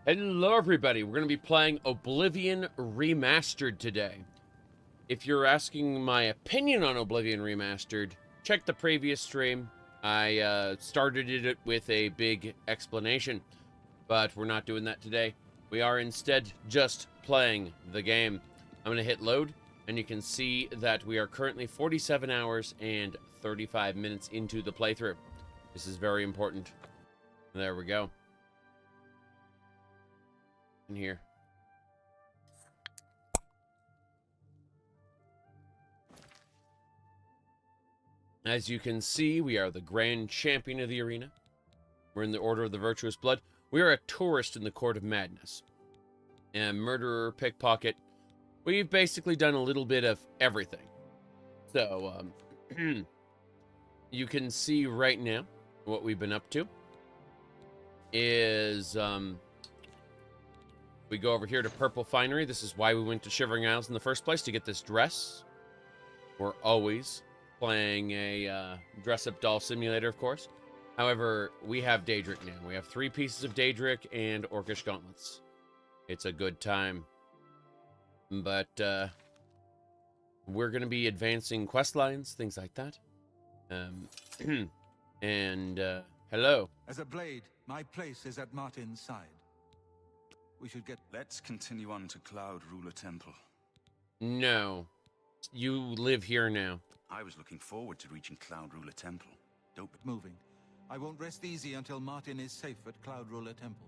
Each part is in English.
Hello everybody, we're going to be playing Oblivion Remastered today. If you're asking my opinion on Oblivion Remastered, check the previous stream. I started it with a big explanation, but we're not doing that today. We are instead just playing the game. I'm going to hit load, and you can see that we are currently 47 hours and 35 minutes into the playthrough. This is very important. There we go. In here. As you can see, we are the grand champion of the arena. We're in the Order of the Virtuous Blood. We are a tourist in the Court of Madness. And murderer, pickpocket. We've basically done a little bit of everything. So, you can see right now what we've been up to is, we go over here to Purple Finery. This is why we went to Shivering Isles in the first place, to get this dress. We're always playing a dress-up doll simulator, of course. However, we have Daedric now. We have 3 pieces of Daedric and Orcish gauntlets. It's a good time. But, we're going to be advancing quest lines, things like that. Hello. As a blade, my place is at Martin's side. We should get... Let's continue on to Cloud Ruler Temple. No. You live here now. I was looking forward to reaching Cloud Ruler Temple. Dope. Moving. I won't rest easy until Martin is safe at Cloud Ruler Temple.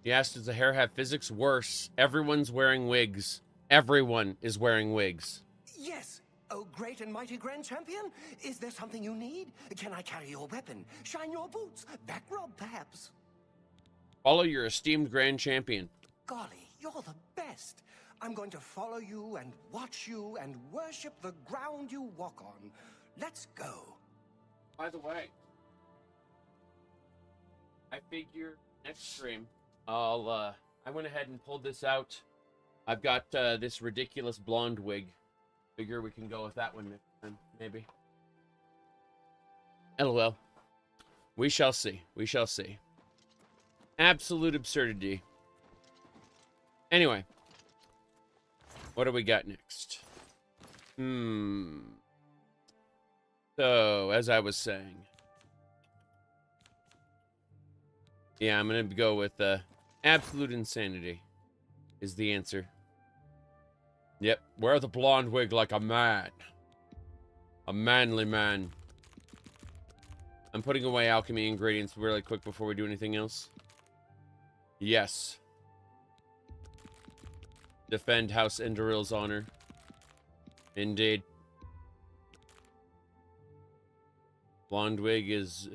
Yes, does the hair have physics? Worse. Everyone's wearing wigs. Everyone is wearing wigs. Yes. Oh, great and mighty Grand Champion. Is there something you need? Can I carry your weapon? Shine your boots? Back rub, perhaps? Follow your esteemed Grand Champion. Golly, you're the best. I'm going to follow you and watch you and worship the ground you walk on. Let's go. By the way, I figure next stream, I went ahead and pulled this out. I've got this ridiculous blonde wig. Figure we can go with that one next time, maybe. LOL. We shall see. We shall see. Absolute absurdity. Anyway. What do we got next? So, as I was saying. Yeah, I'm going to go with absolute insanity is the answer. Yep, wear the blonde wig like a man. A manly man. I'm putting away alchemy ingredients really quick before we do anything else. Yes. Defend House Enderil's honor. Indeed. Blonde wig is...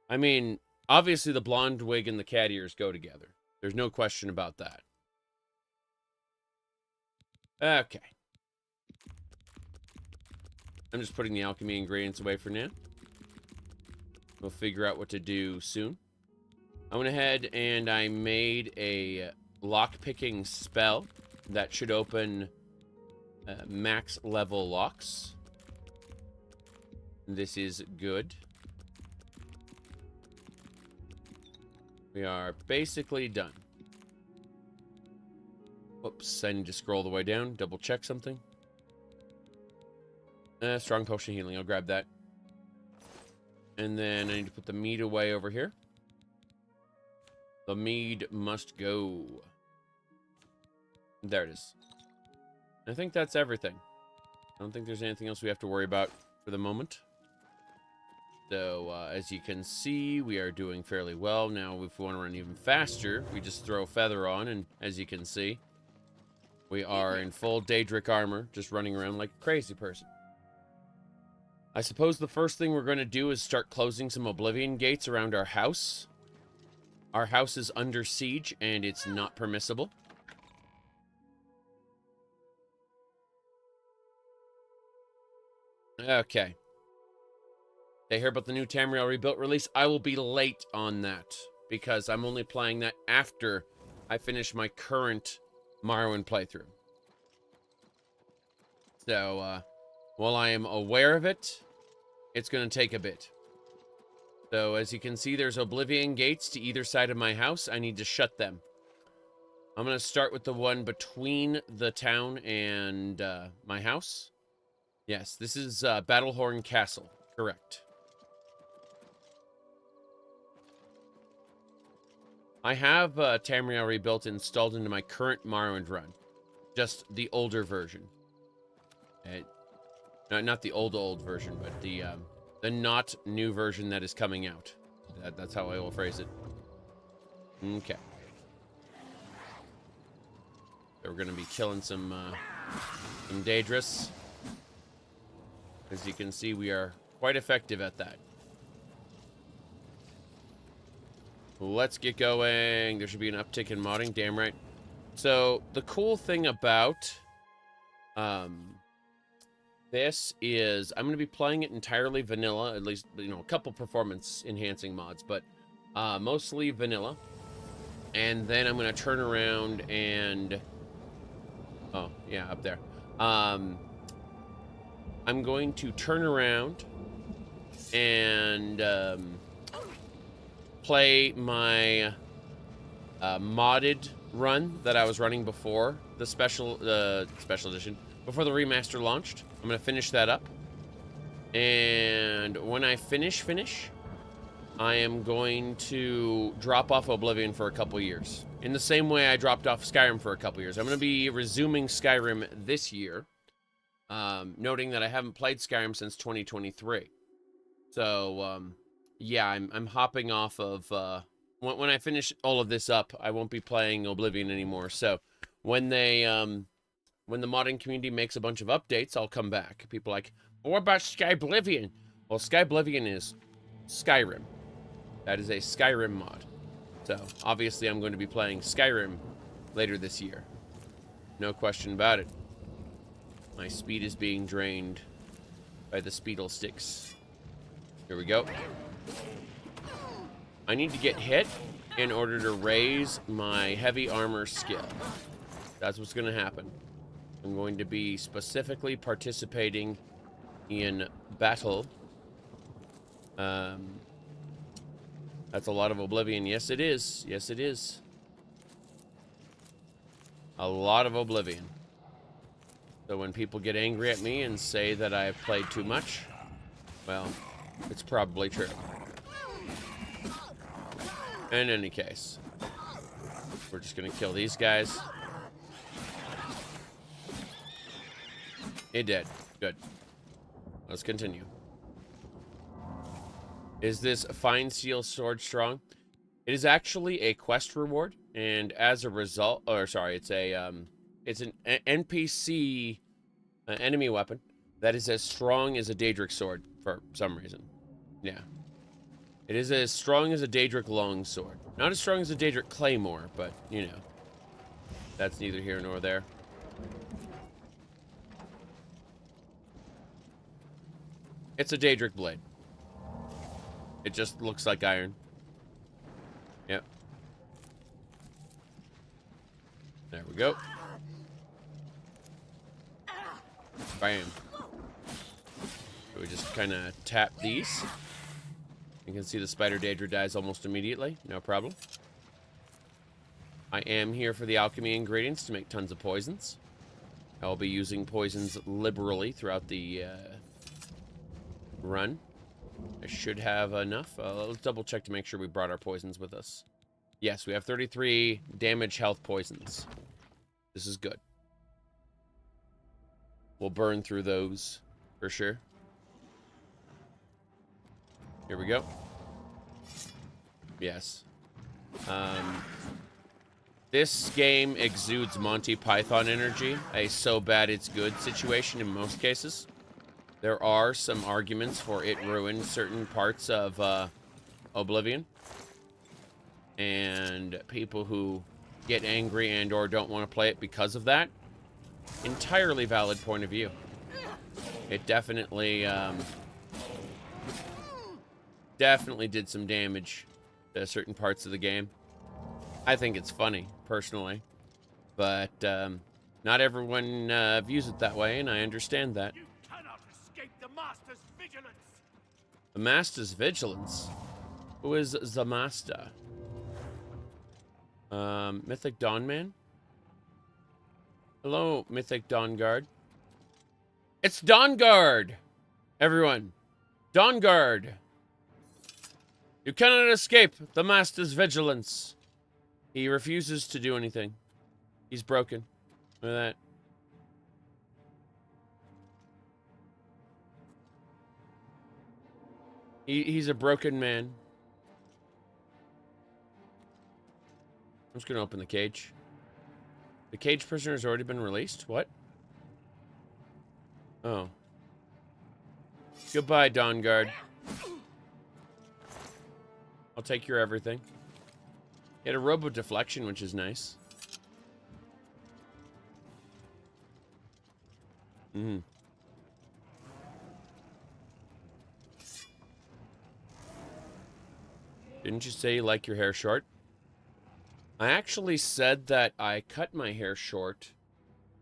I mean, obviously the blonde wig and the cat ears go together. There's no question about that. Okay. I'm just putting the alchemy ingredients away for now. We'll figure out what to do soon. I went ahead and I made a lock-picking spell that should open max level locks. This is good. We are basically done. Oops, I need to scroll the way down, double check something. Strong potion healing, I'll grab that. And then I need to put the mead away over here. The mead must go. There it is. I think that's everything. I don't think there's anything else we have to worry about for the moment. So, as you can see, we are doing fairly well. Now, if we want to run even faster, we just throw Feather on, and as you can see, we are in full Daedric armor, just running around like a crazy person. I suppose the first thing we're going to do is start closing some Oblivion gates around our house. Our house is under siege, and it's not permissible. Okay. They hear about the new Tamriel Rebuilt release. I will be late on that, because I'm only playing that after I finish my current Morrowind playthrough. So, while I am aware of it, it's going to take a bit. So as you can see, there's Oblivion gates to either side of my house. I need to shut them. I'm going to start with the one between the town and my house. Yes, this is Battlehorn Castle. Correct. I have Tamriel Rebuilt installed into my current Morrowind run. Just the older version. Not the old version, but the not new version that is coming out. That's how I will phrase it. Okay. So we're going to be killing some Daedric. As you can see, we are quite effective at that. Let's get going. There should be an uptick in modding. Damn right. So the cool thing about this is I'm going to be playing it entirely vanilla, at least, you know, a couple performance enhancing mods, but mostly vanilla. And then I'm going to turn around and oh, yeah, up there. I'm going to turn around and play my modded run that I was running before the special edition, before the remaster launched. I'm gonna finish that up, and when I finish, I am going to drop off Oblivion for a couple years. In the same way I dropped off Skyrim for a couple years. I'm gonna be resuming Skyrim this year, noting that I haven't played Skyrim since 2023. So, yeah, I'm hopping off of, when I finish all of this up, I won't be playing Oblivion anymore. So, when they, when the modding community makes a bunch of updates, I'll come back. People are like, well, what about Skyblivion? Well, Skyblivion is Skyrim. That is a Skyrim mod. So, obviously, I'm going to be playing Skyrim later this year. No question about it. My speed is being drained by the Speedle sticks. Here we go. I need to get hit in order to raise my heavy armor skill. That's what's going to happen. I'm going to be specifically participating in battle. That's a lot of Oblivion. Yes, it is. Yes, it is. A lot of Oblivion. So when people get angry at me and say that I have played too much, well, it's probably true. In any case, we're just going to kill these guys. It did. Good. Let's continue. Is this Fine Steel Sword strong? It is actually a quest reward, and as a result, or sorry, it's an NPC enemy weapon that is as strong as a Daedric sword for some reason. Yeah. It is as strong as a Daedric longsword. Not as strong as a Daedric claymore, but, you know. That's neither here nor there. It's a Daedric blade. It just looks like iron. Yep. There we go. Bam. So we just kind of tap these. You can see the Spider Daedra dies almost immediately. No problem. I am here for the alchemy ingredients to make tons of poisons. I'll be using poisons liberally throughout the run. I should have enough. Let's double check to make sure we brought our poisons with us. Yes, we have 33 damage health poisons. This is good. We'll burn through those for sure. Here we go. Yes. This game exudes Monty Python energy, a so bad it's good situation in most cases. There are some arguments for it ruined certain parts of Oblivion. And people who get angry and or don't want to play it because of that, entirely valid point of view. It definitely definitely did some damage to certain parts of the game. I think it's funny, personally. But not everyone views it that way, and I understand that. You cannot escape the Master's vigilance. The Master's vigilance. Who is the Master? Mythic Dawnman? Hello, Mythic Dawnguard. It's Dawnguard! Everyone. Dawnguard! You cannot escape the Master's vigilance. He refuses to do anything. He's broken. Look at that. He's a broken man. I'm just gonna open the cage. The cage prisoner has already been released? What? Oh. Goodbye, Dawnguard. I'll take your everything. He had a robo deflection, which is nice. Mm-hmm. Didn't you say you like your hair short? I actually said that I cut my hair short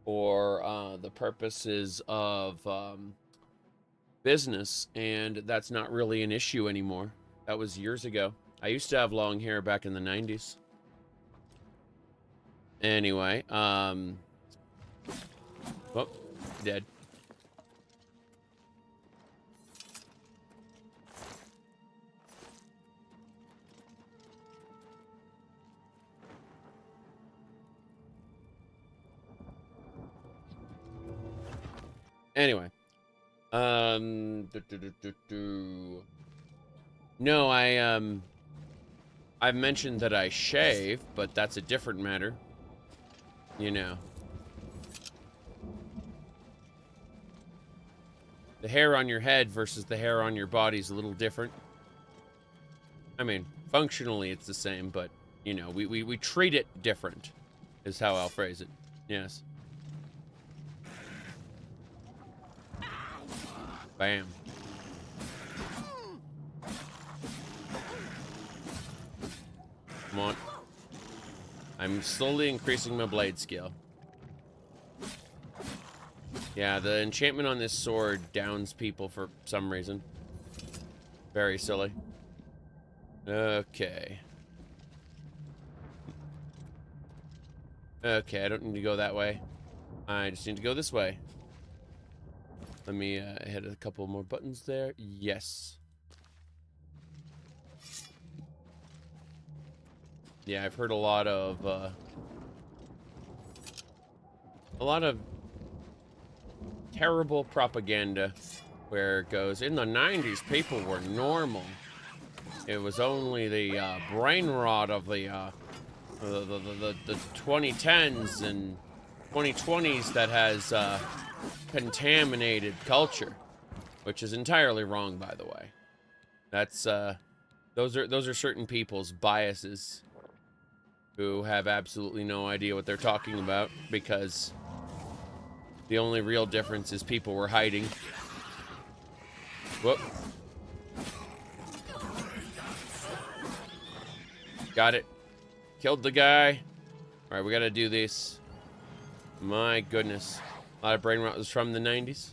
for the purposes of business, and that's not really an issue anymore. That was years ago. I used to have long hair back in the 90s. Anyway, oh, dead. Anyway, no, I've mentioned that I shave, but that's a different matter. You know. The hair on your head versus the hair on your body is a little different. I mean, functionally it's the same, but, you know, we treat it different, is how I'll phrase it. Yes. Bam. Come on. I'm slowly increasing my blade skill. Yeah, the enchantment on this sword downs people for some reason. Very silly. Okay. Okay, I don't need to go that way. I just need to go this way. Let me hit a couple more buttons there. Yes. Yeah, I've heard a lot of terrible propaganda where it goes, in the 90s, people were normal. It was only the brain rot of the 2010s and 2020s that has contaminated culture, which is entirely wrong, by the way. That's those are certain people's biases who have absolutely no idea what they're talking about, because the only real difference is people were hiding. Whoop. Got it. Killed the guy. All right, we gotta do this. My goodness. A lot of brain rot was from the 90s.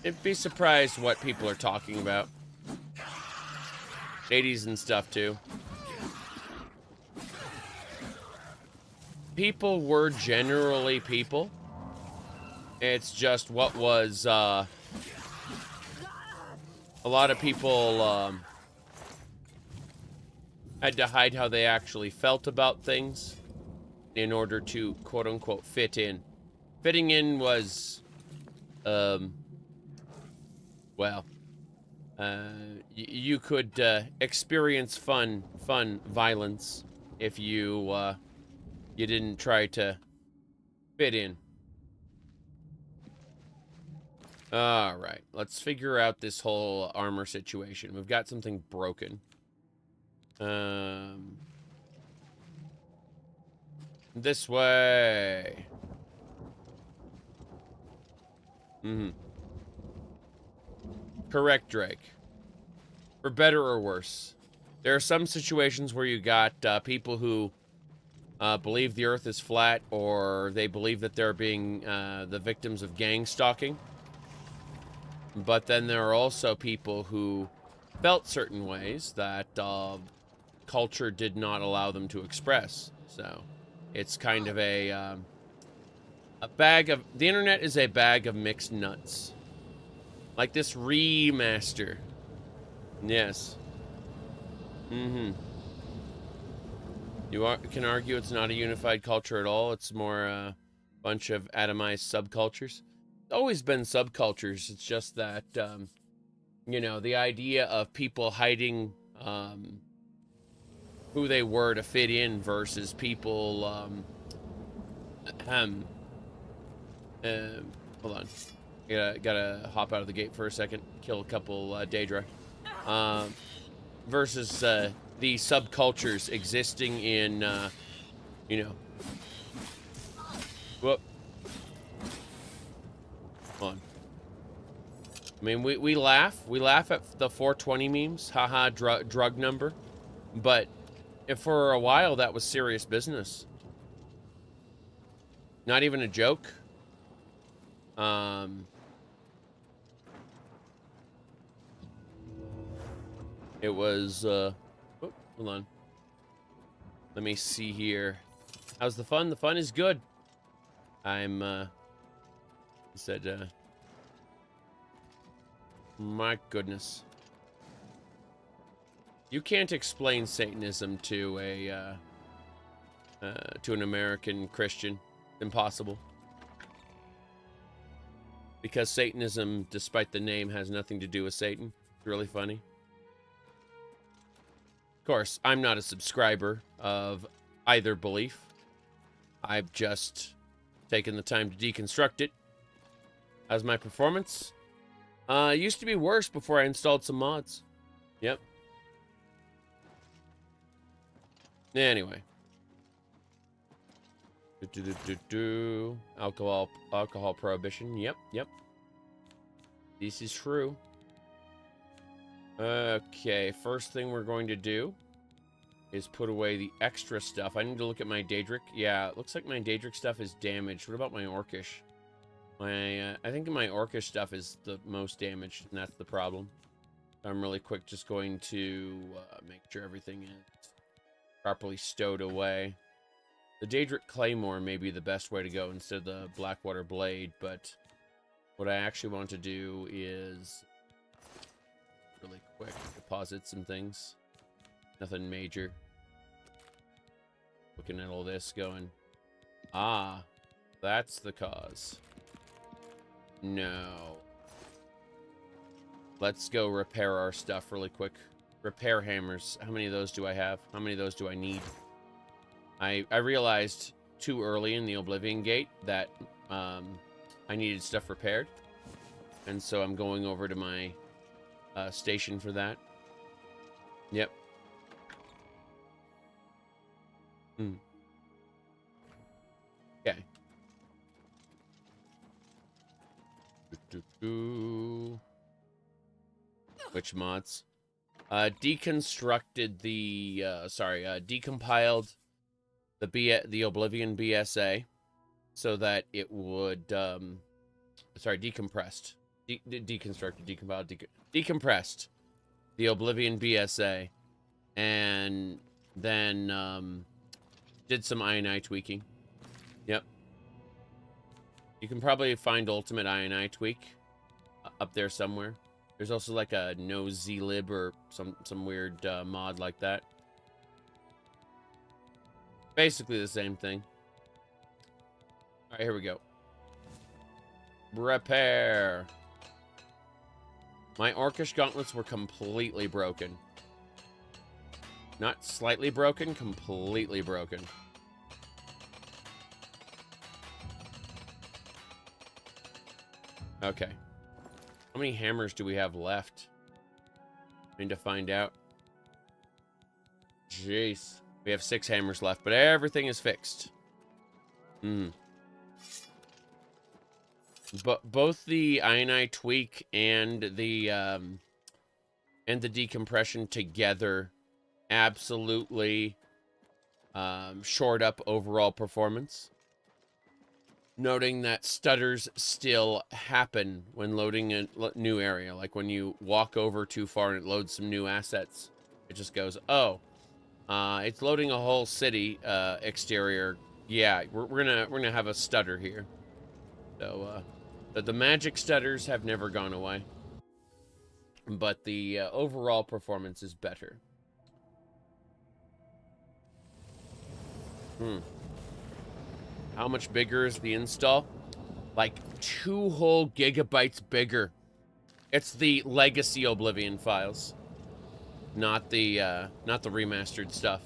I'd be surprised what people are talking about. 80s and stuff, too. People were generally people. It's just what was, a lot of people, had to hide how they actually felt about things in order to, quote-unquote, fit in. Fitting in was, well, you could experience fun violence if you didn't try to fit in. All right, let's figure out this whole armor situation. We've got something broken. This way. Correct, Drake. For better or worse. There are some situations where you got people who believe the earth is flat, or they believe that they're being the victims of gang stalking. But then there are also people who felt certain ways that culture did not allow them to express. So it's kind of a bag of... The internet is a bag of mixed nuts. Like this remaster. Yes. Mm-hmm. You can argue it's not a unified culture at all. It's more a bunch of atomized subcultures. It's always been subcultures. It's just that, you know, the idea of people hiding who they were to fit in versus people, hold on. Gotta hop out of the gate for a second. Kill a couple Daedric. Versus the subcultures existing in, you know. Whoop. Hold on. I mean, we laugh. We laugh at the 420 memes. Haha, drug number. But if for a while, that was serious business. Not even a joke. It was, oh, hold on. Let me see here. How's the fun? The fun is good. I'm, he said, my goodness. You can't explain Satanism to an American Christian. Impossible. Because Satanism, despite the name, has nothing to do with Satan. It's really funny. Of course, I'm not a subscriber of either belief. I've just taken the time to deconstruct it. How's my performance? It used to be worse before I installed some mods. Yep. Anyway. Alcohol prohibition. Yep. This is true. Okay, first thing we're going to do is put away the extra stuff. I need to look at my Daedric. Yeah, it looks like my Daedric stuff is damaged. What about my Orcish? I think my Orcish stuff is the most damaged, and that's the problem. I'm really quick just going to make sure everything is properly stowed away. The Daedric Claymore may be the best way to go instead of the Blackwater Blade, but what I actually want to do is really quick deposit some things. Nothing major. Looking at all this going, ah, that's the cause. No. Let's go repair our stuff really quick. Repair hammers. How many of those do I have? How many of those do I need? I realized too early in the Oblivion gate that I needed stuff repaired. And so I'm going over to my station for that. Yep. Okay. Which mods? Deconstructed the decompiled the Oblivion BSA so that it would decompressed. Deconstructed, decompiled, decompressed the Oblivion BSA, and then did some INI tweaking. Yep. You can probably find Ultimate INI tweak up there somewhere. There's also like a no zlib or some weird mod like that. Basically the same thing. All right, here we go. Repair. My Orcish gauntlets were completely broken. Not slightly broken, completely broken. Okay. How many hammers do we have left? I need to find out. Jeez. We have 6 hammers left, but everything is fixed. But both the INI tweak and the decompression together absolutely shored up overall performance. Noting that stutters still happen when loading a new area. Like when you walk over too far and it loads some new assets. It just goes, oh, it's loading a whole city exterior. Yeah, we're gonna have a stutter here. So, but the magic stutters have never gone away. But the overall performance is better. How much bigger is the install? Like 2 whole gigabytes bigger. It's the legacy Oblivion files, not the remastered stuff.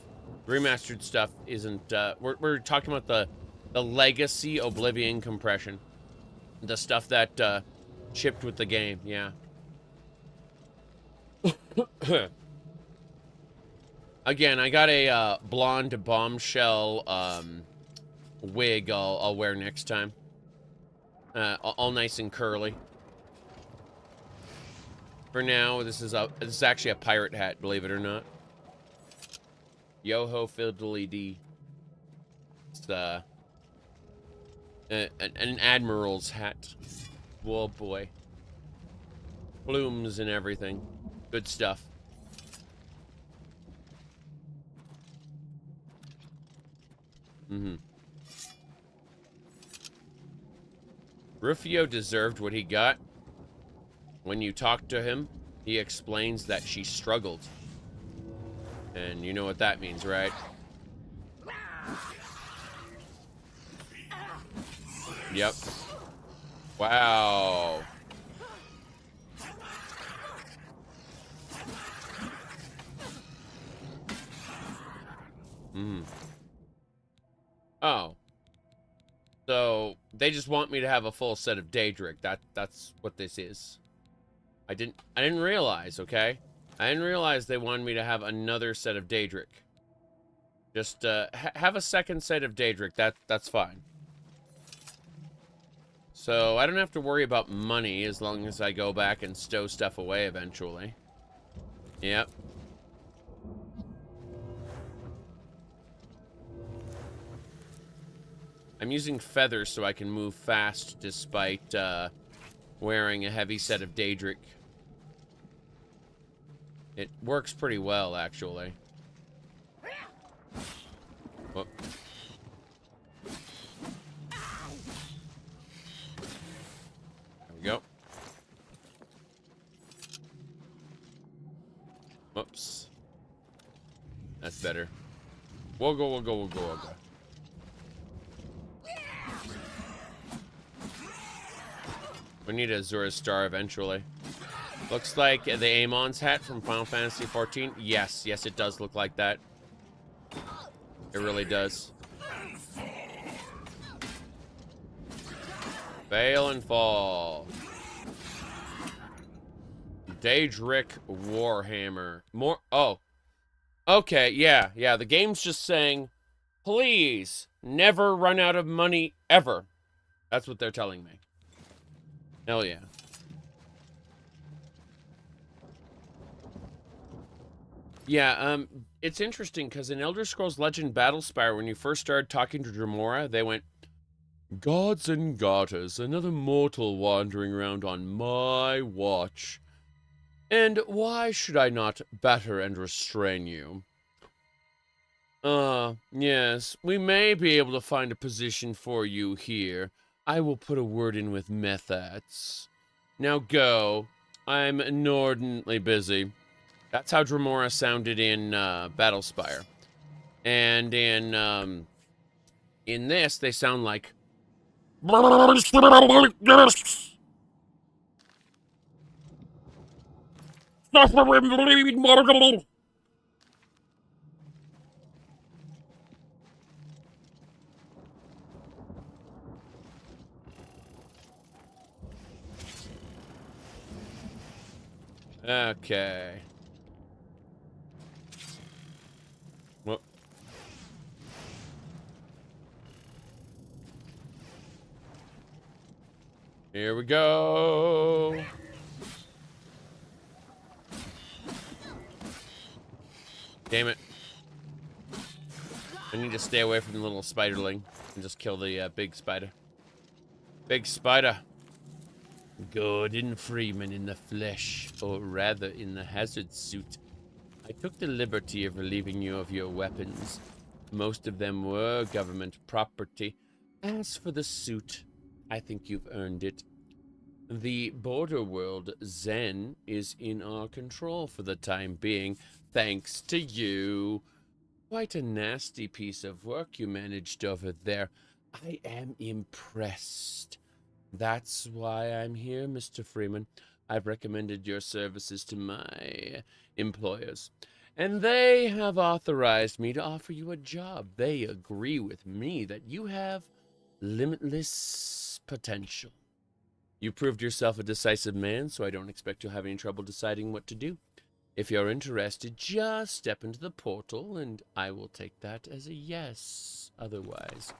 Remastered stuff isn't. We're talking about the legacy Oblivion compression, the stuff that shipped with the game. Yeah. Again, I got a blonde bombshell wig I'll wear next time. All nice and curly. For now, this is actually a pirate hat, believe it or not. Yo-ho fiddly dee. It's an admiral's hat. Whoa boy. Plumes and everything. Good stuff. Rufio deserved what he got. When you talk to him, he explains that she struggled. And you know what that means, right? Yep. Wow. Oh. So, they just want me to have a full set of Daedric. That's what this is. I didn't realize, okay? I didn't realize they wanted me to have another set of Daedric. Just have a second set of Daedric. That's fine. So I don't have to worry about money as long as I go back and stow stuff away eventually. Yep. I'm using feathers so I can move fast despite wearing a heavy set of Daedric. It works pretty well, actually. Whoop. There we go. Whoops. That's better. We'll go. We need a Zora Star eventually. Looks like the Amon's hat from Final Fantasy XIV. Yes, it does look like that. It really does. Fail and fall. Daedric Warhammer. More. Oh. Okay, yeah. The game's just saying, please never run out of money ever. That's what they're telling me. Hell yeah. Yeah, it's interesting because in Elder Scrolls Legend Battlespire, when you first started talking to Dremora, they went, "Gods and goddess, another mortal wandering around on my watch. And why should I not batter and restrain you? Yes, we may be able to find a position for you here. I will put a word in with Methats. Now go. I'm inordinately busy." That's how Dremora sounded in Battlespire. And in this, they sound like... Okay. Well. Here we go. Damn it. I need to stay away from the little spiderling and just kill the big spider. Big spider. Gordon Freeman in the flesh, or rather in the hazard suit. I took the liberty of relieving you of your weapons. Most of them were government property. As for the suit, I think you've earned it. The border world, Zen, is in our control for the time being, thanks to you. Quite a nasty piece of work you managed over there. I am impressed. That's why I'm here, Mr. Freeman. I've recommended your services to my employers, and they have authorized me to offer you a job. They agree with me that you have limitless potential. You proved yourself a decisive man, so I don't expect you'll have any trouble deciding what to do. If you're interested, just step into the portal, and I will take that as a yes. Otherwise,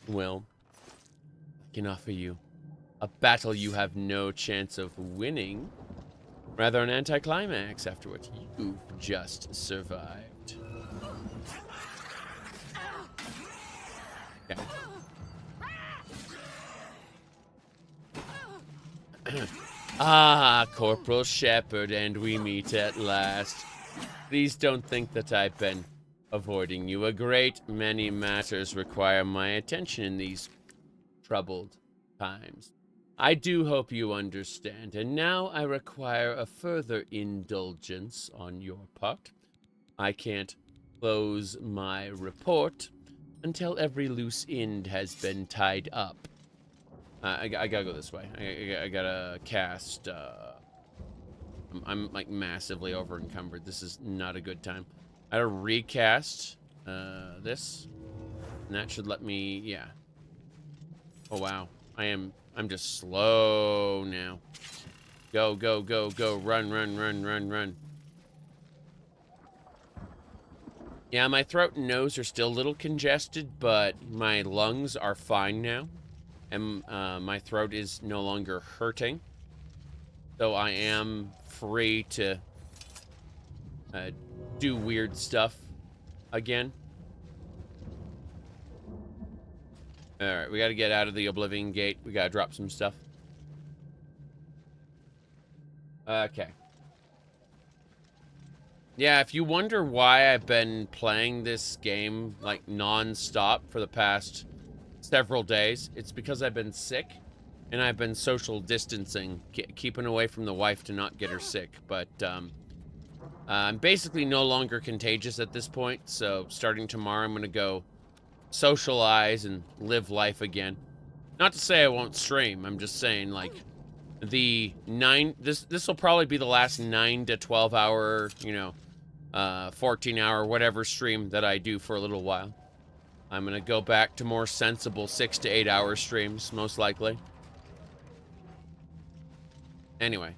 well, I can offer you a battle you have no chance of winning. Rather an anticlimax after what you've just survived. Okay. Ah, Corporal Shepard, and we meet at last. Please don't think that I've been avoiding you. A great many matters require my attention in these troubled times. I do hope you understand, and now I require a further indulgence on your part. I can't close my report until every loose end has been tied up. I gotta go this way. I gotta cast. I'm like massively over encumbered. This is not a good time. I gotta recast this, and that should let me. Yeah. Oh wow. I'm just slow now. Go, go, go, go. Run, run, run, run, run. Yeah, my throat and nose are still a little congested, but my lungs are fine now. And my throat is no longer hurting. So I am free to do weird stuff again. Alright, we gotta get out of the Oblivion gate. We gotta drop some stuff. Okay. Yeah, if you wonder why I've been playing this game, like, non-stop for the past several days, it's because I've been sick, and I've been social distancing, keeping away from the wife to not get her sick, but, I'm basically no longer contagious at this point, so starting tomorrow I'm gonna go socialize and live life again. Not to say I won't stream, I'm just saying, like, this will probably be the last 9 to 12 hour, you know, 14 hour, whatever stream that I do for a little while. I'm gonna go back to more sensible 6 to 8 hour streams, most likely. Anyway.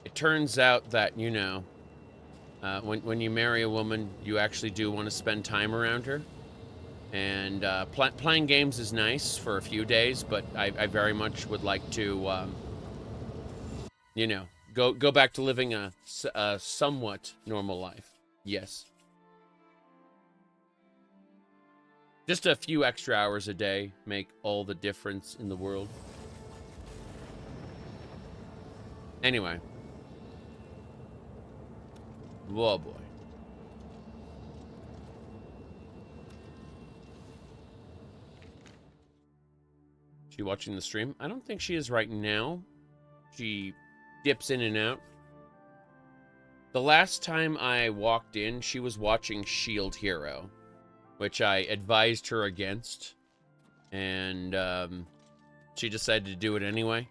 It turns out that, you know, when you marry a woman, you actually do want to spend time around her. And playing games is nice for a few days, but I very much would like to, you know, go back to living a somewhat normal life. Yes. Just a few extra hours a day make all the difference in the world. Anyway. Whoa, boy. She watching the stream? I don't think she is right now. She dips in and out. The last time I walked in, she was watching Shield Hero, which I advised her against. And she decided to do it anyway.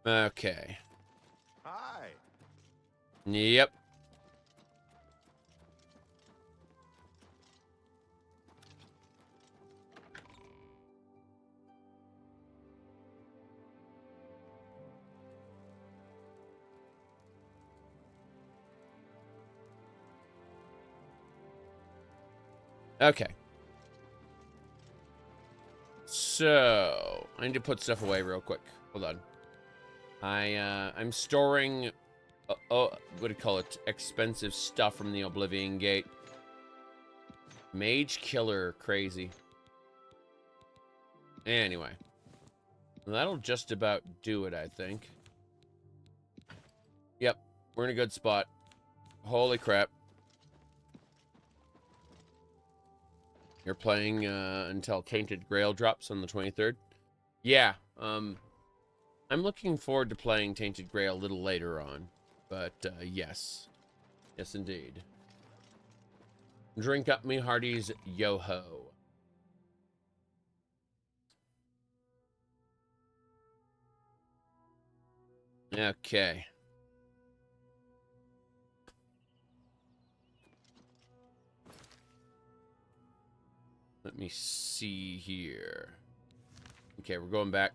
Okay. Hi. Yep. Okay. So, I need to put stuff away real quick. Hold on. I'm storing, what do you call it? Expensive stuff from the Oblivion Gate. Mage Killer, crazy. Anyway, that'll just about do it, I think. Yep, we're in a good spot. Holy crap. You're playing until Tainted Grail drops on the 23rd? Yeah, I'm looking forward to playing Tainted Grail a little later on. But, yes. Yes, indeed. Drink up me hearties, yo-ho. Okay. Let me see here. Okay, we're going back.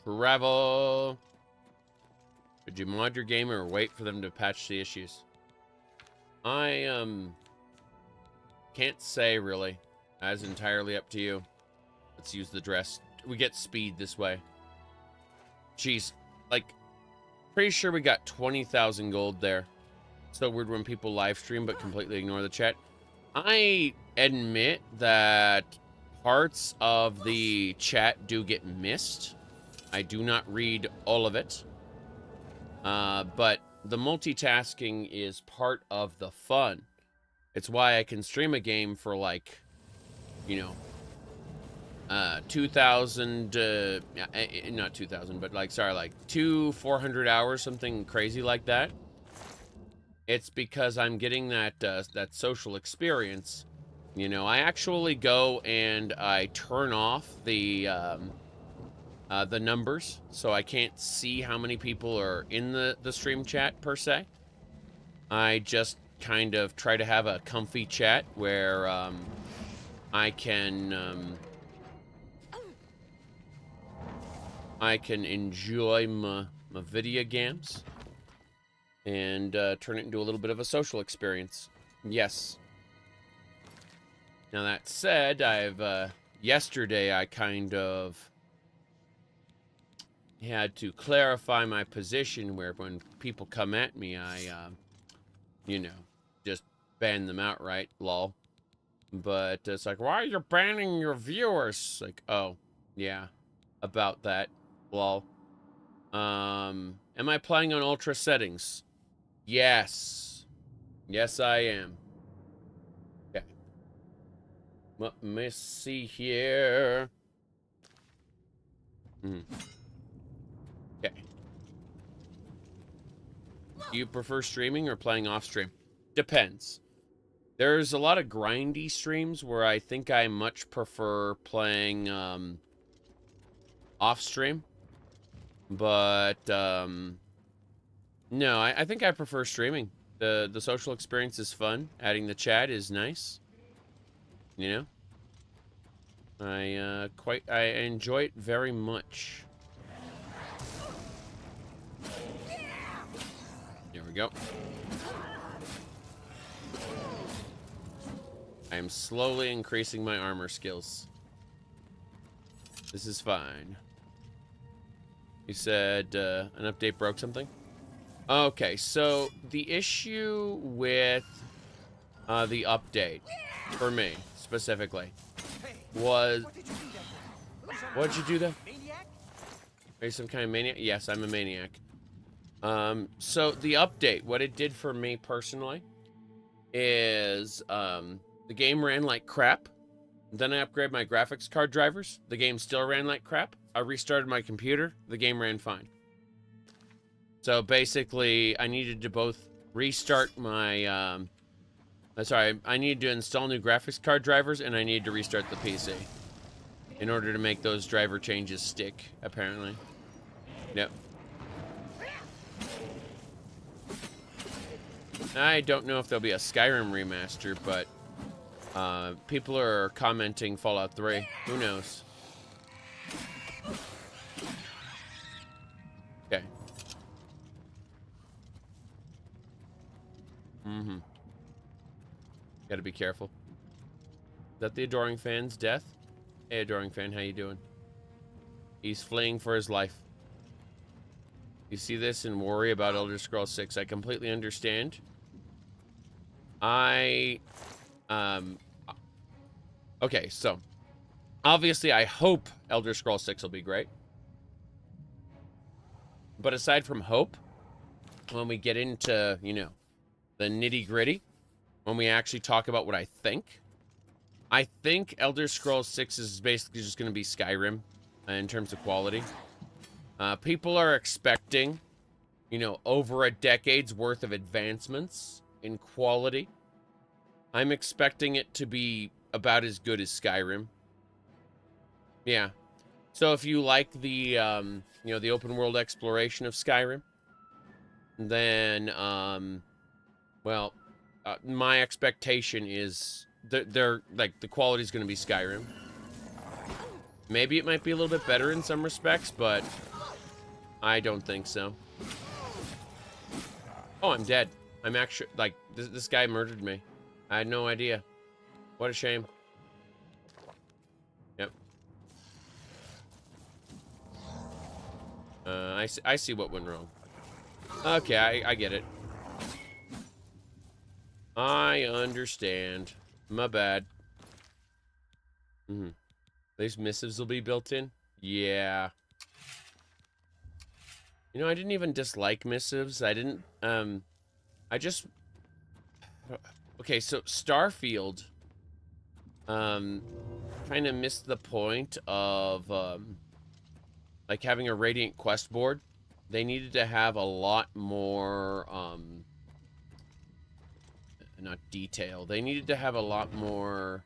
Travel. Would you mod your game or wait for them to patch the issues? I can't say really. That's entirely up to you. Let's use the dress. We get speed this way. Jeez, like, pretty sure we got 20,000 gold there. So weird when people live stream but completely ignore the chat. I admit that parts of the chat do get missed. I do not read all of it. But the multitasking is part of the fun. It's why I can stream a game for like, you know, 2,000, not 2,000, but like, sorry, like 400 hours, something crazy like that. It's because I'm getting that, that social experience. You know, I actually go and I turn off the numbers, so I can't see how many people are in the stream chat, per se. I just kind of try to have a comfy chat where, I can enjoy my video games and turn it into a little bit of a social experience. Yes. Now that said, yesterday I kind of had to clarify my position where when people come at me, I, you know, just ban them outright, lol. But it's like, why are you banning your viewers? Like, oh, yeah, about that, lol. Am I playing on ultra settings? Yes. Yes, I am. Okay. Let me see here. Okay. Do you prefer streaming or playing off stream? Depends. There's a lot of grindy streams where I think I much prefer playing off stream. But no, I think I prefer streaming. The social experience is fun. Adding the chat is nice. You know? I enjoy it very much. There we go. I am slowly increasing my armor skills. This is fine. You said an update broke something? Okay, so the issue with the update, for me, specifically, was... What'd you do there? Are you some kind of maniac? Yes, I'm a maniac. So the update, what it did for me personally, is the game ran like crap. Then I upgraded my graphics card drivers. The game still ran like crap. I restarted my computer. The game ran fine. So basically, I needed to both restart my... I needed to install new graphics card drivers, and I needed to restart the PC in order to make those driver changes stick, apparently. Yep. I don't know if there'll be a Skyrim remaster, but people are commenting Fallout 3. Who knows? Okay. Gotta be careful. Is that the Adoring Fan's death? Hey, Adoring Fan, how you doing? He's fleeing for his life. You see this and worry about Elder Scrolls 6. I completely understand. Okay, so obviously I hope Elder Scrolls 6 will be great. But aside from hope, when we get into, you know, the nitty-gritty, when we actually talk about what I think Elder Scrolls 6 is basically just going to be Skyrim in terms of quality. People are expecting, you know, over a decade's worth of advancements in quality. I'm expecting it to be about as good as Skyrim. Yeah. So if you like the, you know, the open world exploration of Skyrim, then, well, my expectation is they're like, the quality is going to be Skyrim. Maybe it might be a little bit better in some respects, but I don't think so. Oh, I'm dead. I'm actually, like, this guy murdered me. I had no idea. What a shame. Yep. I see what went wrong. Okay, I get it. I understand. My bad. These missives will be built in? Yeah. You know, I didn't even dislike missives. I didn't, I just... Okay, so Starfield, kind of missed the point of, like, having a Radiant quest board. They needed to have a lot more, not detail. They needed to have a lot more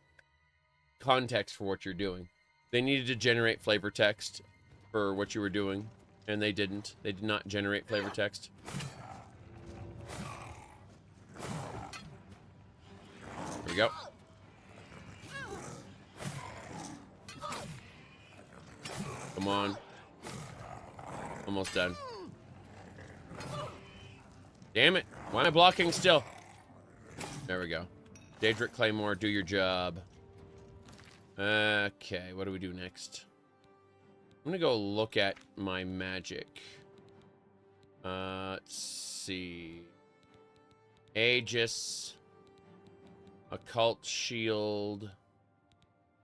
context for what you're doing. They needed to generate flavor text for what you were doing, and they didn't. They did not generate flavor text. There we go. Come on. Almost done. Damn it. Why am I blocking still? There we go. Daedric Claymore, do your job. Okay, what do we do next? I'm gonna go look at my magic. Let's see. Aegis. Occult Shield.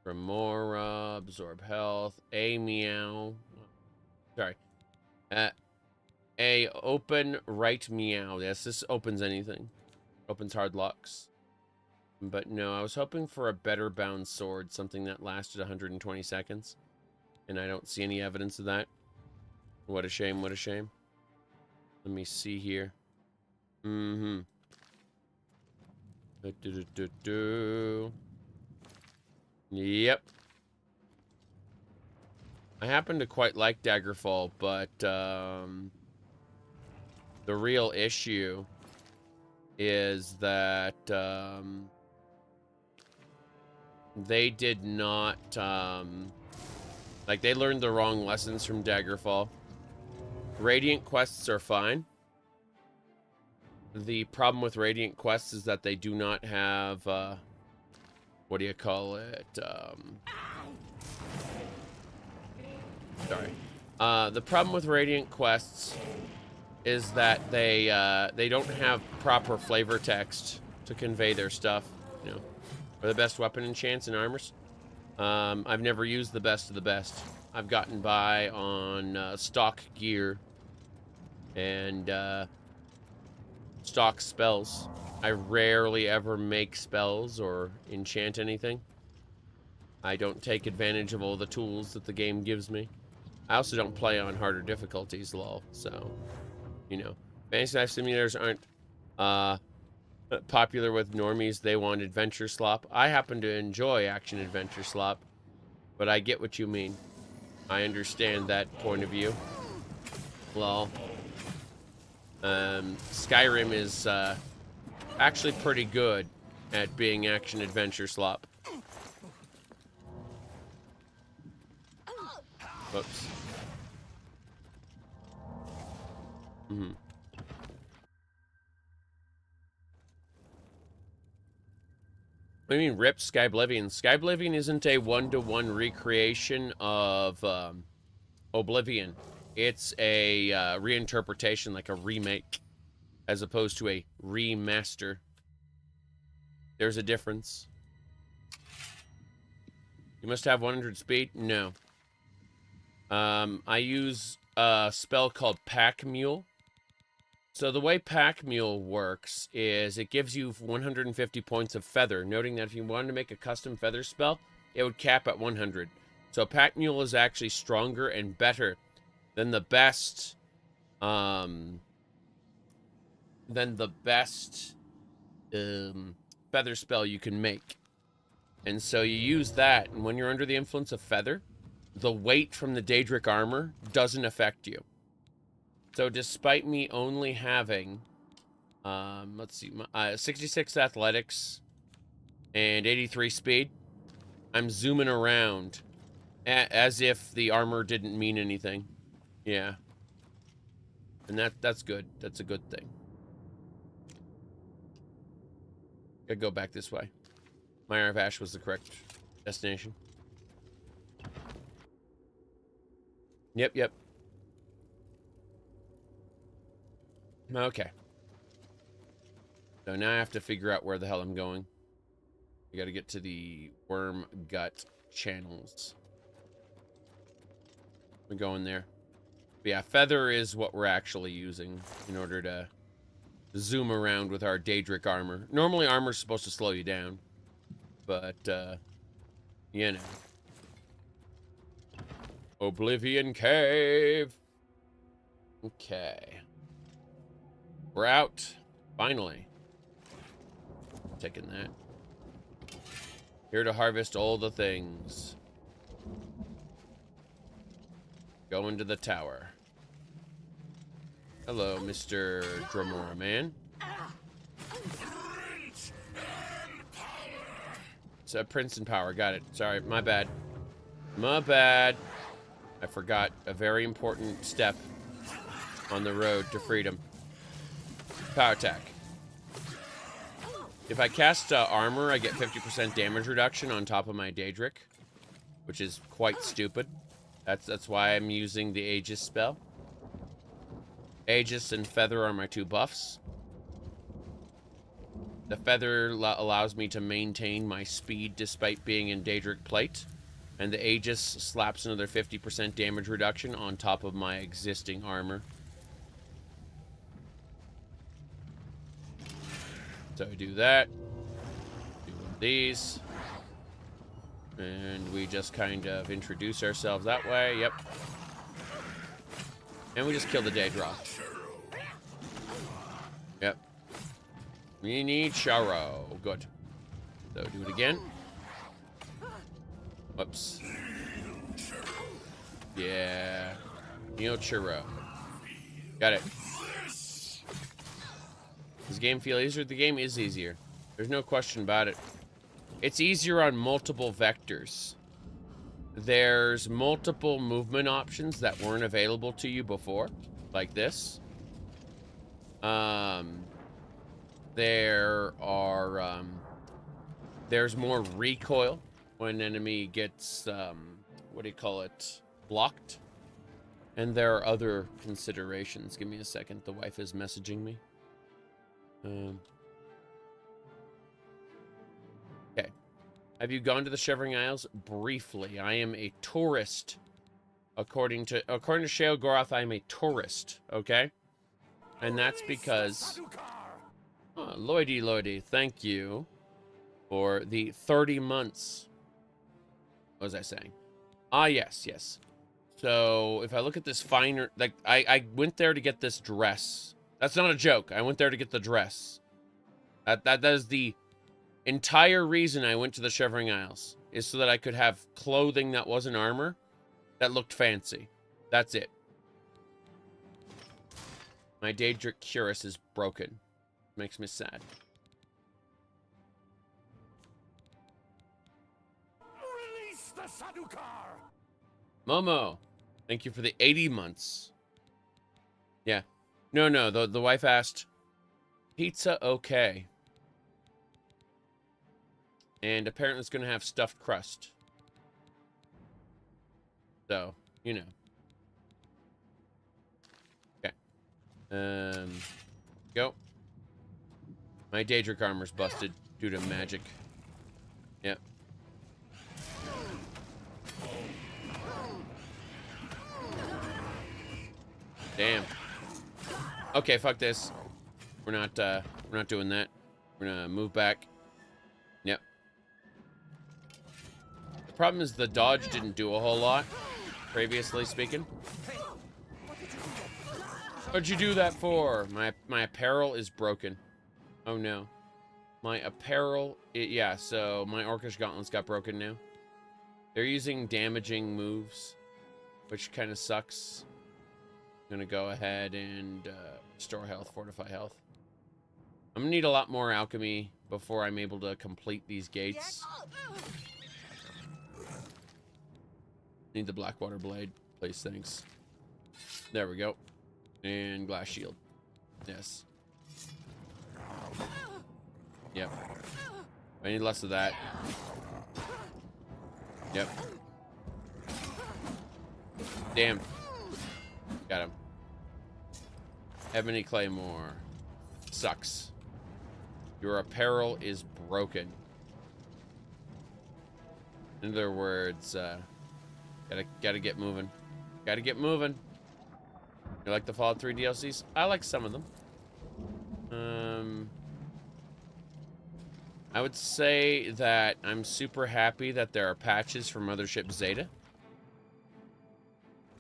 Remora. Absorb Health. A Meow. Sorry. A Open Right Meow. Yes, this opens anything. Opens hard locks. But no, I was hoping for a better bound sword. Something that lasted 120 seconds. And I don't see any evidence of that. What a shame, what a shame. Let me see here. Yep. I happen to quite like Daggerfall, but the real issue is that they did not like, they learned the wrong lessons from Daggerfall. Radiant quests are fine. The problem with Radiant quests is that they do not have what do you call it? Sorry. The problem with Radiant quests is that they don't have proper flavor text to convey their stuff, you know. Or the best weapon enchants and armors. I've never used the best of the best. I've gotten by on stock gear and stock spells. I rarely ever make spells or enchant anything. I don't take advantage of all the tools that the game gives me. I also don't play on harder difficulties, lol. So, you know, fantasy life simulators aren't popular with normies. They want adventure slop. I happen to enjoy action adventure slop, but I get what you mean. I understand that point of view. Lol. Skyrim is actually pretty good at being action adventure slop. Whoops. What do you mean, rip Skyblivion? Skyblivion isn't a one-to-one recreation of Oblivion. It's a reinterpretation, like a remake, as opposed to a remaster. There's a difference. You must have 100 speed? No. I use a spell called Pack Mule. So the way Pack Mule works is it gives you 150 points of feather, noting that if you wanted to make a custom feather spell, it would cap at 100. So Pack Mule is actually stronger and better than the best, feather spell you can make. And so you use that, and when you're under the influence of feather, the weight from the Daedric armor doesn't affect you. So despite me only having, let's see, 66 athletics and 83 speed, I'm zooming around as if the armor didn't mean anything. Yeah. And that's good. That's a good thing. Gotta go back this way. Mire of Ash was the correct destination. Yep. Okay. So now I have to figure out where the hell I'm going. I gotta get to the worm gut channels. We're going there. But yeah, feather is what we're actually using in order to zoom around with our Daedric armor. Normally armor's supposed to slow you down. But, you know. Oblivion Cave. Okay. We're out. Finally. Taking that. Here to harvest all the things. Going to the tower. Hello, Mr. Drumora Man. It's Prince and Power. Got it. Sorry, my bad. My bad. I forgot a very important step on the road to freedom. Power attack. If I cast armor, I get 50% damage reduction on top of my Daedric, which is quite stupid. That's why I'm using the Aegis spell. Aegis and Feather are my two buffs. The Feather allows me to maintain my speed despite being in Daedric plate. And the Aegis slaps another 50% damage reduction on top of my existing armor. So we do that. Do one of these. And we just kind of introduce ourselves that way. Yep. And we just kill the Daedra. Yep. We need Sharo. Good. So do it again. Whoops. Yeah. Neo Churro. Got it. Does the game feel easier? The game is easier. There's no question about it. It's easier on multiple vectors. There's multiple movement options that weren't available to you before, like this. There's more recoil when an enemy gets, blocked. And there are other considerations. Give me a second. The wife is messaging me. Okay. Have you gone to the Shivering Isles? Briefly. I am a tourist. According to Shale Goroth, I am a tourist. Okay? And that's because... Oh, Lloydie, thank you for the 30 months. What was I saying? Ah, yes. So, if I look at this finer... Like, I went there to get this dress. That's not a joke. I went there to get the dress. That is the entire reason I went to the Shivering Isles. Is so that I could have clothing that wasn't armor that looked fancy. That's it. My Daedric Cuirass is broken. Makes me sad. Release the Sadukar! Momo, thank you for the 80 months. Yeah. No, the wife asked, pizza okay? And apparently it's going to have stuffed crust. So, you know. Okay. Go. My Daedric armor's busted due to magic. Yep. Damn. Okay, fuck this. We're not doing that. We're gonna move back. Yep. The problem is the dodge didn't do a whole lot, previously speaking. What'd you do that for? My apparel is broken. Oh no. My apparel, yeah, so my Orcish gauntlets got broken now. They're using damaging moves, which kind of sucks. I'm gonna go ahead and restore health, fortify health. I'm gonna need a lot more alchemy before I'm able to complete these gates. Need the Blackwater blade, please, thanks. There we go. And glass shield. Yes. Yep. I need less of that. Yep. Damn. Got him. Ebony Claymore. Sucks. Your apparel is broken. In other words, gotta get moving. Gotta get moving. You like the Fallout 3 DLCs? I like some of them. I would say that I'm super happy that there are patches for Mothership Zeta.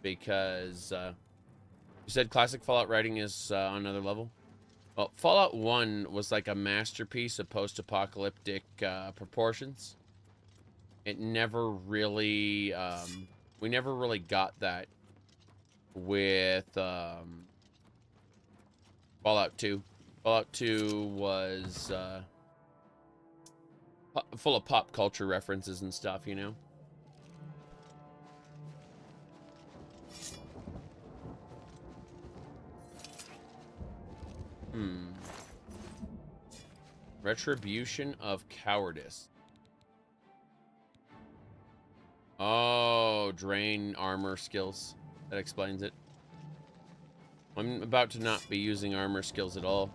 Because, you said classic Fallout writing is on another level? Well, Fallout 1 was like a masterpiece of post-apocalyptic proportions. It never really, we never really got that with Fallout 2. Fallout 2 was full of pop culture references and stuff, you know? Retribution of Cowardice. Oh, drain armor skills. That explains it. I'm about to not be using armor skills at all.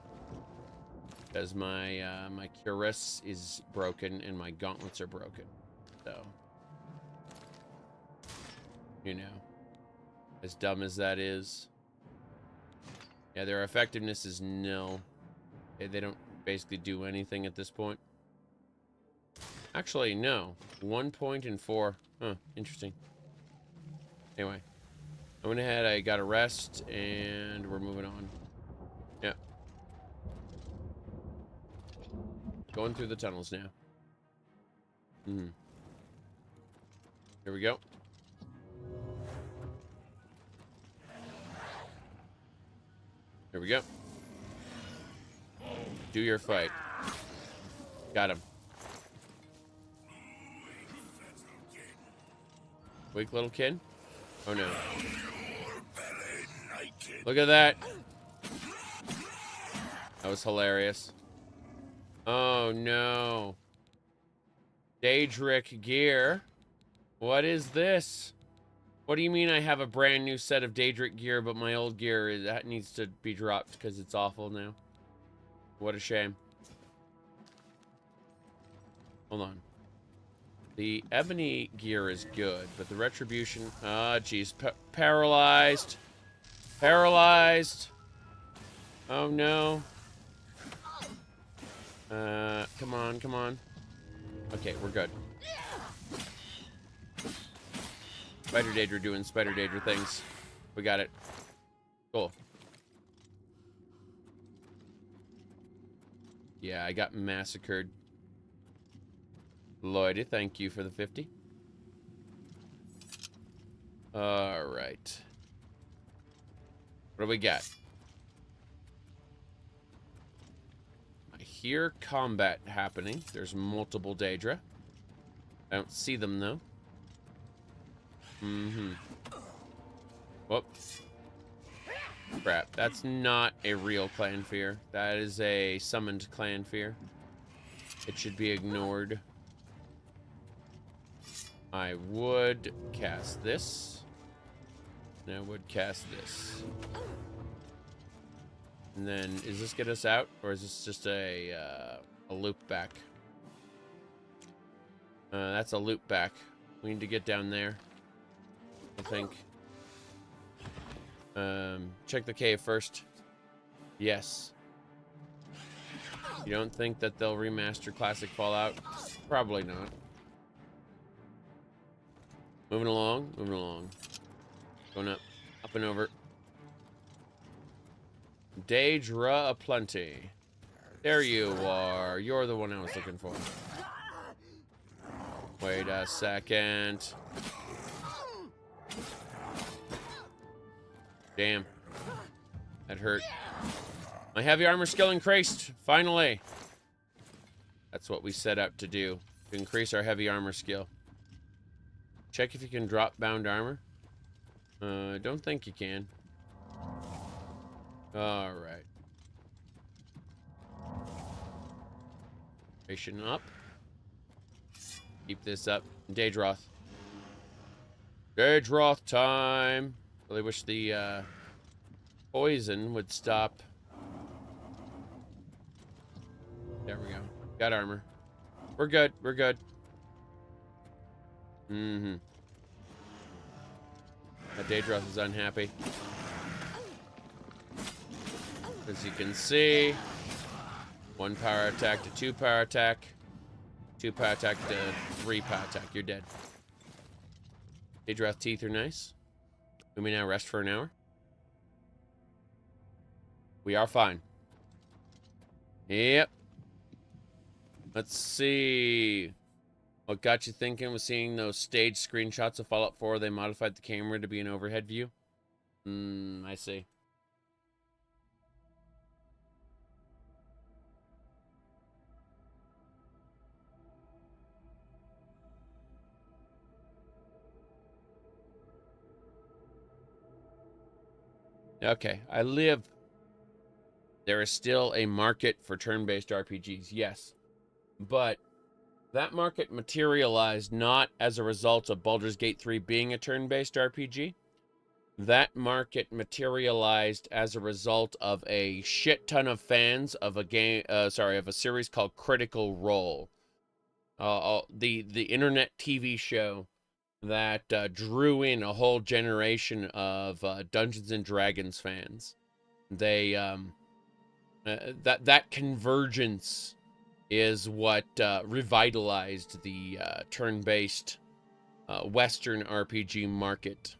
Because my my cuirass is broken and my gauntlets are broken. So, you know, as dumb as that is. Yeah, their effectiveness is nil. Okay, they don't basically do anything at this point. Actually, no. 1 point and 4. Huh, interesting. Anyway, I went ahead, I got a rest, and we're moving on. Yeah. Going through the tunnels now. Here we go. Here we go. Do your fight. Got him. Weak little kid? Oh no. Look at that. That was hilarious. Oh no. Daedric gear. What is this? What do you mean I have a brand new set of Daedric gear, but my old gear that needs to be dropped because it's awful now? What a shame. Hold on. The ebony gear is good, but the retribution... Ah, jeez. Paralyzed. Paralyzed. Oh, no. Come on, come on. Okay, we're good. Spider Daedra doing Spider Daedra things. We got it. Cool. Yeah, I got massacred. Lloyd, thank you for the 50. Alright. What do we got? I hear combat happening. There's multiple Daedra. I don't see them, though. Whoops. Crap, that's not a real clan fear. That is a summoned clan fear. It should be ignored. I would cast this. And I would cast this. And then, does this get us out? Or is this just a loop back? That's a loop back. We need to get down there, I think. Check the cave first. Yes. You don't think that they'll remaster classic Fallout? Probably not. Moving along, moving along. Going up and over. Daedra aplenty. There you are. You're the one I was looking for. Wait a second. Damn. That hurt. My heavy armor skill increased. Finally. That's what we set out to do. To increase our heavy armor skill. Check if you can drop bound armor. I don't think you can. Alright. Ration up. Keep this up. Daedroth. Daedroth time. Really wish the poison would stop. There we go. Got armor. We're good. We're good. Mm-hmm. Daedroth is unhappy. As you can see, 1 power attack to 2 power attack. 2 power attack to 3 power attack. You're dead. Daedroth teeth are nice. We may now rest for an hour. We are fine. Yep. Let's see. What got you thinking was seeing those staged screenshots of Fallout 4. They modified the camera to be an overhead view. I see. Okay, I live. There is still a market for turn-based RPGs, yes. But that market materialized not as a result of Baldur's Gate 3 being a turn-based RPG. That market materialized as a result of a shit ton of fans of a game, of a series called Critical Role. The internet TV show that drew in a whole generation of Dungeons and Dragons fans. They that convergence is what revitalized the turn-based Western RPG market.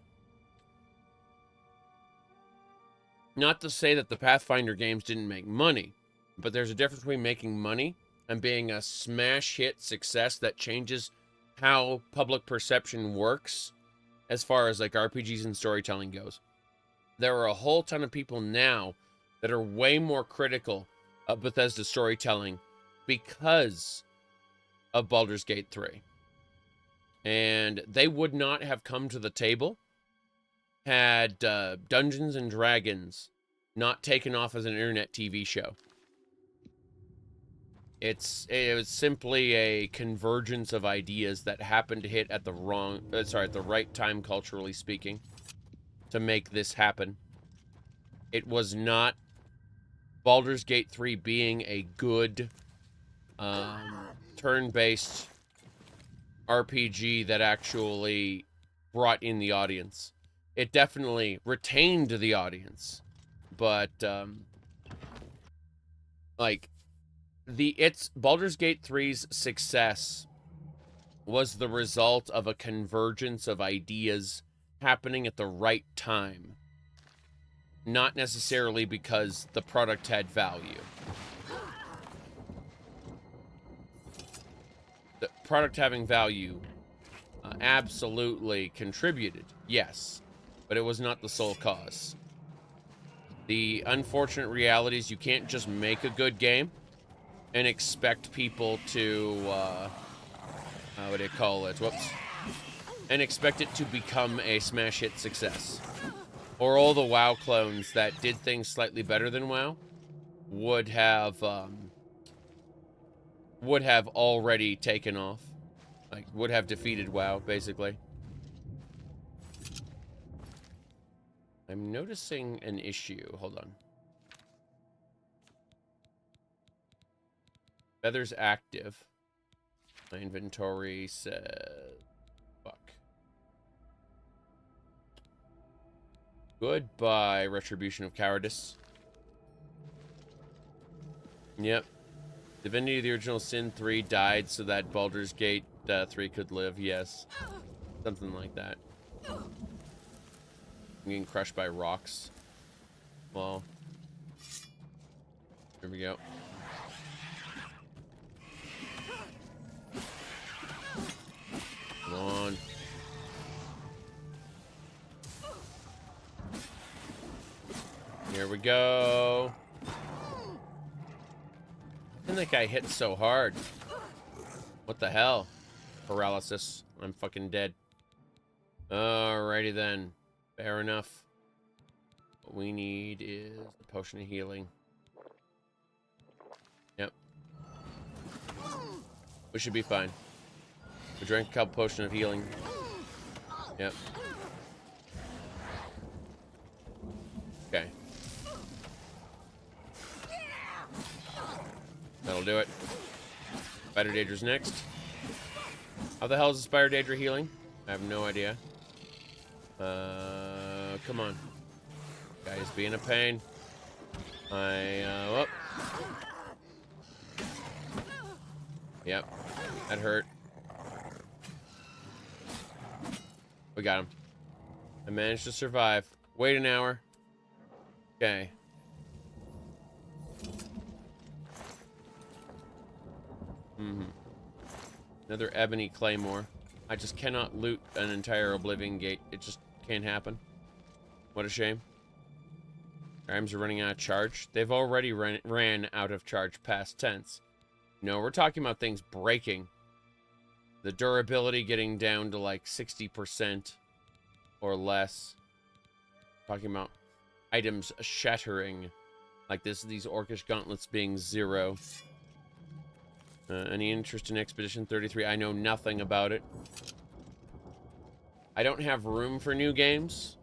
Not to say that the Pathfinder games didn't make money, but there's a difference between making money and being a smash hit success that changes how public perception works as far as like RPGs and storytelling goes. There are a whole ton of people now that are way more critical of Bethesda storytelling because of Baldur's Gate 3. And they would not have come to the table had Dungeons and Dragons not taken off as an internet TV show. It was simply a convergence of ideas that happened to hit at the right time, culturally speaking, to make this happen. It was not Baldur's Gate 3 being a good turn-based RPG that actually brought in the audience. It definitely retained the audience, but Baldur's Gate 3's success was the result of a convergence of ideas happening at the right time. Not necessarily because the product had value. The product having value absolutely contributed, yes, but it was not the sole cause. The unfortunate reality is you can't just make a good game and expect people to, how would I call it? Whoops. And expect it to become a smash hit success. Or all the WoW clones that did things slightly better than WoW would have already taken off. Like, would have defeated WoW, basically. I'm noticing an issue. Hold on. Feathers active. My inventory says... Fuck. Goodbye, Retribution of Cowardice. Yep. Divinity of the Original Sin 3 died so that Baldur's Gate 3 could live. Yes. Something like that. I'm getting crushed by rocks. Well. Here we go. Come on. Here we go. I think that guy hit so hard. What the hell? Paralysis. I'm fucking dead. Alrighty then. Fair enough. What we need is a potion of healing. Yep. We should be fine. We drank a couple potion of healing. Yep. Okay. That'll do it. Spider Daedra's next. How the hell is the Spider Daedra healing? I have no idea. Come on. Guy is being a pain. Whoop. Yep. That hurt. We got him. I managed to survive. Wait an hour. Okay. Another ebony claymore. I just cannot loot an entire Oblivion gate. It just can't happen. What a shame. Arms are running out of charge. They've already ran out of charge past tense. No, we're talking about things breaking. The durability getting down to like 60% or less. Talking about items shattering. Like these Orcish gauntlets being 0. Any interest in Expedition 33? I know nothing about it. I don't have room for new games.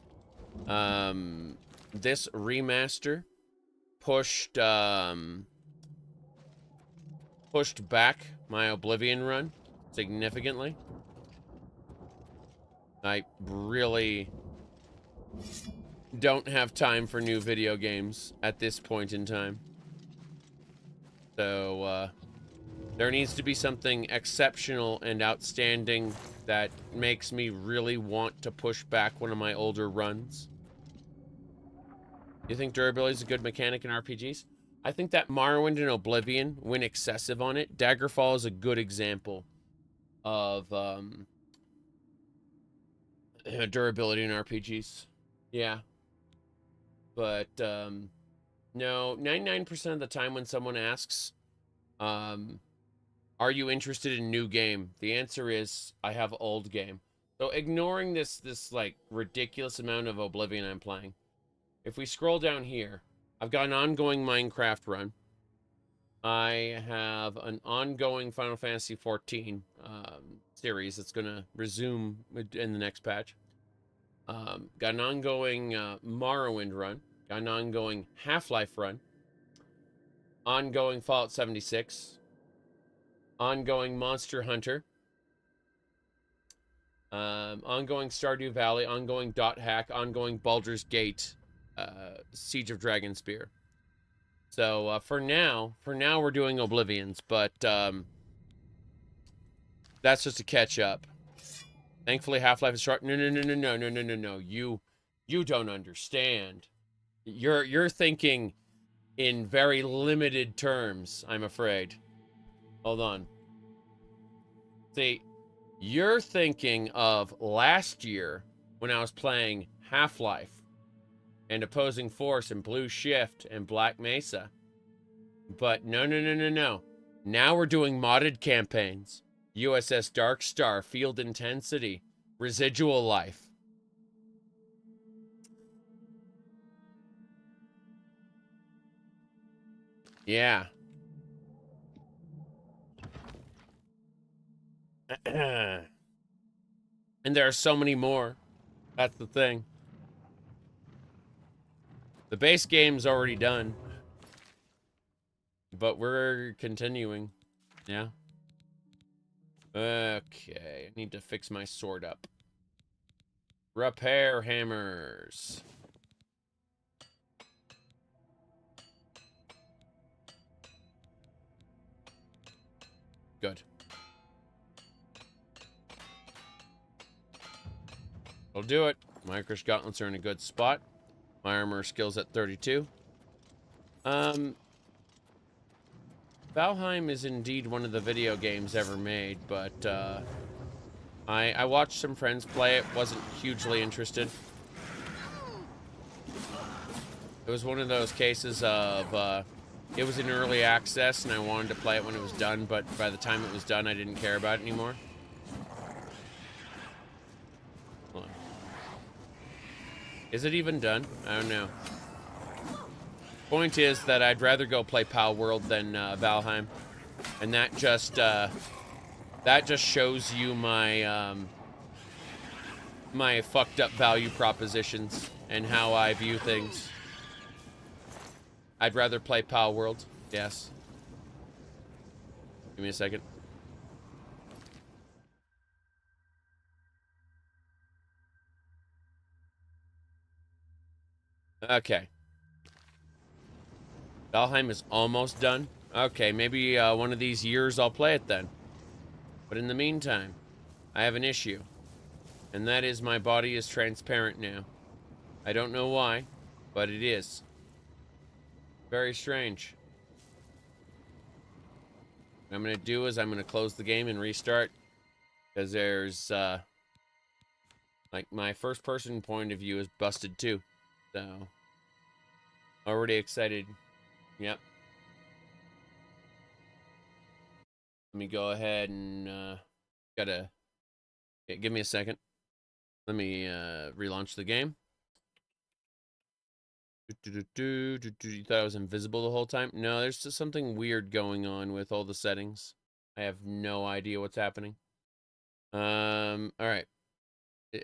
This remaster pushed back my Oblivion run significantly. I really don't have time for new video games at this point in time. So, there needs to be something exceptional and outstanding that makes me really want to push back one of my older runs. You think durability is a good mechanic in RPGs? I think that Morrowind and Oblivion went excessive on it. Daggerfall is a good example of durability in RPGs. Yeah. But, no, 99% of the time when someone asks, are you interested in new game? The answer is, I have old game. So ignoring this like ridiculous amount of Oblivion I'm playing. If we scroll down here, I've got an ongoing Minecraft run. I have an ongoing Final Fantasy XIV series that's going to resume in the next patch. Got an ongoing Morrowind run. Got an ongoing Half-Life run. Ongoing Fallout 76. Ongoing Monster Hunter. Ongoing Stardew Valley. Ongoing Dot Hack. Ongoing Baldur's Gate. Siege of Dragonspear. So for now we're doing Oblivions, but that's just to catch up. Thankfully, Half-Life is short. No. You don't understand. You're thinking in very limited terms, I'm afraid. Hold on. See, you're thinking of last year when I was playing Half-Life and Opposing Force and Blue Shift and Black Mesa. But no. Now we're doing modded campaigns. USS Dark Star, Field Intensity, Residual Life. Yeah. And there are so many more. That's the thing. The base game's already done. But we're continuing. Yeah. Okay. I need to fix my sword up. Repair hammers. Good. I'll do it. My Irish gauntlets are in a good spot. My armor skill's at 32. Valheim is indeed one of the video games ever made, but I watched some friends play it, wasn't hugely interested. It was one of those cases of it was in early access and I wanted to play it when it was done, but by the time it was done I didn't care about it anymore. Hold on. Is it even done? I don't know. Point is that I'd rather go play Pal World than Valheim, and that just shows you my my fucked up value propositions and how I view things. I'd rather play Pal World. Yes. Give me a second. Okay. Valheim is almost done. Okay, maybe one of these years I'll play it then. But in the meantime, I have an issue. And that is my body is transparent now. I don't know why, but it is. Very strange. What I'm going to do is I'm going to close the game and restart. Because there's, like, my first person point of view is busted too. So, already excited. Yep. Let me go ahead and, yeah, give me a second. Let me, relaunch the game. You thought I was invisible the whole time? No, there's just something weird going on with all the settings. I have no idea what's happening. Alright.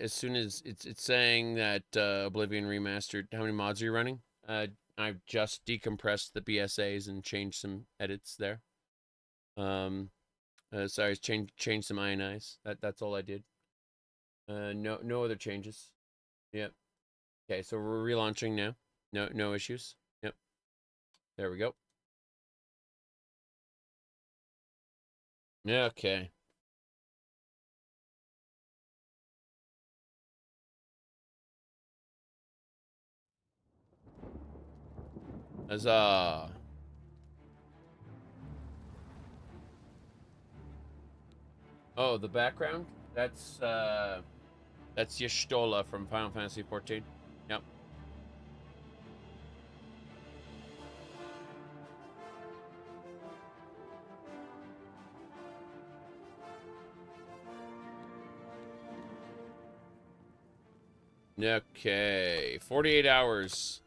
As soon as it's saying that, Oblivion Remastered, how many mods are you running? I've just decompressed the BSAs and changed some edits there. Sorry, changed some ionize. That's all I did. No other changes. Yep. Okay, so we're relaunching now. No issues. Yep. There we go. Okay. Huzzah. Oh, the background? That's Y'shtola from Final Fantasy XIV. Yep. Okay, 48 hours.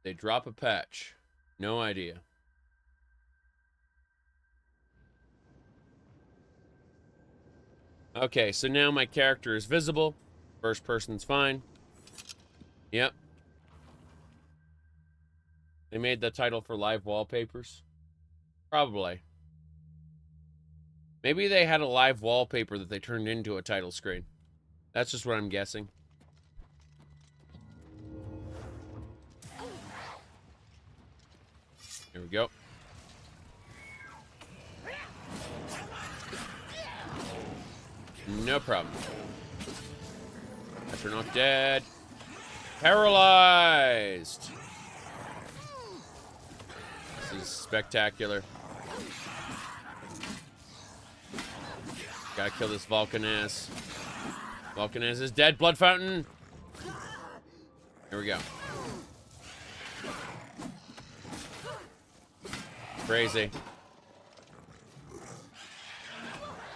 They drop a patch. No idea. Okay, so now my character is visible. First person's fine. Yep. They made the title for live wallpapers. Probably. Maybe they had a live wallpaper that they turned into a title screen. That's just what I'm guessing. Here we go. No problem. After not dead. Paralyzed. This is spectacular. Gotta kill this Vulcanaz. Vulcanaz is dead. Blood fountain. Here we go. Crazy.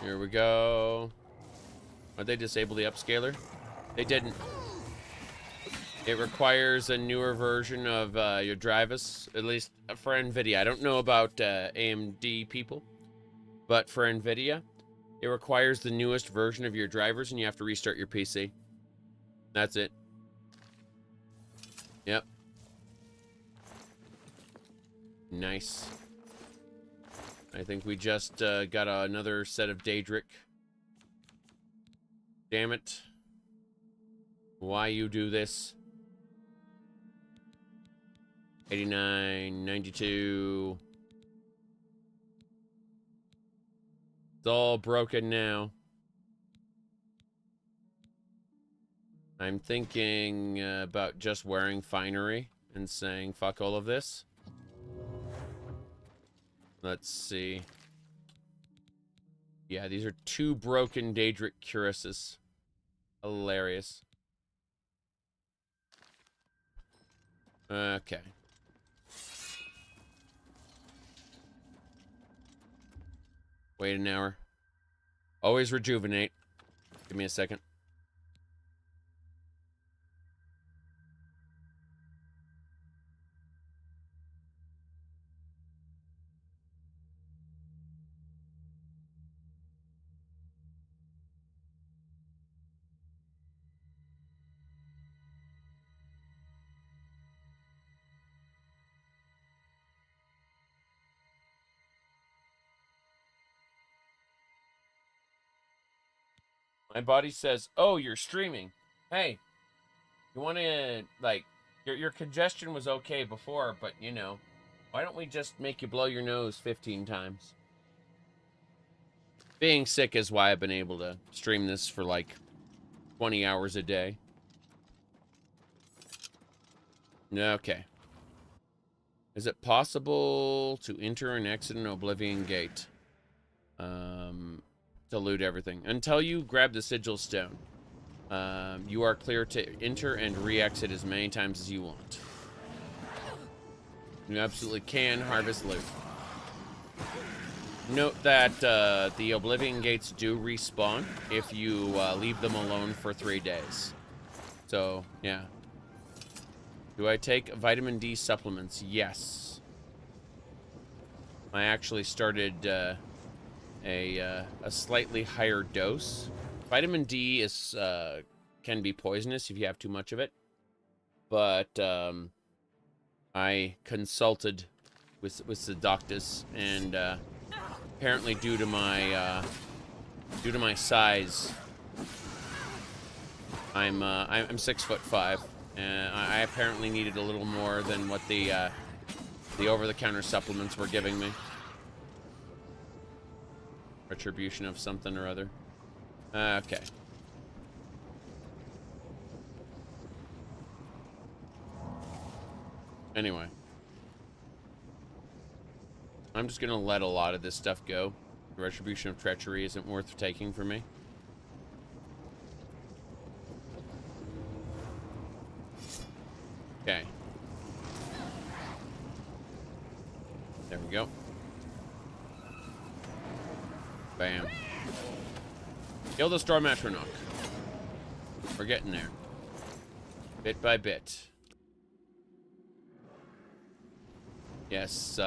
Here we go. Did they disable the upscaler? They didn't. It requires a newer version of your drivers, at least for NVIDIA. I don't know about AMD people, but for NVIDIA, it requires the newest version of your drivers, and you have to restart your PC. That's it. Yep. Nice. I think we just got another set of Daedric. Damn it. Why you do this? 89, 92. It's all broken now. I'm thinking about just wearing finery and saying fuck all of this. Let's see. Yeah, these are 2 broken Daedric cuirasses. Hilarious. Okay. Wait an hour. Always rejuvenate. Give me a second. My body says, "Oh, you're streaming. Hey, you want to, like, your congestion was okay before, but, you know, why don't we just make you blow your nose 15 times?" Being sick is why I've been able to stream this for, like, 20 hours a day. Okay. Is it possible to enter and exit an Oblivion gate? To loot everything. Until you grab the sigil stone, you are clear to enter and re-exit as many times as you want. You absolutely can harvest loot. Note that the Oblivion gates do respawn if you leave them alone for 3 days. So, yeah. Do I take vitamin D supplements? Yes. I actually started a slightly higher dose. Vitamin D is can be poisonous if you have too much of it, but I consulted with the doctors, and apparently due to my size, I'm 6'5", and I apparently needed a little more than what the over-the-counter supplements were giving me. Retribution of something or other. Okay. Anyway. I'm just gonna let a lot of this stuff go. The retribution of treachery isn't worth taking for me. Okay. There we go. Bam. Kill the Storm Atronach. We're getting there. Bit by bit. Yes,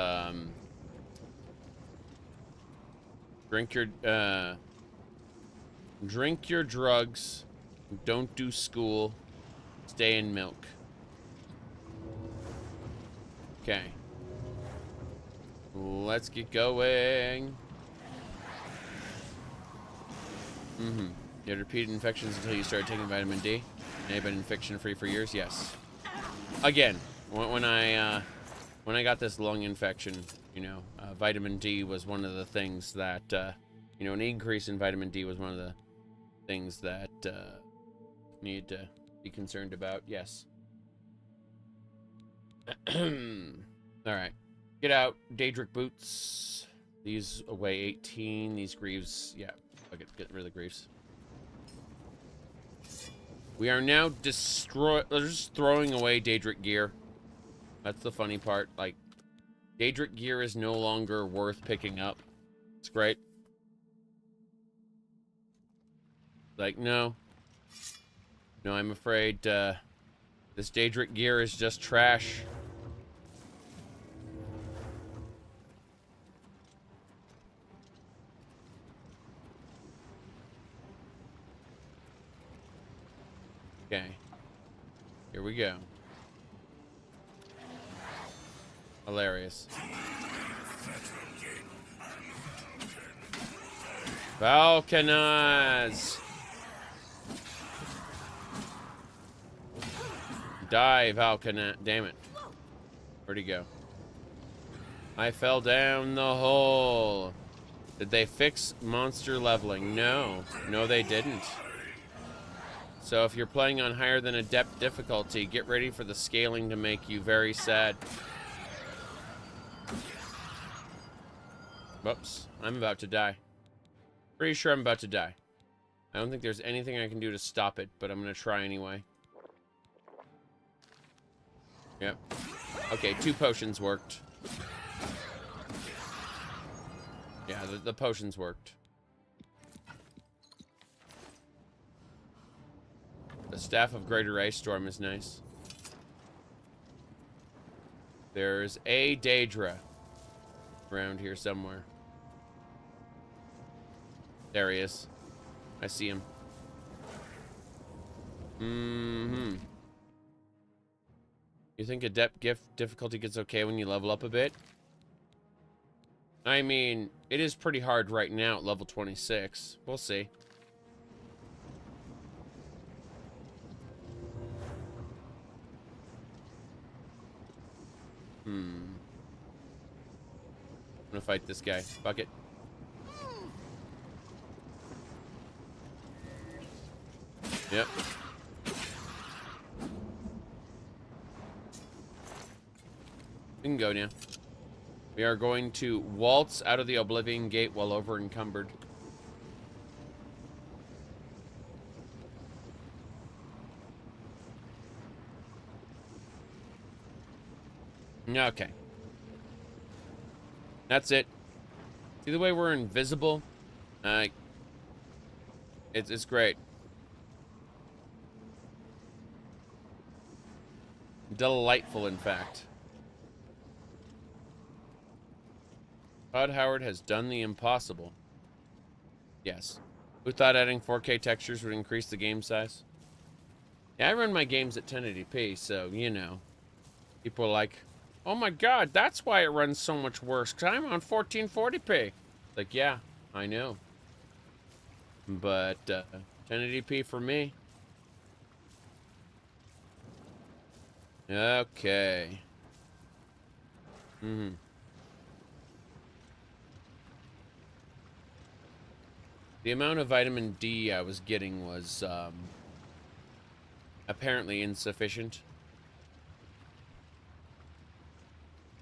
drink your drugs. Don't do school. Stay in milk. Okay. Let's get going. You had repeated infections until you started taking vitamin D. And you've been infection-free for years? Yes. Again, when I got this lung infection, you know, vitamin D was one of the things that, you know, an increase in vitamin D was one of the things that need to be concerned about. Yes. Alright. Get out. Daedric boots. These weigh 18. These greaves. Yeah. I'll get rid of the greaves. We are now just throwing away Daedric gear. That's the funny part. Like, Daedric gear is no longer worth picking up. It's great. Like, no. No, I'm afraid, This Daedric gear is just trash. Okay. Here we go. Hilarious. Falconaz! Die, Falconaz. Damn it. Where'd he go? I fell down the hole. Did they fix monster leveling? No. No, they didn't. So if you're playing on higher than adept difficulty, get ready for the scaling to make you very sad. Whoops. I'm about to die. Pretty sure I'm about to die. I don't think there's anything I can do to stop it, but I'm going to try anyway. Yep. Okay, 2 potions worked. Yeah, the potions worked. The Staff of Greater Ice Storm is nice. There's a Daedra around here somewhere. There he is. I see him. Mm-hmm. You think adept gift difficulty gets okay when you level up a bit? I mean, it is pretty hard right now at level 26. We'll see. I'm gonna fight this guy. Fuck it. Yep. We can go now. We are going to waltz out of the Oblivion gate while over encumbered. Okay. That's it. See the way we're invisible? It's great. Delightful, in fact. Todd Howard has done the impossible. Yes. Who thought adding 4K textures would increase the game size? Yeah, I run my games at 1080p, so, you know. People are like, oh my god, that's why it runs so much worse, because I'm on 1440p. Like, yeah, I know. But, 1080p for me. Okay. The amount of vitamin D I was getting was, apparently insufficient.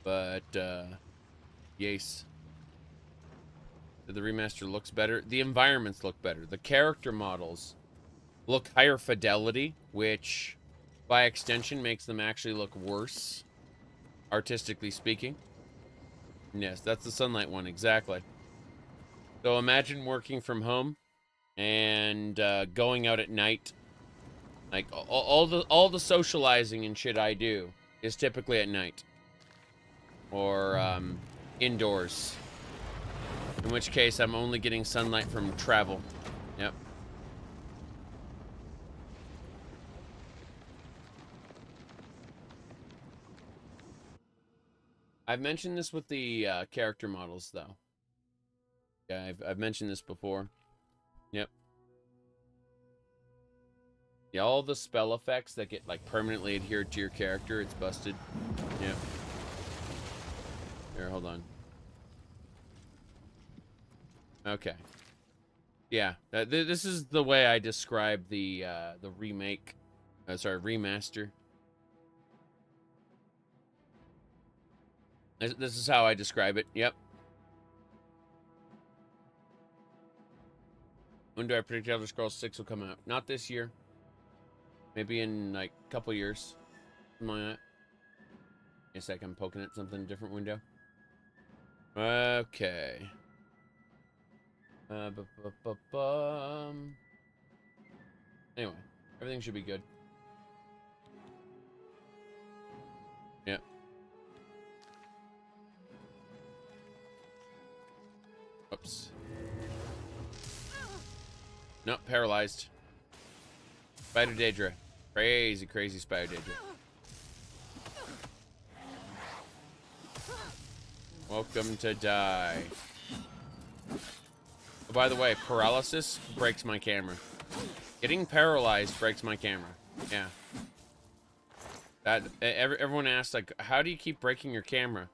But, yes. The remaster looks better. The environments look better. The character models look higher fidelity, which, by extension, makes them actually look worse, artistically speaking. Yes, that's the sunlight one, exactly. So imagine working from home and going out at night. Like, all the socializing and shit I do is typically at night. Or indoors. In which case, I'm only getting sunlight from travel. Yep. I've mentioned this with the character models, though. Yeah, I've mentioned this before. Yep. Yeah, all the spell effects that get, like, permanently adhered to your character, it's busted. Yep. Here, hold on. Okay. Yeah, this is the way I describe the remake. Remaster. This is how I describe it. Yep. When do I predict Elder Scrolls 6 will come out? Not this year. Maybe in, like, a couple years. Something like that. It's like I'm poking at something different window. Okay. Anyway, everything should be good. Nope, paralyzed. Spider Daedra. Crazy, crazy Spider Daedra. Welcome to die. Oh, by the way, paralysis breaks my camera. Getting paralyzed breaks my camera. Yeah. Everyone asks, like, how do you keep breaking your camera?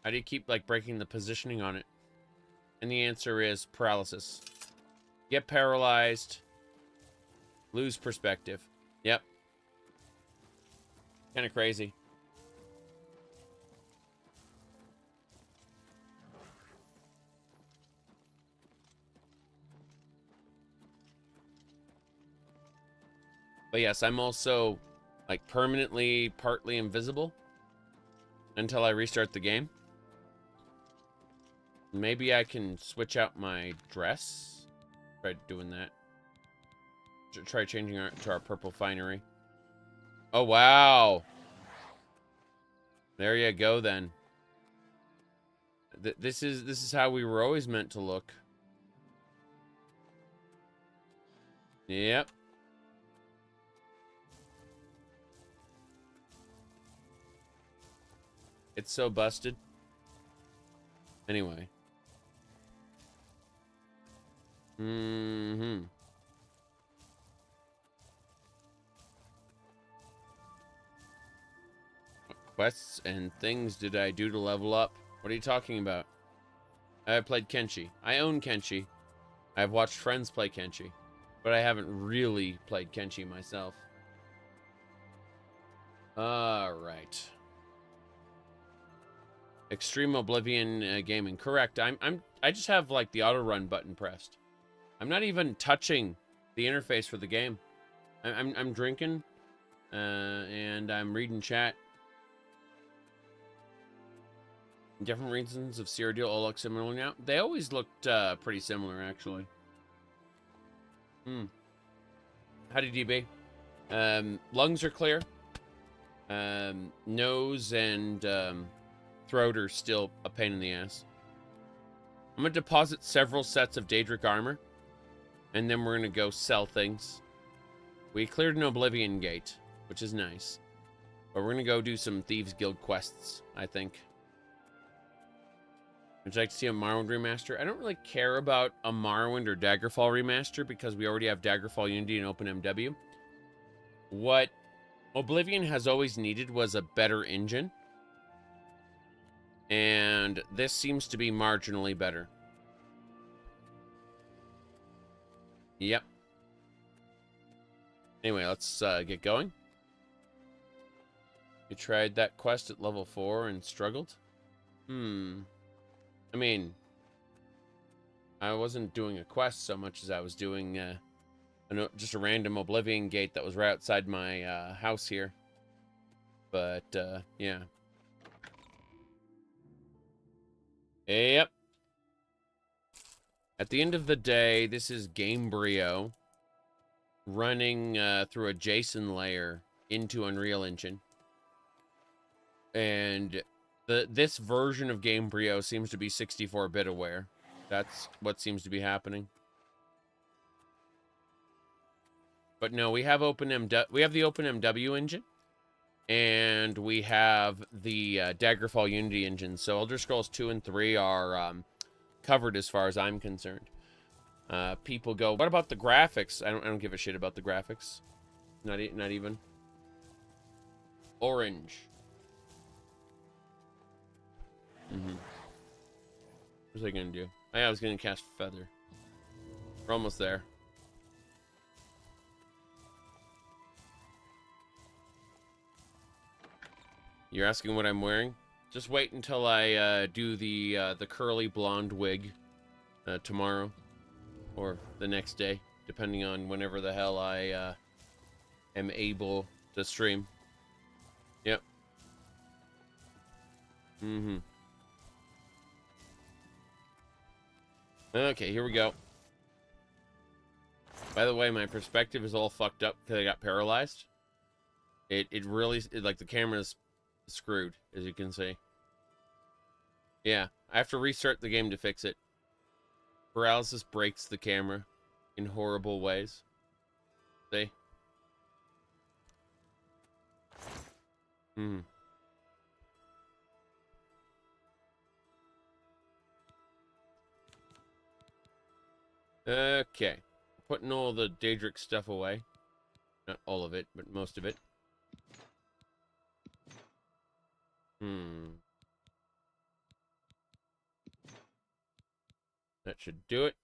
How do you keep, like, breaking the positioning on it? And the answer is paralysis. Get paralyzed. Lose perspective. Yep. Kind of crazy. But yes, I'm also, like, permanently, partly invisible until I restart the game. Maybe I can switch out my dress. Try doing that. Try changing to our purple finery. Oh, wow. There you go, then. This is how we were always meant to look. Yep. It's so busted. Anyway. Mm-hmm. What quests and things did I do to level up? What are you talking about? I played Kenshi. I own Kenshi. I've watched friends play Kenshi. But I haven't really played Kenshi myself. Alright. Extreme Oblivion gaming. Correct. I just have like the auto run button pressed. I'm not even touching the interface for the game. I'm drinking, and I'm reading chat. Different reasons of Cyrodiil all look similar now. They always looked pretty similar, actually. Howdy, DB. Lungs are clear. Nose and throat are still a pain in the ass. I'm gonna deposit several sets of Daedric armor, and then we're gonna go sell things. We cleared an Oblivion gate, which is nice, but we're gonna go do some Thieves Guild quests, I think. Would you like to see a Morrowind remaster? I don't really care about a Morrowind or Daggerfall remaster because we already have Daggerfall Unity and OpenMW. What Oblivion has always needed was a better engine. And this seems to be marginally better. Yep. Anyway, let's get going. You tried that quest at level 4 and struggled? I mean, I wasn't doing a quest so much as I was doing just a random Oblivion gate that was right outside my house here. But, yeah. Yep. At the end of the day, this is Gamebryo running through a JSON layer into Unreal Engine. And this version of Gamebryo seems to be 64-bit aware. That's what seems to be happening. But no, we have the OpenMW engine. And we have the Daggerfall Unity engine. So Elder Scrolls 2 and 3 are covered as far as I'm concerned. People go, what about the graphics? I don't give a shit about the graphics. Not even. Orange. What was I gonna do? I was gonna cast Feather. We're almost there. You're asking what I'm wearing? Just wait until I do the curly blonde wig tomorrow or the next day, depending on whenever the hell I am able to stream. Yep. Okay, here we go. By the way, my perspective is all fucked up because I got paralyzed. It really, like, the camera's screwed, as you can see. Yeah, I have to restart the game to fix it. Paralysis breaks the camera. in horrible ways. See? Hmm. Okay. Putting all the Daedric stuff away. Not all of it, but most of it. That should do it.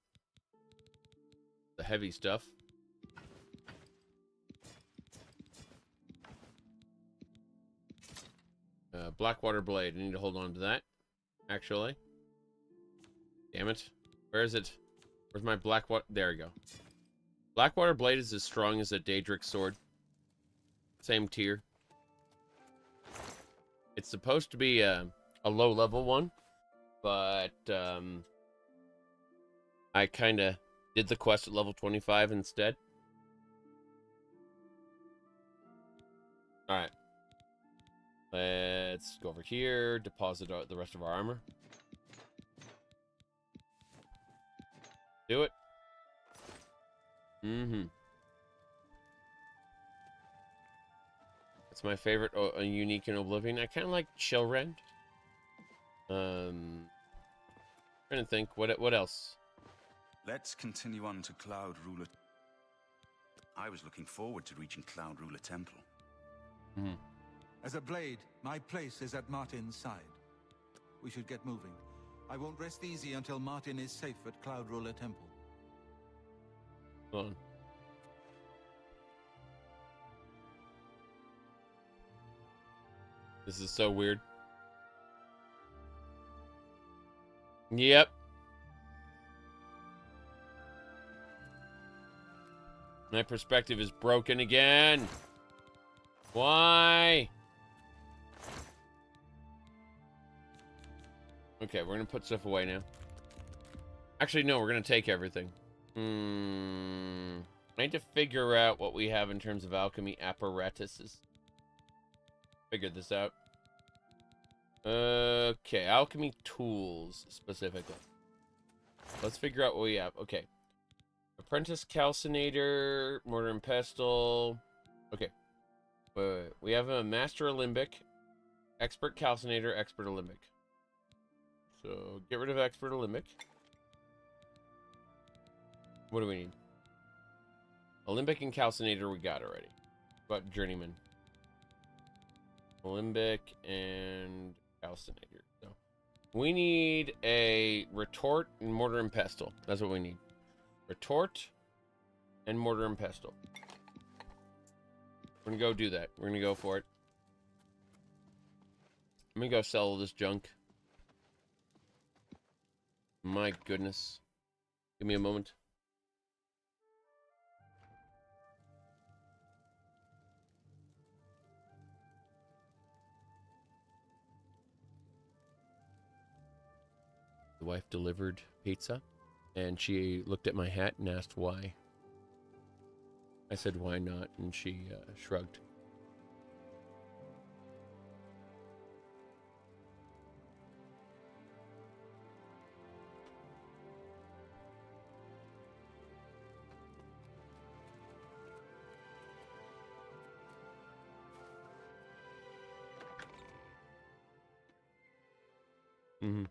The heavy stuff. Blackwater Blade. I need to hold on to that, actually. Damn it. Where is it? Where's my Blackwater? There we go. Blackwater Blade is as strong as a Daedric sword. Same tier. It's supposed to be a low-level one, but I kind of did the quest at level 25 instead. Alright. Let's go over here, deposit the rest of our armor. Do it. It's my favorite unique in Oblivion. I kind of like Chillrend. Trying to think, what else? Let's continue on to Cloud Ruler. I was looking forward to reaching Cloud Ruler Temple. As a blade, my place is at Martin's side. We should get moving. I won't rest easy until Martin is safe at Cloud Ruler Temple. Hold on. This is so weird. Yep. My perspective is broken again. Why? Okay, we're gonna put stuff away now. Actually, no, we're gonna take everything. I need to figure out what we have in terms of alchemy apparatuses. Figure this out. Okay, alchemy tools specifically. Let's figure out what we have. Okay. Apprentice calcinator, mortar and pestle. Okay. Wait. We have a master alembic, expert calcinator, expert alembic. So get rid of expert alembic. What do we need? Alembic and calcinator we got already. But journeyman. Alembic and calcinator. So we need a retort and mortar and pestle. That's what we need. Retort and mortar and pestle. We're gonna go do that. We're gonna go for it. I'm gonna go sell all this junk. My goodness. Give me a moment. The wife delivered pizza, and she looked at my hat and asked why. I said, why not? And she shrugged. Mm-hmm.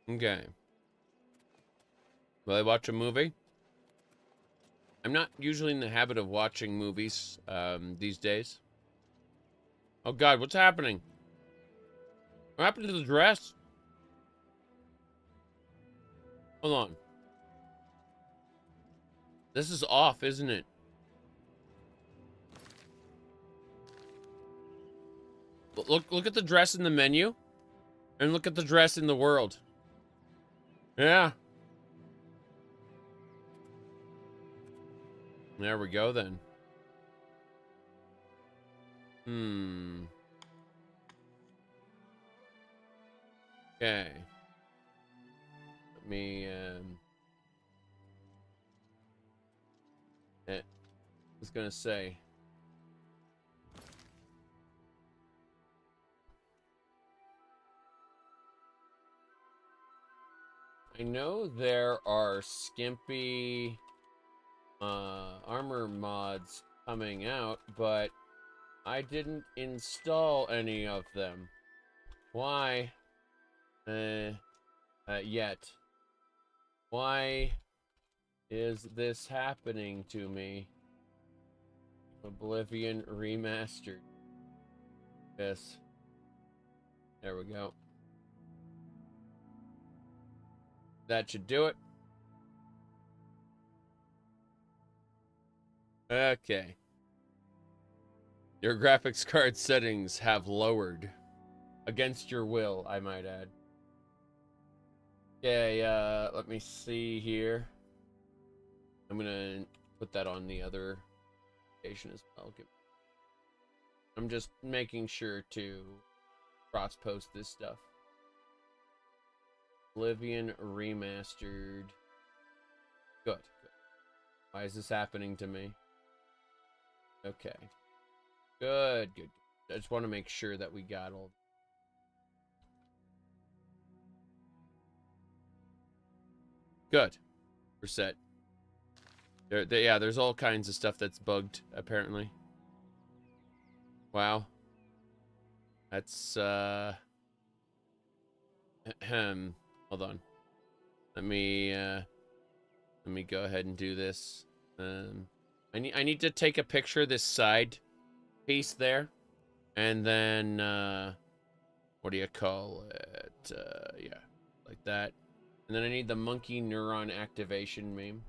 Okay. Will I watch a movie? I'm not usually in the habit of watching movies these days. Oh God, what's happening? What happened to the dress? Hold on. This is off, isn't it? Look at the dress in the menu. And look at the dress in the world. Yeah. There we go then. Okay. Let me I was gonna say I know there are skimpy armor mods coming out, but I didn't install any of them. Why? Yet. Why is this happening to me? Oblivion Remastered. Yes. There we go. That should do it. Okay. Your graphics card settings have lowered. Against your will, I might add. Okay, let me see here. I'm gonna put that on the other station as well. I'm just making sure to cross-post this stuff. Oblivion Remastered. Good. Why is this happening to me? Okay. Good. I just want to make sure that we got all. Good. We're set. Yeah, there's all kinds of stuff that's bugged, apparently. Wow. That's, hold on. Let me go ahead and do this. I need to take a picture of this side piece there. And then, what do you call it? Yeah, like that. And then I need the monkey neuron activation meme.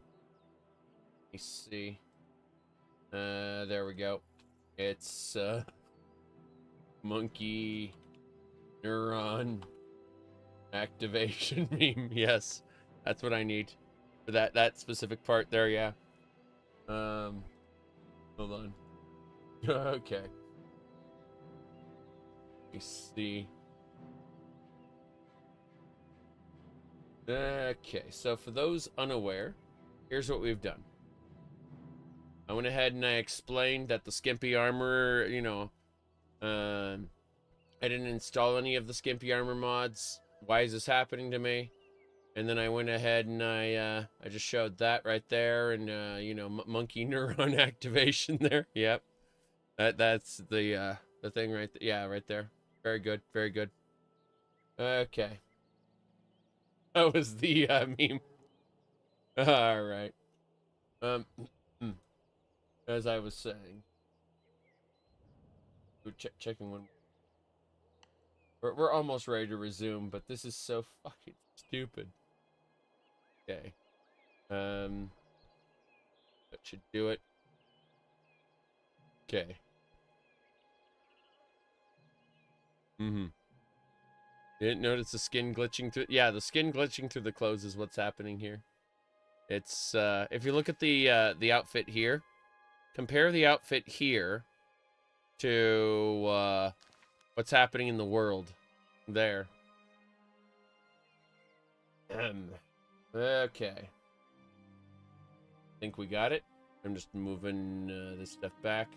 Let me see. There we go. It's monkey neuron activation meme. Yes, that's what I need for that specific part there. Yeah. Hold on. Okay. Let me see. Okay, so for those unaware, here's what we've done. I went ahead and I explained that the skimpy armor, you know, I didn't install any of the skimpy armor mods. Why is this happening to me? And then I went ahead and I just showed that right there, and you know, monkey neuron activation there. Yep, that's the thing right there. Yeah, right there. Very good, very good. Okay. That was the meme. All right. As I was saying, we're checking one. We're almost ready to resume, but this is so fucking stupid. Okay. That should do it. Okay. Didn't notice the skin glitching through. Yeah, the skin glitching through the clothes is what's happening here. It's if you look at the outfit here, compare the outfit here to what's happening in the world there. Okay. Think we got it. I'm just moving this stuff back.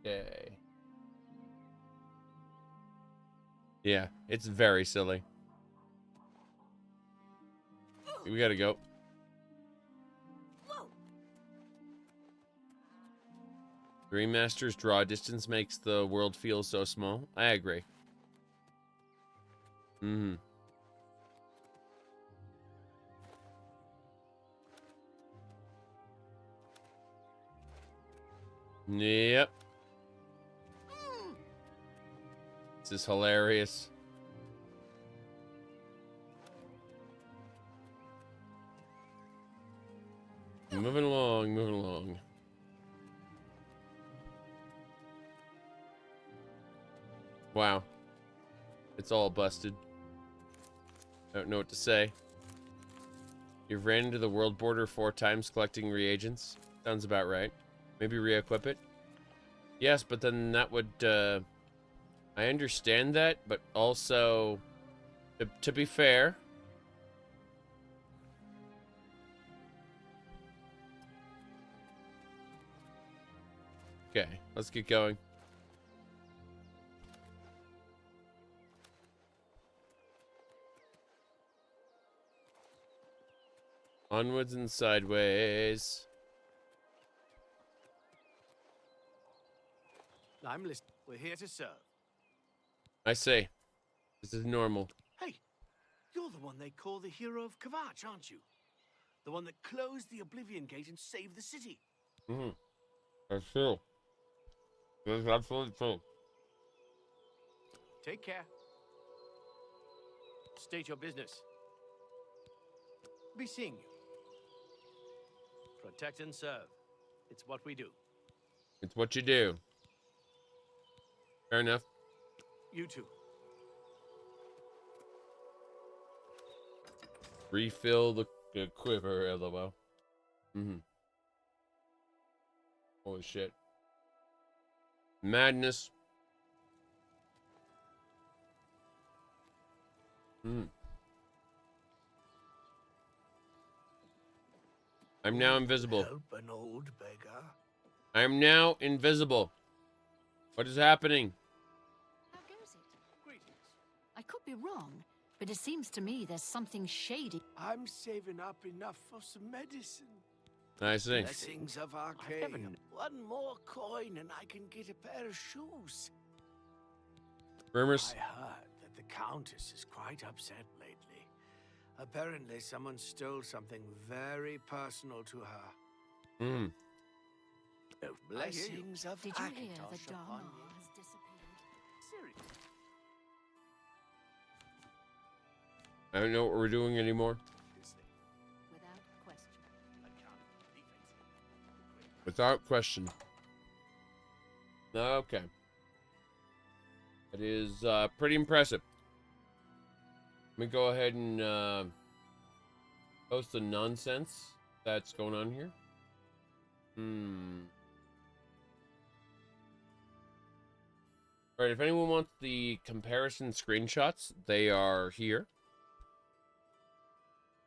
Okay. Yeah, it's very silly. We gotta go. Remaster's draw distance makes the world feel so small. I agree. Yep. This is hilarious. Moving along. Wow. It's all busted. I don't know what to say. You've ran into the world border 4 times collecting reagents. Sounds about right. Maybe re-equip it? Yes, but then that would, I understand that, but also, to be fair... Okay, let's get going. Onwards and sideways. I'm listening. We're here to serve. I say, this is normal. Hey, you're the one they call the hero of Kvatch, aren't you? The one that closed the Oblivion gate and saved the city. Mm-hmm. That's true. That's absolutely true. Take care. State your business. Be seeing you. Protect and serve. It's what we do. It's what you do. Fair enough. You too. Refill the quiver, LOL. Mm-hmm. Holy shit. Madness. I'm now invisible. Help an old beggar. I'm now invisible. What is happening? How goes it? Greetings. I could be wrong, but it seems to me there's something shady. I'm saving up enough for some medicine. I see. Blessings of Arcane. One more coin and I can get a pair of shoes. Rumors? I heard that the Countess is quite upset lately. Apparently someone stole something very personal to her. Hmm. Blessings of Did you hear Akatosh that upon Dharma you. has disappeared? Seriously. I don't know what we're doing anymore. Without question. Without question. Okay. It is pretty impressive. Let me go ahead and post the nonsense that's going on here. Alright, if anyone wants the comparison screenshots, they are here.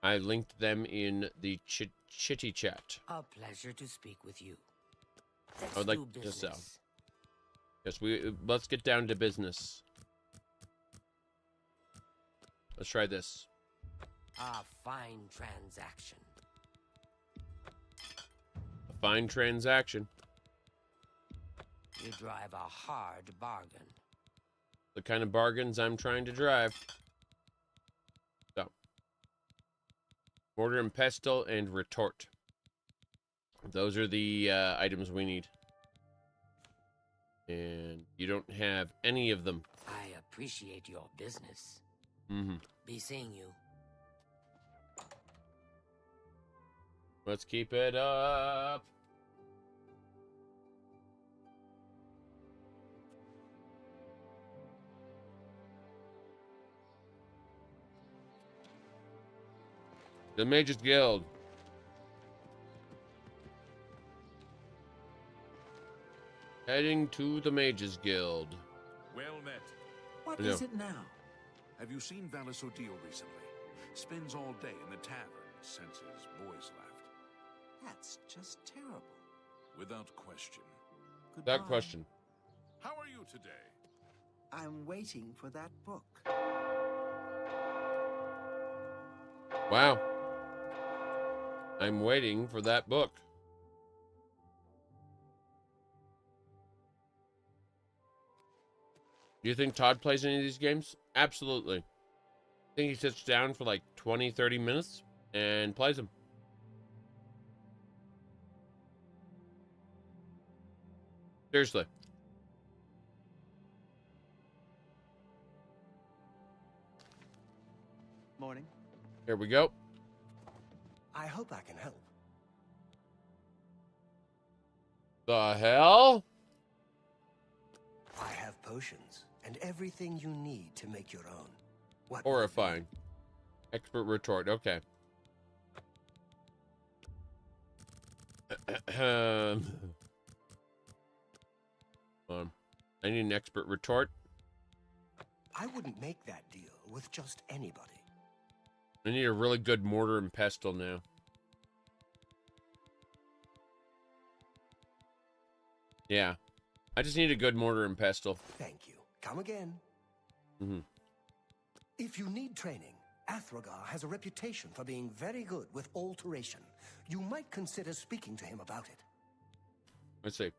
I linked them in the chitty chat. A pleasure to speak with you. I would like to sell. Yes, let's get down to business. Let's try this. A fine transaction. A fine transaction. You drive a hard bargain. The kind of bargains I'm trying to drive. So, mortar and pestle and retort. Those are the items we need. And you don't have any of them. I appreciate your business. Mm-hmm. Be seeing you. Let's keep it up. The Mages Guild. Heading to the Mages Guild. Well met. What Yeah. is it now? Have you seen Valis O'Deal recently? Spends all day in the tavern since his boys left. That's just terrible. Without question. Goodbye. That question. How are you today? I'm waiting for that book. Wow. I'm waiting for that book. Do you think Todd plays any of these games? Absolutely. I think he sits down for like 20, 30 minutes and plays them. Seriously. Morning. Here we go. I hope I can help. The hell? I have potions and everything you need to make your own. What Horrifying. Expert retort. Okay. I need an expert retort. I wouldn't make that deal with just anybody. I need a really good mortar and pestle now. Yeah. I just need a good mortar and pestle. Thank you. Come again. Mm-hmm. If you need training, Athragar has a reputation for being very good with alteration. You might consider speaking to him about it. Let's see.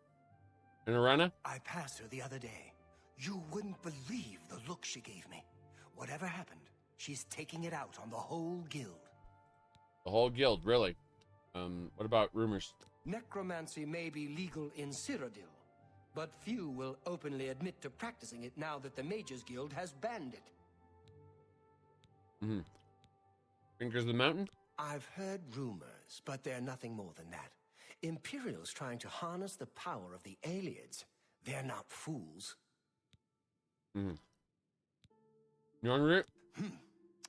And Arana? I passed her the other day. You wouldn't believe the look she gave me. Whatever happened, she's taking it out on the whole guild. The whole guild, really? What about rumors? Necromancy may be legal in Cyrodiil, but few will openly admit to practicing it now that the Mages Guild has banned it. Mm-hmm. Fingers of the Mountain? I've heard rumors, but they're nothing more than that. Imperials trying to harness the power of the Aelids. They're not fools. Mm-hmm. You hungry?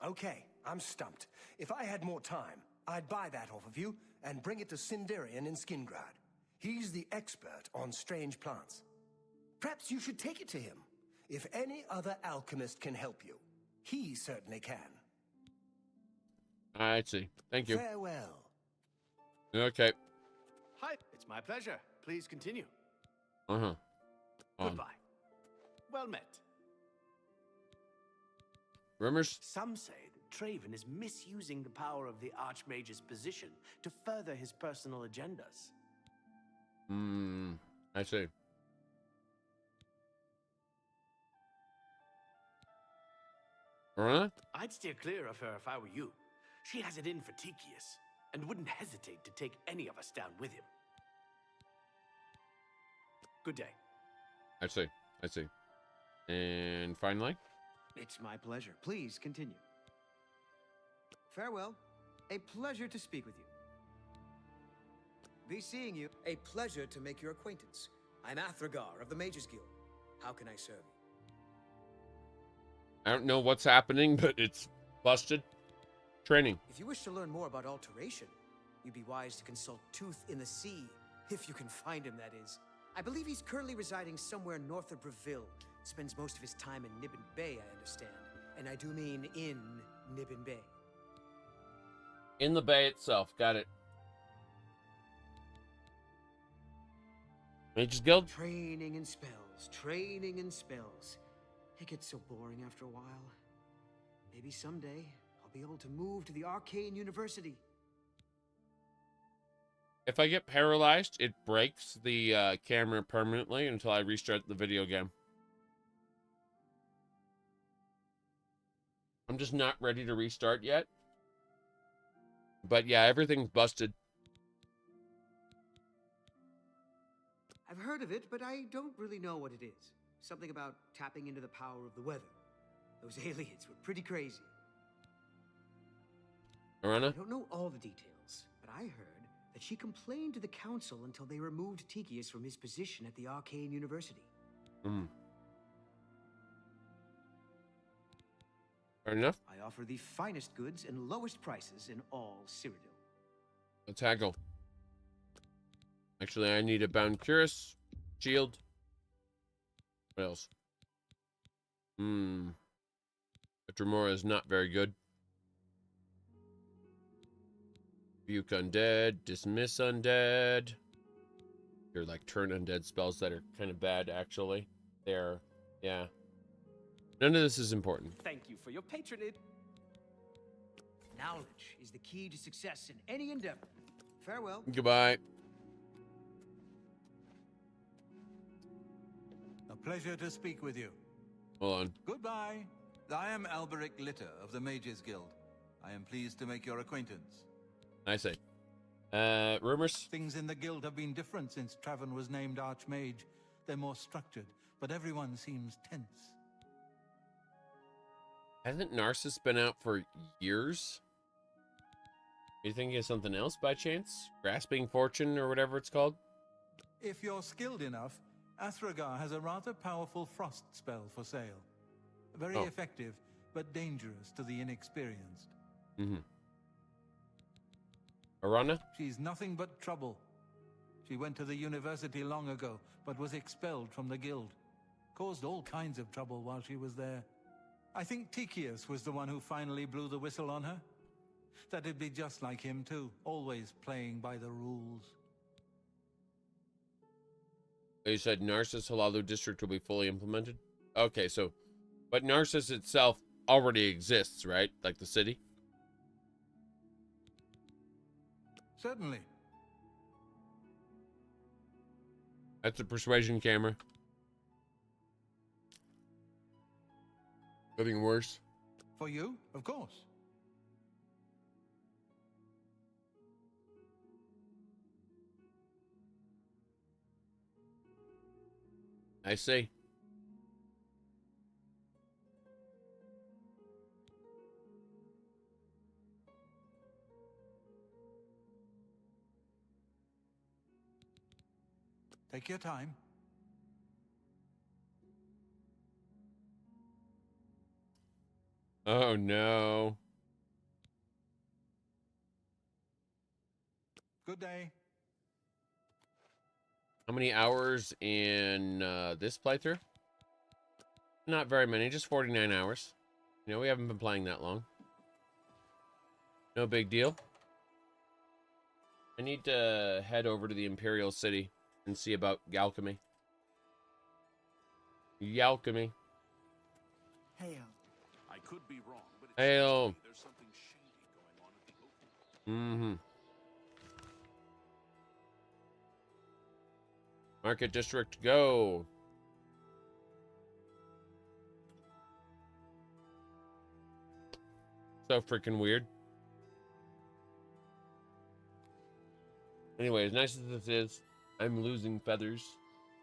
Okay, I'm stumped. If I had more time, I'd buy that off of you and bring it to Sindarian in Skingrad. He's the expert on strange plants. Perhaps you should take it to him. If any other alchemist can help you, he certainly can. I see. Thank you. Farewell. Okay. Hi, it's my pleasure. Please continue. Uh-huh. Goodbye. Well met. Rumors? Some say that Traven is misusing the power of the Archmage's position to further his personal agendas. I see. Arana? I'd steer clear of her if I were you. She has it in for Tychius, and wouldn't hesitate to take any of us down with him. Good day. I see. I see. And finally? It's my pleasure. Please continue. Farewell. A pleasure to speak with you. Be seeing you. A pleasure to make your acquaintance. I'm Athragar of the Mages Guild. How can I serve you? I don't know what's happening, but it's busted. Training. If you wish to learn more about alteration, you'd be wise to consult Tooth in the Sea, if you can find him, that is. I believe he's currently residing somewhere north of Breville. Spends most of his time in Nibbin Bay, I understand. And I do mean in Nibbin Bay. In the bay itself. Got it. Mages Guild? Training and spells. Training and spells. It gets so boring after a while. Maybe someday I'll be able to move to the Arcane University. If I get paralyzed, it breaks the camera permanently until I restart the video game. I'm just not ready to restart yet. But yeah, everything's busted. I've heard of it, but I don't really know what it is. Something about tapping into the power of the weather. Those aliens were pretty crazy. Arana? I don't know all the details, but I heard that she complained to the council until they removed Tychius from his position at the Arcane University. Fair enough. I offer the finest goods and lowest prices in all Cyrodiil. Let's haggle. Actually, I need a bound cuirass, shield. What else? Dremora is not very good. Rebuke undead, dismiss undead. They're like turn undead spells that are kind of bad, actually. They're, yeah. None of this is important. Thank you for your patronage. Knowledge is the key to success in any endeavor. Farewell. Goodbye. A pleasure to speak with you. Hold on. Goodbye. I am Alberic Litter of the Mages Guild. I am pleased to make your acquaintance. I say. Rumors? Things in the guild have been different since Traven was named Archmage. They're more structured, but everyone seems tense. Hasn't Narcissus been out for years? You think of something else by chance? Grasping Fortune or whatever it's called? If you're skilled enough, Athragar has a rather powerful frost spell for sale. Very effective, but dangerous to the inexperienced. Arana? She's nothing but trouble. She went to the university long ago, but was expelled from the guild. Caused all kinds of trouble while she was there. I think Tychius was the one who finally blew the whistle on her. That'd be just like him too, always playing by the rules. You said Narcissus Halalu District will be fully implemented? Okay, so, but Narcissus itself already exists, right? Like the city? Certainly. That's a persuasion camera. Getting worse. For you, of course. I see. Take your time. Oh no. Good day. How many hours in this playthrough? Not very many, just 49 hours. You know, we haven't been playing that long. No big deal. I need to head over to the Imperial City and see about Alchemy. Alchemy. Hail. I could be wrong, but it Hail. seems to me there's something shady going on at the Oblivion. Mm-hmm. Market District, go. So freaking weird. Anyway, as nice as this is, I'm losing feathers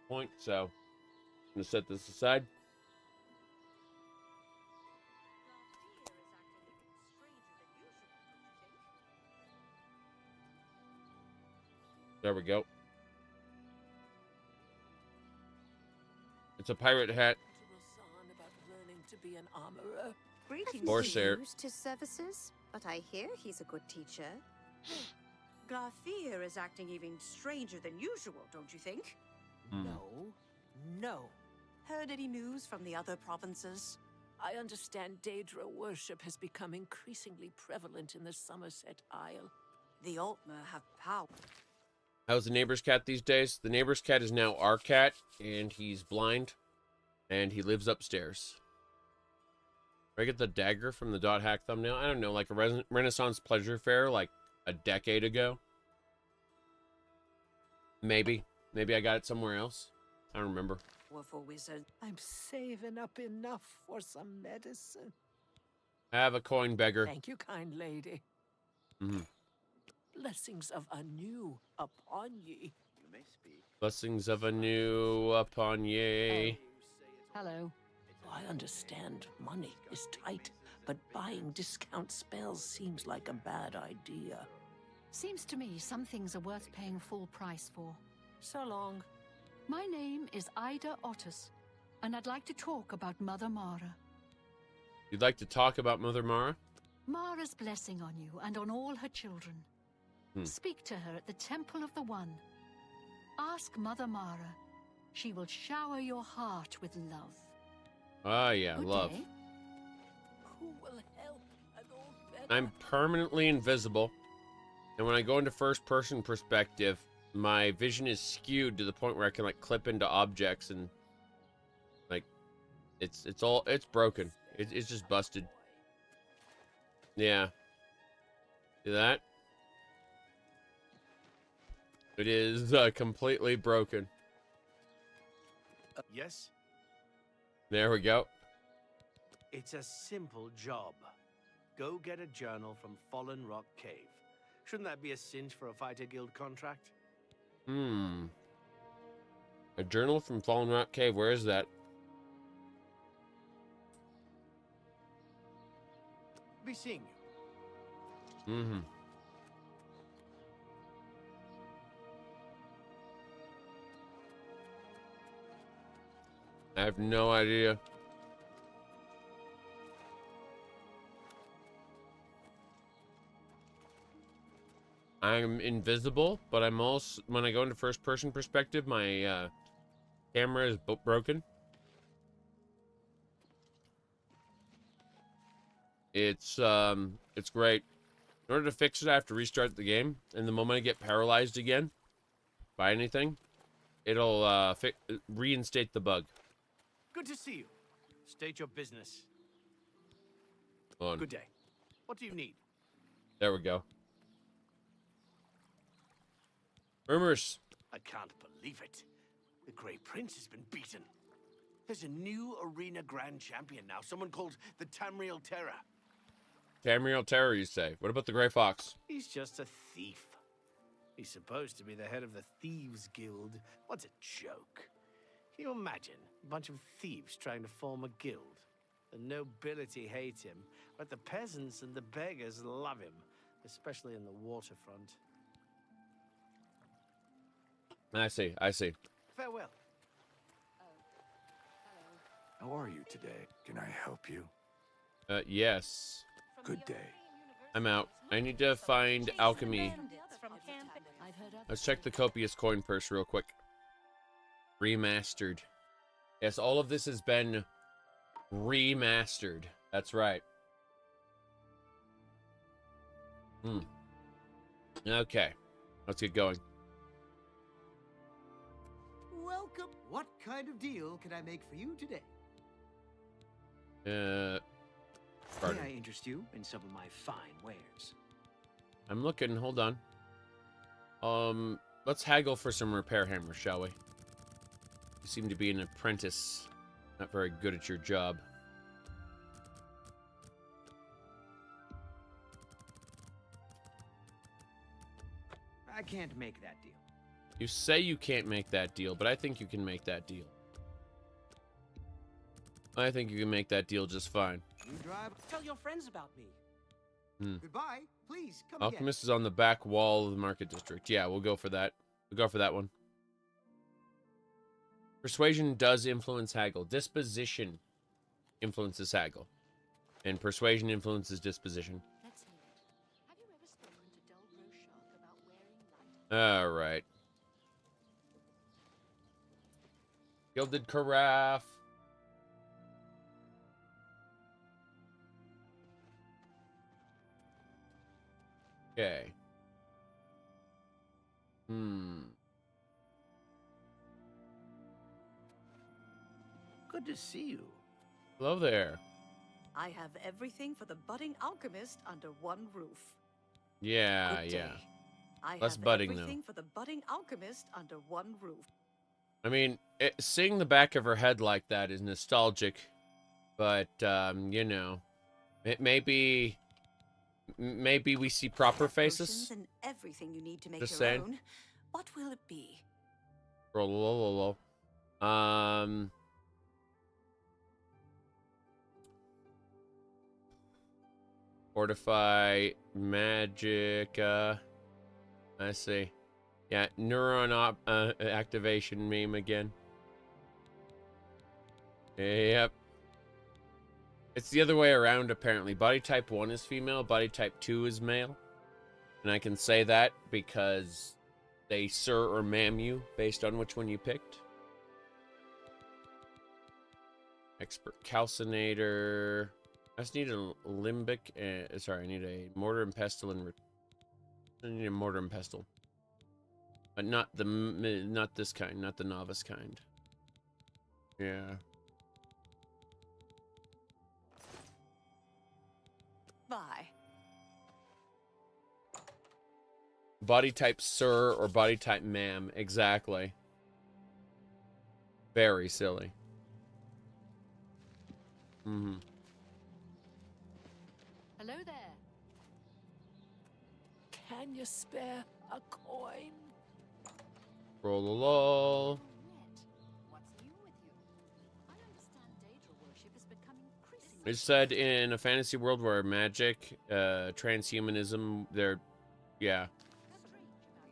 point, so I'm gonna set this aside. There we go. It's a pirate hat. About learning to be an armorer. Greetings Or to Sarah. you, to services, but I hear he's a good teacher. Glafir is acting even stranger than usual, don't you think? No. Heard any news from the other provinces? I understand Daedra worship has become increasingly prevalent in the Somerset Isle. The Altmer have power. How's the neighbor's cat these days? The neighbor's cat is now our cat, and he's blind, and he lives upstairs. Did I get the dagger from the dot hack thumbnail? I don't know, like a Renaissance pleasure fair, like a decade ago. Maybe I got it somewhere else. I don't remember. For wizard. I'm saving up enough for some medicine. Have a coin, beggar. Thank you, kind lady. Mm-hmm. Blessings of anew upon ye. You may speak. Blessings of anew upon ye. Hello. I understand money is tight, but buying discount spells seems like a bad idea. Seems to me some things are worth paying full price for. So long. My name is Ida Otis, and I'd like to talk about Mother Mara. You'd like to talk about Mother Mara? Mara's blessing on you and on all her children. Speak to her at the Temple of the One. Ask Mother Mara. She will shower your heart with love. Ah, yeah, Good love. day. Who will help an old beggar? I'm permanently invisible, and when I go into first-person perspective, my vision is skewed to the point where I can like clip into objects and like it's broken. It's just busted. Yeah. See that? It is completely broken. Yes? There we go. It's a simple job. Go get a journal from Fallen Rock Cave. Shouldn't that be a cinch for a fighter guild contract? A journal from Fallen Rock Cave. Where is that? Be seeing you. I have no idea. I'm invisible, but I'm also, when I go into first person perspective, my camera is broken. It's great. In order to fix it, I have to restart the game, and the moment I get paralyzed again by anything, it'll reinstate the bug. Good to see you. State your business. On. Good day. What do you need? There we go. Rumors. I can't believe it. The Grey Prince has been beaten. There's a new arena grand champion now, someone called the Tamriel Terror. Tamriel Terror, you say? What about the Grey Fox? He's just a thief. He's supposed to be the head of the Thieves Guild. What's a joke? Can you imagine a bunch of thieves trying to form a guild? The nobility hate him, but the peasants and the beggars love him, especially in the waterfront. I see. I see. Farewell. How are you today? Can I help you? Yes. Good day. I'm out. I need to find Alchemy. Let's check the copious coin purse real quick. Remastered. Yes, all of this has been remastered. That's right. Okay. Let's get going. Welcome. What kind of deal can I make for you today? Pardon. May I interest you in some of my fine wares? I'm looking. Hold on. Let's haggle for some repair hammers, shall we? You seem to be an apprentice. Not very good at your job. I can't make that deal. You say you can't make that deal, but I think you can make that deal. I think you can make that deal just fine. You drive. Tell your friends about me. Goodbye. Please come Alchemist is on the back wall of the market district. Yeah, we'll go for that. We'll go for that one. Persuasion does influence haggle. Disposition influences haggle. And persuasion influences disposition. Let's hear it. Have you ever spoken to Dull Roshark about wearing light? Alright. Gilded Carafe. Okay. Good to see you. Hello there. I have everything for the budding alchemist under one roof. Yeah, Good yeah. day. I Less have budding, everything though. for the budding alchemist under one roof. I mean, seeing the back of her head like that is nostalgic, but, you know, it maybe we see proper faces. Potions and everything you need to make Just your saying. own. What will it be? Fortify magic, I see. Yeah, neuron activation meme again. Yep. It's the other way around, apparently. Body type 1 is female, body type 2 is male. And I can say that because they sir or ma'am you based on which one you picked. Expert calcinator. I just need a limbic. Sorry, I need a mortar and pestle and I need a mortar and pestle, but not this kind, not the novice kind. Yeah. Bye. Body type sir or body type ma'am, exactly. Very silly. Hello there. Can you spare a coin? Roll. What's new with you? I understand Daedra worship is becoming increasingly. It's said in a fantasy world where magic, transhumanism, yeah.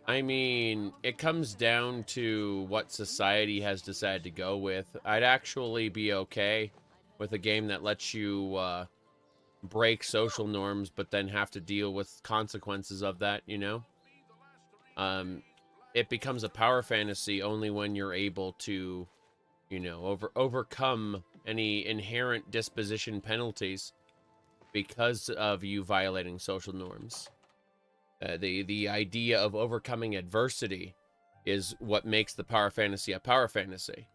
I mean, it comes down to what society has decided to go with. I'd actually be okay with a game that lets you break social norms, but then have to deal with consequences of that, you know? It becomes a power fantasy only when you're able to, you know, overcome any inherent disposition penalties because of you violating social norms. The idea of overcoming adversity is what makes the power fantasy a power fantasy.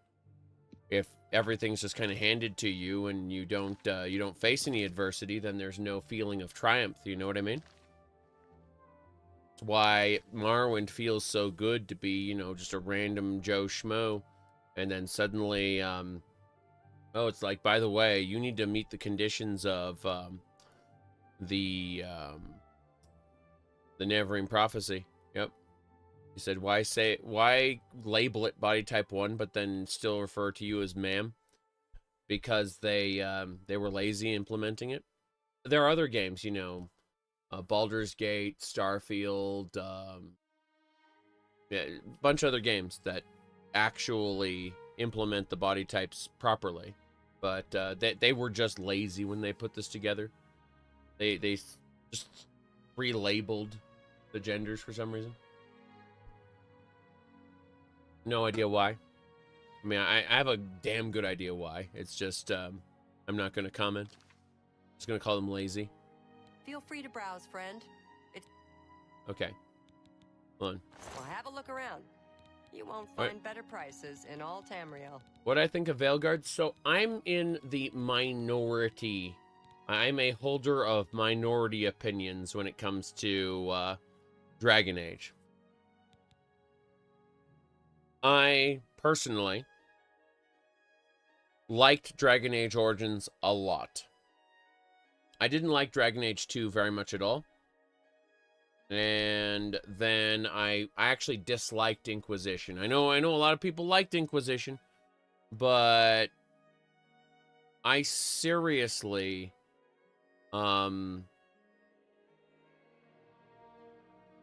If everything's just kind of handed to you and you don't face any adversity, then there's no feeling of triumph. You know what I mean? That's why Morrowind feels so good to be, you know, just a random Joe Schmo, and then suddenly, oh, it's like, by the way, you need to meet the conditions of the Neverine Prophecy. Yep. He said, why label it body type 1, but then still refer to you as ma'am? Because they were lazy implementing it. There are other games, you know, Baldur's Gate, Starfield, yeah, a bunch of other games that actually implement the body types properly. But they were just lazy when they put this together. They just relabeled the genders for some reason. No idea why. I mean, I have a damn good idea why. It's just, I'm not going to comment. I'm just going to call them lazy. Feel free to browse, friend. It's okay. Hold on. Well, have a look around. You won't find better prices in all Tamriel. What I think of Veilguard? So I'm in the minority. I'm a holder of minority opinions when it comes to Dragon Age. I personally liked Dragon Age Origins a lot. I didn't like Dragon Age 2 very much at all. And then I actually disliked Inquisition. I know a lot of people liked Inquisition, but I seriously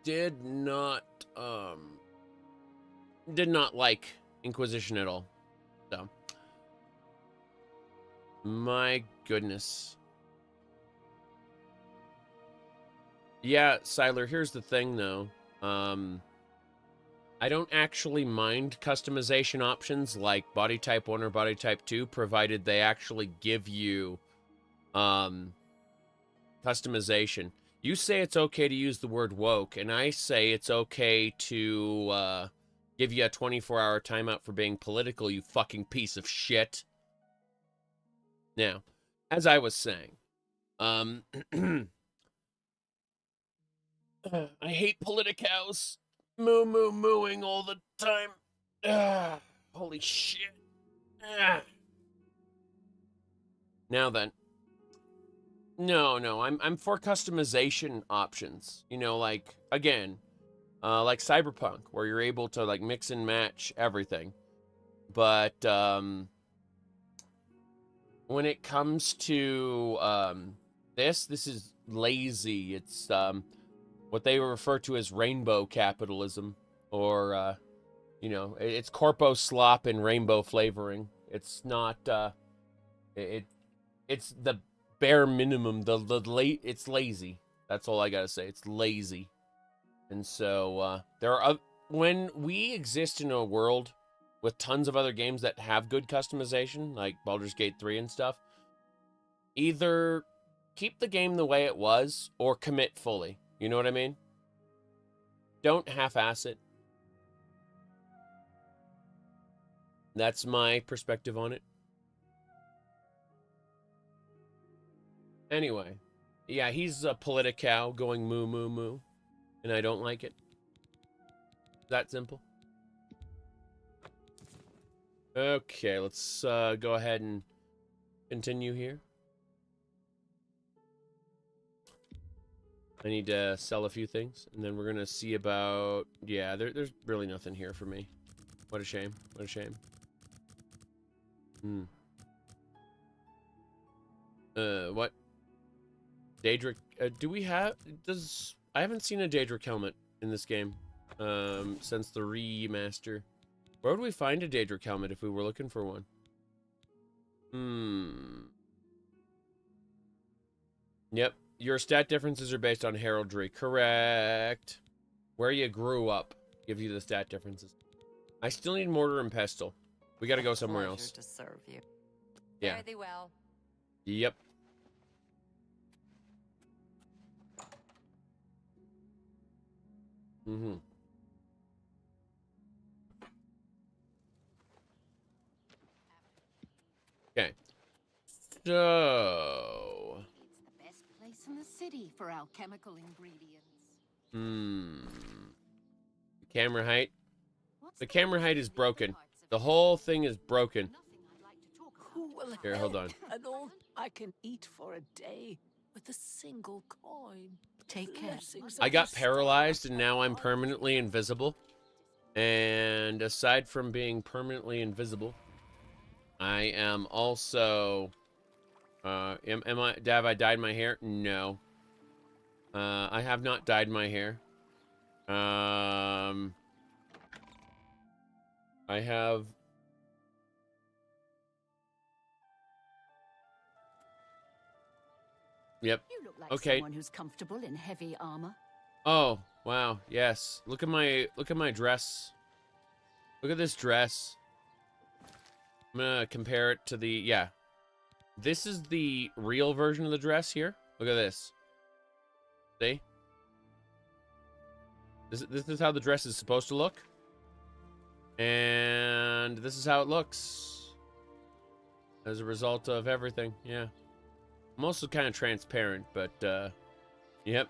did not like Inquisition at all. So, my goodness. Yeah, Siler, here's the thing, though. I don't actually mind customization options like body type 1 or body type 2, provided they actually give you customization. You say it's okay to use the word woke, and I say it's okay to give you a 24-hour timeout for being political, you fucking piece of shit. Now, as I was saying, I hate politicals. Moo moo mooing all the time. Holy shit. Now then. No, I'm for customization options. You know, like, again, like Cyberpunk, where you're able to, like, mix and match everything. But, when it comes to, this is lazy. It's, what they refer to as rainbow capitalism, or, you know, it's corpo slop and rainbow flavoring. It's not, it's the bare minimum. It's lazy. That's all I gotta say. It's lazy. And so, when we exist in a world with tons of other games that have good customization, like Baldur's Gate 3 and stuff, either keep the game the way it was or commit fully. You know what I mean? Don't half-ass it. That's my perspective on it. Anyway, yeah, he's a political going moo moo moo, and I don't like it. That simple. Okay, let's go ahead and continue here. I need to sell a few things, and then we're gonna see about... Yeah, there's really nothing here for me. What a shame. What a shame. What? Daedric... do we have... I haven't seen a Daedric helmet in this game since the remaster. Where would we find a Daedric helmet if we were looking for one? Yep. Your stat differences are based on heraldry. Correct. Where you grew up gives you the stat differences. I still need mortar and pestle. We gotta go somewhere else. To serve you. Yeah. Fare thee well. Yep. So... It's the best place in the city for alchemical ingredients. Camera height. The camera height is broken. The whole thing is broken. Who will Here, hold on. an old I can eat for a day with a single coin? Take care. Blessings I of got the stars paralyzed and now I'm permanently invisible. And aside from being permanently invisible, I am also... have I dyed my hair? No. I have not dyed my hair. I have... Yep. You look like Okay. someone who's comfortable in heavy armor. Oh, wow. Yes. Look at my dress. Look at this dress. I'm gonna compare it to the... Yeah. This is the real version of the dress here. Look at this. See? This is how the dress is supposed to look. And this is how it looks. As a result of everything. Yeah. I'm also kind of transparent, but, yep.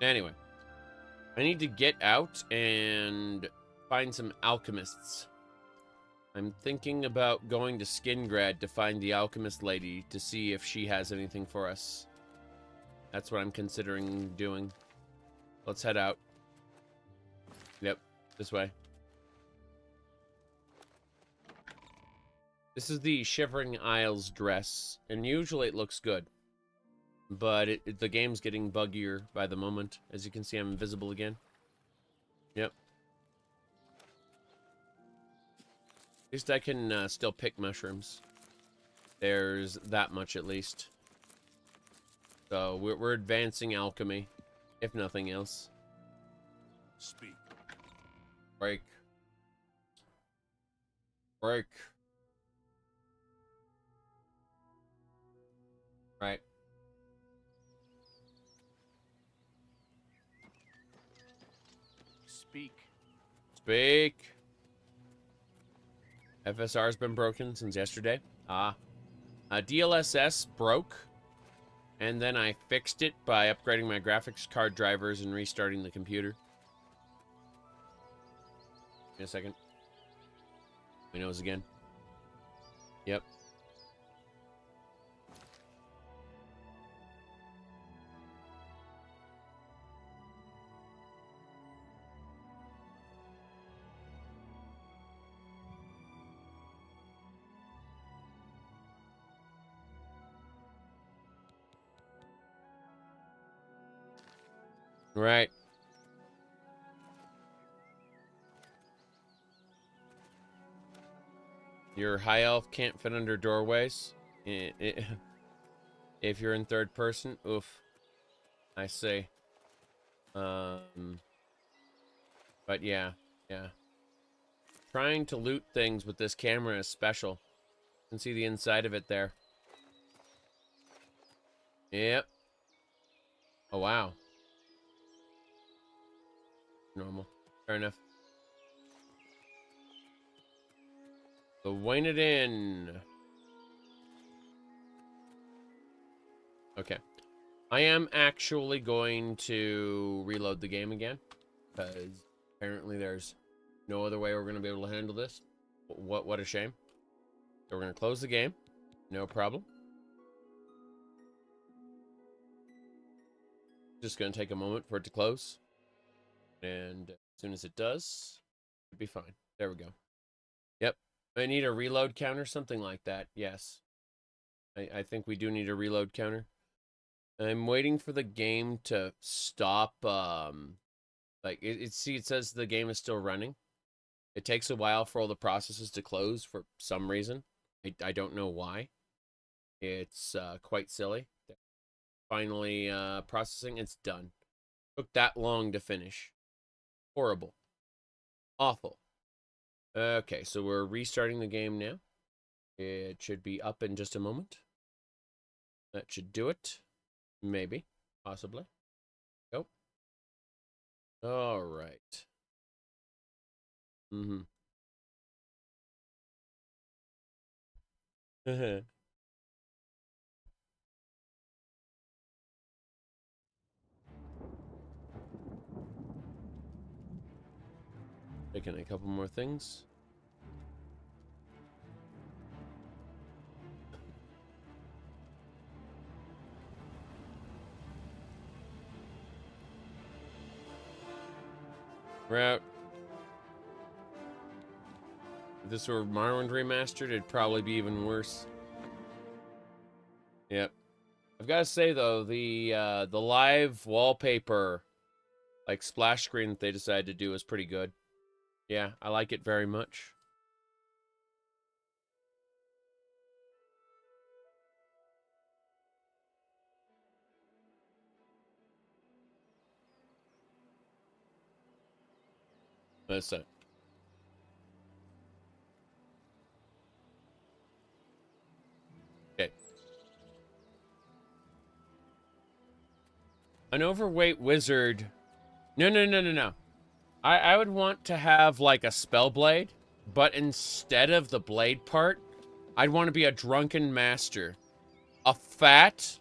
Anyway, I need to get out and find some alchemists. I'm thinking about going to Skingrad to find the alchemist lady to see if she has anything for us. That's what I'm considering doing. Let's head out. Yep, this way. This is the Shivering Isles dress, and usually it looks good. But the game's getting buggier by the moment. As you can see, I'm invisible again. Yep. At least I can still pick mushrooms. There's that much at least. So we're advancing alchemy, if nothing else. Speak. Break. Break. Right. Speak. Speak. FSR's been broken since yesterday. DLSS broke. And then I fixed it by upgrading my graphics card drivers and restarting the computer. Give me a second. My nose again. Yep. Right. Your high elf can't fit under doorways. If you're in third person, oof. I see. But yeah. Trying to loot things with this camera is special. You can see the inside of it there. Yep. Oh, wow. Normal. Fair enough. So wane it in. Okay. I am actually going to reload the game again. Because apparently there's no other way we're going to be able to handle this. What a shame. So we're going to close the game. No problem. Just going to take a moment for it to close. And as soon as it does, it'll be fine. There we go. Yep. I need a reload counter, something like that. Yes. I think we do need a reload counter. I'm waiting for the game to stop. It says the game is still running. It takes a while for all the processes to close for some reason. I don't know why. It's quite silly. Finally processing. It's done. Took that long to finish. Horrible. Awful. Okay, so we're restarting the game now. It should be up in just a moment. That should do it. Maybe. Possibly. Go. All right. Mm-hmm. Taking a couple more things. We're out. If this were Morrowind remastered, it'd probably be even worse. Yep. I've got to say though, the live wallpaper, like splash screen that they decided to do is pretty good. Yeah, I like it very much. Listen. Okay. An overweight wizard. No. I would want to have like a spell blade, but instead of the blade part, I'd want to be a drunken master. A fat,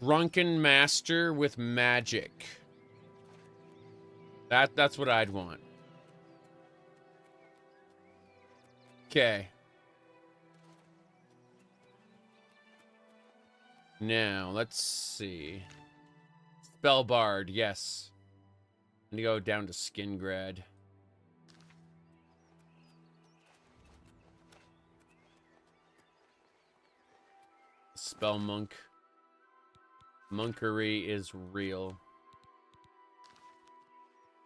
drunken master with magic. That's what I'd want. Okay. Now, let's see. Spellbard, yes. I'm gonna go down to Skingrad. Spell monk. Monkery is real.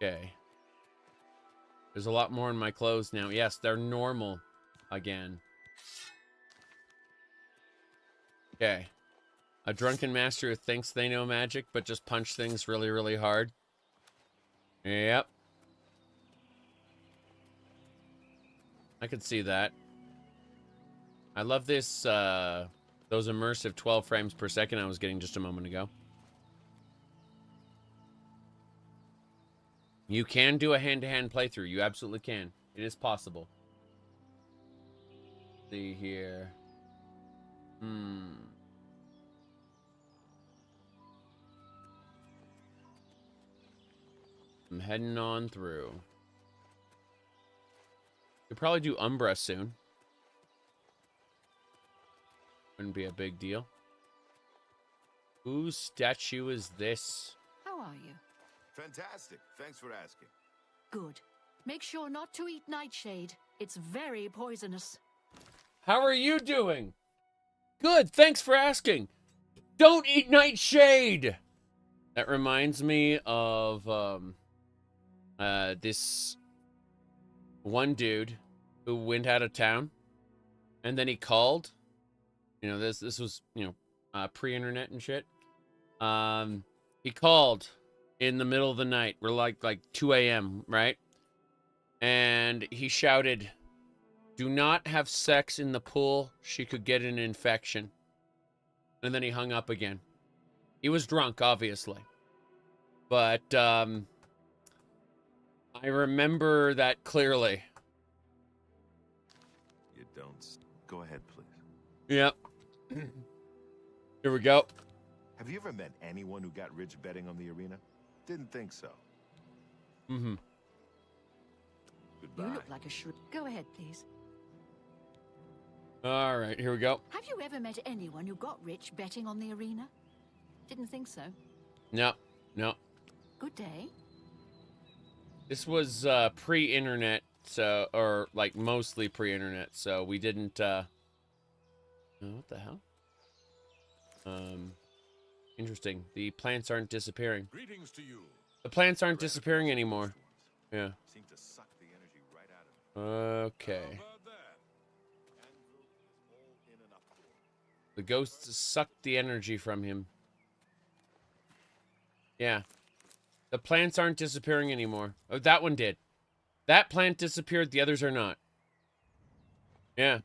Okay. There's a lot more in my clothes now. Yes, they're normal again. Okay. A drunken master who thinks they know magic, but just punch things really, really hard. Yep. I could see that. I love this, those immersive 12 frames per second I was getting just a moment ago. You can do a hand-to-hand playthrough. You absolutely can. It is possible. Let's see here. I'm heading on through. Could probably do Umbra soon. Wouldn't be a big deal. Whose statue is this? How are you? Fantastic. Thanks for asking. Good. Make sure not to eat nightshade. It's very poisonous. How are you doing? Good, thanks for asking. Don't eat nightshade! That reminds me of this one dude who went out of town, and then he called. You know, this was, you know, pre-internet and shit. He called in the middle of the night. We're like 2 a.m., right? And he shouted, "Do not have sex in the pool. She could get an infection." And then he hung up again. He was drunk, obviously. But I remember that clearly. You don't. Go ahead, please. Yep. Here we go. Have you ever met anyone who got rich betting on the arena? Didn't think so. You Goodbye. look like a shrew. Go ahead, please. All right, here we go. Have you ever met anyone who got rich betting on the arena? Didn't think so. No. Good day. This was pre-internet, so, or like mostly pre-internet, so we didn't. Oh, what the hell? Interesting. The plants aren't disappearing. Greetings to you. The plants aren't disappearing anymore. Yeah. Seem to suck the energy right out of it. Okay. The ghosts sucked the energy from him. Yeah. The plants aren't disappearing anymore. Oh, that one did. That plant disappeared, the others are not. Yeah.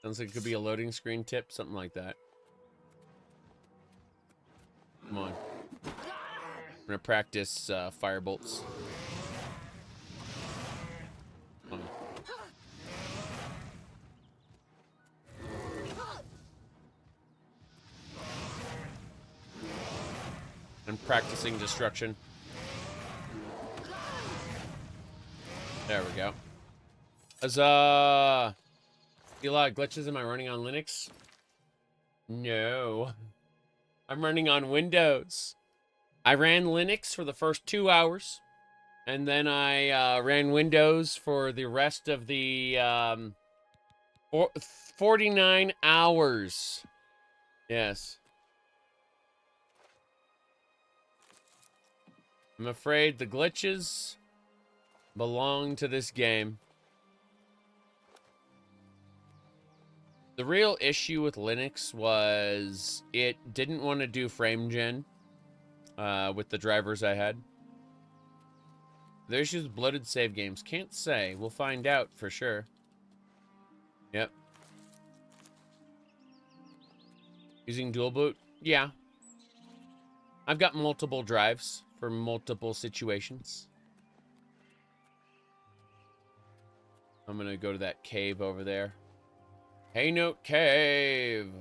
Sounds like it could be a loading screen tip, something like that. Come on. I'm gonna practice firebolts. Come on. I'm practicing destruction. There we go. Huzzah! See a lot of glitches. Am I running on Linux? No. I'm running on Windows. I ran Linux for the first 2 hours. And then I ran Windows for the rest of the 49 hours. Yes. I'm afraid the glitches belong to this game. The real issue with Linux was it didn't want to do frame gen with the drivers I had. The issues with bloated save games. Can't say. We'll find out for sure. Yep. Using dual boot? Yeah. I've got multiple drives for multiple situations. I'm gonna go to that cave over there. Hey Note Cave!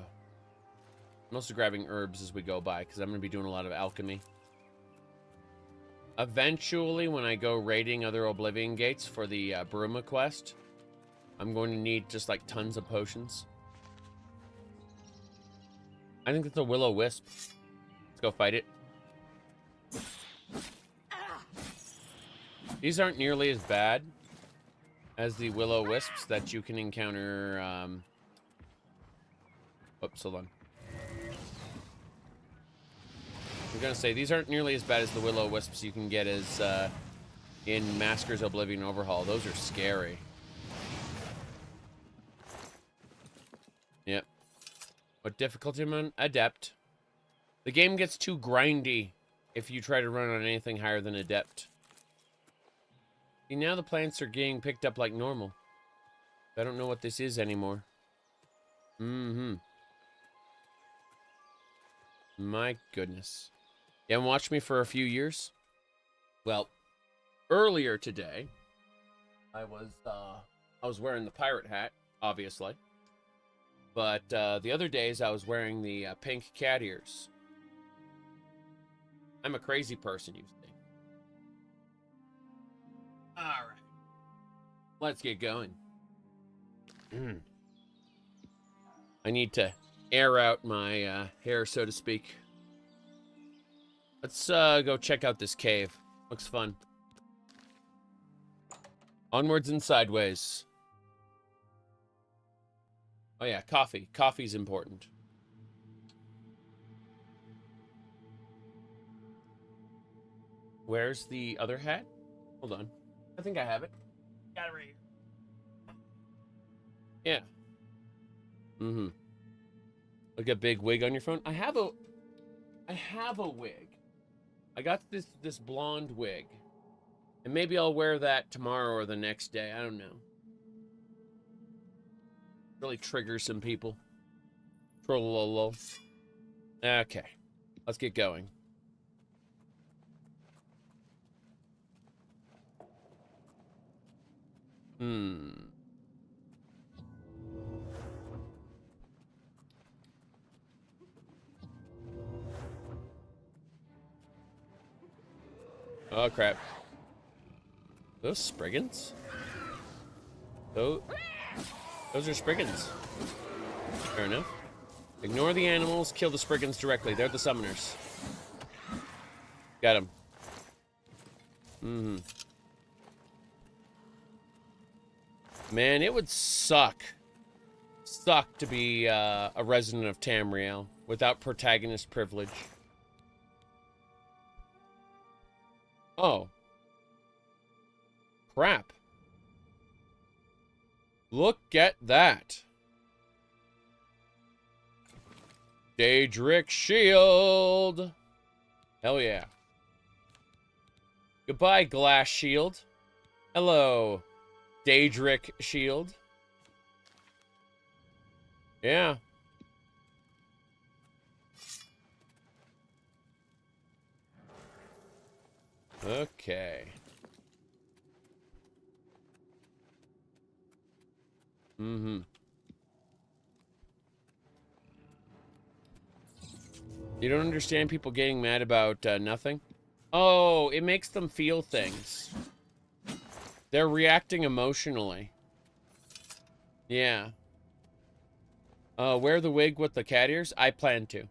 I'm also grabbing herbs as we go by, because I'm gonna be doing a lot of alchemy. Eventually, when I go raiding other Oblivion gates for the Bruma quest, I'm going to need just like tons of potions. I think it's a will-o-wisp. Let's go fight it. These aren't nearly as bad as the will-o-wisps that you can encounter. Oops, hold on. I'm gonna say these aren't nearly as bad as the will-o-wisps you can get as in Masker's Oblivion Overhaul. Those are scary. Yep. What difficulty am I on? Adept. The game gets too grindy if you try to run on anything higher than Adept. See, now the plants are getting picked up like normal. I don't know what this is anymore. Mm-hmm. My goodness. You haven't watched me for a few years? Well, earlier today, I was wearing the pirate hat, obviously. But the other days, I was wearing the pink cat ears. I'm a crazy person, you see. All right. Let's get going. I need to air out my hair, so to speak. Let's go check out this cave. Looks fun. Onwards and sideways. Oh yeah, coffee. Coffee's important. Where's the other hat? Hold on. I think I have it. Got it right here. Yeah. Mm-hmm. Like a big wig on your phone. I have a wig. I got this blonde wig. And maybe I'll wear that tomorrow or the next day. I don't know. Really triggers some people. Trollolol. Okay. Let's get going. Oh, crap. Those Spriggans? Those are Spriggans. Fair enough. Ignore the animals, kill the Spriggans directly. They're the summoners. Got him. Man, it would suck to be a resident of Tamriel without protagonist privilege. Oh. Crap. Look at that. Daedric shield. Hell yeah. Goodbye, glass shield. Hello, Daedric shield. Yeah. Okay. Mm-hmm. You don't understand people getting mad about nothing? Oh, it makes them feel things. They're reacting emotionally. Yeah. Wear the wig with the cat ears? I plan to.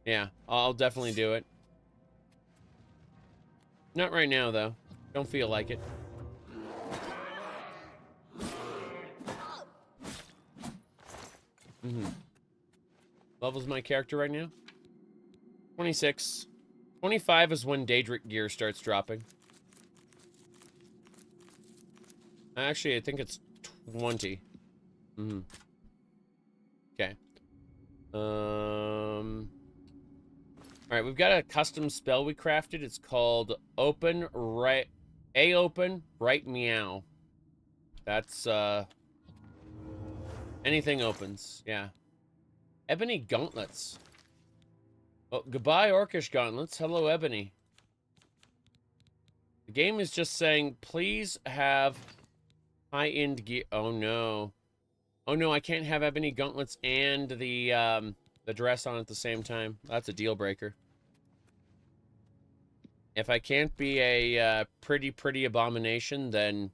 Yeah, I'll definitely do it. Not right now, though. Don't feel like it. Mm-hmm. Level's my character right now? 26. 25 is when Daedric gear starts dropping. Actually, I think it's 20. Mm-hmm. Okay. Alright, we've got a custom spell we crafted. It's called Open, Right... Open, Right Meow. That's, anything opens, yeah. Ebony Gauntlets. Oh, goodbye, Orcish Gauntlets. Hello, Ebony. The game is just saying, please have high-end gear. Oh, no. Oh, no, I can't have Ebony Gauntlets and the dress on at the same time. That's a deal breaker. If I can't be a pretty abomination, then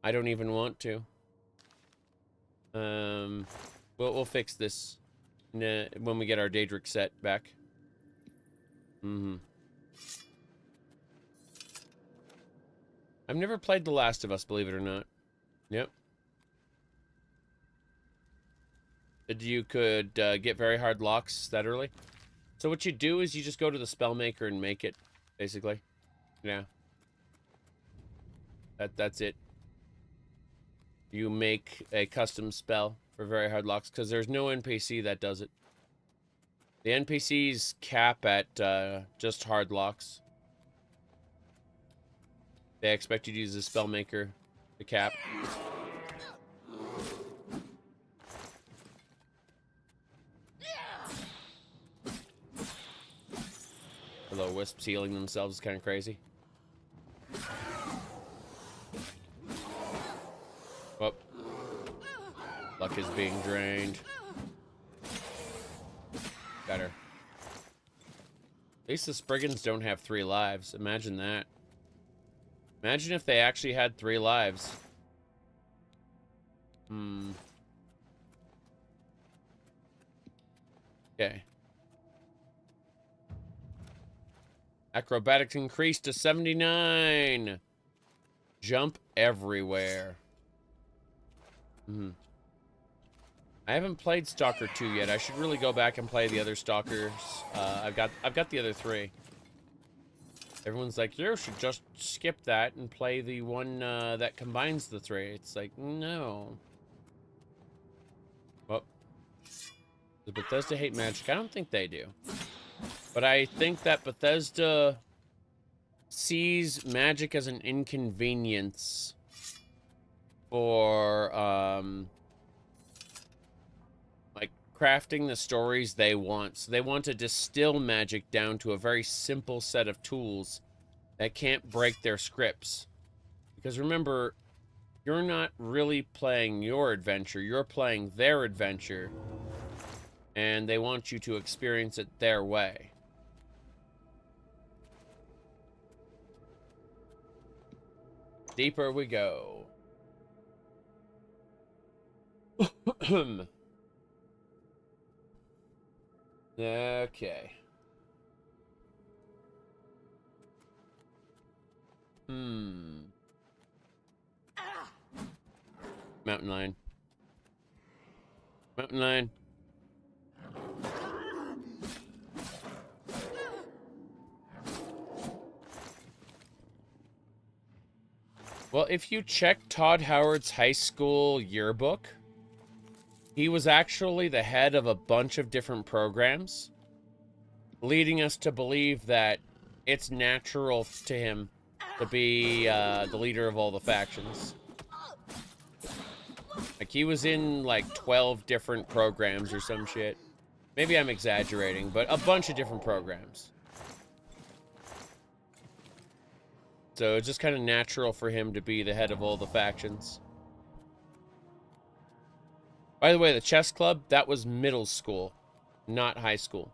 I don't even want to. We'll fix this when we get our Daedric set back. Mm-hmm. I've never played The Last of Us, believe it or not. Yep. You could get very hard locks that early. So what you do is you just go to the spellmaker and make it, basically. Yeah. That's it. You make a custom spell for very hard locks, because there's no NPC that does it. The NPCs cap at just hard locks. They expect you to use the spellmaker to cap. Although wisps healing themselves is kind of crazy. Oh. Luck is being drained. Got her. At least the Spriggans don't have 3 lives. Imagine that. Imagine if they actually had 3 lives. Okay. Acrobatics increased to 79. Jump everywhere. I haven't played Stalker 2 yet. I should really go back and play the other Stalkers. I've got the other 3. Everyone's like, you should just skip that and play the one that combines the 3. It's like, no. Well, does Bethesda hate magic? I don't think they do. But I think that Bethesda sees magic as an inconvenience for, like, crafting the stories they want. So they want to distill magic down to a very simple set of tools that can't break their scripts. Because remember, you're not really playing your adventure, you're playing their adventure. And they want you to experience it their way. Deeper we go. Okay. Mountain lion. Mountain lion. Well, if you check Todd Howard's high school yearbook, he was actually the head of a bunch of different programs, leading us to believe that it's natural to him to be the leader of all the factions. Like, he was in, like, 12 different programs or some shit. Maybe I'm exaggerating, but a bunch of different programs. So it's just kind of natural for him to be the head of all the factions. By the way, the chess club, that was middle school, not high school.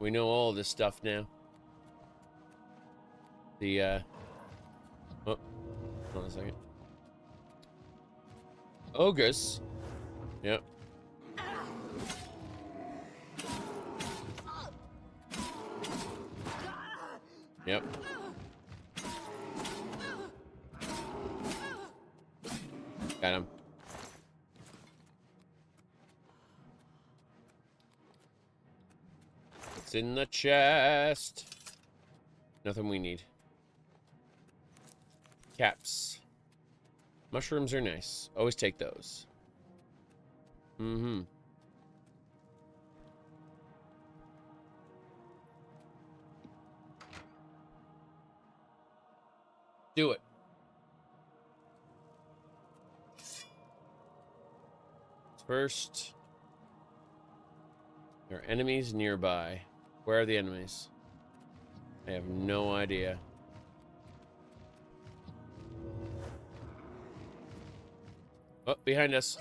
We know all this stuff now. Oh, hold on a second. Ogus. Yep. Yep. Got him. It's in the chest. Nothing we need. Caps. Mushrooms are nice. Always take those. Mm-hmm. Do it. First, there are enemies nearby. Where are the enemies? I have no idea. Oh, behind us.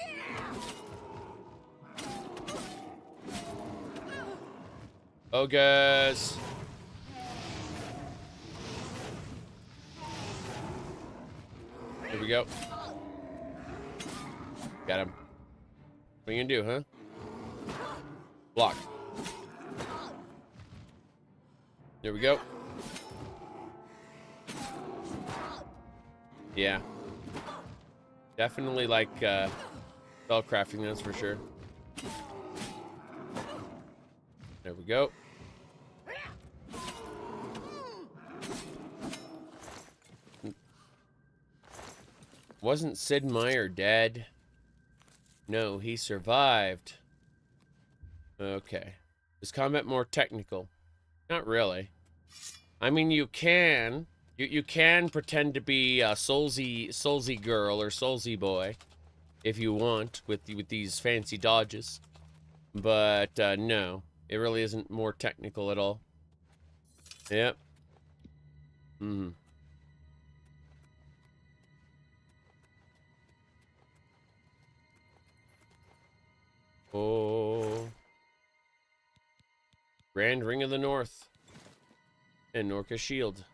Oh, guys. Here we go. Got him. What are you gonna do, huh? Block. There we go. Yeah. Definitely like spell crafting, that's for sure. There we go. Wasn't Sid Meier dead? No, he survived. Okay. Is combat more technical? Not really. I mean, you can. You can pretend to be a Soulsy girl or Soulsy boy if you want with these fancy dodges. But no, it really isn't more technical at all. Yep. Mm-hmm. Oh. Grand Ring of the North. And Norca's Shield.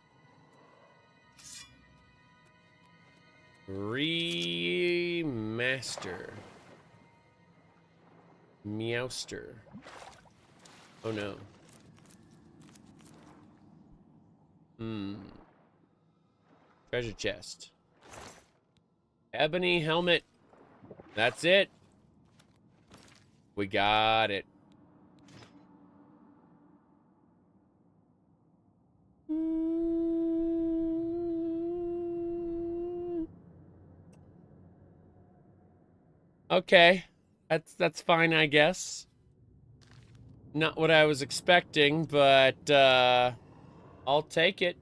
REmastered. Meowster. Oh no. Treasure chest. Ebony helmet. That's it. We got it. Okay. That's fine, I guess. Not what I was expecting, but I'll take it.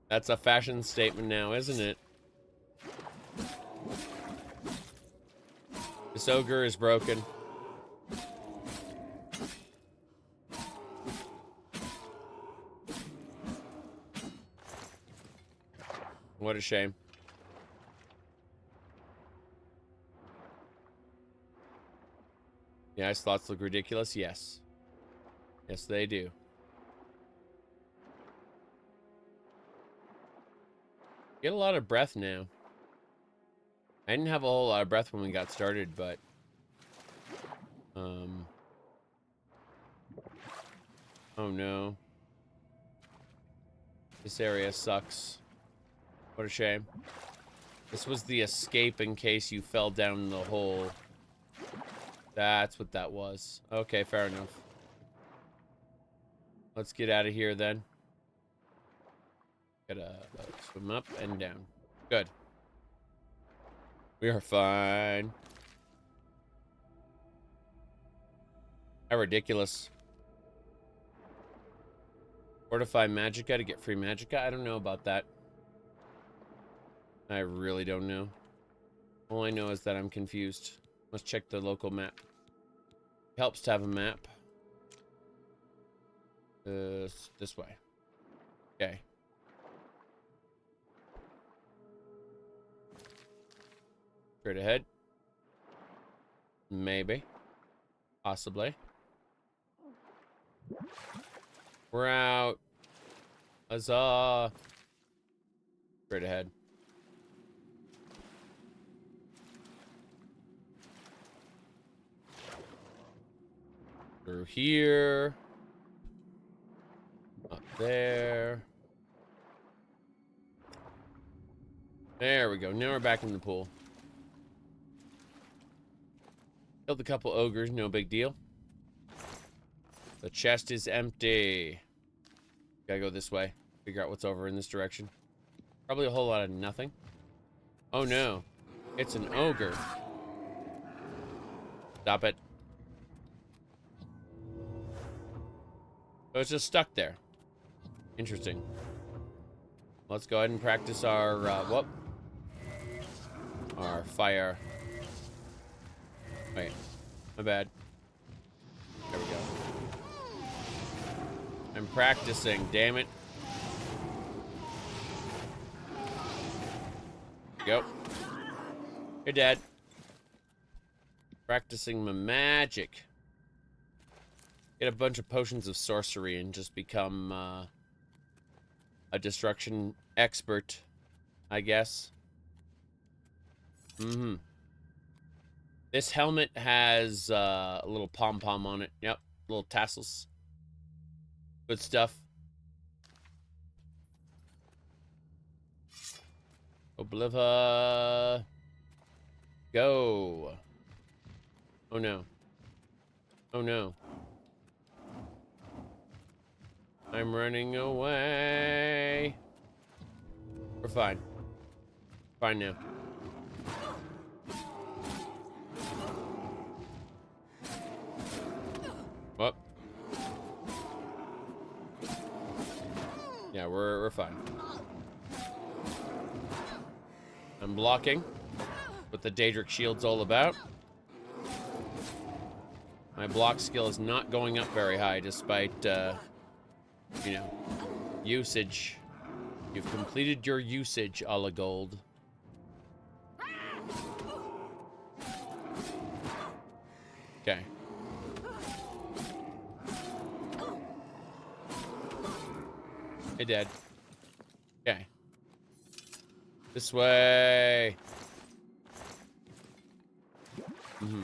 That's a fashion statement now, isn't it? This ogre is broken. What a shame. Yeah, his thoughts look ridiculous. Yes. Yes, they do. Get a lot of breath now. I didn't have a whole lot of breath when we got started, but oh no. This area sucks. What a shame. This was the escape in case you fell down the hole. That's what that was. Okay, fair enough. Let's get out of here then. Gotta swim up and down. Good. We are fine. How ridiculous. Fortify Magicka to get free Magicka? I don't know about that. I really don't know. All I know is that I'm confused. Let's check the local map. Helps to have a map. This way. Okay. Straight ahead. Maybe. Possibly. We're out. Huzzah. Straight ahead. Through here. Up there. There we go. Now we're back in the pool. Killed a couple ogres, no big deal. The chest is empty. Gotta go this way. Figure out what's over in this direction. Probably a whole lot of nothing. Oh no. It's an ogre. Stop it. So it's just stuck there. Interesting. Let's go ahead and practice our, whoop. Our fire. Wait. My bad. There we go. I'm practicing, damn it. Go. You're dead. Practicing my magic. Get a bunch of potions of sorcery and just become a destruction expert, I guess. Mm-hmm. This helmet has a little pom-pom on it. Yep, little tassels. Good stuff. Oblivion. Go. Oh no. Oh no. I'm running away. We're fine. Fine now. What? Yeah, we're fine. I'm blocking. What the Daedric shield's all about. My block skill is not going up very high despite, you know, usage. You've completed your usage, a la gold. Okay. Hey, Dad. Okay. This way. Mm-hmm.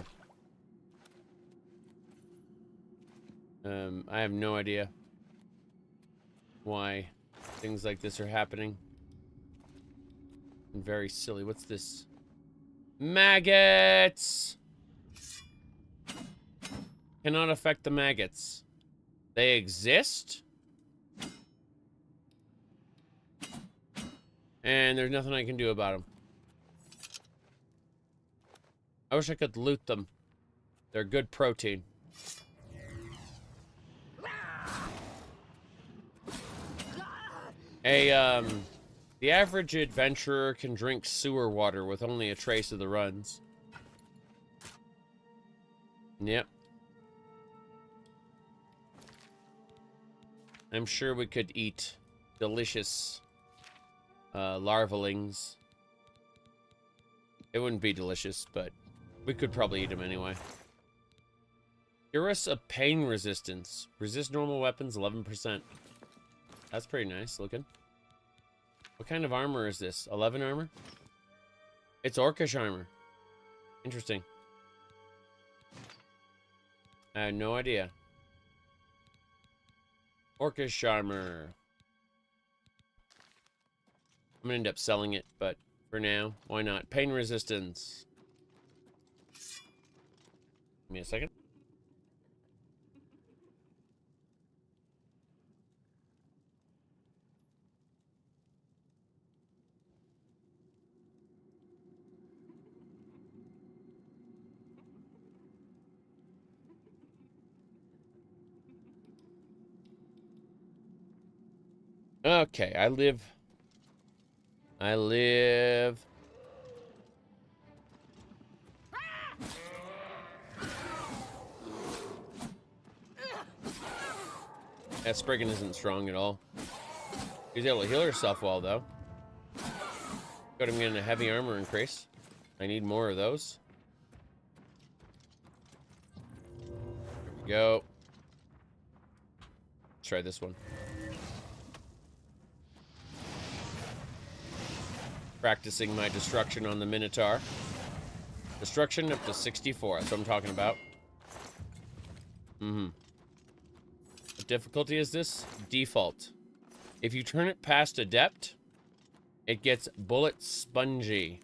I have no idea why things like this are happening. Very silly. What's this? Maggots! Cannot affect the maggots. They exist? And there's nothing I can do about them. I wish I could loot them. They're good protein. The average adventurer can drink sewer water with only a trace of the runs. Yep. I'm sure we could eat delicious larvalings. It wouldn't be delicious, but we could probably eat them anyway. Cure us of pain resistance. Resist normal weapons 11%. That's pretty nice looking. What kind of armor is this? 11 armor? It's orcish armor. Interesting. I had no idea. Orcish armor. I'm gonna end up selling it, but for now, why not? Pain resistance. Give me a second. Okay, I live. That Spriggan isn't strong at all. She's able to heal herself well, though. Got him getting a heavy armor increase. I need more of those. There we go. Let's try this one. Practicing my destruction on the Minotaur. Destruction up to 64. That's what I'm talking about. What difficulty is this? Default. If you turn it past Adept, it gets bullet spongy.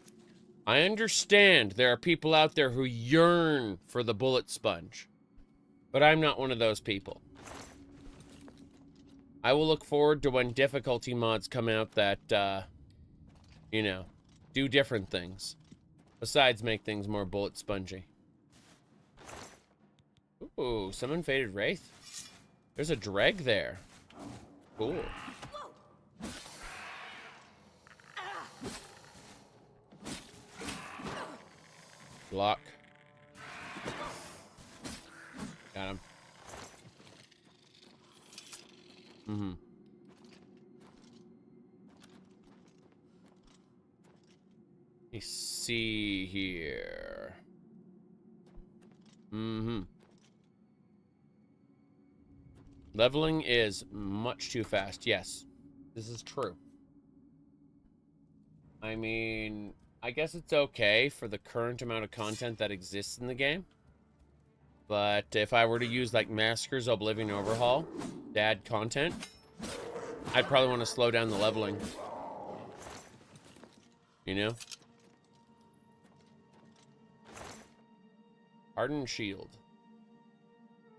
I understand there are people out there who yearn for the bullet sponge, but I'm not one of those people. I will look forward to when difficulty mods come out that, you know, do different things. Besides make things more bullet spongy. Ooh, summon Faded Wraith. There's a dreg there. Cool. Block. Got him. Let me see here. Leveling is much too fast. Yes, this is true. I mean, I guess it's okay for the current amount of content that exists in the game. But if I were to use like Massacre's Oblivion Overhaul to add content, I'd probably want to slow down the leveling. You know? Hardened Shield.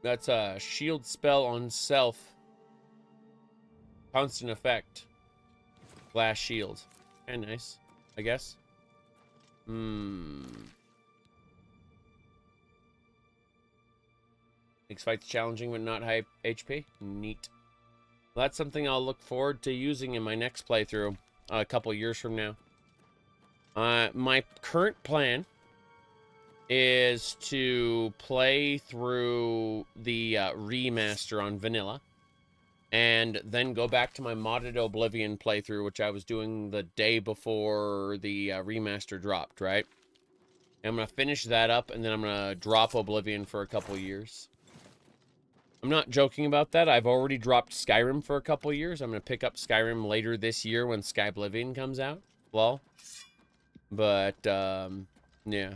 That's a shield spell on self. Constant effect. Glass shield. Kinda nice, I guess. Makes fights challenging but not high HP. Neat. Well, that's something I'll look forward to using in my next playthrough a couple years from now. My current plan is to play through the remaster on vanilla and then go back to my modded Oblivion playthrough, which I was doing the day before the remaster dropped, right? And I'm going to finish that up, and then I'm going to drop Oblivion for a couple years. I'm not joking about that. I've already dropped Skyrim for a couple years. I'm going to pick up Skyrim later this year when Skyblivion comes out. Lol. But, yeah.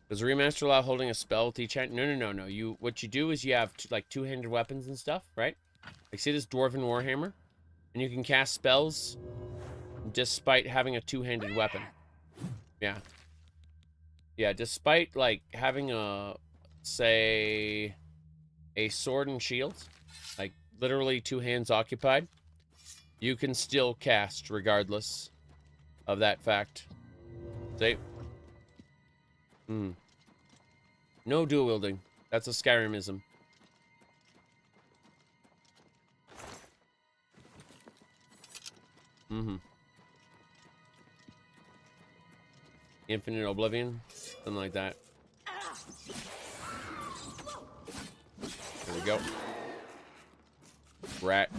Does a remaster allow holding a spell with each hand? No. What you do is you have like two-handed weapons and stuff, right? Like, see this Dwarven Warhammer? And you can cast spells despite having a two-handed weapon. Yeah. Yeah, despite, like, having a, say, a sword and shield, like, literally two hands occupied, you can still cast regardless of that fact. See? No dual wielding. That's a Skyrimism. Infinite Oblivion. Something like that. There we go. Rat.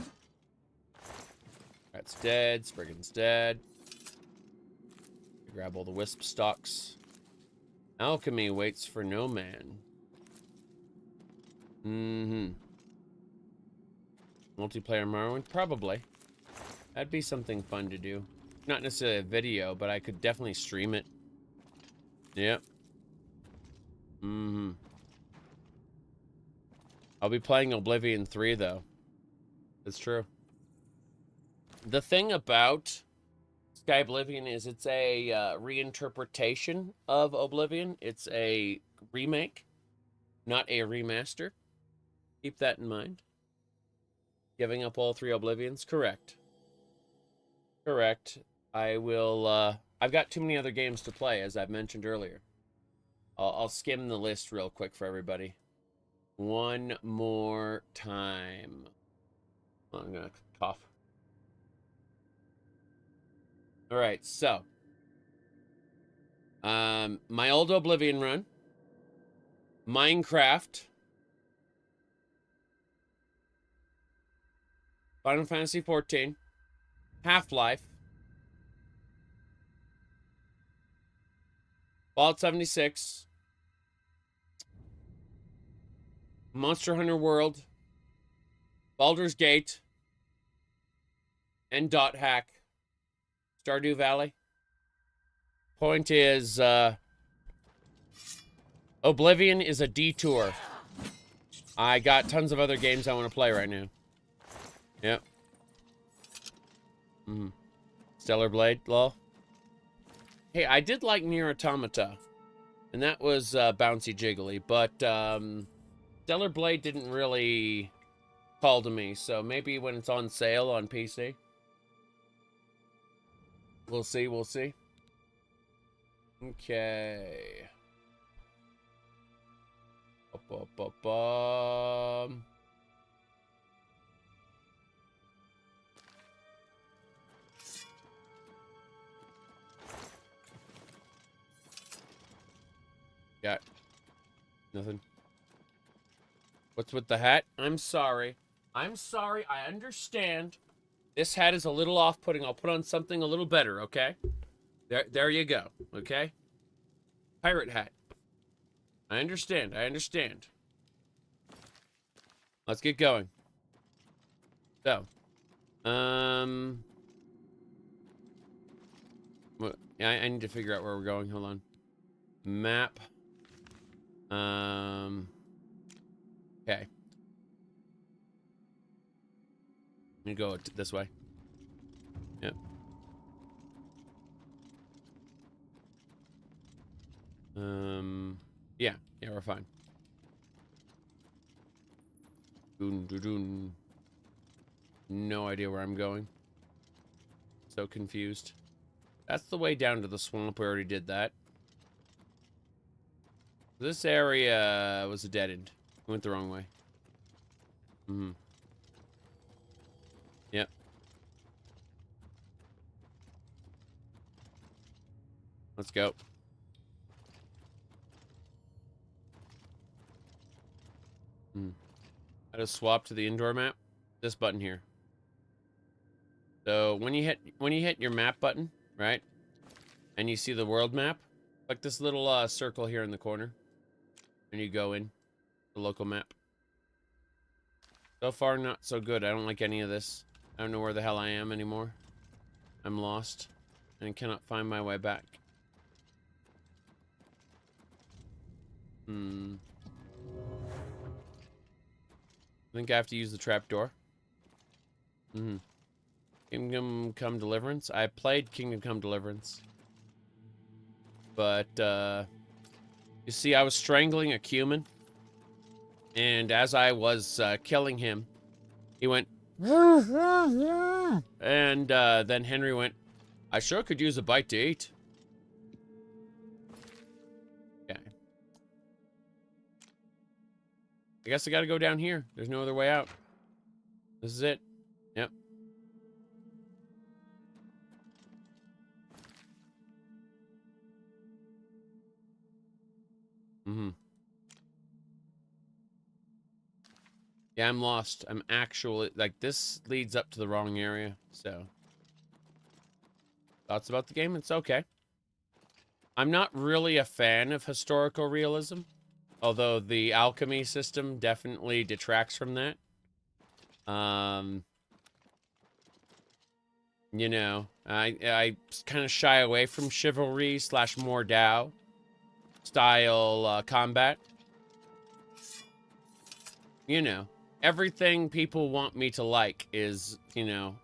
Rat's dead. Spriggan's dead. Grab all the wisp stalks. Alchemy waits for no man. Multiplayer Morrowind? Probably. That'd be something fun to do. Not necessarily a video, but I could definitely stream it. Yep. I'll be playing Oblivion 3, though. That's true. The thing about Skyblivion is it's a reinterpretation of Oblivion. It's a remake, not a remaster. Keep that in mind. Giving up all three Oblivions? Correct. Correct. I will, I've got too many other games to play, as I've mentioned earlier. I'll skim the list real quick for everybody. One more time. Oh, I'm gonna cough. All right, so my old Oblivion run, Minecraft, Final Fantasy 14, Half-Life, Fallout 76, Monster Hunter World, Baldur's Gate, and Dot Hack, Stardew Valley. Point is, Oblivion is a detour. I got tons of other games I want to play right now. Yep. Stellar Blade, lol. Hey, I did like Nier Automata, and that was bouncy jiggly, but Stellar Blade didn't really call to me, so maybe when it's on sale on PC. We'll see, we'll see. Okay. Got nothing. What's with the hat? I'm sorry. I'm sorry. I understand. This hat is a little off-putting. I'll put on something a little better, okay? There you go, okay? Pirate hat. I understand. I understand. Let's get going. So, well, yeah, I need to figure out where we're going. Hold on. Map. Okay. Let me go this way. Yep. Yeah, we're fine. No idea where I'm going. So confused. That's the way down to the swamp. We already did that. This area was a dead end. We went the wrong way. Yep. Let's go. How to swap to the indoor map? This button here. So when you hit your map button, right? And you see the world map, like this little circle here in the corner. And you go in the local map. So far, not so good. I don't like any of this. I don't know where the hell I am anymore. I'm lost and cannot find my way back. I think I have to use the trapdoor. Kingdom Come Deliverance. I played Kingdom Come Deliverance. But, you see, I was strangling a cumin. And as I was killing him, he went... And then Henry went, I sure could use a bite to eat. Okay. I guess I gotta go down here. There's no other way out. This is it. Yep. Yeah, I'm lost. I'm actually, like, this leads up to the wrong area, so. Thoughts about the game? It's okay. I'm not really a fan of historical realism, although the alchemy system definitely detracts from that. You know, I kind of shy away from chivalry / more Dao style combat. You know, everything people want me to like is, you know,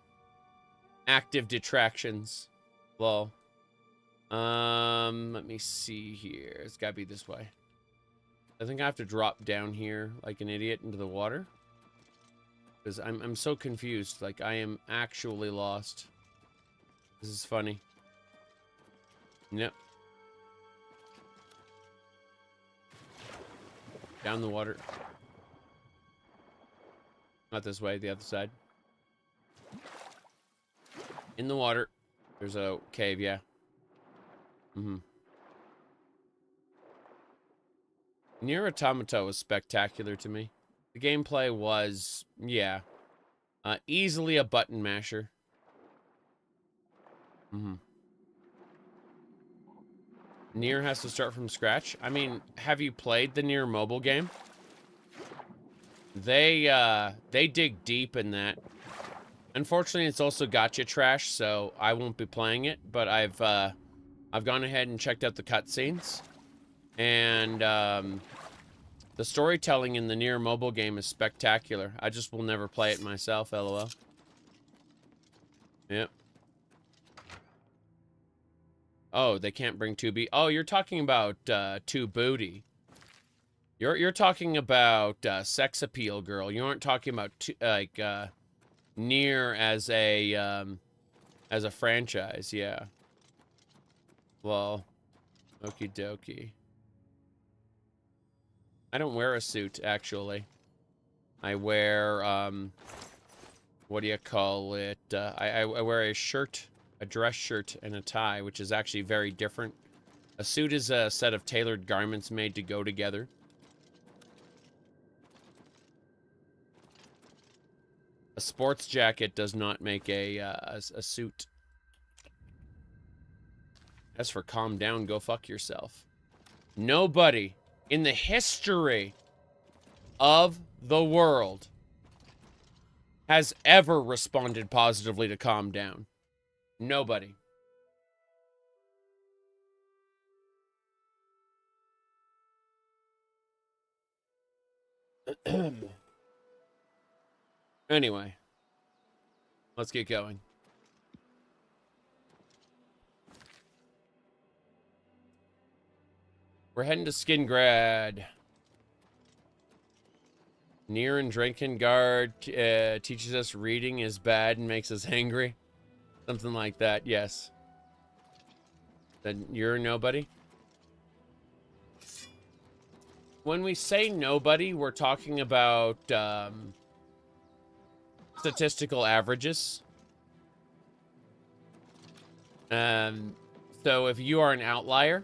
active detractions. Well, let me see here. It's gotta be this way. I think I have to drop down here like an idiot into the water. Because I'm so confused. Like, I am actually lost. This is funny. Yep. Down the water. Not this way, the other side. In the water. There's a cave, yeah. Mm-hmm. Nier Automata was spectacular to me. The gameplay was, yeah, easily a button masher. Mm-hmm. Nier has to start from scratch. I mean, have you played the Nier mobile game? They dig deep in that. Unfortunately, it's also gacha trash, so I won't be playing it. But I've gone ahead and checked out the cutscenes, and the storytelling in the Nier mobile game is spectacular. I just will never play it myself. LOL. Yep. Oh, they can't bring 2B. Oh, you're talking about 2 booty. You're talking about sex appeal, girl. You aren't talking about Nier as a franchise. Yeah. Well, okie dokie. I don't wear a suit, actually. I wear what do you call it? I wear a shirt. A dress shirt and a tie, which is actually very different. A suit is a set of tailored garments made to go together. A sports jacket does not make a suit. As for calm down, go fuck yourself. Nobody in the history of the world has ever responded positively to calm down. Nobody. Anyway, let's get going. We're heading to Skingrad. Nier and Drakengard teaches us reading is bad and makes us angry. Something like that, yes. Then you're nobody? When we say nobody, we're talking about statistical averages. So if you are an outlier,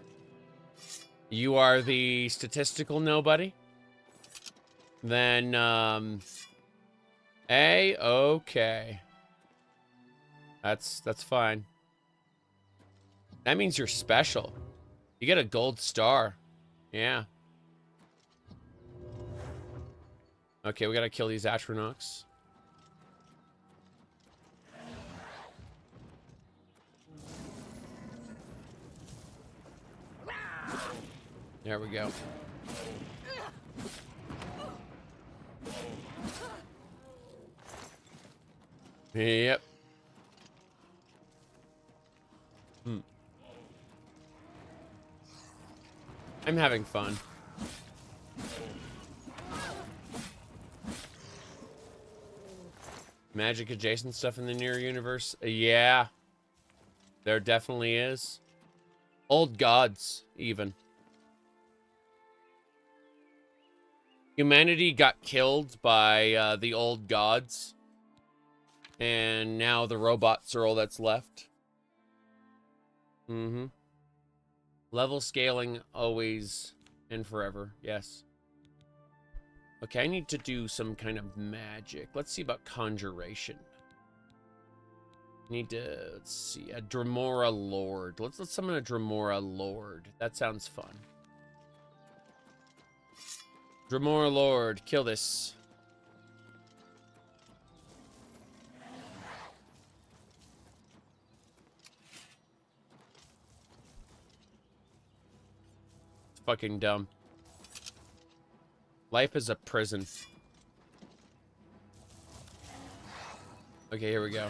you are the statistical nobody. Then, A-okay. That's fine. That means you're special. You get a gold star. Yeah. Okay, we gotta kill these Atronachs. There we go. Yep. I'm having fun. Magic adjacent stuff in the Nier universe? Yeah. There definitely is. Old gods, even. Humanity got killed by the old gods. And now the robots are all that's left. Mm-hmm. Level scaling always and forever. Yes. Okay, I need to do some kind of magic. Let's see about conjuration. Need to, let's see, a Dremora Lord. Let's summon a Dremora Lord. That sounds fun. Dremora Lord, kill this. It's fucking dumb. Life is a prison. Okay, here we go.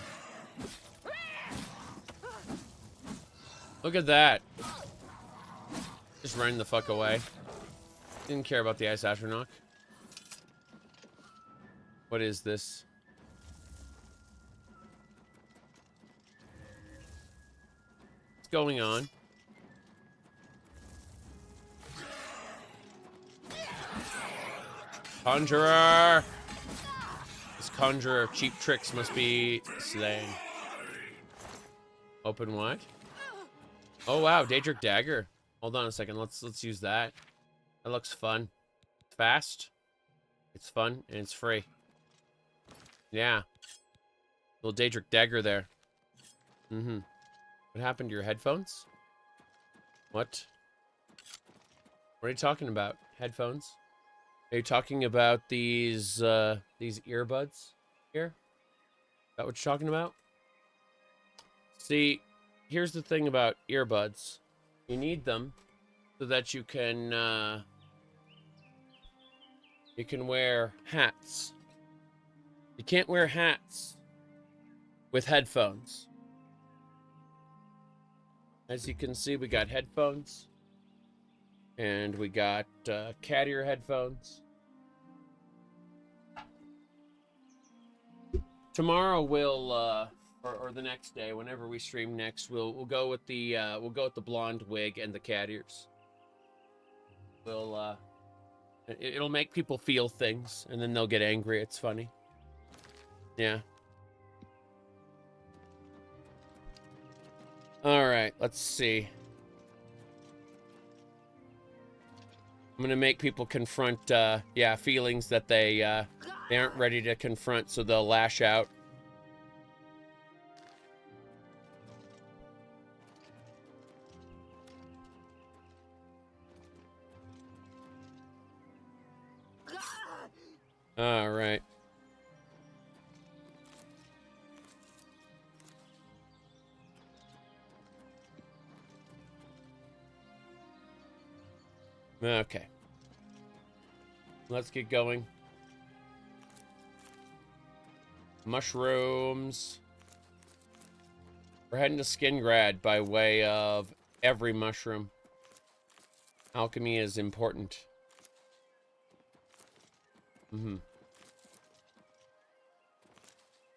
Look at that. Just running the fuck away. Didn't care about the Ice Atronach. What is this? What's going on? Conjurer! This conjurer of cheap tricks must be slain. Open wide. Oh wow, Daedric dagger. Hold on a second. Let's use that. That looks fun. Fast. It's fun and it's free. Yeah. Little Daedric dagger there. Mm-hmm. What happened to your headphones? What? What are you talking about? Headphones? Are you talking about these earbuds here? Is that what you're talking about? See, here's the thing about earbuds. You need them so that you can wear hats. You can't wear hats with headphones. As you can see, we got headphones. And we got cat ear headphones. Tomorrow we'll or the next day, whenever we stream next, we'll go with the blonde wig and the cat ears. We'll it'll make people feel things, and then they'll get angry. It's funny. Yeah. All right, let's see. I'm gonna make people confront, feelings that they aren't ready to confront, so they'll lash out. All right. Okay. Let's get going. Mushrooms. We're heading to Skingrad by way of every mushroom. Alchemy is important. Mm-hmm.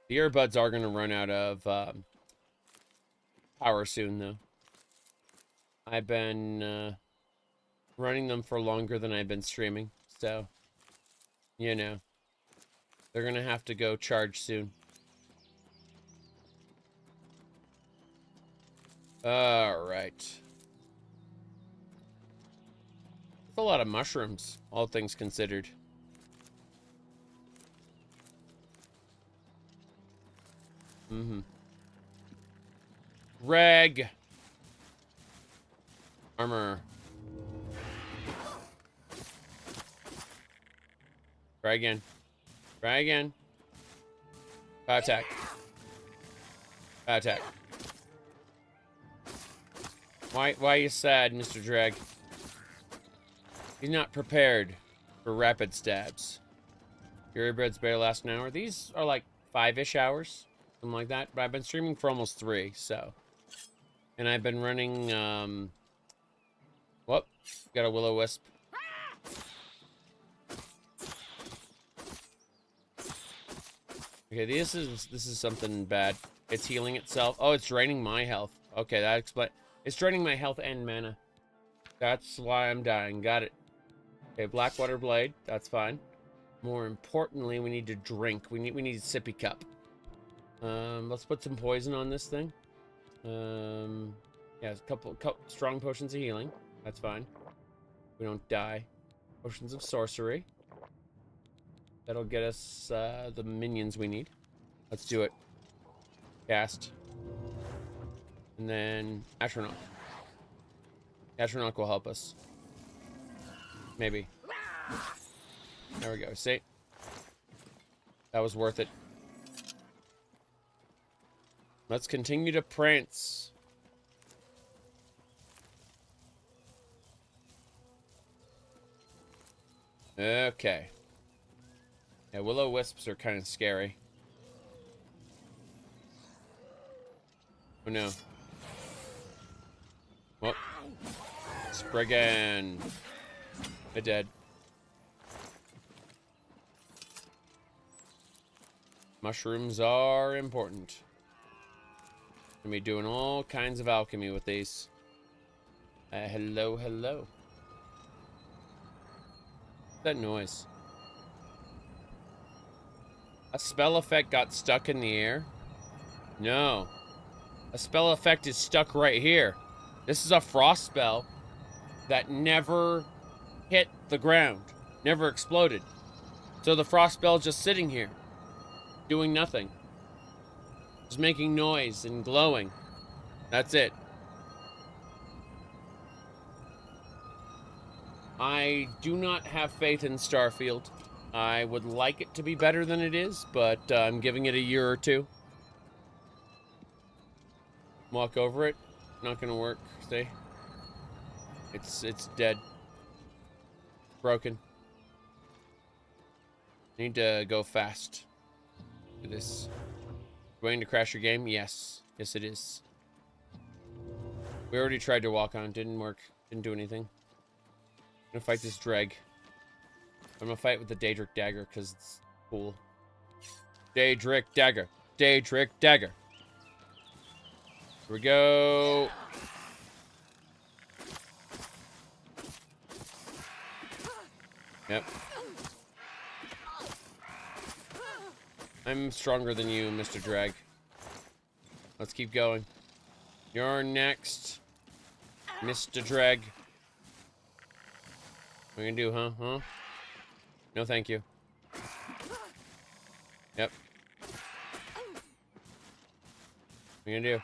The earbuds are going to run out of power soon, though. I've been running them for longer than I've been streaming, so, you know, they're going to have to go charge soon. All right. That's a lot of mushrooms, all things considered. Mm-hmm. Reg. Armor. Try again. Try again. Power attack. Power attack. Why are you sad, Mr. Dreg? He's not prepared for rapid stabs. Your earbuds better last an hour. These are like 5-ish hours. Something like that. But I've been streaming for almost 3, so. And I've been running, whoop. Got a will-o-wisp. Okay, this is something bad. It's healing itself. Oh, it's draining my health. Okay, that explains. It's draining my health and mana. That's why I'm dying. Got it. Okay, Blackwater Blade. That's fine. More importantly, we need to drink. We need a sippy cup. Let's put some poison on this thing. Yeah, a couple strong potions of healing. That's fine. We don't die. Potions of sorcery. That'll get us the minions we need. Let's do it. Cast. And then Atronach. Atronach will help us. Maybe. There we go. See? That was worth it. Let's continue to prance. Okay. Yeah, will-o-wisps are kind of scary. Oh no. Whoop. Spriggan. They're dead. Mushrooms are important. Gonna be doing all kinds of alchemy with these. Hello, hello. What's that noise? A spell effect got stuck in the air? No. A spell effect is stuck right here. This is a frost spell that never hit the ground, never exploded. So the frost spell is just sitting here, doing nothing. Just making noise and glowing. That's it. I do not have faith in Starfield. I would like it to be better than it is, but I'm giving it a year or two. Walk over it. Not gonna work. See? It's dead. Broken. Need to go fast. Do this. Going to crash your game? Yes. Yes, it is. We already tried to walk on. Didn't work. Didn't do anything. I'm gonna fight this dreg. I'm gonna fight with the Daedric dagger because it's cool. Daedric dagger. Daedric dagger. Here we go. Yep. I'm stronger than you, Mr. Drag. Let's keep going. You're next, Mr. Drag. What are you gonna do, huh? Huh? No, thank you. Yep. What are you gonna do?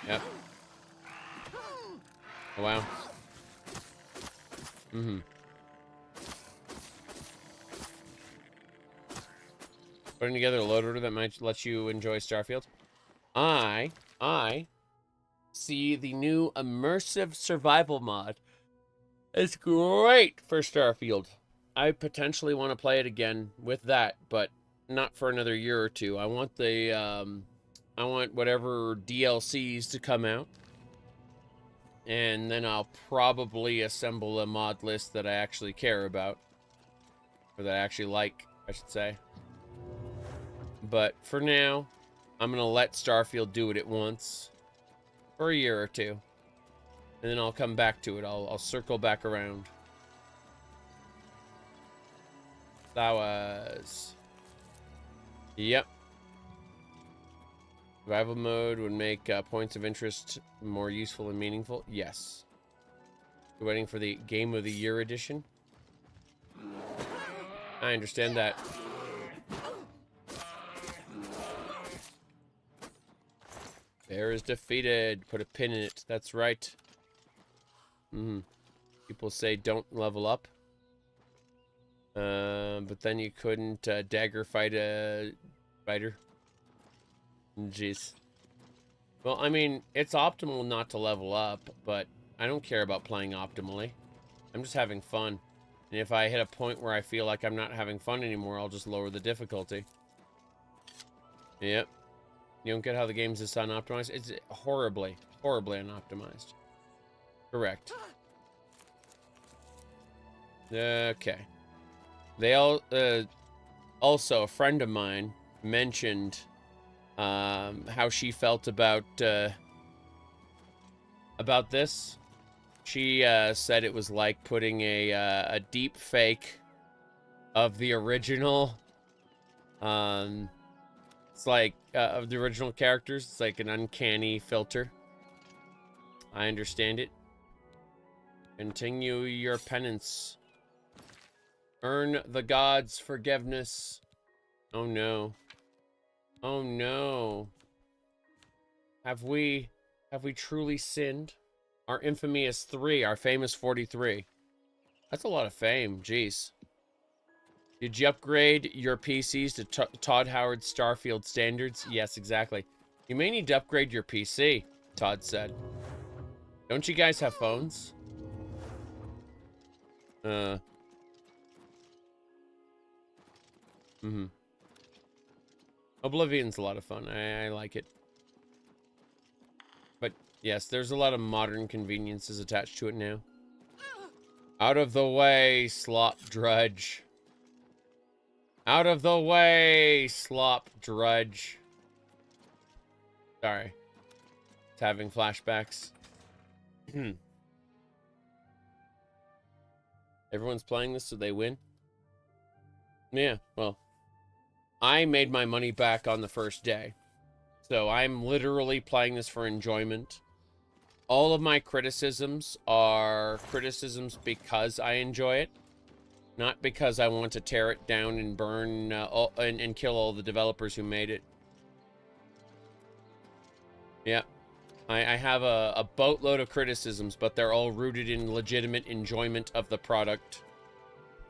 Yep. Oh, wow. Mm-hmm. Putting together a load order that might let you enjoy Starfield. I see the new immersive survival mod. It's great for Starfield. I potentially want to play it again with that, but not for another year or two. I want the, I want whatever DLCs to come out. And then I'll probably assemble a mod list that I actually care about. Or that I actually like, I should say. But for now, I'm going to let Starfield do what it wants. For a year or two. And then I'll come back to it. I'll circle back around. That was... Yep. Survival mode would make points of interest more useful and meaningful. Yes. You're waiting for the Game of the Year edition? I understand that. Bear is defeated. Put a pin in it. That's right. People say don't level up. But then you couldn't dagger fight a fighter. Jeez. Well, I mean, it's optimal not to level up, but I don't care about playing optimally. I'm just having fun. And if I hit a point where I feel like I'm not having fun anymore, I'll just lower the difficulty. Yep. You don't get how the game's this unoptimized? It's horribly, horribly unoptimized. Correct. Okay. They all, also, a friend of mine mentioned how she felt about this. She said it was like putting a deep fake of the original. It's like of the original characters. It's like an uncanny filter. I understand it. Continue your penance. Earn the gods' forgiveness. Oh no. Oh no. Have we truly sinned? Our infamy is 3, our fame is 43. That's a lot of fame, jeez. Did you upgrade your PCs to Todd Howard Starfield standards? Yes, exactly. You may need to upgrade your PC, Todd said. Don't you guys have phones? Oblivion's a lot of fun. I like it. But yes, there's a lot of modern conveniences attached to it now. Out of the way, slop drudge. Out of the way, slop drudge. Sorry. It's having flashbacks. Everyone's playing this so they win? Yeah, well. I made my money back on the first day. So I'm literally playing this for enjoyment. All of my criticisms are criticisms because I enjoy it, not because I want to tear it down and burn and kill all the developers who made it. Yeah, I have a boatload of criticisms, but they're all rooted in legitimate enjoyment of the product.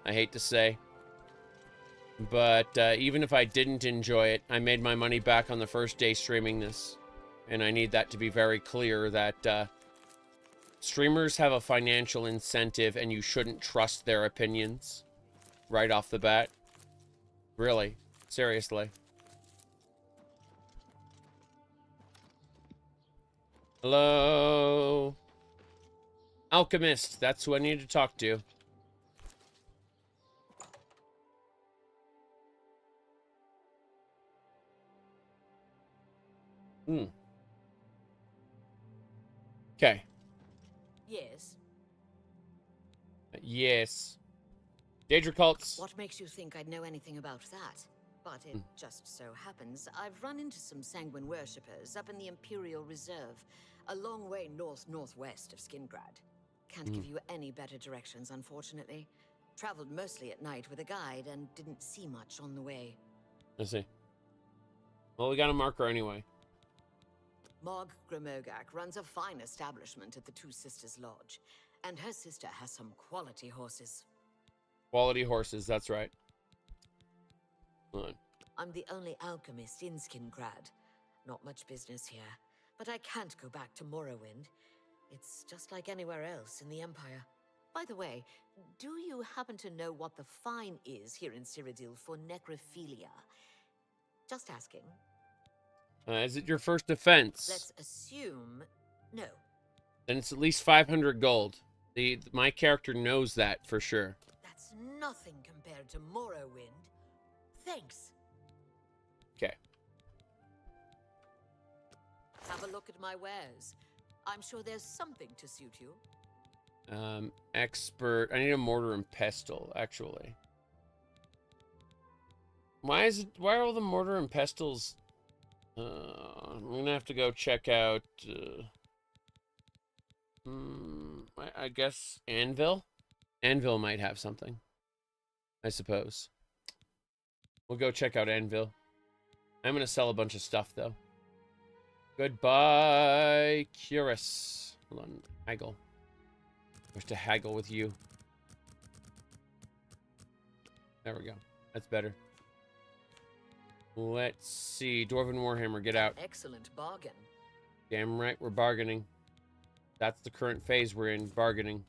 I hate to say. But even if I didn't enjoy it, I made my money back on the first day streaming this. And I need that to be very clear that streamers have a financial incentive and you shouldn't trust their opinions right off the bat. Really. Seriously. Hello? Alchemist, that's who I need to talk to. Okay. Yes. Yes. Daedric cults. What makes you think I'd know anything about that? But it just so happens I've run into some sanguine worshippers up in the Imperial Reserve, a long way northwest of Skingrad. Can't give you any better directions, unfortunately. Traveled mostly at night with a guide and didn't see much on the way. I see. Well, we got a marker anyway. Mog Grimogak runs a fine establishment at the Two Sisters Lodge, and her sister has some quality horses. Quality horses, that's right. Hold on. I'm the only alchemist in Skingrad. Not much business here, but I can't go back to Morrowind. It's just like anywhere else in the Empire. By the way, do you happen to know what the fine is here in Cyrodiil for necrophilia? Just asking. Is it your first offense? Let's assume no. Then it's at least 500 gold. My character knows that for sure. That's nothing compared to Morrowind. Thanks. Okay. Have a look at my wares. I'm sure there's something to suit you. Expert. I need a mortar and pestle, actually. Why are all the mortar and pestles? I'm gonna have to go check out. I guess Anvil. Anvil might have something. I suppose. We'll go check out Anvil. I'm gonna sell a bunch of stuff though. Goodbye, Curus. Hold on, haggle. I wish to haggle with you. There we go. That's better. Let's see. Dwarven Warhammer, get out. Excellent bargain. Damn right, we're bargaining. That's the current phase we're in, bargaining.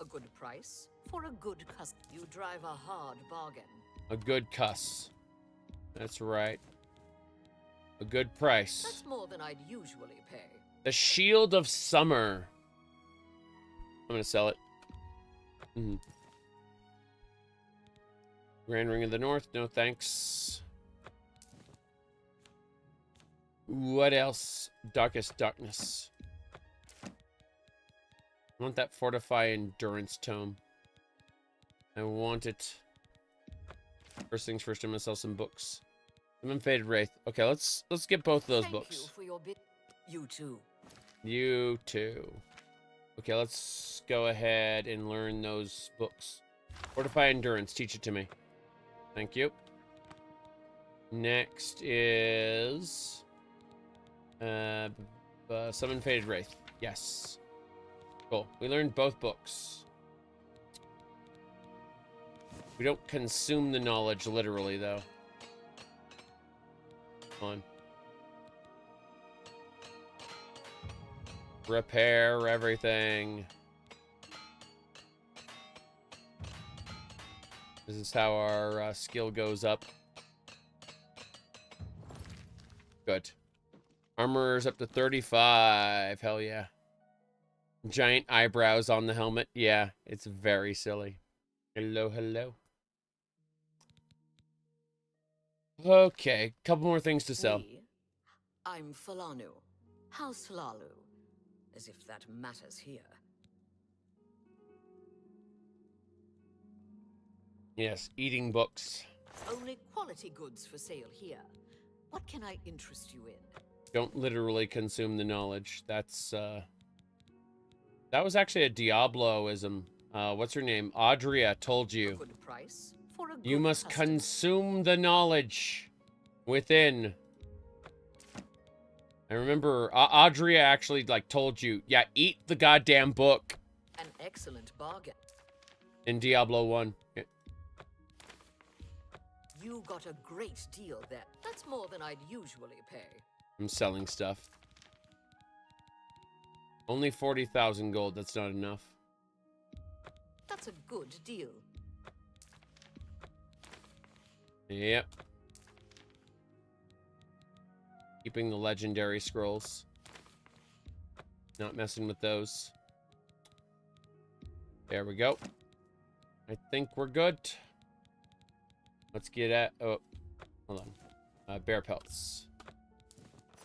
A good price for a good cuss. You drive a hard bargain. A good cuss. That's right. A good price. That's more than I'd usually pay. The Shield of Summer. I'm gonna sell it. Grand Ring of the North, no thanks. What else? Darkest Darkness. I want that Fortify Endurance Tome. I want it. First things first, I'm gonna sell some books. Some Unfaded Wraith. Okay, let's get both of those books. Thank you for your bit. You too. You too. Okay, let's go ahead and learn those books. Fortify Endurance, teach it to me. Thank you. Next is Summon Faded Wraith. Yes. Cool. We learned both books. We don't consume the knowledge literally, though. Come on. Repair everything. This is how our skill goes up. Good. Armor's up to 35. Hell yeah. Giant eyebrows on the helmet. Yeah, it's very silly. Hello, hello. Okay, couple more things to sell. I'm Falanu. House Falalu. As if that matters here. Yes, eating books. Only quality goods for sale here. What can I interest you in? Don't literally consume the knowledge. That's, that was actually a Diabloism. What's her name? Audria told you. Good price for a good You must customer. consume the knowledge within. I remember Audria actually, like, told you, yeah, eat the goddamn book. An excellent bargain. In Diablo 1. Yeah. You got a great deal there. That's more than I'd usually pay. I'm selling stuff. Only 40,000 gold. That's not enough. That's a good deal. Yep. Keeping the legendary scrolls. Not messing with those. There we go. I think we're good. Let's get at... Oh, hold on. Bear pelts.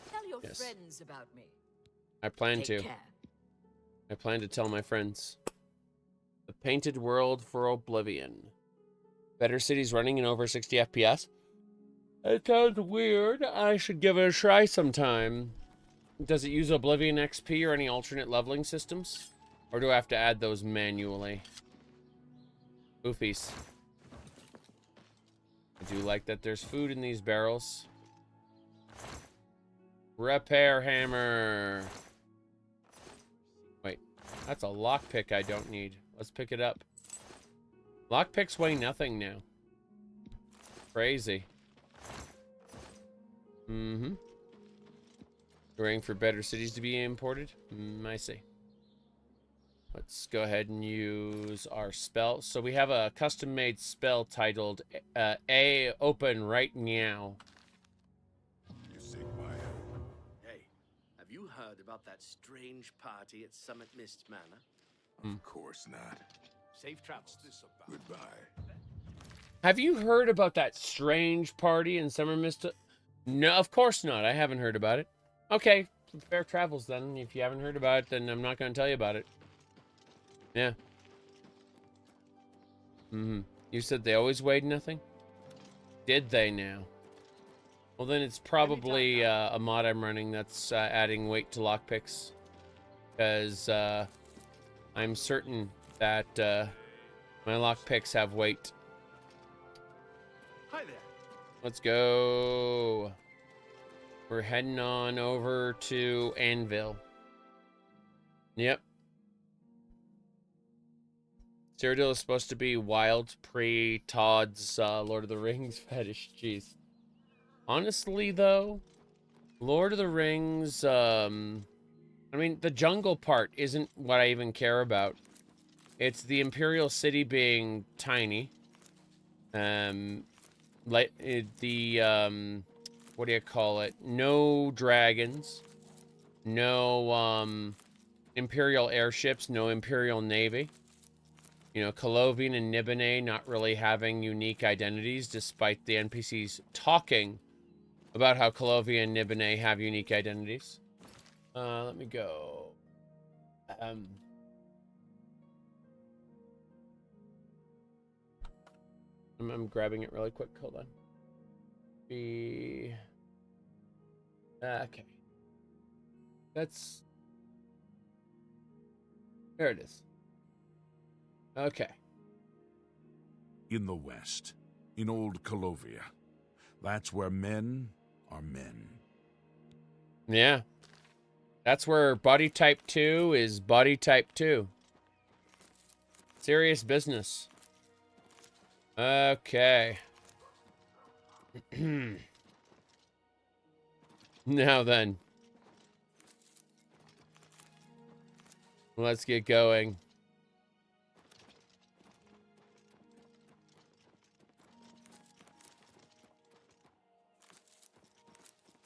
Tell your Yes. friends about me. I plan Take to. care. I plan to tell my friends. The Painted World for Oblivion. Better cities running in over 60 FPS. It sounds weird. I should give it a try sometime. Does it use Oblivion XP or any alternate leveling systems? Or do I have to add those manually? Oofies. I do like that there's food in these barrels. Repair hammer. Wait, that's a lockpick I don't need. Let's pick it up. Lockpicks weigh nothing now. Crazy. Mm-hmm. You're waiting for better cities to be imported? I see. Let's go ahead and use our spell. So we have a custom-made spell titled A Open Right Now. Hey, have you heard about that strange party at Summit Mist Manor? Of course not. Safe travels. Goodbye. Have you heard about that strange party in Summer Mist? No, of course not. I haven't heard about it. Okay, fair travels then. If you haven't heard about it, then I'm not going to tell you about it. Yeah. You said they always weighed nothing? Did they now? Well, then it's probably a mod I'm running that's adding weight to lockpicks. Because I'm certain that my lockpicks have weight. Hi there. Let's go. We're heading on over to Anvil. Yep. Cyrodiil is supposed to be wild pre-Todd's Lord of the Rings fetish. Jeez. Honestly, though, Lord of the Rings, I mean, the jungle part isn't what I even care about. It's the Imperial City being tiny. Like, what do you call it? No dragons. No, Imperial airships. No Imperial Navy. You know, Colovian and Nibene not really having unique identities, despite the NPCs talking about how Colovian and Nibene have unique identities. Let me go. I'm grabbing it really quick. Hold on. Okay. That's... There it is. Okay. In the West, in old Colovia, that's where men are men. Yeah. That's where body type 2 is body type 2. Serious business. Okay. Now then. Let's get going.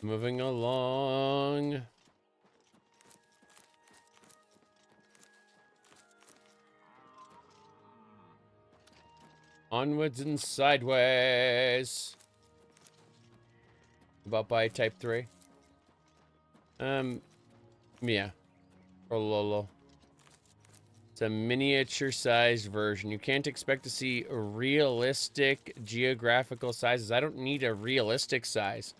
Moving along. Onwards and sideways. About by type 3. Yeah. Lolo. It's a miniature-sized version. You can't expect to see realistic geographical sizes. I don't need a realistic size.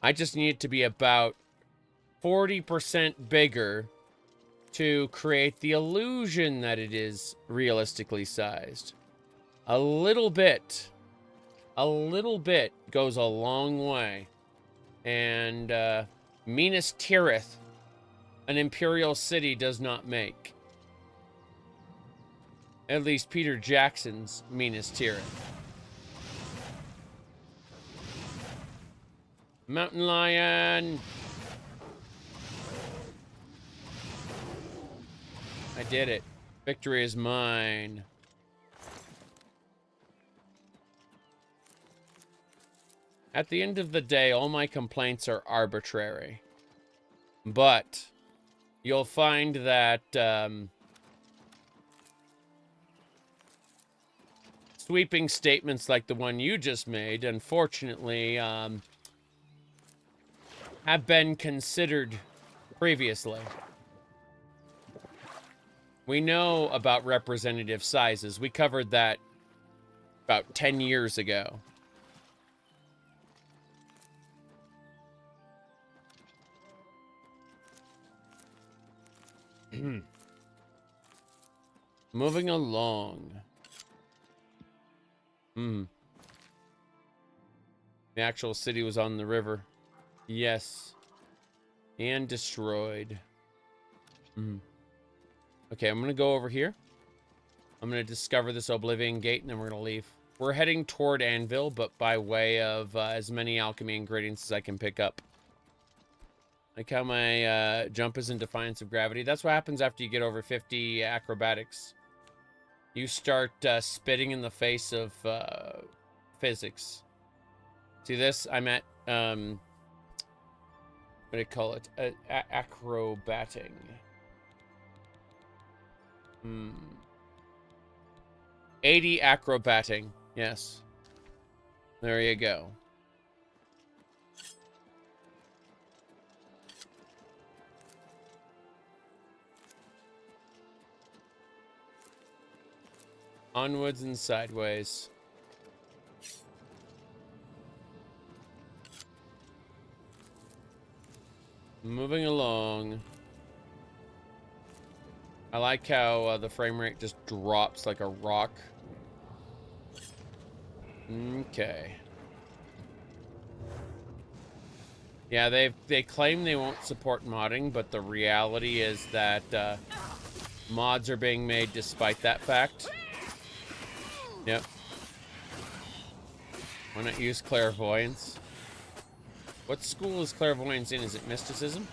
I just need it to be about 40% bigger to create the illusion that it is realistically sized. A little bit goes a long way. And Minas Tirith, an imperial city, does not make. At least Peter Jackson's Minas Tirith. Mountain lion. I did it. Victory is mine. At the end of the day, all my complaints are arbitrary. But you'll find that sweeping statements like the one you just made, unfortunately, have been considered previously. We know about representative sizes. We covered that about 10 years ago. Moving along. The actual city was on the river. Yes. And destroyed. Okay, I'm gonna go over here. I'm gonna discover this Oblivion gate, and then we're gonna leave. We're heading toward Anvil, but by way of as many alchemy ingredients as I can pick up. Like how my jump is in defiance of gravity. That's what happens after you get over 50 acrobatics. You start spitting in the face of physics. See this? I'm at, what do you call it? Acrobating. 80 acrobating. Yes. There you go. Onwards and sideways. Moving along. I like how the frame rate just drops like a rock. Okay. Yeah, they claim they won't support modding, but the reality is that mods are being made despite that fact. Yep. Why not use clairvoyance? What school is clairvoyance in? Is it mysticism?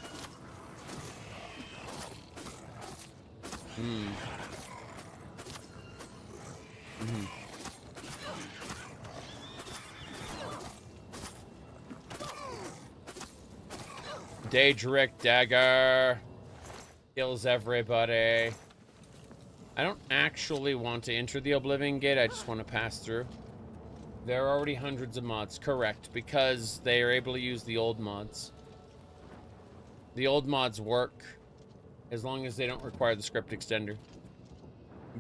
Daedric dagger kills everybody. I don't actually want to enter the Oblivion gate. I just want to pass through. There are already hundreds of mods. Correct, because they are able to use the old mods. The old mods work as long as they don't require the script extender.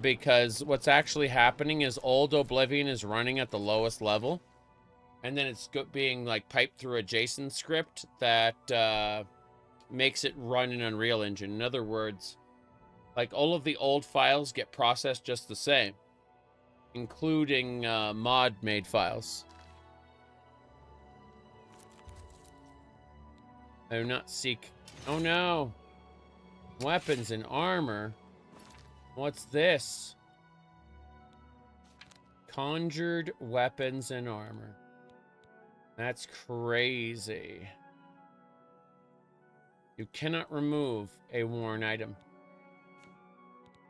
Because what's actually happening is old Oblivion is running at the lowest level. And then it's being like piped through a JSON script that makes it run in Unreal Engine. In other words, like all of the old files get processed just the same, including mod-made files. I do not seek... Oh no! Weapons and armor. What's this? Conjured weapons and armor. That's crazy. You cannot remove a worn item.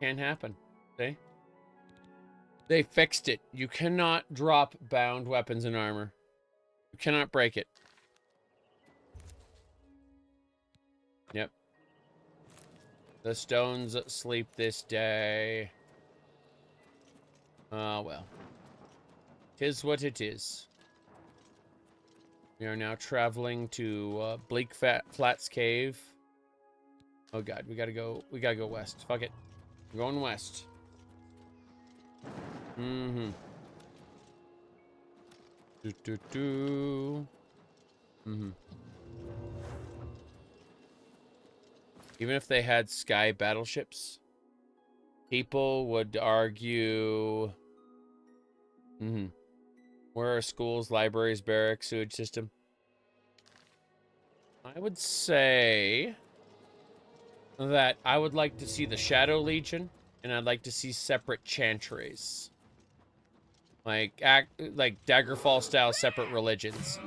Can't happen. See? They fixed it. You cannot drop bound weapons and armor. You cannot break it. Yep. The stones sleep this day. Ah, well. 'Tis what it is. We are now traveling to Bleak Flats Cave. Oh god, we gotta go west. Fuck it. We're going west. Even if they had sky battleships, people would argue... Where are schools, libraries, barracks, sewage system? I would say that I would like to see the Shadow Legion, and I'd like to see separate chantries. Like Daggerfall style separate religions.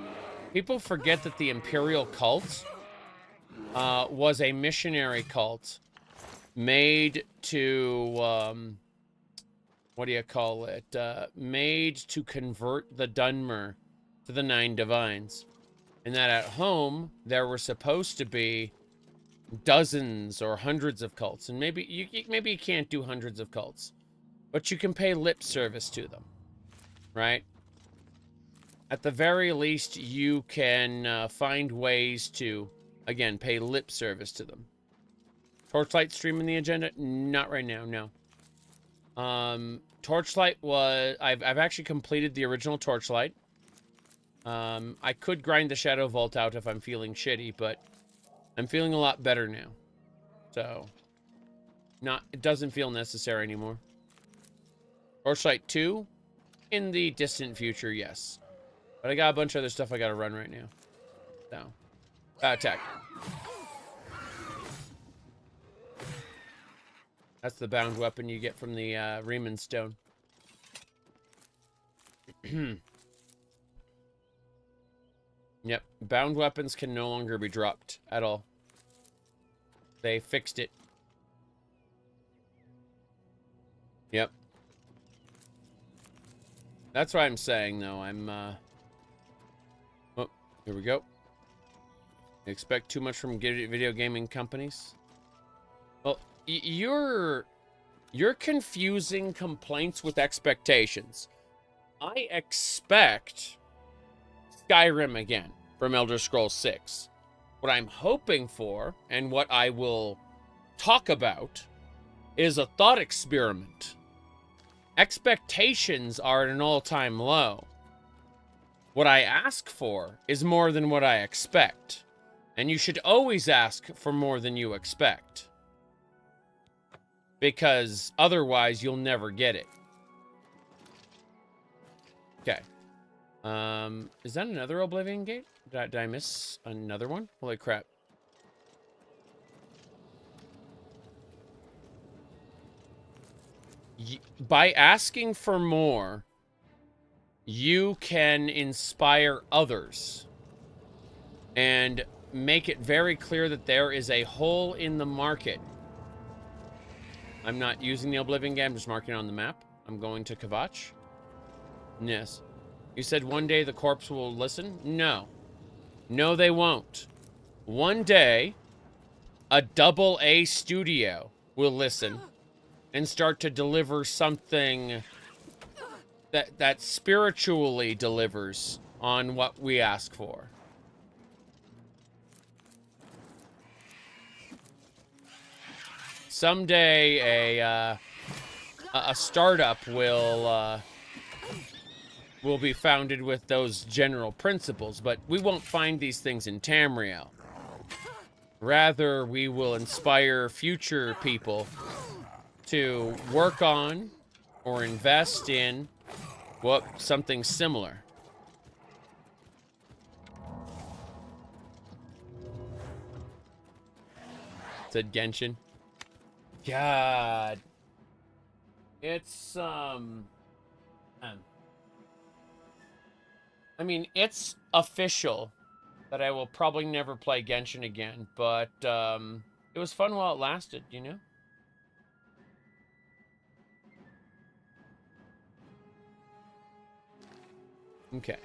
People forget that the Imperial cult was a missionary cult made to, what do you call it? Made to convert the Dunmer to the 9 Divines. And that at home, there were supposed to be dozens or hundreds of cults. And maybe you can't do hundreds of cults, but you can pay lip service to them, right? At the very least, you can find ways to, again, pay lip service to them. Torchlight streaming the agenda? Not right now, no. Torchlight was... I've actually completed the original Torchlight. I could grind the Shadow Vault out if I'm feeling shitty, but I'm feeling a lot better now. So, it doesn't feel necessary anymore. Torchlight 2? In the distant future, yes. But I got a bunch of other stuff I gotta run right now. So, attack. That's the bound weapon you get from the Riemann Stone. Yep, bound weapons can no longer be dropped at all. They fixed it. Yep. That's what I'm saying, though. Oh, here we go. You expect too much from video gaming companies? Well, you're confusing complaints with expectations. I expect Skyrim again from Elder Scrolls 6. What I'm hoping for, and what I will talk about, is a thought experiment. Expectations are at an all-time low. What I ask for is more than what I expect. And you should always ask for more than you expect. Because otherwise, you'll never get it. Okay. Is that another Oblivion gate? Did I miss another one? Holy crap. By asking for more, you can inspire others. And make it very clear that there is a hole in the market. I'm not using the Oblivion game, I'm just marking it on the map. I'm going to Kvatch. Yes. You said one day the corpse will listen? No. No, they won't. One day, a AA studio will listen and start to deliver something that spiritually delivers on what we ask for. Someday, a startup will be founded with those general principles, but we won't find these things in Tamriel. Rather, we will inspire future people to work on or invest in something similar. Said Genshin. God. It's, I mean, it's official that I will probably never play Genshin again, but, it was fun while it lasted, you know? Okay.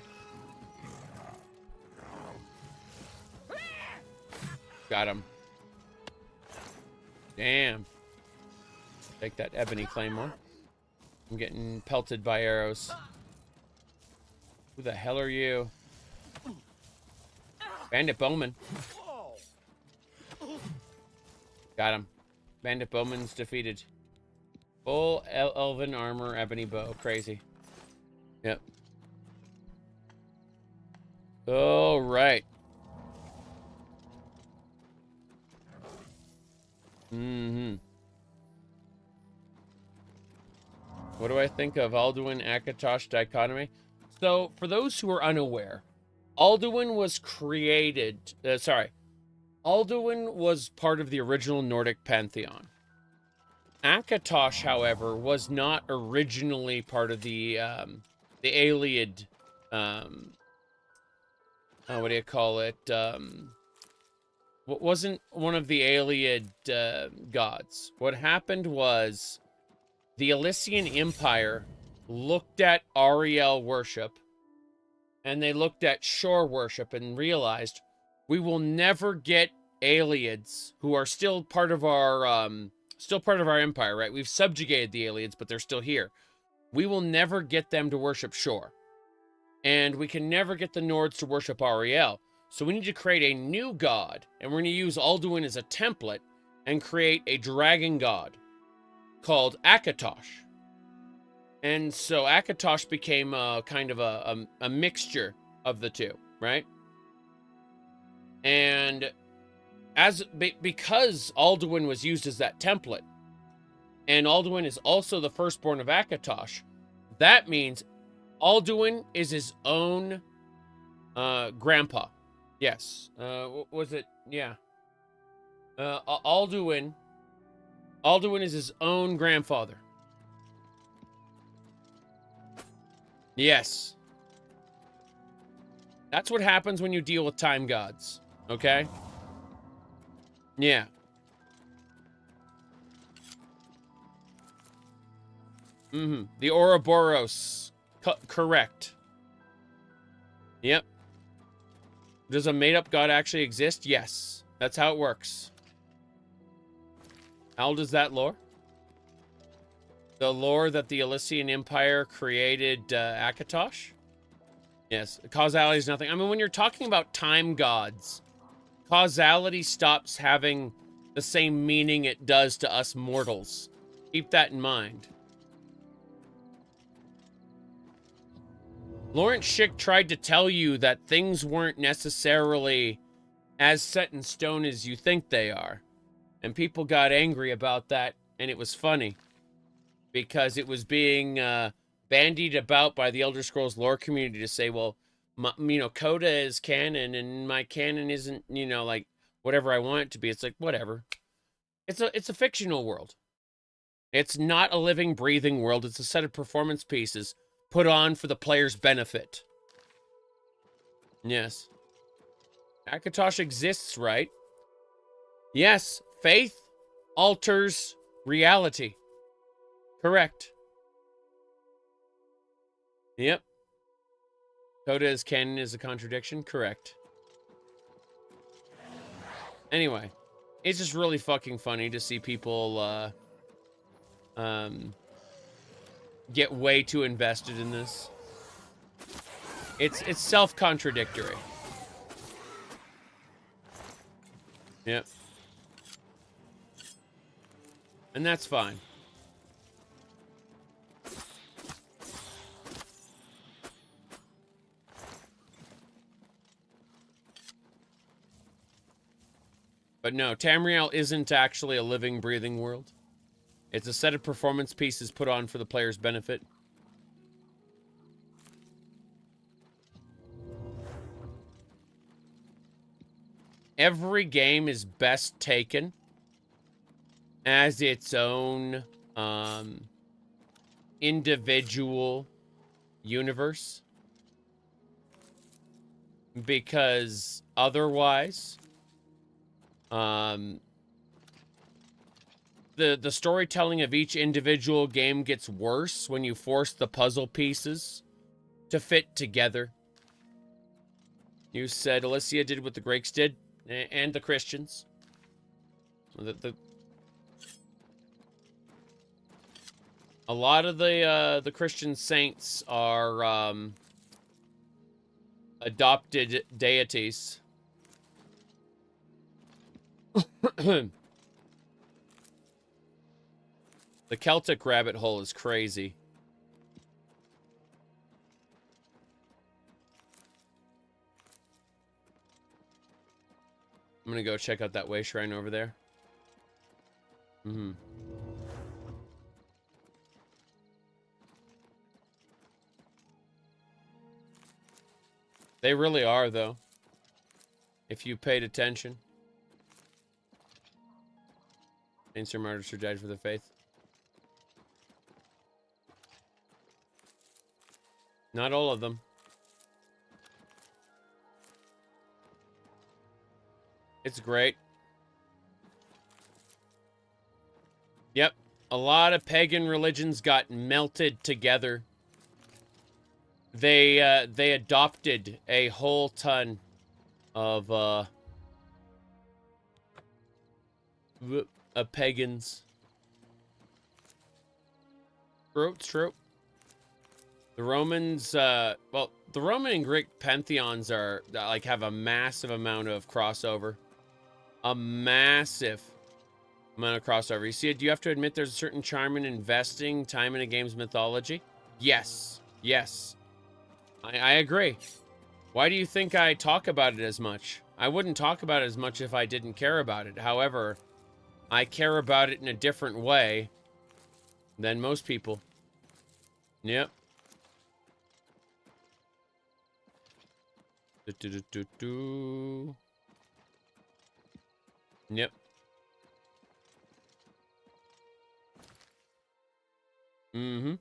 Got him. Damn. Take that ebony claymore. I'm getting pelted by arrows. Who the hell are you? Bandit Bowman. Got him. Bandit Bowman's defeated. Full elven armor, ebony bow. Crazy. Yep. All right. Mm-hmm. What do I think of Alduin-Akatosh dichotomy? So, for those who are unaware, Alduin was created... Alduin was part of the original Nordic pantheon. Akatosh, however, was not originally part of the Aeolid... what do you call it? Wasn't one of the Aeolid gods. What happened was the Elysian Empire looked at Ariel worship, and they looked at shore worship and realized we will never get Aeolids, who are still part of our empire, right? We've subjugated the Aeolids, but they're still here. We will never get them to worship shore. And we can never get the Nords to worship Ariel. So we need to create a new god, and we're going to use Alduin as a template and create a dragon god called Akatosh. And so Akatosh became kind of a mixture of the two, right? And because Alduin was used as that template, and Alduin is also the firstborn of Akatosh, that means Alduin is his own grandpa. Yes. Was it? Yeah. Alduin is his own grandfather. Yes. That's what happens when you deal with time gods. Okay? Yeah. Mm-hmm. The Ouroboros. Correct. Yep. Does a made-up god actually exist? Yes. That's how it works. How old is that lore? The lore that the Elysian Empire created Akatosh? Yes. Causality is nothing. I mean, when you're talking about time gods, causality stops having the same meaning it does to us mortals. Keep that in mind. Lawrence Schick tried to tell you that things weren't necessarily as set in stone as you think they are. And people got angry about that, and it was funny. Because it was being bandied about by the Elder Scrolls lore community to say, well, Coda is canon, and my canon isn't, like, whatever I want it to be. It's like, whatever. It's a fictional world. It's not a living, breathing world. It's a set of performance pieces put on for the player's benefit. Yes. Akatosh exists, right? Yes. Faith alters reality. Correct. Yep. Coda is canon is a contradiction. Correct. Anyway. It's just really fucking funny to see people, get way too invested in this. It's self-contradictory. Yep. And that's fine. But no, Tamriel isn't actually a living, breathing world. It's a set of performance pieces put on for the player's benefit. Every game is best taken as its own individual universe. Because otherwise, the storytelling of each individual game gets worse when you force the puzzle pieces to fit together. You said Alicia did what the Greeks did, and the Christians. A lot of the Christian saints are adopted deities. The Celtic rabbit hole is crazy. I'm gonna go check out that way shrine over there. Mm-hmm. They really are, though. If you paid attention. Saints are martyrs who died for the faith. Not all of them. It's great. Yep. A lot of pagan religions got melted together. They adopted a whole ton of pagans. True, it's true. The Romans, well, the Roman and Greek pantheons are, like, have a massive amount of crossover. A massive amount of crossover. You see, do you have to admit there's a certain charm in investing time in a game's mythology? Yes. Yes. I agree. Why do you think I talk about it as much? I wouldn't talk about it as much if I didn't care about it. However, I care about it in a different way than most people. Yep. Yep. Mm-hmm.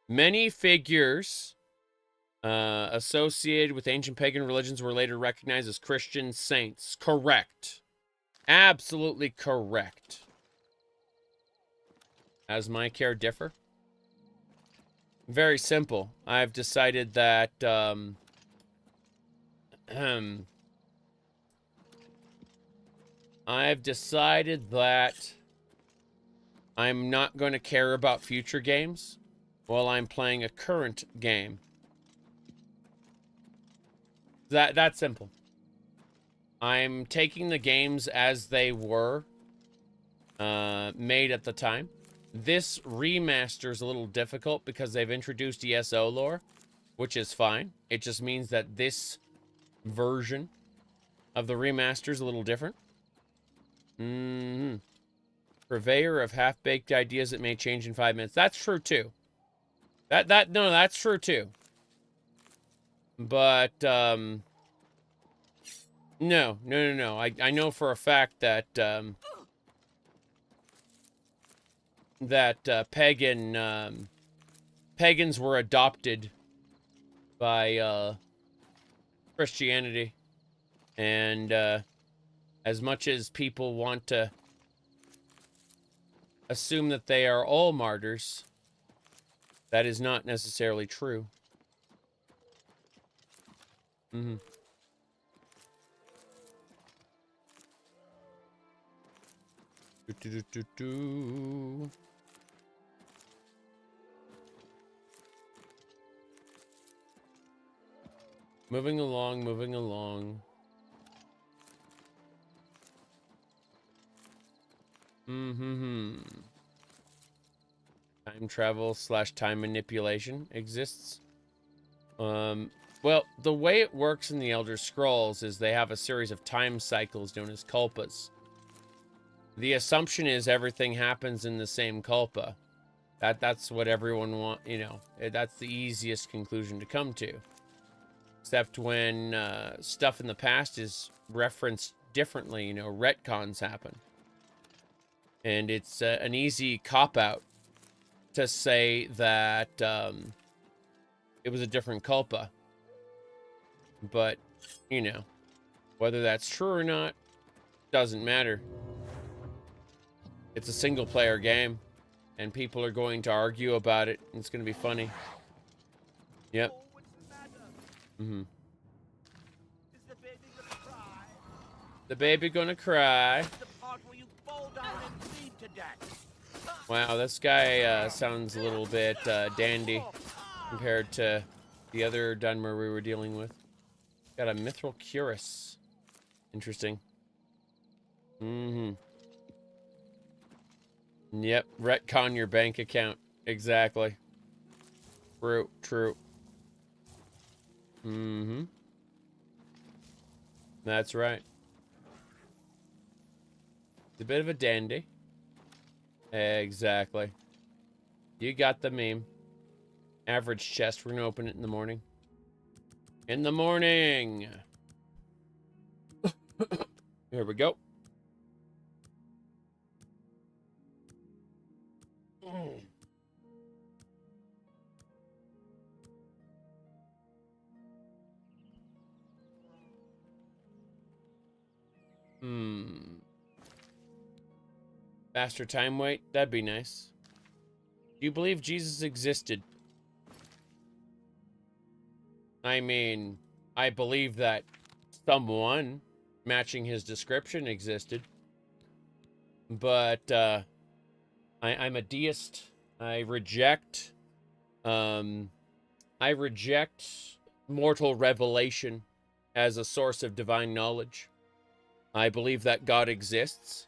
Many figures associated with ancient pagan religions were later recognized as Christian saints. Correct. Absolutely correct. Does my care differ? Very simple. I've decided that I'm not going to care about future games while I'm playing a current game. That's simple. I'm taking the games as they were made at the time. This remaster is a little difficult because they've introduced ESO lore, which is fine. It just means that this version of the remaster is a little different. Mm-hmm. Purveyor of half-baked ideas that may change in 5 minutes. That's true too. No, that's true too. But no. I know for a fact that pagans were adopted by Christianity, and as much as people want to assume that they are all martyrs, that is not necessarily true. Mm-hmm. Moving along, moving along. Mm-hmm. Time travel / time manipulation exists. Well, the way it works in the Elder Scrolls is they have a series of time cycles known as culpas. The assumption is everything happens in the same culpa. That's what everyone that's the easiest conclusion to come to. Except when stuff in the past is referenced differently, retcons happen. And it's an easy cop-out to say that it was a different culpa. But, whether that's true or not, doesn't matter. It's a single-player game, and people are going to argue about it, and it's going to be funny. Yep. Mm-hmm. The baby gonna cry. Wow, this guy sounds a little bit dandy compared to the other Dunmer we were dealing with. Got a Mithril Cuirass. Interesting. Mm-hmm. Yep, retcon your bank account. Exactly. True, true. Mm-hmm. That's right. a bit of a dandy. Exactly. You got the meme. Average chest. We're gonna open it in the morning. In the morning. Here we go. Faster time wait? That'd be nice. Do you believe Jesus existed? I mean, I believe that someone matching his description existed. But, I'm a deist. I reject mortal revelation as a source of divine knowledge. I believe that God exists,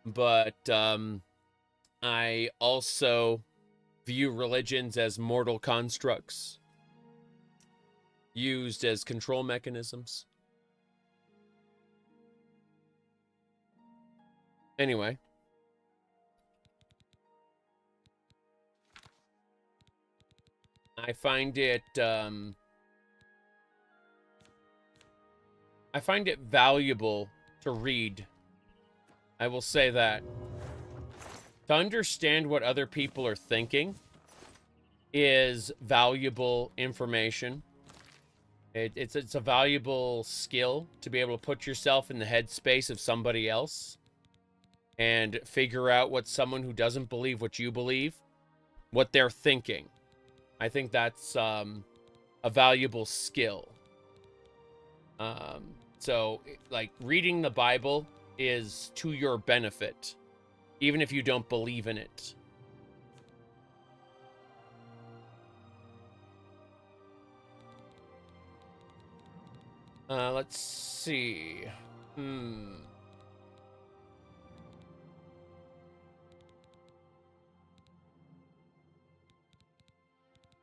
but I also view religions as mortal constructs used as control mechanisms. Anyway. I find it valuable to read. I will say that. To understand what other people are thinking is valuable information. It's a valuable skill to be able to put yourself in the headspace of somebody else and figure out what someone who doesn't believe what you believe, what they're thinking. I think that's a valuable skill. So, like, reading the Bible is to your benefit, even if you don't believe in it. Let's see.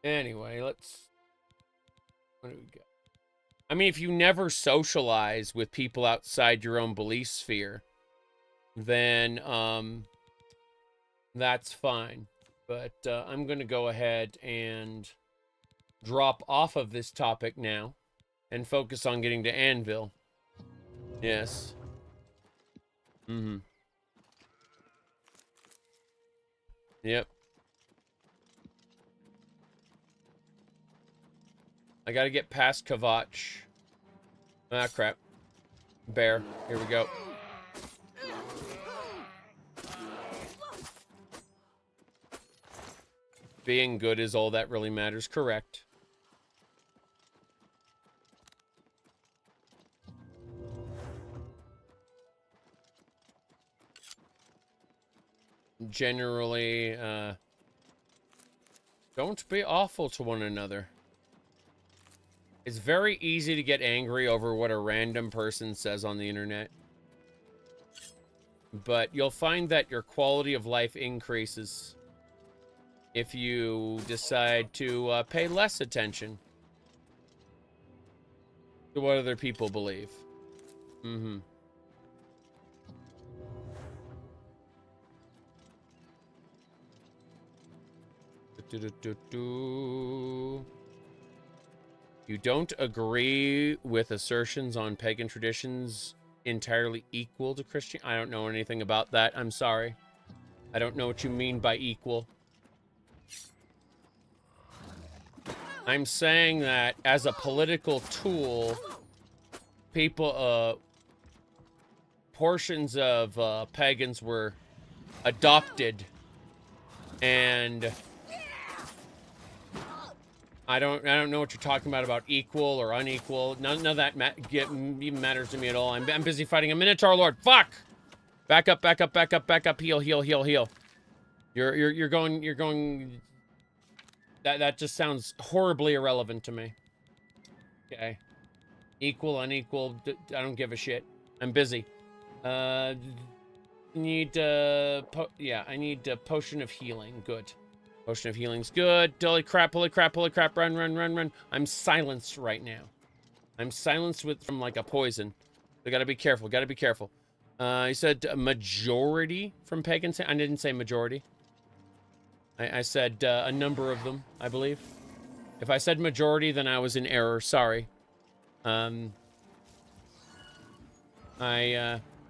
Anyway, what do we got? I mean, if you never socialize with people outside your own belief sphere, then that's fine. But I'm going to go ahead and drop off of this topic now and focus on getting to Anvil. Yes. Yep. I gotta get past Kvatch. Ah, crap. Bear. Here we go. Being good is all that really matters. Correct. Generally, don't be awful to one another. It's very easy to get angry over what a random person says on the internet. But you'll find that your quality of life increases if you decide to pay less attention to what other people believe. You don't agree with assertions on pagan traditions entirely equal to Christian? I don't know anything about that. I'm sorry. I don't know what you mean by equal. I'm saying that as a political tool, people, portions of pagans were adopted, and I don't know what you're talking about equal or unequal. None of that even matters to me at all. I'm busy fighting a Minotaur Lord. Fuck! Back up, back up, back up, back up. Heal, heal, heal, heal. You're going. That just sounds horribly irrelevant to me. Okay. Equal, unequal. I don't give a shit. I'm busy. I need a potion of healing. Good. Potion of healing's good. Holy crap, holy crap, holy crap. Run, run, run, run. I'm silenced right now. I'm silenced from like a poison. I gotta be careful, gotta be careful. You said a majority from pagan. I didn't say majority. I said a number of them, I believe. If I said majority, then I was in error. Sorry. I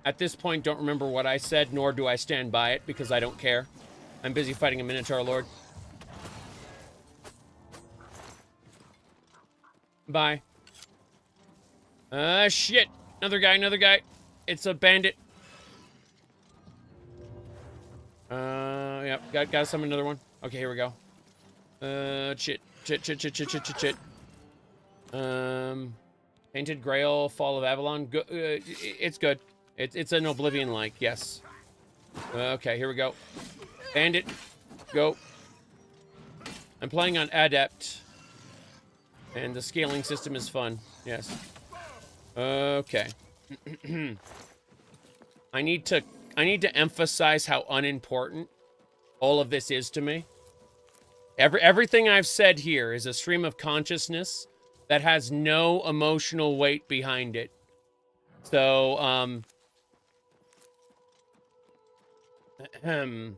at this point don't remember what I said, nor do I stand by it because I don't care. I'm busy fighting a Minotaur Lord. Bye. Shit. Another guy. It's a bandit. Yep. Gotta summon another one. Okay, here we go. Shit. Painted Grail, Fall of Avalon. It's good. It's an Oblivion-like, yes. Okay, here we go. Bandit. Go. I'm playing on Adept. And the scaling system is fun. Yes. Okay. I need to emphasize how unimportant all of this is to me. Everything I've said here is a stream of consciousness that has no emotional weight behind it. So, I'm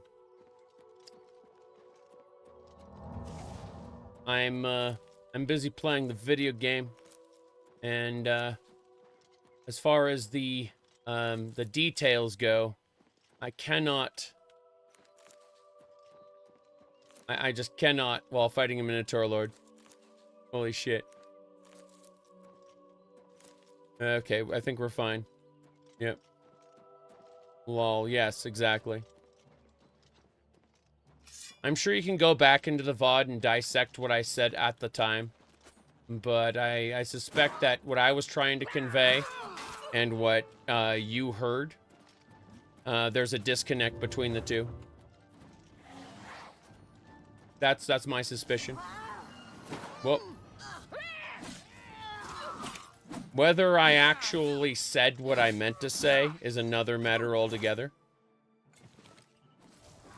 busy playing the video game, and as far as the details go, I cannot. I just cannot while fighting a Minotaur Lord. Holy shit. Okay, I think we're fine. Yep. Lol, yes, exactly. I'm sure you can go back into the VOD and dissect what I said at the time. But I suspect that what I was trying to convey and what you heard, there's a disconnect between the two. That's my suspicion. Well, whether I actually said what I meant to say is another matter altogether.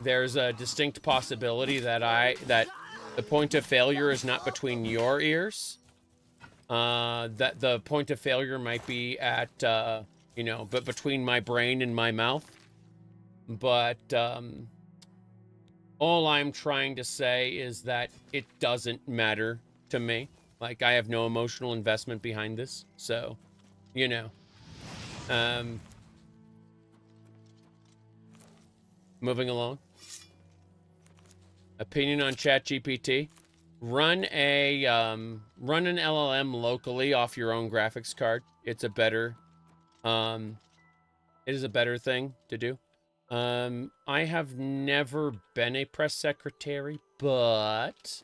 There's a distinct possibility that the point of failure is not between your ears. That the point of failure might be at, but between my brain and my mouth. But, all I'm trying to say is that it doesn't matter to me. Like, I have no emotional investment behind this. So, moving along. Opinion on ChatGPT. Run an LLM locally off your own graphics card. It's a better, it is a better thing to do. I have never been a press secretary, but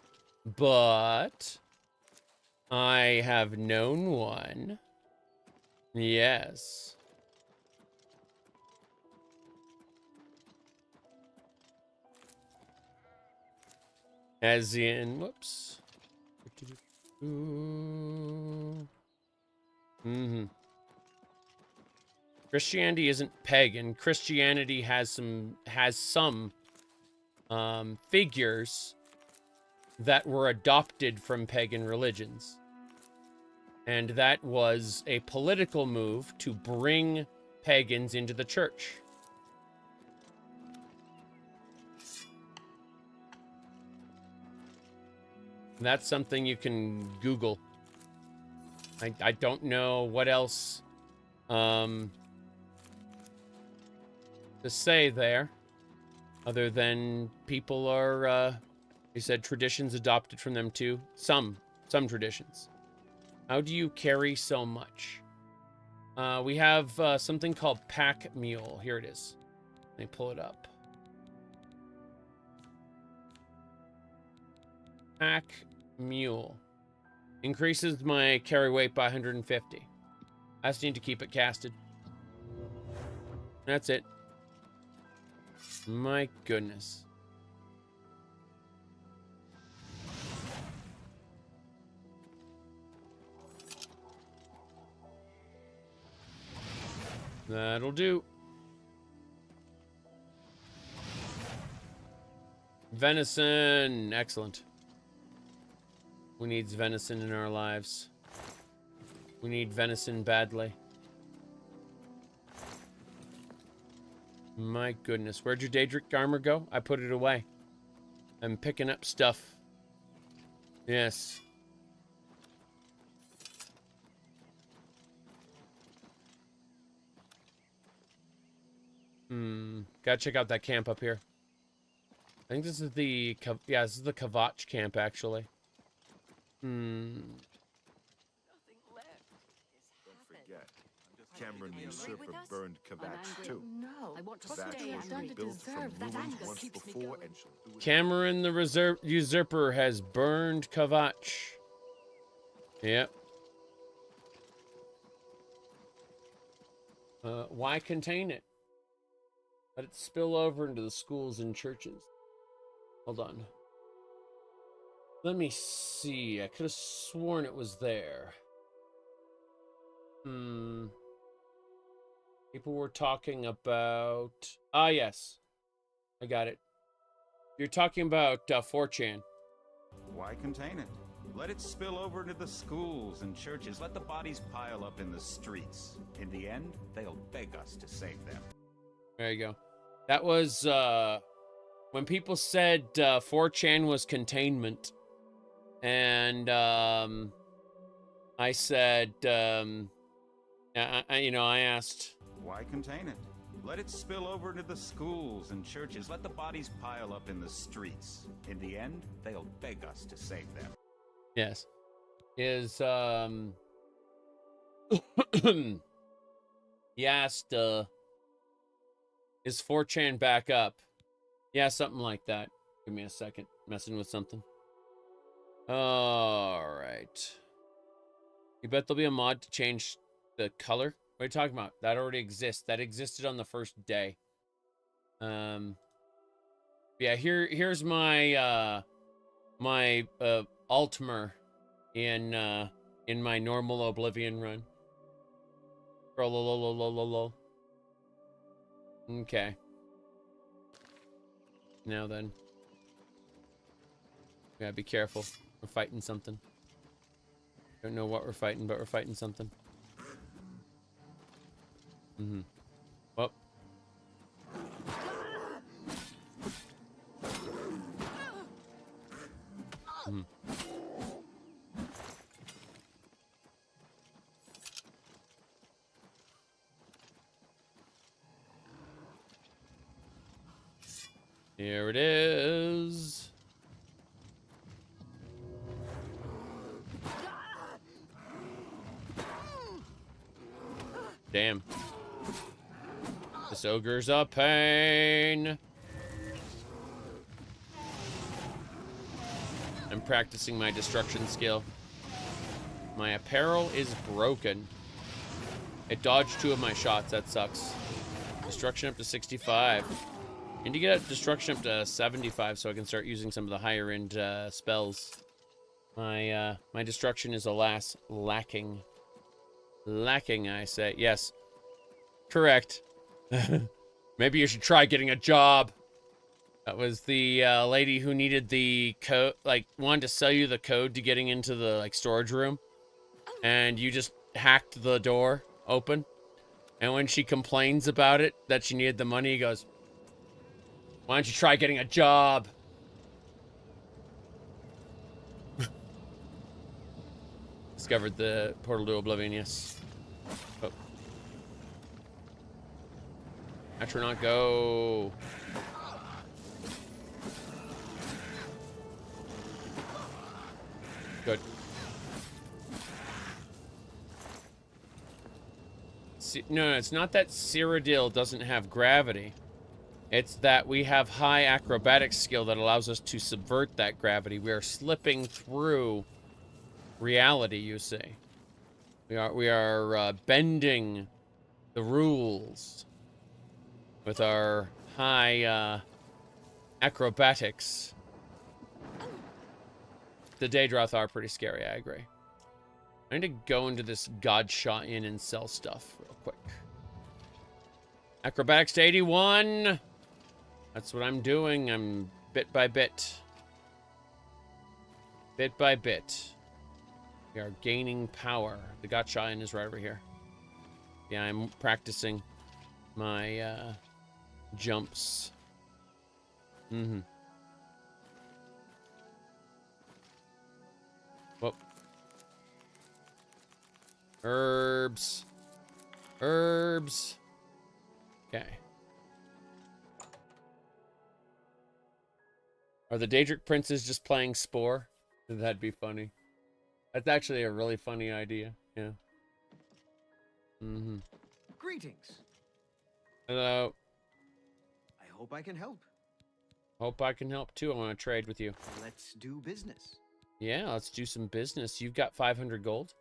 I have known one. Yes. As in, whoops. Christianity isn't pagan. Christianity has some figures that were adopted from pagan religions. And that was a political move to bring pagans into the church. That's something you can Google. I don't know what else to say there, other than people are, you said traditions adopted from them too. Some traditions. How do you carry so much? We have something called Pack Mule. Here it is. Let me pull it up. Pack Mule. Increases my carry weight by 150. I just need to keep it casted. That's it. My goodness. That'll do. Venison. Excellent. Who needs venison in our lives? We need venison badly. My goodness. Where'd your Daedric armor go? I put it away. I'm picking up stuff. Yes. Gotta check out that camp up here. I think this is the... Yeah, this is the Kvatch camp, actually. Don't forget, Cameron the Usurper burned Kvatch too. No, I want to Kvatch stay was and rebuilt from deserve that ruins anger once keeps me before, going. and she'll do it. Cameron the Usurper has burned Kvatch. Yep. Why contain it? Let it spill over into the schools and churches. Hold on. Let me see. I could have sworn it was there. People were talking about... Ah, yes. I got it. You're talking about 4chan. Why contain it? Let it spill over into the schools and churches. Let the bodies pile up in the streets. In the end, they'll beg us to save them. There you go. That was when people said 4chan was containment. And I said, I asked... Why contain it? Let it spill over into the schools and churches. Let the bodies pile up in the streets. In the end, they'll beg us to save them. Yes. Is, he asked, is 4chan back up? Yeah, something like that. Give me a second. Messing with something. Alright. You bet there'll be a mod to change the color? What are you talking about? That already exists. That existed on the first day. Yeah, here's my my Altmer in my normal Oblivion run. Okay. Now then. Gotta be careful. We're fighting something. Don't know what we're fighting, but we're fighting something. Well. Here it is. Damn. This ogre's a pain. I'm practicing my destruction skill. My apparel is broken. It dodged 2 of my shots. That sucks. Destruction up to 65. Need to get destruction up to 75 so I can start using some of the higher end spells. My destruction is alas lacking. Lacking, I say. Yes. Correct. Maybe you should try getting a job. That was the lady who needed the code, like, wanted to sell you the code to getting into the, like, storage room. And you just hacked the door open. And when she complains about it, that she needed the money, he goes, why don't you try getting a job? Discovered the portal to Oblivion, yes. Oh. Astronaut, go. Good. No, it's not that Cyrodiil doesn't have gravity. It's that we have high acrobatics skill that allows us to subvert that gravity. We are slipping through reality, you see. We are bending the rules with our high acrobatics. The Daedroth are pretty scary, I agree. I need to go into this Godshot Inn and sell stuff real quick. Acrobatics to 81. That's what I'm doing. I'm bit by bit. Bit by bit. We are gaining power. The Godshot Inn is right over here. Yeah, I'm practicing my jumps. Mm-hmm. Whoop. Herbs. Herbs. Okay. Are the Daedric princes just playing Spore? That'd be funny. That's actually a really funny idea. Yeah. Mm-hmm. Greetings. Hello. I hope I can help. Hope I can help too. I want to trade with you. Let's do business. Yeah, let's do some business. You've got 500 gold.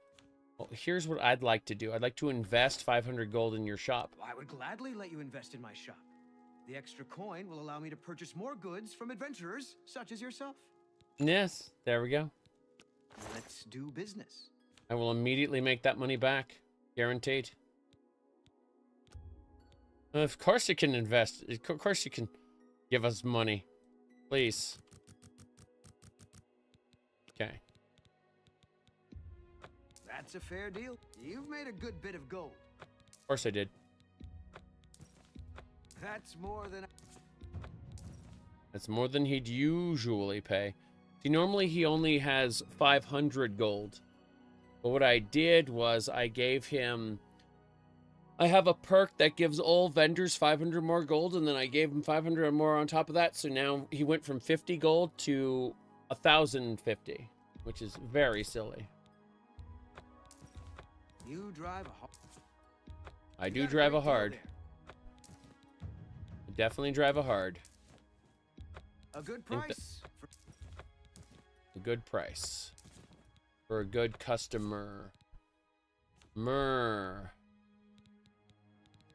Well, here's what I'd like to do. I'd like to invest 500 gold in your shop. I would gladly let you invest in my shop. The extra coin will allow me to purchase more goods from adventurers such as yourself. Yes, there we go. Let's do business. I will immediately make that money back. Guaranteed. Of course you can invest. Of course you can give us money. Please. Okay. That's a fair deal. You've made a good bit of gold. Of course I did. That's more than... That's more than he'd usually pay. See, normally he only has 500 gold. But what I did was I gave him... I have a perk that gives all vendors 500 more gold, and then I gave him 500 more on top of that. So now he went from 50 gold to 1,050, which is very silly. You drive a hard... I do drive a hard. I definitely drive a hard. A good price. A good price. For a good customer.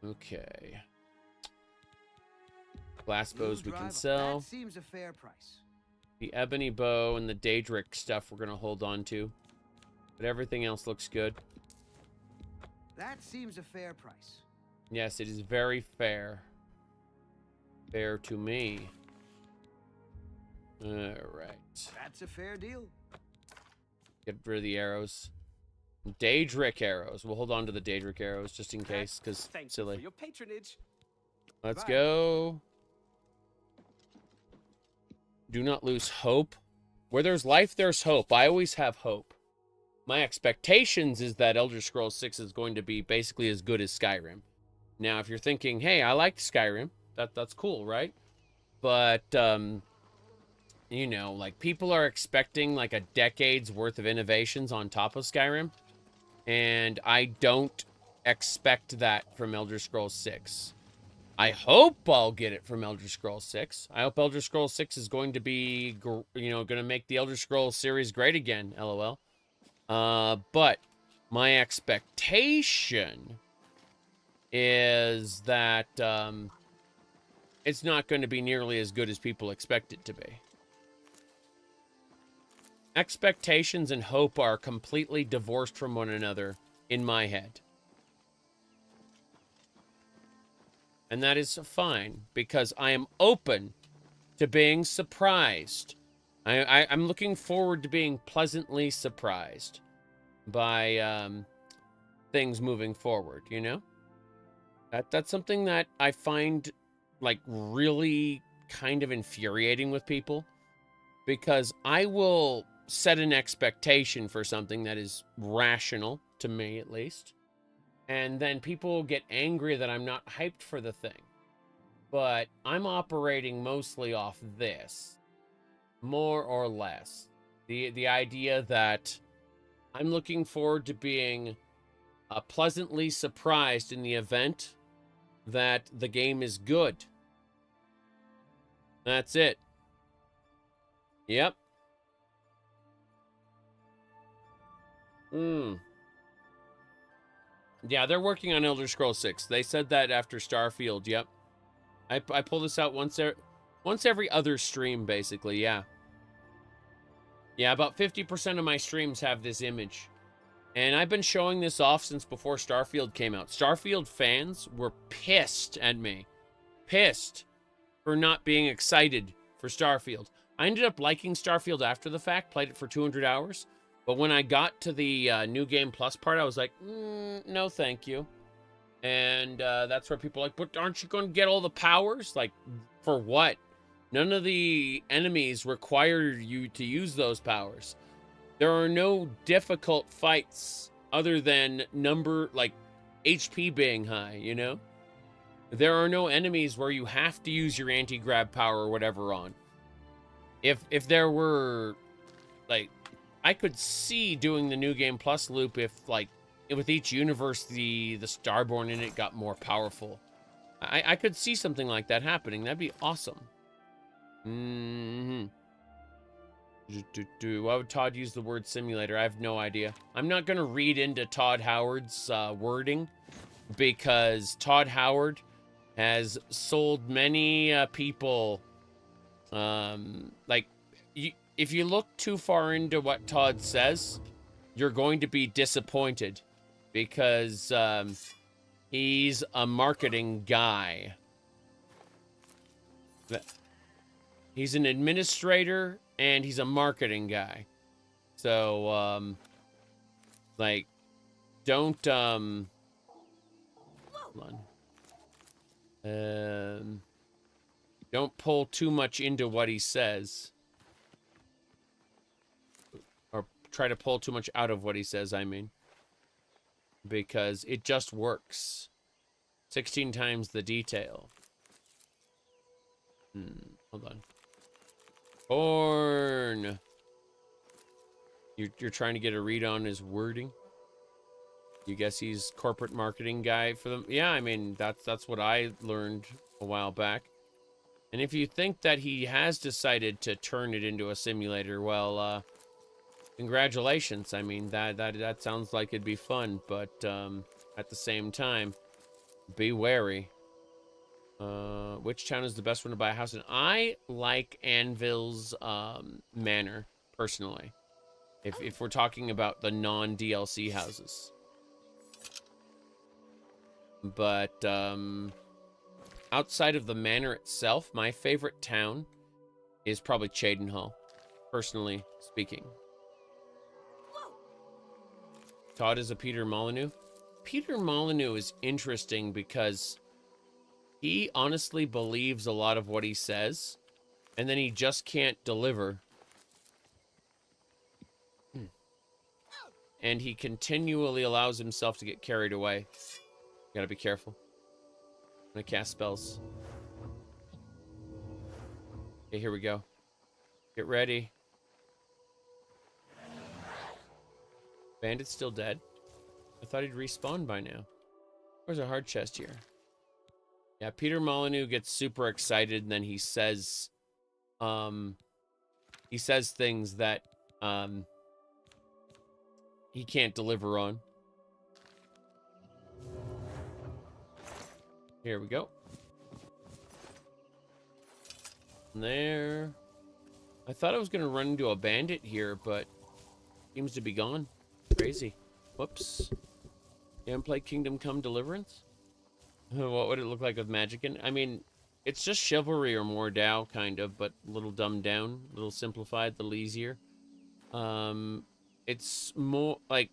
Okay. Glass bows we can sell. That seems a fair price. The ebony bow and the Daedric stuff we're going to hold on to. But everything else looks good. That seems a fair price. Yes, it is very fair. Fair to me. Alright. That's a fair deal. Get rid of the arrows. Daedric arrows. We'll hold on to the Daedric arrows just in case, because silly. For your patronage. Let's go. Do not lose hope. Where there's life, there's hope. I always have hope. My expectations is that Elder Scrolls 6 is going to be basically as good as Skyrim. Now, if you're thinking, hey, I liked Skyrim, that's cool, right? But, you know, like, people are expecting, like, a decade's worth of innovations on top of Skyrim. And I don't expect that from Elder Scrolls 6. I hope I'll get it from Elder Scrolls 6. I hope Elder Scrolls 6 is going to be, you know, going to make the Elder Scrolls series great again, LOL. But my expectation is that it's not going to be nearly as good as people expect it to be. Expectations and hope are completely divorced from one another in my head. And that is fine, because I am open to being surprised. I'm looking forward to being pleasantly surprised by things moving forward, you know? That's something that I find, like, really kind of infuriating with people. Because I will set an expectation for something that is rational, to me at least. And then people get angry that I'm not hyped for the thing. But I'm operating mostly off this. More or less. The idea that I'm looking forward to being pleasantly surprised in the event that the game is good. That's it. Yep. Yeah, they're working on Elder Scrolls 6. They said that after Starfield, yep. I pull this out once every other stream, basically, yeah. Yeah, about 50% of my streams have this image. And I've been showing this off since before Starfield came out. Starfield fans were pissed at me. Pissed for not being excited for Starfield. I ended up liking Starfield after the fact, played it for 200 hours. But when I got to the New Game Plus part, I was like, no thank you. And that's where people are like, but aren't you going to get all the powers? Like, for what? None of the enemies require you to use those powers. There are no difficult fights other than HP being high, you know? There are no enemies where you have to use your anti-grab power or whatever on. If there were, like, I could see doing the New Game Plus loop if, like, with each universe, the Starborn in it got more powerful. I could see something like that happening. That'd be awesome. Why would Todd use the word simulator? I have no idea. I'm not going to read into Todd Howard's wording, because Todd Howard has sold many people, if you look too far into what Todd says, you're going to be disappointed, because he's a marketing guy. He's an administrator and he's a marketing guy. So, don't, hold on. Don't pull too much into what he says. Or try to pull too much out of what he says, I mean. Because it just works. 16 times the detail. Hold on. Corn! You're trying to get a read on his wording? You guess he's corporate marketing guy for them? Yeah, I mean, that's what I learned a while back. And if you think that he has decided to turn it into a simulator, well, congratulations. I mean, that sounds like it'd be fun, but at the same time, be wary. Which town is the best one to buy a house in? I like Anvil's Manor, personally. If we're talking about the non-DLC houses. But outside of the manor itself, my favorite town is probably Cheydinhal, personally speaking. Todd is a Peter Molyneux. Peter Molyneux is interesting because he honestly believes a lot of what he says, and then he just can't deliver. And he continually allows himself to get carried away. You gotta be careful. I'm gonna cast spells. Okay, here we go. Get ready. Bandit's still dead? I thought he'd respawn by now. Where's a hard chest here? Yeah, Peter Molyneux gets super excited, and then he says things that he can't deliver on. Here we go. And there. I thought I was gonna run into a bandit here, but seems to be gone. Crazy. Whoops. You haven't played Kingdom Come Deliverance? What would it look like with Magickin? I mean, it's just Chivalry or more Mordau, kind of, but a little dumbed down, a little simplified, a little easier. It's more like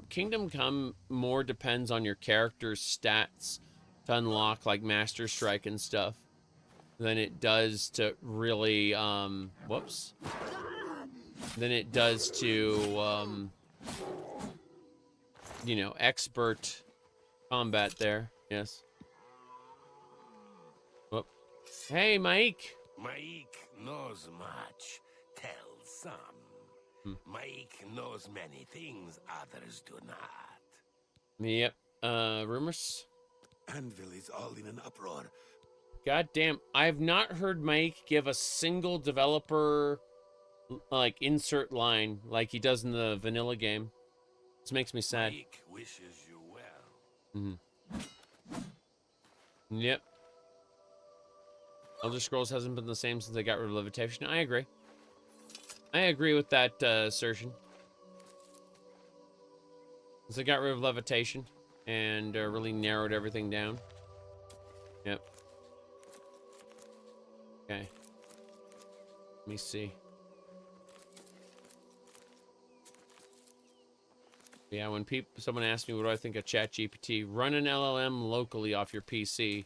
Kingdom Come more depends on your character's stats to unlock like Master Strike and stuff than it does to really whoops. Than it does to you know, expert combat there. Yes. Whoop. Hey, Mike. Mike knows much. Tell some. Mike knows many things others do not. Yep. Rumors? Anvil is all in an uproar. God damn. I've not heard Mike give a single developer, like, insert line like he does in the vanilla game. This makes me sad. Mike wishes you well. Yep. Elder Scrolls hasn't been the same since they got rid of levitation. I agree. I agree with that assertion. Since they got rid of levitation and really narrowed everything down. Yep. Okay. Let me see. Yeah, when someone asks me what do I think of ChatGPT, run an LLM locally off your PC.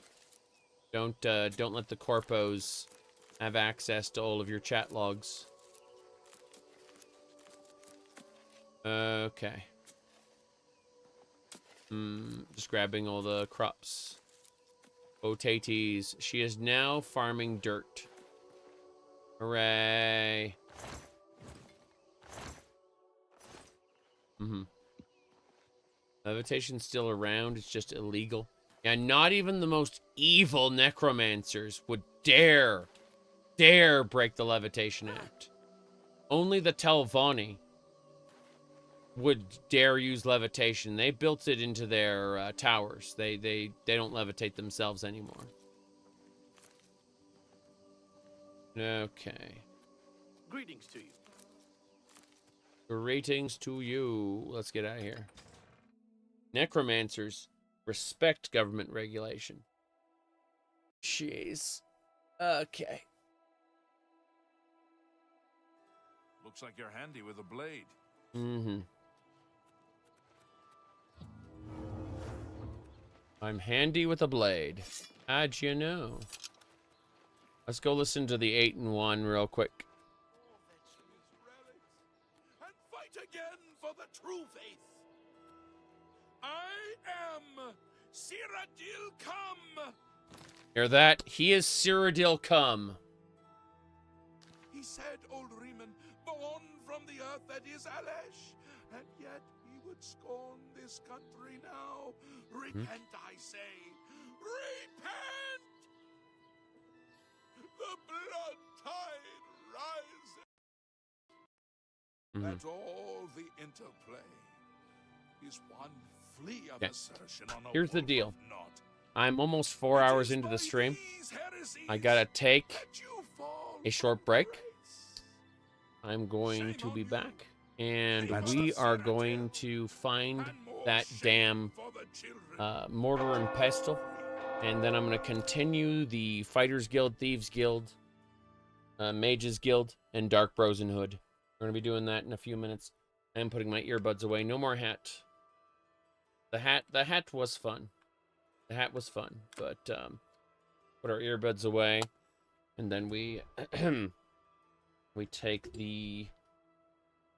Don't let the corpos have access to all of your chat logs. Okay. Just grabbing all the crops. Potatoes. She is now farming dirt. Hooray. Levitation's still around, it's just illegal. Yeah, not even the most evil necromancers would dare break the Levitation Act. Only the Telvanni would dare use levitation. They built it into their towers. They don't levitate themselves anymore. Okay. Greetings to you. Greetings to you. Let's get out of here. Necromancers respect government regulation. Jeez. Okay. Looks like you're handy with a blade. I'm handy with a blade. How'd you know? Let's go listen to the 8 and 1 real quick. And fight again for the true faith. I am Cyrodiil Come. Hear that? He is Cyrodiil Come. He said, old Reman, born from the earth that is Alesh, and yet he would scorn this country now. Repent, I say. Repent! The blood tide rises. That's all the interplay. Is one flea of assertion on a Here's the wolf deal. of naught. I'm almost 4 hours into the stream. I gotta take a short break. I'm going to be back. And we are going to find that damn mortar and pestle. And then I'm going to continue the Fighters Guild, Thieves Guild, Mages Guild, and Dark Brosen Hood. We're going to be doing that in a few minutes. I'm putting my earbuds away. No more hat. The hat was fun. The hat was fun. But put our earbuds away. And then we we take the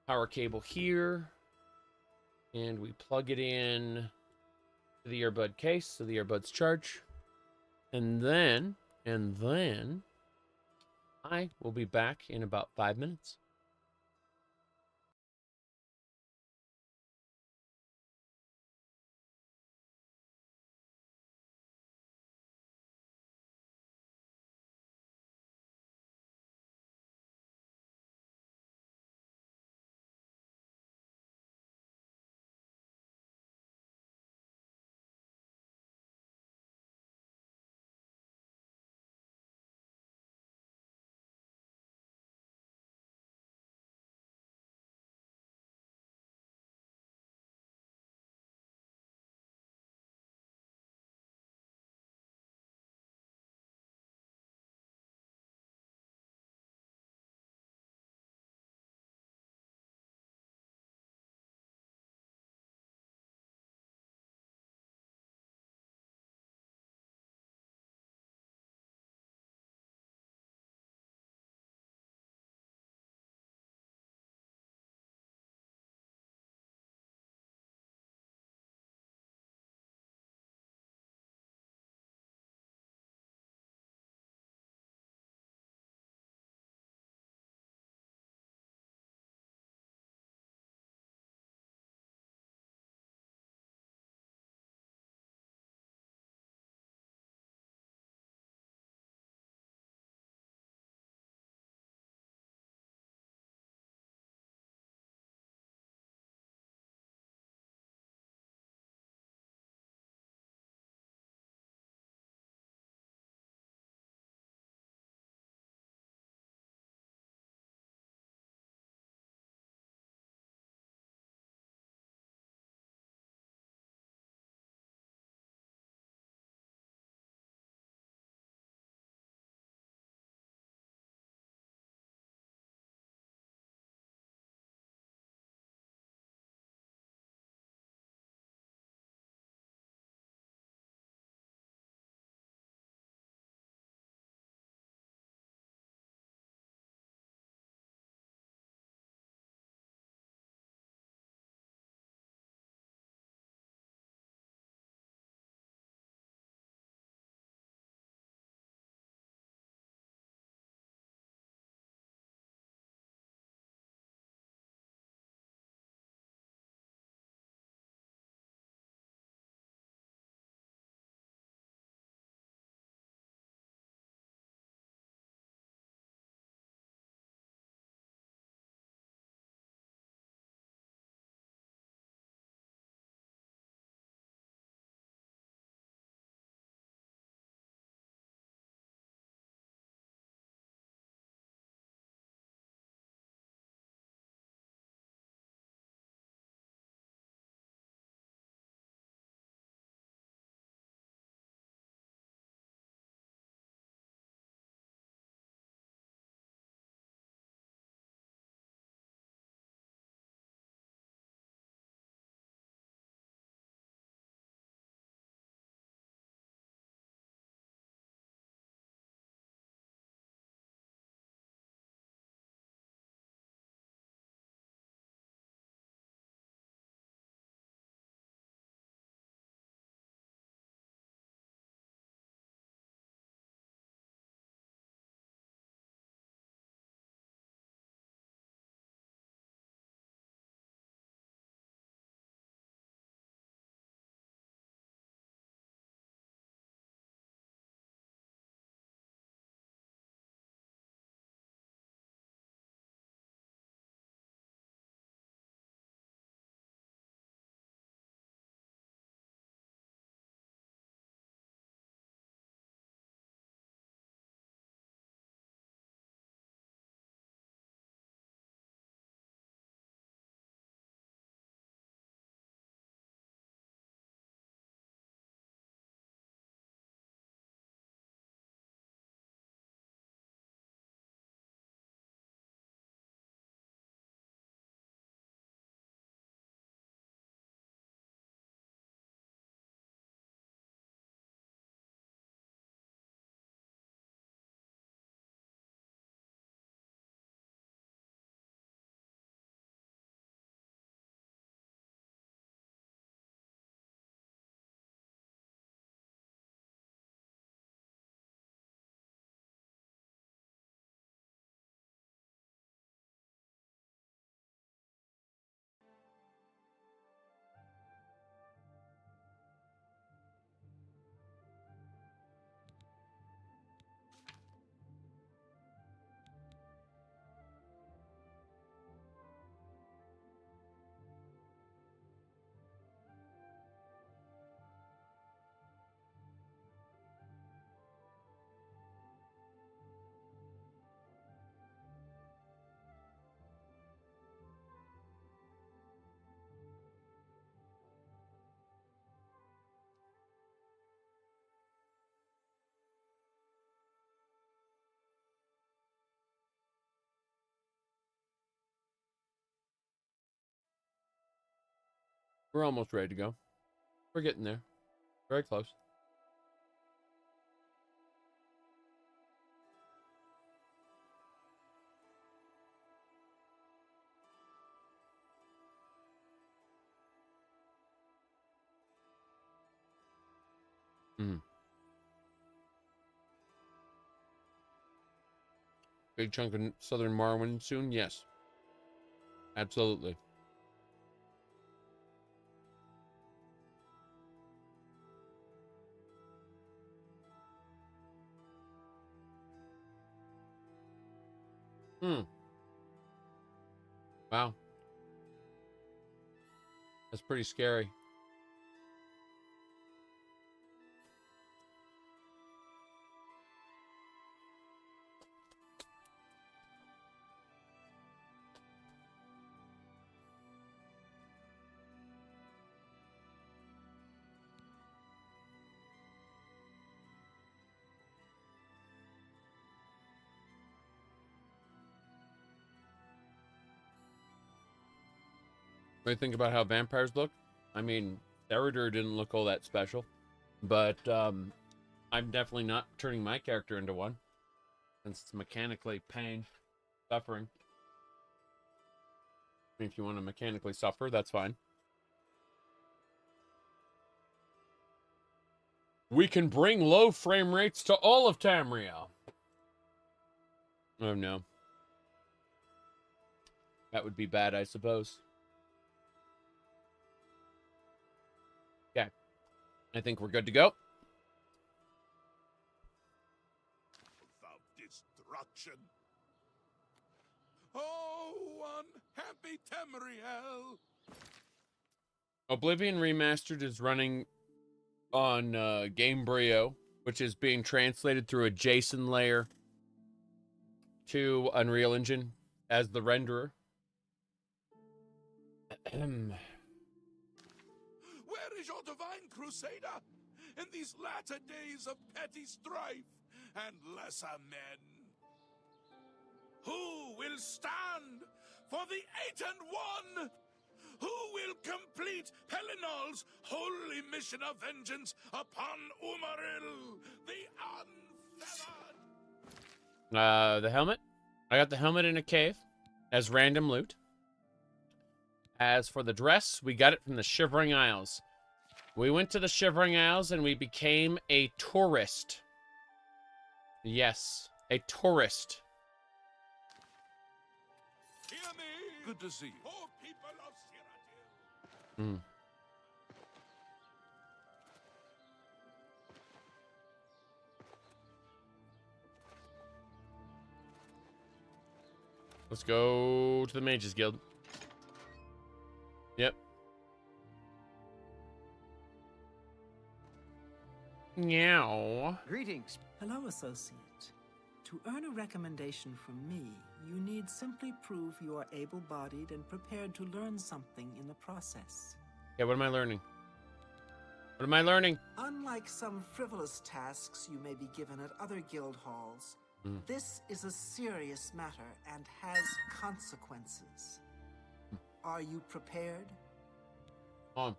power cable here. And we plug it in to the earbud case so the earbuds charge. And then I will be back in about 5 minutes. We're almost ready to go. We're getting there. Very close. Big chunk of Southern Morrowind soon? Yes. Absolutely. Wow. That's pretty scary. What do you think about how vampires look? I mean, Theridur didn't look all that special, but I'm definitely not turning my character into one, since it's mechanically pain, suffering. I mean, if you want to mechanically suffer, that's fine. We can bring low frame rates to all of Tamriel. Oh no. That would be bad, I suppose. Okay. I think we're good to go. Without destruction. Oh, unhappy Tamriel. Oblivion Remastered is running on Gamebryo, which is being translated through a JSON layer to Unreal Engine as the renderer. Where is your divine crusader in these latter days of petty strife and lesser men? Who will stand for the 8 and 1? Who will complete Pelinal's holy mission of vengeance upon Umaril, the unfeathered? The helmet. I got the helmet in a cave as random loot. As for the dress, we got it from the Shivering Isles. We went to the Shivering Isles and we became a tourist. Yes, a tourist. Hear me, Good to see you. poor people of Cyrodiil. Let's go to the Mages Guild. Yep. Meow. Greetings. Hello, associate. To earn a recommendation from me, you need simply prove you are able-bodied and prepared to learn something in the process. Yeah, what am I learning? What am I learning? Unlike some frivolous tasks you may be given at other guild halls, this is a serious matter and has consequences. Are you prepared? Hold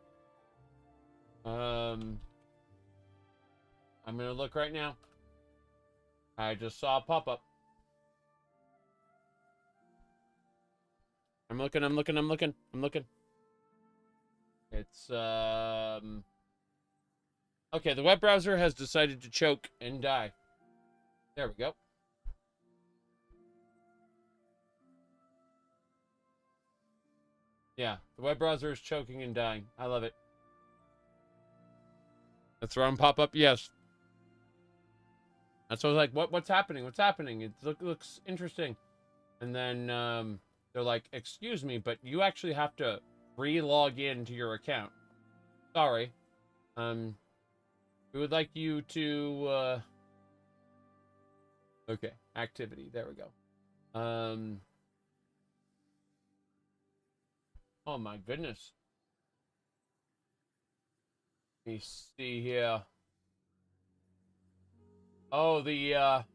on. I'm gonna look right now. I just saw a pop-up. I'm looking. It's, okay, the web browser has decided to choke and die. There we go. Yeah, the web browser is choking and dying. I love it. That's wrong pop-up? Yes. That's what I was like, what's happening? What's happening? It looks interesting. And then they're like, excuse me, but you actually have to re-log in to your account. Sorry. We would like you to okay, activity. There we go. Oh my goodness. Let me see here. Oh, the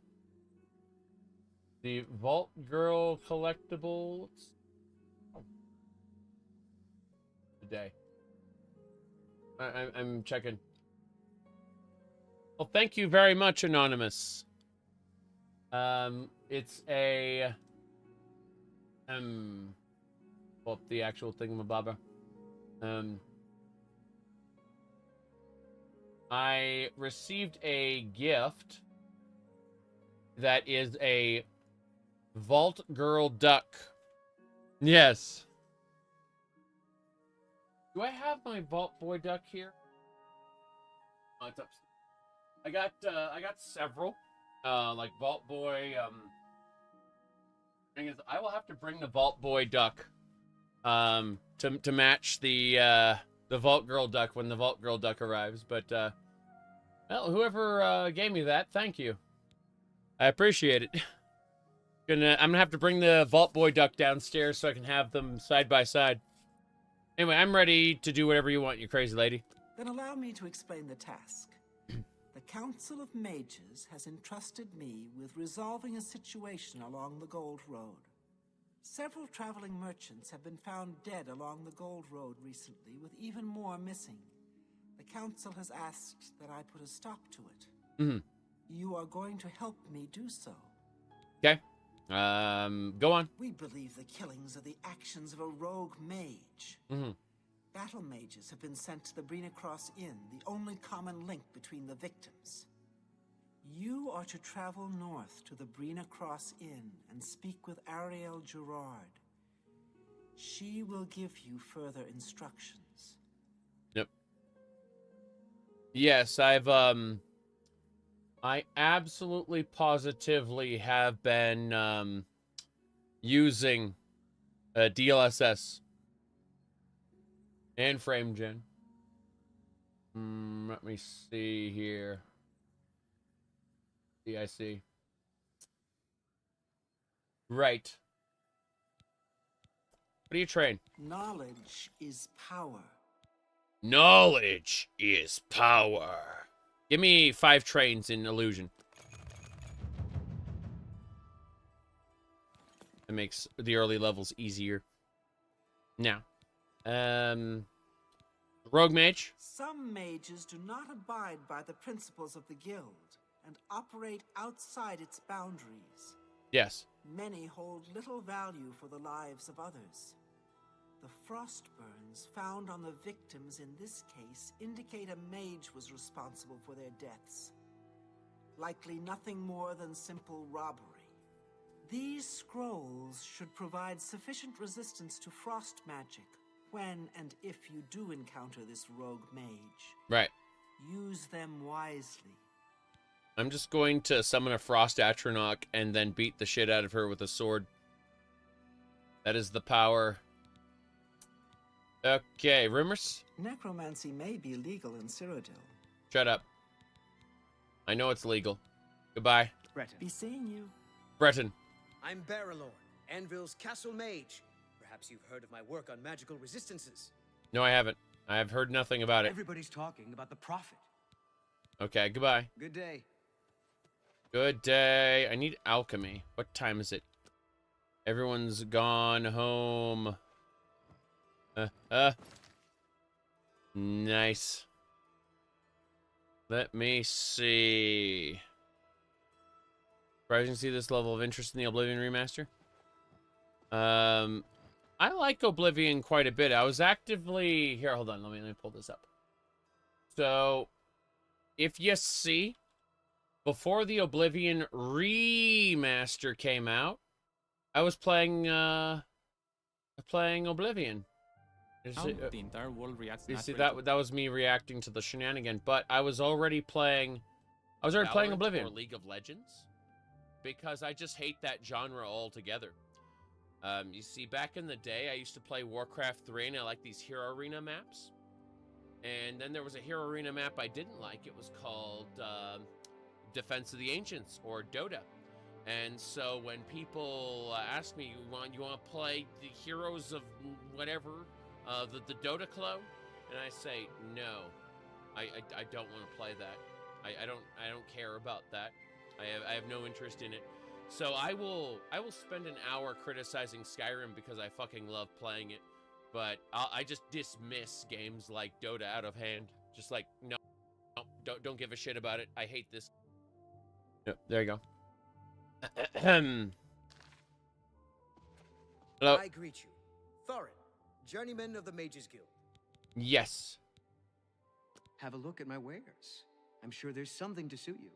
Vault Girl collectibles. Oh. Today. I'm checking. Well, thank you very much, Anonymous. It's a well, the actual thingamabobber. I received a gift that is a Vault Girl duck. Yes. Do I have my Vault Boy duck here? Oh, it's upstairs. I got several. Like Vault Boy. Thing is, I will have to bring the Vault Boy duck, to match the Vault Girl duck when the Vault Girl duck arrives. But well, whoever gave me that, thank you. I appreciate it. I'm gonna have to bring the Vault Boy duck downstairs so I can have them side by side. Anyway, I'm ready to do whatever you want, you crazy lady. Then allow me to explain the task. The Council of Mages has entrusted me with resolving a situation along the Gold Road. Several traveling merchants have been found dead along the Gold Road recently, with even more missing. The Council has asked that I put a stop to it. Mm-hmm. You are going to help me do so. Okay. Go on. We believe the killings are the actions of a rogue mage. Mm-hmm. Battle mages have been sent to the Brina Cross Inn, the only common link between the victims. You are to travel north to the Brina Cross Inn and speak with Ariel Gerard. She will give you further instructions. Yep. Yes, I absolutely positively have been using DLSS and frame gen. Let me see here. I see. Right. What do you train? Knowledge is power. Knowledge is power. Give me 5 trains in illusion. It makes the early levels easier. Now, rogue mage. Some mages do not abide by the principles of the guild and operate outside its boundaries. Yes. Many hold little value for the lives of others. The frost burns found on the victims in this case indicate a mage was responsible for their deaths. Likely nothing more than simple robbery. These scrolls should provide sufficient resistance to frost magic when and if you do encounter this rogue mage. Right. Use them wisely. I'm just going to summon a Frost Atronach and then beat the shit out of her with a sword. That is the power. Okay, rumors? Necromancy may be legal in Cyrodiil. Shut up. I know it's legal. Goodbye. Breton. Be seeing you. Breton. I'm Baralorn, Anvil's castle mage. Perhaps you've heard of my work on magical resistances. No, I haven't. I have heard nothing about it. Everybody's talking about the Prophet. Okay, goodbye. Good day. Good day. I need alchemy. What time is it? Everyone's gone home. Nice. Let me see. Surprising to see this level of interest in the Oblivion remaster. I like Oblivion quite a bit. I was actively here. Hold on. Let me pull this up. So, if you see, before the Oblivion remaster came out, I was playing Oblivion. The entire world reacts. You see, that was me reacting to the shenanigan, but I was already playing. I was already playing Oblivion. Or League of Legends, because I just hate that genre altogether. You see, back in the day, I used to play Warcraft 3, and I like these Hero Arena maps. And then there was a Hero Arena map I didn't like. It was called Defense of the Ancients, or Dota. And so when people ask me, you want to play the Heroes of whatever, the Dota Clo? And I say, no, I don't want to play that. I don't care about that. I have no interest in it. So I will spend an hour criticizing Skyrim because I fucking love playing it. but I just dismiss games like Dota out of hand. Just like, no, don't give a shit about it. I hate this. Yep, there you go. Hello. I greet you, Thorin, journeyman of the Mages Guild. Yes. Have a look at my wares. I'm sure there's something to suit you.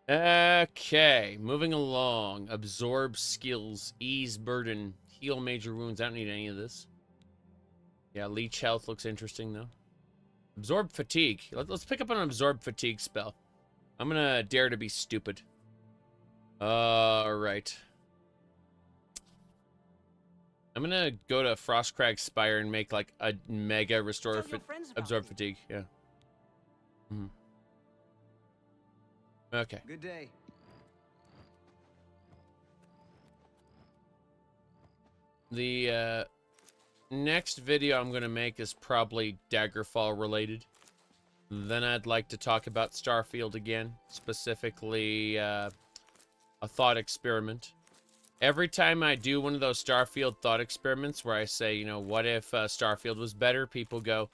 Okay, moving along. Absorb skills, ease burden, heal major wounds. I don't need any of this. Yeah, leech health looks interesting though. Absorb fatigue. Let's pick up an absorb fatigue spell. I'm gonna dare to be stupid. Alright. I'm gonna go to Frostcrag Spire and make like a mega restore absorb fatigue. Yeah. Okay. Good day. The next video I'm gonna make is probably Daggerfall related. Then I'd like to talk about Starfield again, specifically a thought experiment. Every time I do one of those Starfield thought experiments where I say, you know, what if Starfield was better, people go,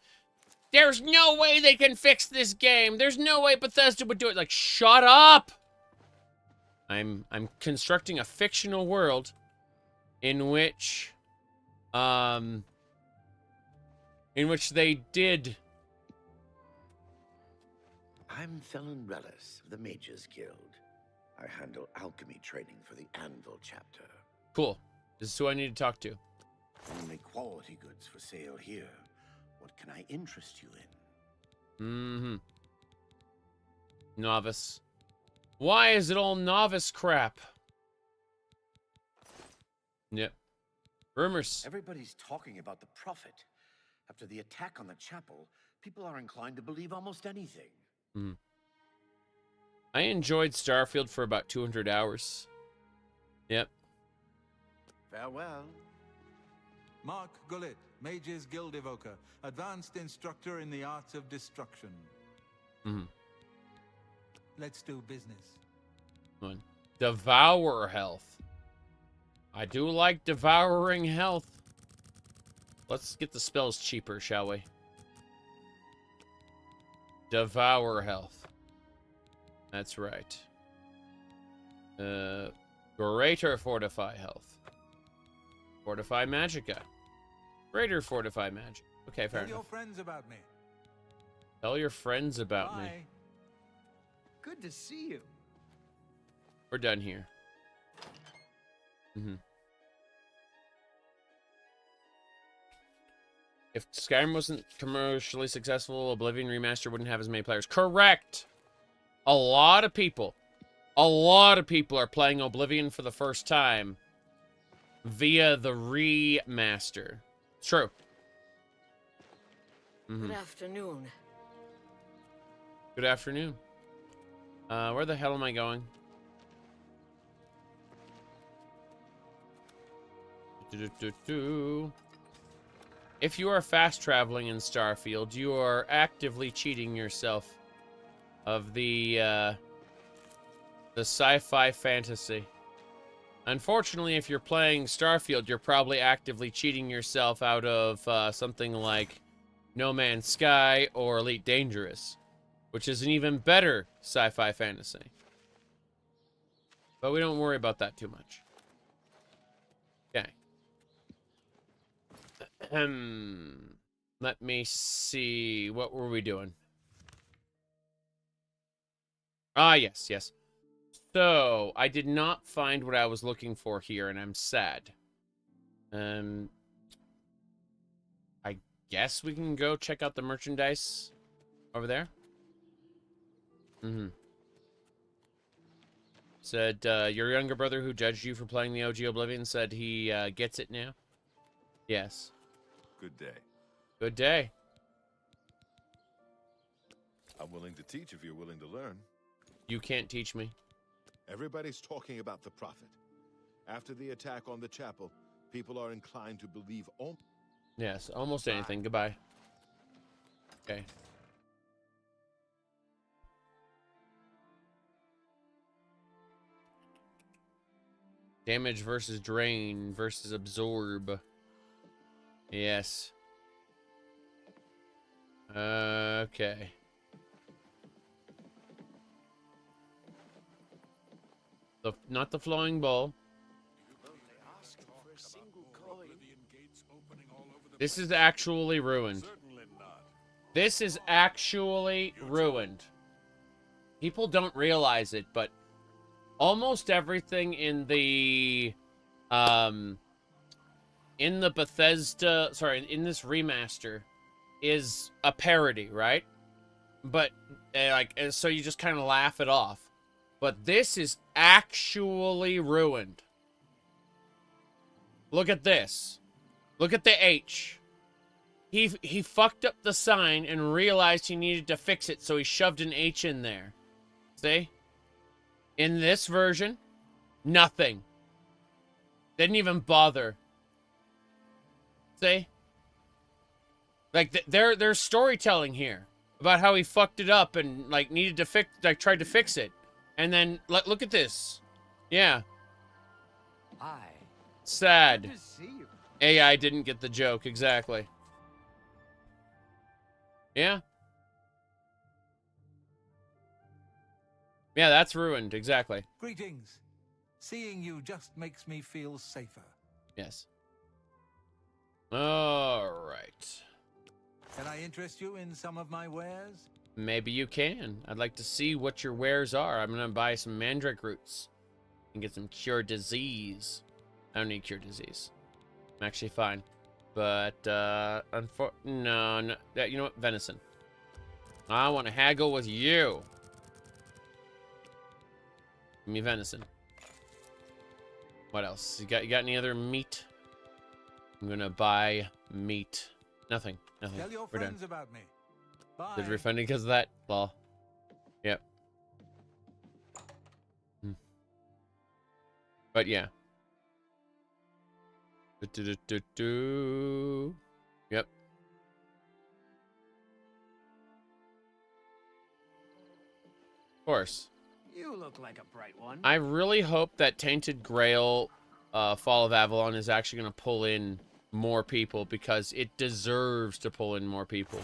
there's no way they can fix this game. There's no way Bethesda would do it. Like, shut up! I'm constructing a fictional world in which they did. I'm Felon Relis of the Mages Guild. I handle alchemy training for the Anvil chapter. Cool. This is who I need to talk to. Only quality goods for sale here. What can I interest you in? Novice. Why is it all novice crap? Yep. Rumors. Everybody's talking about the Prophet. After the attack on the chapel, people are inclined to believe almost anything. I enjoyed Starfield for about 200 hours. Yep. Farewell. Mark Gullet, Mages Guild Evoker, advanced instructor in the arts of destruction. Let's do business. One. Devour health. I do like devouring health. Let's get the spells cheaper, shall we? Devour health. That's right. Greater fortify health. Fortify magicka. Greater fortify magic. Okay, fair enough. Tell your friends about me. Tell your friends about me. Bye. Good to see you. We're done here. If Skyrim wasn't commercially successful, Oblivion Remastered wouldn't have as many players. Correct! A lot of people are playing Oblivion for the first time via the remaster. True. Good afternoon. Good afternoon. Where the hell am I going? If you are fast traveling in Starfield, you are actively cheating yourself of the sci-fi fantasy. Unfortunately, if you're playing Starfield, you're probably actively cheating yourself out of something like No Man's Sky or Elite Dangerous, which is an even better sci-fi fantasy. But we don't worry about that too much. Okay. Let me see. What were we doing? Ah, yes. So, I did not find what I was looking for here, and I'm sad. I guess we can go check out the merchandise over there. Said, your younger brother who judged you for playing the OG Oblivion said he gets it now. Yes. Good day. Good day. I'm willing to teach if you're willing to learn. You can't teach me. Everybody's talking about the Prophet. After the attack on the chapel, people are inclined to believe Yes, almost anything. Goodbye. Okay. Damage versus drain versus absorb. Yes. Okay. Not the flowing bowl. This is actually ruined. This is actually ruined. People don't realize it, but almost everything in the Bethesda, sorry, in this remaster is a parody, right? But so you just kind of laugh it off. But this is actually ruined. Look at this. Look at the H. He fucked up the sign and realized he needed to fix it, so he shoved an H in there. See? In this version, nothing. Didn't even bother. See? Like, there's storytelling here about how he fucked it up and, like, needed to fix, like, tried to fix it. And then, look at this. Yeah. Hi. Sad. Good to see you. AI didn't get the joke, exactly. Yeah. Yeah, that's ruined, exactly. Greetings. Seeing you just makes me feel safer. Yes. All right. Can I interest you in some of my wares? Maybe you can. I'd like to see what your wares are. I'm gonna buy some mandrake roots and get some cure disease. I don't need cure disease. I'm actually fine. But no, you know what? Venison. I want to haggle with you. Give me venison. What else? You got any other meat? I'm gonna buy meat. Nothing. Tell your We're friends done. about me. Bye. Did refunding because of that? Lol. Yep. But yeah. Yep. Of course. You look like a bright one. I really hope that Tainted Grail Fall of Avalon is actually going to pull in more people, because it deserves to pull in more people.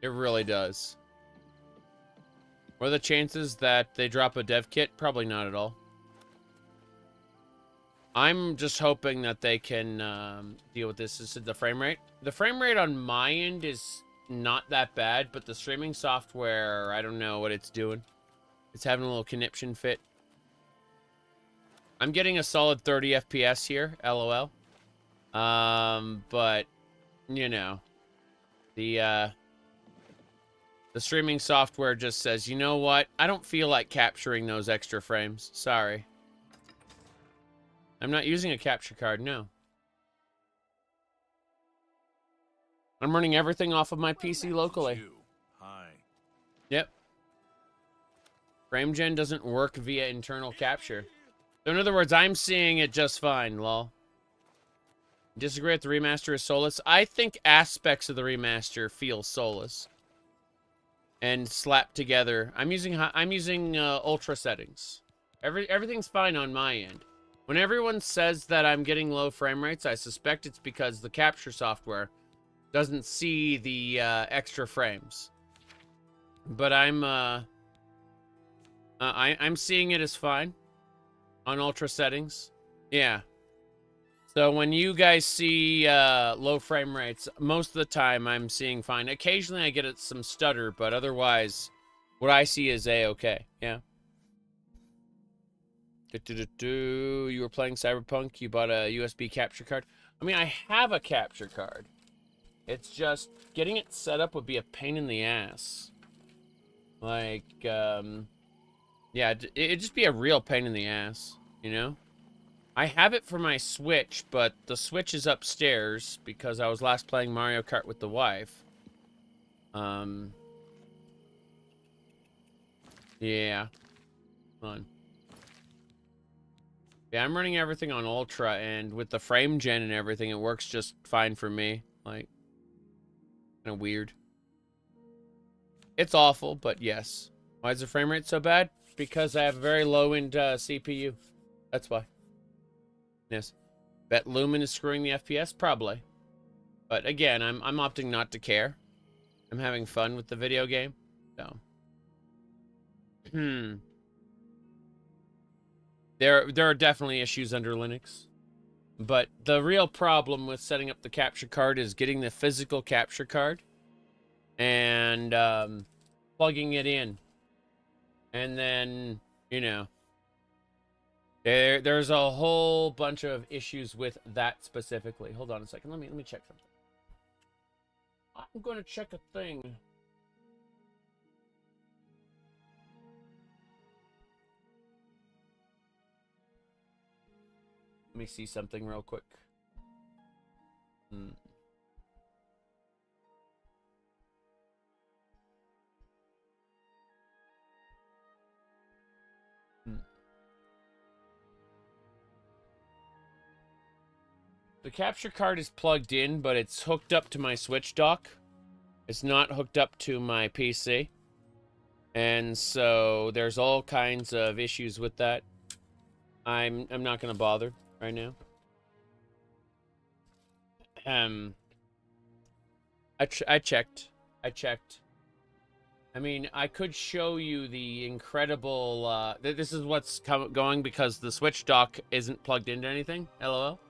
It really does. What are the chances that they drop a dev kit? Probably not at all. I'm just hoping that they can deal with this. This is the frame rate. The frame rate on my end is not that bad, but the streaming software, I don't know what it's doing. It's having a little conniption fit. I'm getting a solid 30 FPS here, LOL. But, you know, the streaming software just says, you know what? I don't feel like capturing those extra frames. Sorry. I'm not using a capture card, no. I'm running everything off of my PC locally. Hi. Yep. FrameGen doesn't work via internal capture. So in other words, I'm seeing it just fine, lol. Disagree that the remaster is soulless? I think aspects of the remaster feel soulless. And slapped together. I'm using ultra settings. Everything's fine on my end. When everyone says that I'm getting low frame rates, I suspect it's because the capture software doesn't see the extra frames. But I'm seeing it as fine on ultra settings. Yeah. So when you guys see low frame rates, most of the time I'm seeing fine. Occasionally I get some stutter, but otherwise what I see is A-okay. Yeah. You were playing Cyberpunk, you bought a USB capture card. I mean, I have a capture card. It's just getting it set up would be a pain in the ass. Like, yeah, it'd just be a real pain in the ass, you know? I have it for my Switch, but the Switch is upstairs because I was last playing Mario Kart with the wife. Yeah. Fun. Yeah, I'm running everything on Ultra, and with the frame gen and everything, it works just fine for me. Like, kind of weird. It's awful, but yes. Why is the frame rate so bad? Because I have a very low-end CPU. That's why. Yes. Bet Lumen is screwing the FPS? Probably. But again, I'm opting not to care. I'm having fun with the video game. So. There are definitely issues under Linux. But the real problem with setting up the capture card is getting the physical capture card and plugging it in. And then, you know, there's a whole bunch of issues with that specifically. Hold on a second. Let me check something. I'm going to check a thing. Let me see something real quick. The capture card is plugged in, but it's hooked up to my Switch dock. It's not hooked up to my PC. And so there's all kinds of issues with that. I'm not going to bother right now. I checked. I mean, I could show you the incredible this is what's going because the Switch dock isn't plugged into anything. LOL.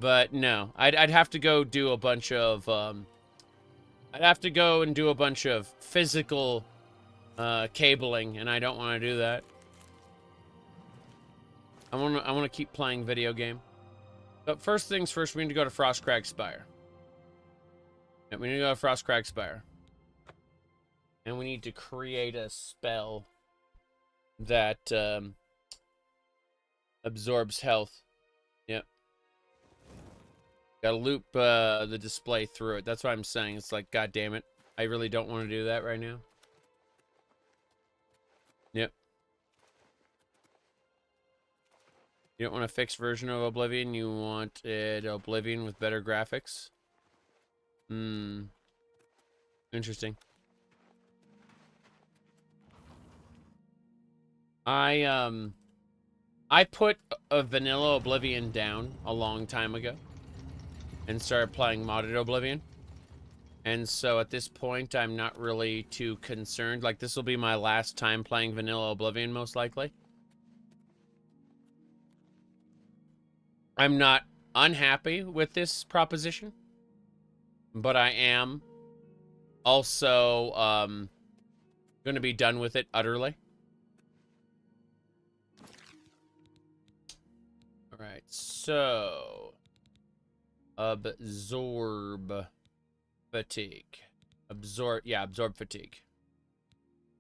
But no, I'd have to go do a bunch of I'd have to go and do a bunch of physical cabling, and I don't want to do that. I want to keep playing video game. But first things first, we need to go to Frostcrag Spire. Yeah, we need to go to Frostcrag Spire. And we need to create a spell that absorbs health. Yep. Gotta loop the display through it. That's what I'm saying. It's like, god damn it. I really don't want to do that right now. Yep. You don't want a fixed version of Oblivion. You want it Oblivion with better graphics. Interesting. I put a vanilla Oblivion down a long time ago and started playing modded Oblivion. And so at this point, I'm not really too concerned. Like, this will be my last time playing vanilla Oblivion, most likely. I'm not unhappy with this proposition, but I am also going to be done with it utterly. All right, so absorb fatigue. Absorb fatigue.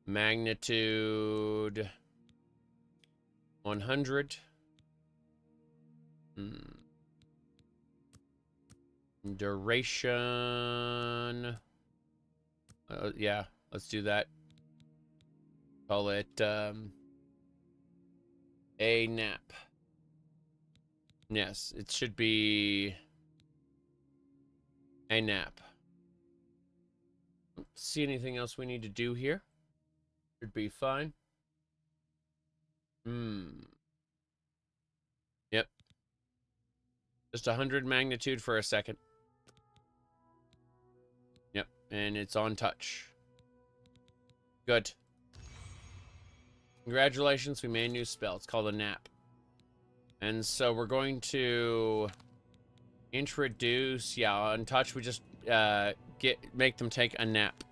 Magnitude 100. Duration. Yeah, let's do that. Call it a nap. Yes, it should be a nap. See anything else we need to do here? Should be fine. Yep. Just 100 magnitude for a second. Yep, and it's on touch. Good. Congratulations, we made a new spell. It's called a nap. And so we're going to introduce, on touch, we just make them take a nap.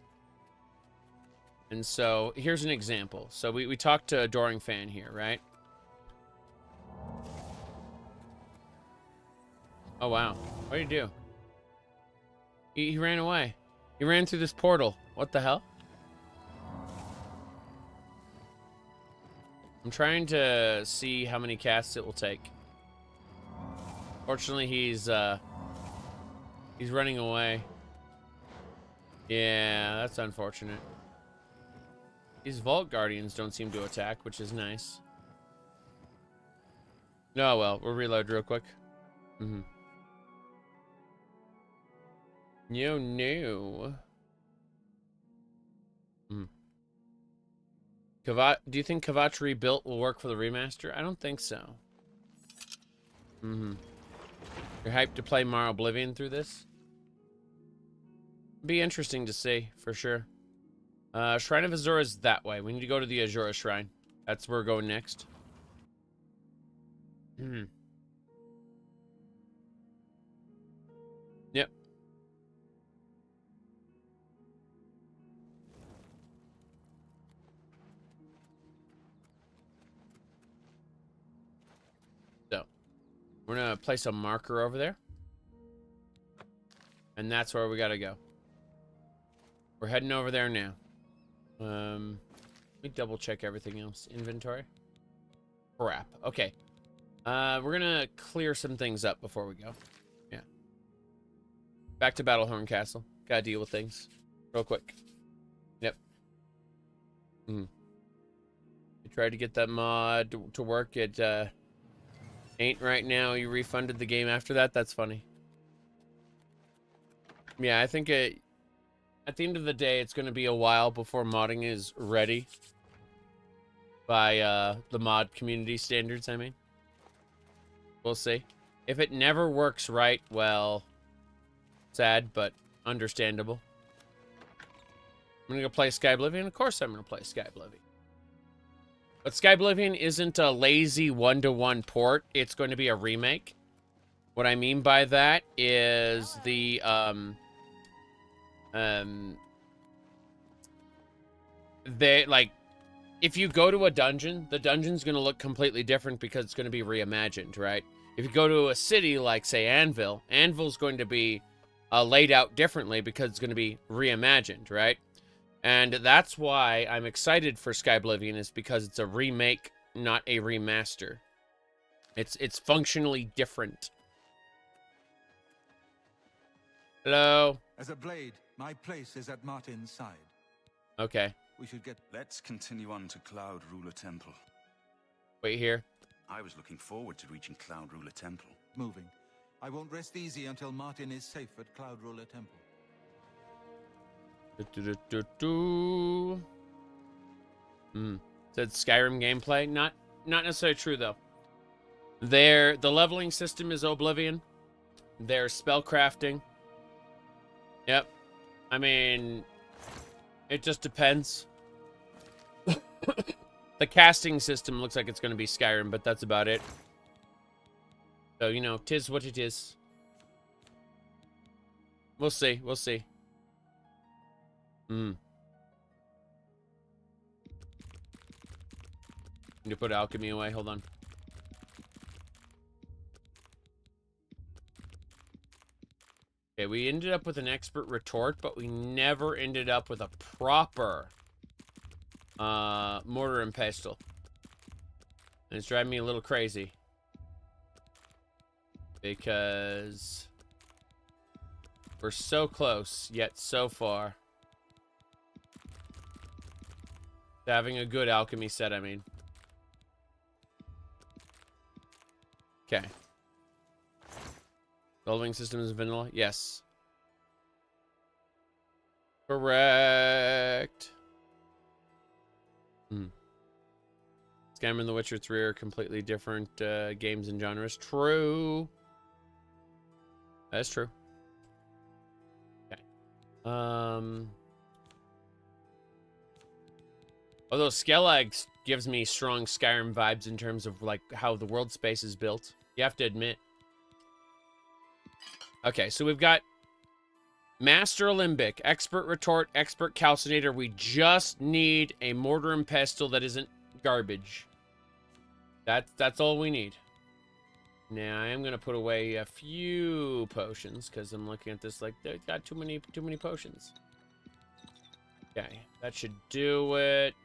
And so here's an example. So we talked to Adoring Fan here, right? Oh, wow. What did he do? He ran away. He ran through this portal. What the hell? I'm trying to see how many casts it will take. Fortunately, he's running away. Yeah, that's unfortunate. These Vault Guardians don't seem to attack, which is nice. Oh, well, we'll reload real quick. No. Kvatch, do you think Kvatch rebuilt will work for the remaster? I don't think so. Mm-hmm. You're hyped to play more Oblivion through this? Be interesting to see, for sure. Shrine of Azura is that way. We need to go to the Azura Shrine. That's where we're going next. Hmm. Yep. So, we're gonna place a marker over there. And that's where we gotta go. We're heading over there now. Let me double check everything else. Inventory. Crap. Okay. We're gonna clear some things up before we go. Yeah. Back to Battlehorn Castle. Gotta deal with things. Real quick. Yep. I tried to get that mod to work. It ain't right now. You refunded the game after that? That's funny. Yeah, I think at the end of the day, it's going to be a while before modding is ready. By the mod community standards, I mean. We'll see. If it never works right, well, sad, but understandable. I'm going to go play Sky Oblivion. Of course I'm going to play Sky Oblivion. But Sky Oblivion isn't a lazy one-to-one port. It's going to be a remake. What I mean by that is the, they, like, if you go to a dungeon, the dungeon's going to look completely different because it's going to be reimagined, right? If you go to a city like, say, Anvil, Anvil's going to be laid out differently because it's going to be reimagined, right? And that's why I'm excited for Sky Oblivion, is because it's a remake, not a remaster. It's functionally different. Hello? As a blade, my place is at Martin's side. Okay. We should get... Let's continue on to Cloud Ruler Temple. Wait here. I was looking forward to reaching Cloud Ruler Temple. Moving. I won't rest easy until Martin is safe at Cloud Ruler Temple. Said Skyrim gameplay. Not necessarily true, though. The leveling system is Oblivion. Their spellcrafting. Yep. I mean, it just depends. The casting system looks like it's going to be Skyrim, but that's about it. So, you know, 'tis what it is. We'll see. We'll see. Need to put Alchemy away. Hold on. Okay, we ended up with an expert retort, but we never ended up with a proper mortar and pestle. And it's driving me a little crazy. Because we're so close, yet so far. To having a good alchemy set, I mean. Okay. Building systems vanilla? Yes. Correct. Skyrim and The Witcher 3 are completely different games and genres. True. That's true. Okay. Although Skellig gives me strong Skyrim vibes in terms of like how the world space is built. You have to admit. Okay, so we've got Master Alembic, Expert Retort, Expert Calcinator. We just need a Mortar and Pestle that isn't garbage. That's all we need. Now I am gonna put away a few potions because I'm looking at this like they've got too many potions. Okay, that should do it.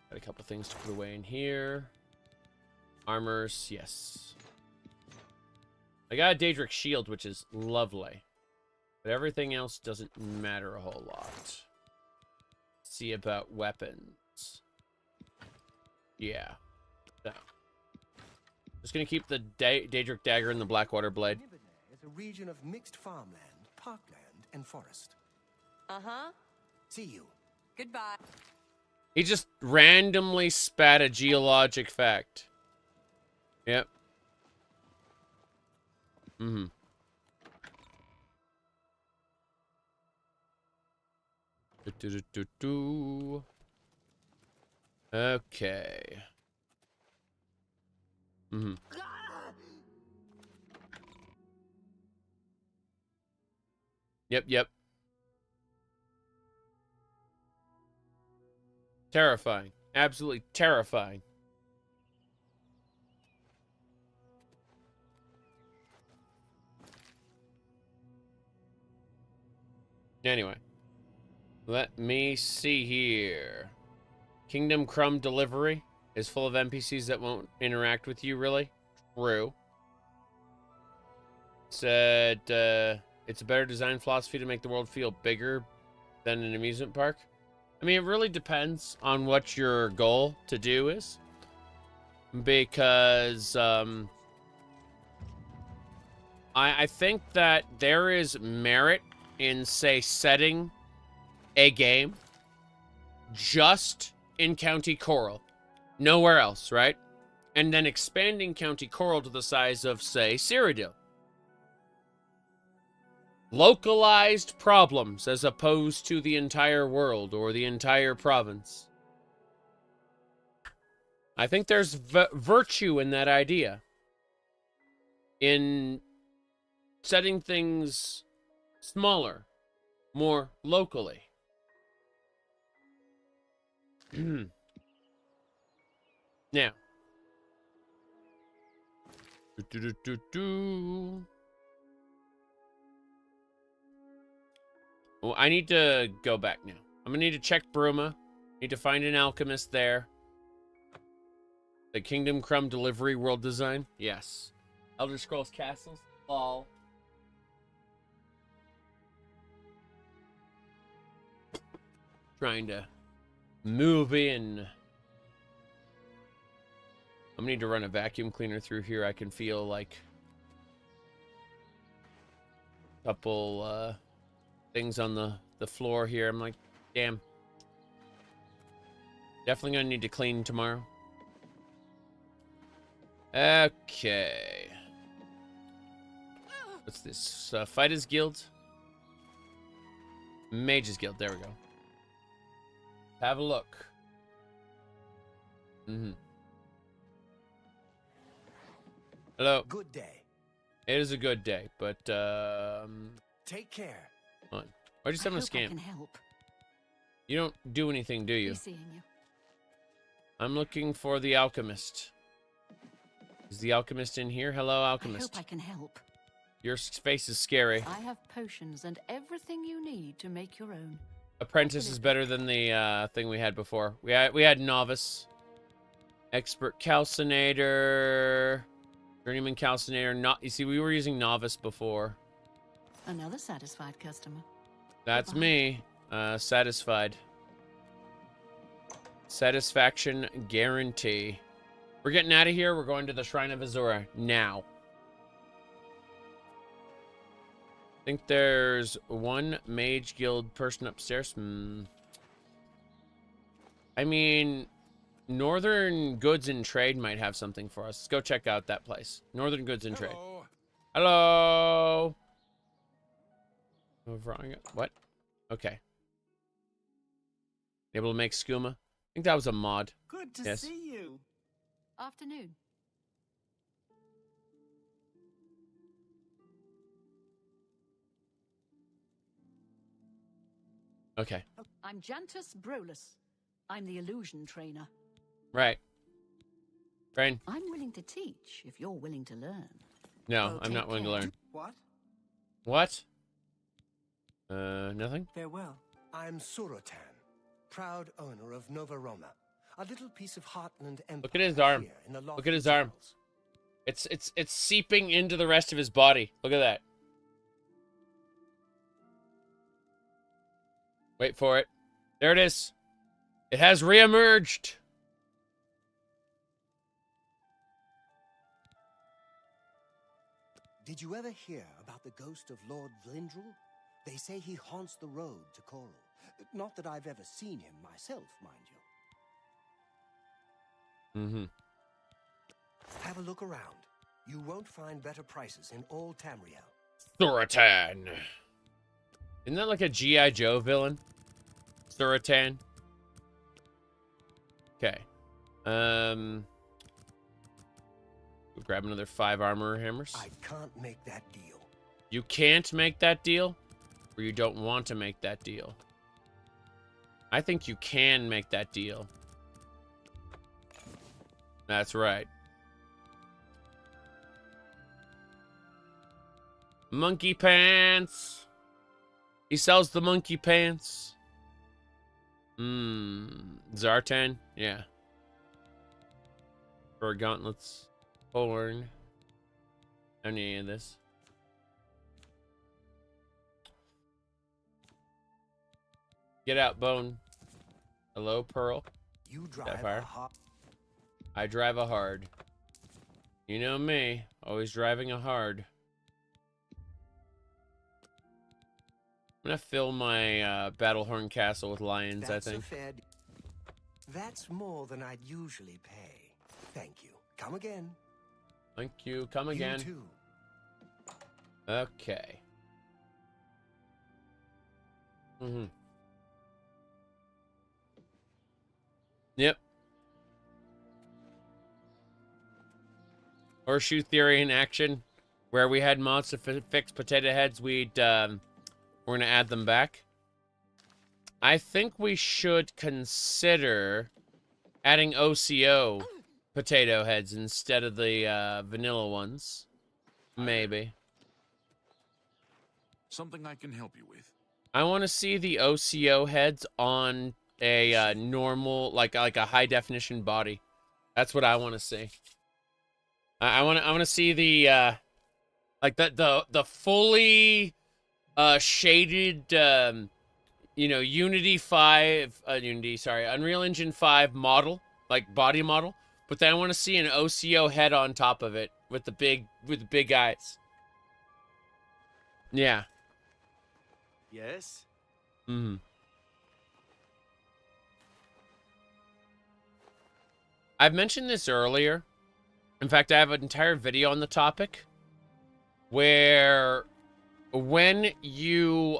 Got a couple things to put away in here. Armors, yes. I got a Daedric shield, which is lovely. But everything else doesn't matter a whole lot. See about weapons. Yeah. So. Just gonna keep the Daedric dagger and the Blackwater blade. It's a region of mixed farmland, parkland, and forest. Uh-huh. See you. Goodbye. He just randomly spat a geologic fact. Yep. Mm-hmm. Okay. Mm-hmm. Yep. Terrifying. Absolutely terrifying. Anyway. Let me see here. Kingdom Crumb Delivery is full of NPCs that won't interact with you, really? True. Said, it's a better design philosophy to make the world feel bigger than an amusement park. I mean, it really depends on what your goal to do is. Because, I think that there is merit in, say, setting a game just in County Coral. Nowhere else, right? And then expanding County Coral to the size of, say, Cyrodiil. Localized problems as opposed to the entire world or the entire province. I think there's virtue in that idea. In setting things smaller, more locally. Now. Well, I need to go back now. I'm gonna need to check Bruma. Need to find an alchemist there. The Kingdom Crumb Delivery World Design. Yes. Elder Scrolls Castles. All. Trying to move in. I'm gonna need to run a vacuum cleaner through here. I can feel like a couple things on the floor here. I'm like, damn. Definitely gonna need to clean tomorrow. Okay. What's this? Fighters Guild? Mages Guild. There we go. Have a look. Mm-hmm. Hello. Good day. It is a good day, but Take care. Come on. Why'd you send me a scam? I can help. You don't do anything, do you? Be seeing you. I'm looking for the alchemist. Is the alchemist in here? Hello, I alchemist. hope I can help. Your face is scary. I have potions and everything you need to make your own. Apprentice is better than the thing we had before. We had novice, expert calcinator, journeyman calcinator. Not you see, we were using novice before. Another satisfied customer. That's me. Satisfied. Satisfaction guarantee. We're getting out of here. We're going to the Shrine of Azura now. I think there's one Mage Guild person upstairs. I mean, Northern Goods and Trade might have something for us. Let's go check out that place. Northern Goods and Trade. Hello. What? Okay. Able to make skooma? I think that was a mod. Good to see you. Afternoon. Okay. I'm Jantus Brolus. I'm the illusion trainer. Right. Brain. I'm willing to teach if you're willing to learn. No, I'm not willing to learn. What? What? Nothing? Farewell. I'm Surotan, proud owner of Nova Roma, a little piece of heartland empire. Look at his arm. Here in the Look at his arm. It's seeping into the rest of his body. Look at that. Wait for it. There it is. It has reemerged. Did you ever hear about the ghost of Lord Vlindrel? They say he haunts the road to Coral. Not that I've ever seen him myself, mind you. Mm-hmm. Have a look around. You won't find better prices in all Tamriel. Suratan. Isn't that like a G.I. Joe villain? Suratan. Okay. We'll grab another 5 armor hammers. I can't make that deal. You can't make that deal? Or you don't want to make that deal? I think you can make that deal. That's right. Monkey pants. He sells the monkey pants. Zartan? Yeah. For gauntlets. Horn. Any of this. Get out, Bone. Hello, Pearl. You drive a hard. I drive a hard. You know me. Always driving a hard. I'm gonna fill my Battlehorn Castle with lions, That's I think. That's more than I'd usually pay. Thank you. Come again. Thank you. Come again. You too. Okay. Yep. Horseshoe theory in action. Where we had mods to fix potato heads, we're gonna add them back. I think we should consider adding OCO potato heads instead of the vanilla ones. Maybe. Something I can help you with. I want to see the OCO heads on a normal, like a high definition body. That's what I want to see. I want to see the like the fully shaded Unreal Engine 5 model, like body model, but then I want to see an OCO head on top of it with the big eyes. Yeah. Yes? I've mentioned this earlier. In fact, I have an entire video on the topic where when you,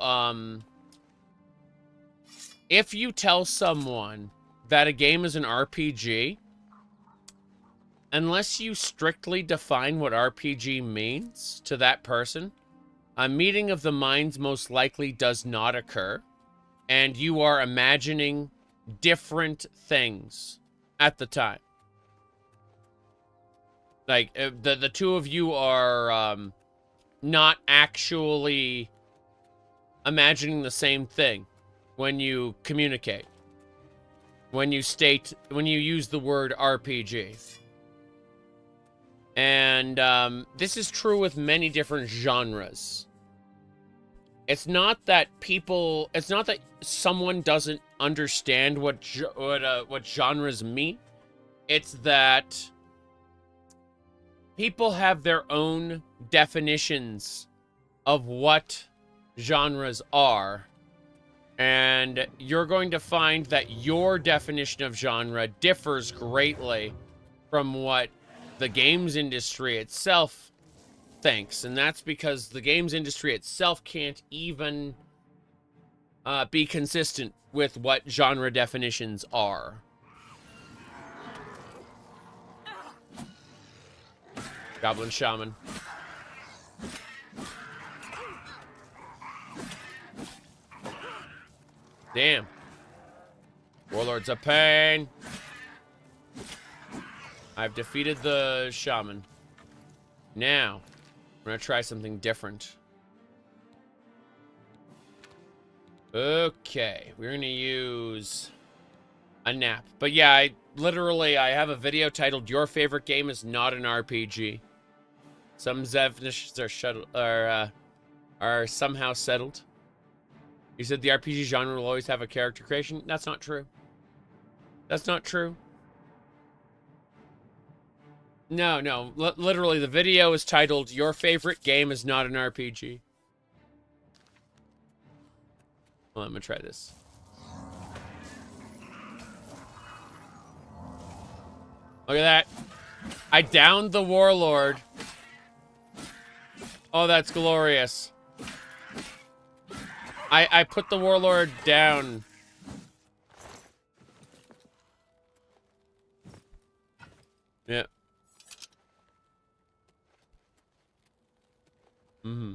if you tell someone that a game is an RPG, unless you strictly define what RPG means to that person, a meeting of the minds most likely does not occur, and you are imagining different things at the time. Like, the two of you are not actually imagining the same thing when you communicate. When you use the word RPG. And this is true with many different genres. It's not that someone doesn't understand what genres mean. It's that people have their own definitions of what genres are. And you're going to find that your definition of genre differs greatly from what the games industry itself thinks. And that's because the games industry itself can't even be consistent with what genre definitions are. Goblin Shaman. Damn. Warlord's a pain. I've defeated the Shaman. Now, we're gonna try something different. Okay, we're gonna use a nap. But yeah, I have a video titled "Your Favorite Game Is Not an RPG." Some definitions are somehow settled. You said the RPG genre will always have a character creation. That's not true. That's not true. No. Literally, the video is titled "Your Favorite Game Is Not an RPG." Well, I'm gonna try this. Look at that. I downed the Warlord Oh, that's glorious. I put the warlord down. Yeah. Mm-hmm.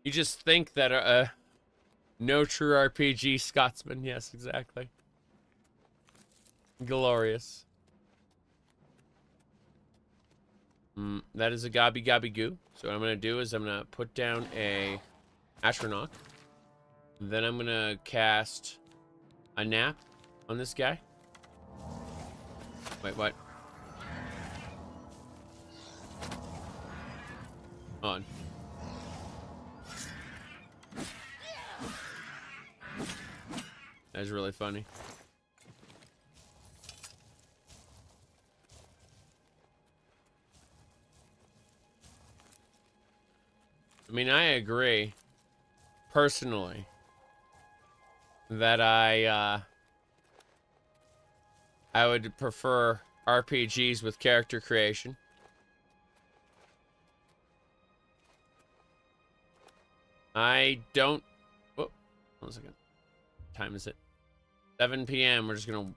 You just think that no true RPG Scotsman. Yes, exactly. Glorious. That is a gobby gobby goo. So what I'm gonna do is I'm gonna put down a Atronach. Then I'm gonna cast a nap on this guy. Wait, what? On. That's really funny. I mean, I agree, personally, that I would prefer RPGs with character creation. I don't... Oh, 1 second. What time is it? 7 p.m. We're just gonna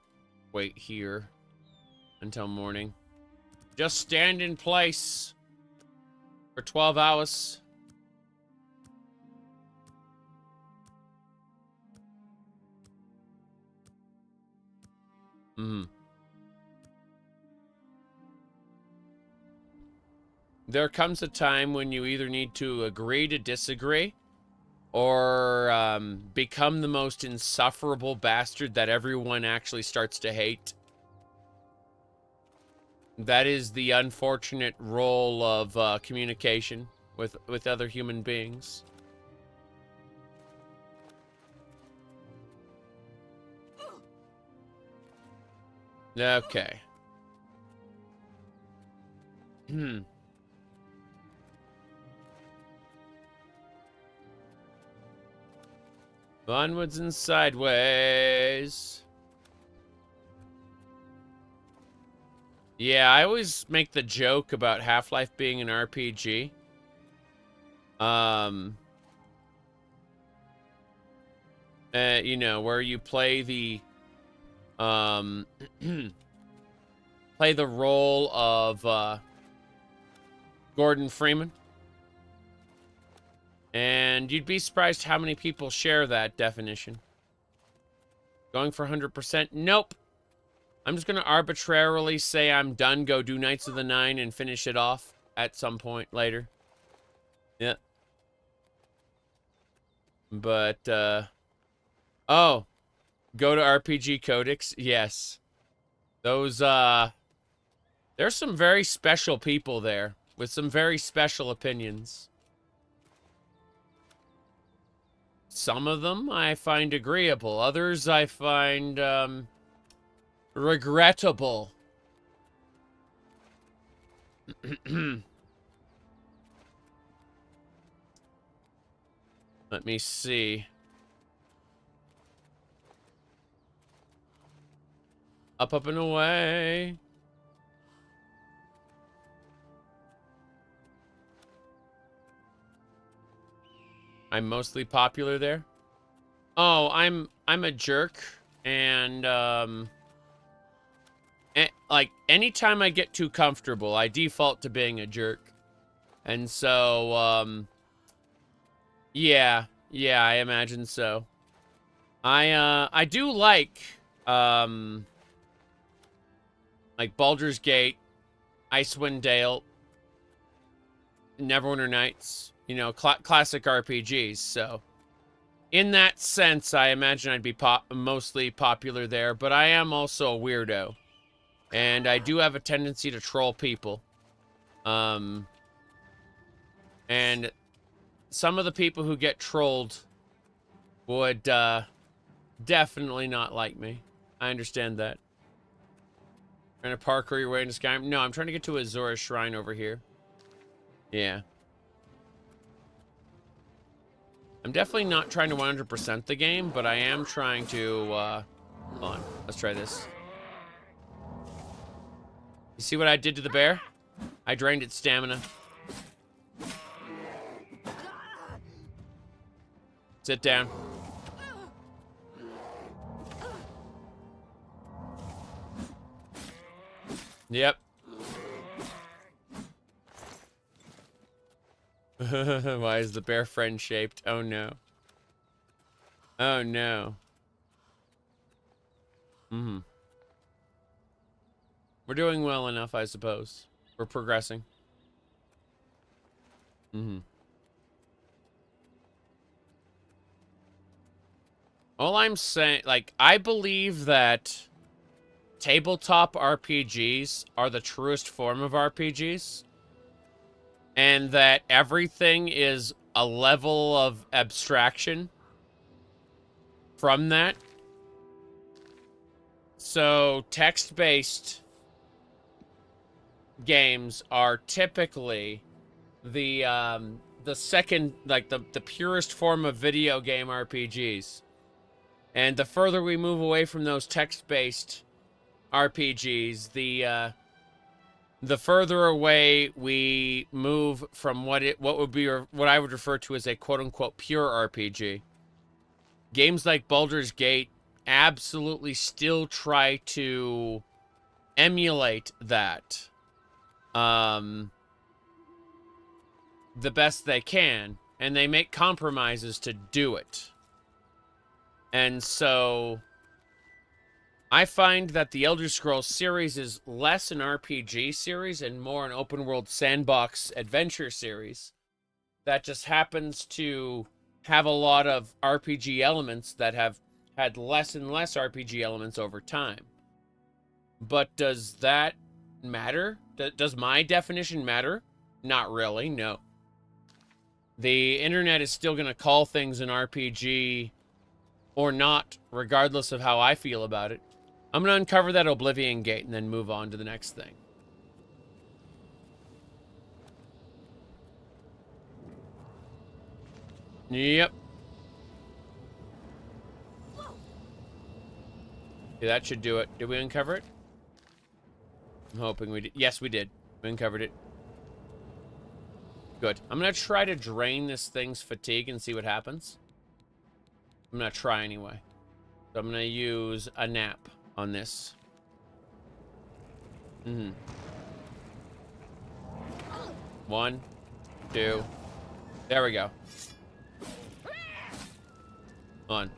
wait here until morning. Just stand in place for 12 hours. There comes a time when you either need to agree to disagree or become the most insufferable bastard that everyone actually starts to hate. That is the unfortunate role of communication with other human beings. Okay. Onwards and sideways. Yeah, I always make the joke about Half-Life being an RPG. You know, where you play the play the role of Gordon Freeman. And you'd be surprised how many people share that definition. Going for 100%? Nope. I'm just going to arbitrarily say I'm done, go do Knights of the Nine, and finish it off at some point later. Yeah. But, oh. Go to RPG Codex? Yes. Those, there's some very special people there with some very special opinions. Some of them I find agreeable. Others I find, regrettable. Let me see. Up, up, and away. I'm mostly popular there. Oh, I'm a jerk, and like anytime I get too comfortable, I default to being a jerk, and so yeah, I imagine so. I do like Baldur's Gate, Icewind Dale, Neverwinter Nights. You know, classic RPGs, so in that sense, I imagine I'd be mostly popular there, but I am also a weirdo, and I do have a tendency to troll people, and some of the people who get trolled would definitely not like me. I understand that. Trying to parkour your way into Skyrim? No, I'm trying to get to Azura's Shrine over here. Yeah. I'm definitely not trying to 100% the game, but I am trying to, hold on, let's try this. You see what I did to the bear? I drained its stamina. Sit down. Yep. Why is the bear friend shaped? Oh no. Oh no. We're doing well enough, I suppose. We're progressing. All I'm saying, like, I believe that tabletop RPGs are the truest form of RPGs, and that everything is a level of abstraction from that. So text-based games are typically the second, like the purest form of video game RPGs. And the further we move away from those text-based RPGs, the further away we move from what I would refer to as a quote-unquote pure RPG. Games like Baldur's Gate absolutely still try to emulate that the best they can, and they make compromises to do it. And so I find that the Elder Scrolls series is less an RPG series and more an open world sandbox adventure series that just happens to have a lot of RPG elements that have had less and less RPG elements over time. But does that matter? Does my definition matter? Not really, no. The internet is still going to call things an RPG or not, regardless of how I feel about it. I'm going to uncover that Oblivion gate and then move on to the next thing. Yep. Okay, that should do it. Did we uncover it? I'm hoping we did. Yes, we did. We uncovered it. Good. I'm going to try to drain this thing's fatigue and see what happens. I'm going to try anyway. So I'm going to use a nap on this. One, two. There we go. On.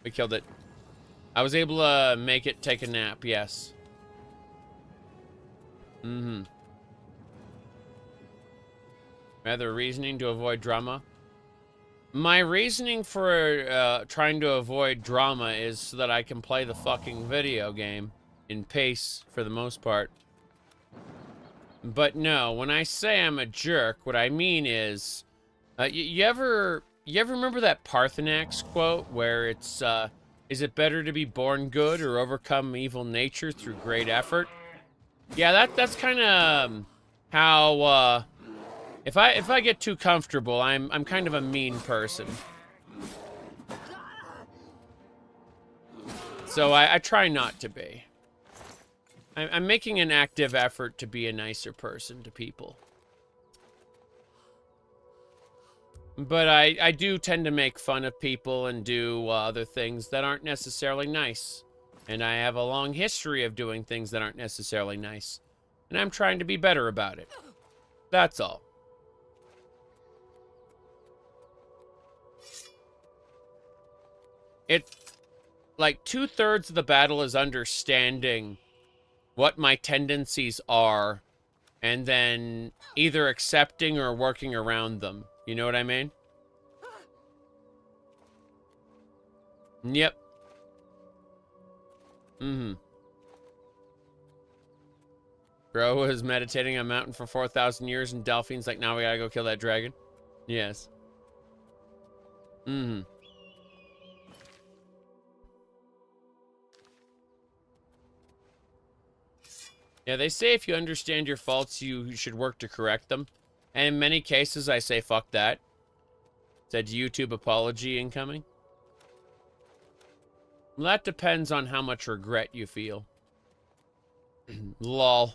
We killed it. I was able to make it take a nap, yes. Rather reasoning to avoid drama. My reasoning for trying to avoid drama is so that I can play the fucking video game in pace for the most part. But no, when I say I'm a jerk, what I mean is, you ever remember that Parthenax quote where it's, is it better to be born good or overcome evil nature through great effort? Yeah, that's kind of how, if I get too comfortable, I'm kind of a mean person. So I try not to be. I'm making an active effort to be a nicer person to people. But I do tend to make fun of people and do other things that aren't necessarily nice. And I have a long history of doing things that aren't necessarily nice. And I'm trying to be better about it. That's all. Like, 2/3 of the battle is understanding what my tendencies are, and then either accepting or working around them. You know what I mean? Yep. Bro was meditating on a mountain for 4,000 years, and Delphine's like, now we gotta go kill that dragon. Yes. Yeah, they say if you understand your faults, you should work to correct them. And in many cases, I say, fuck that. Said YouTube apology incoming. Well, that depends on how much regret you feel. Lol.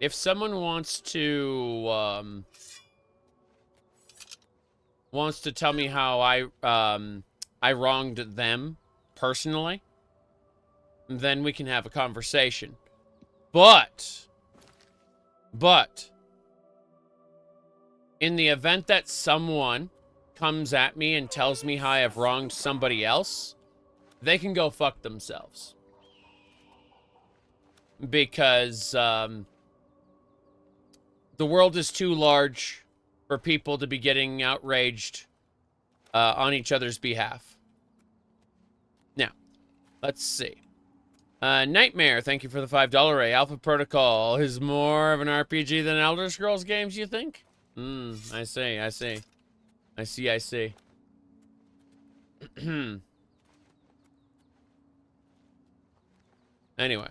If someone wants to tell me how I wronged them personally, then we can have a conversation. But in the event that someone comes at me and tells me how I have wronged somebody else, they can go fuck themselves. Because the world is too large for people to be getting outraged on each other's behalf. Now, let's see. Nightmare, thank you for the $5 A. Alpha Protocol is more of an RPG than Elder Scrolls games, you think? I see. Anyway.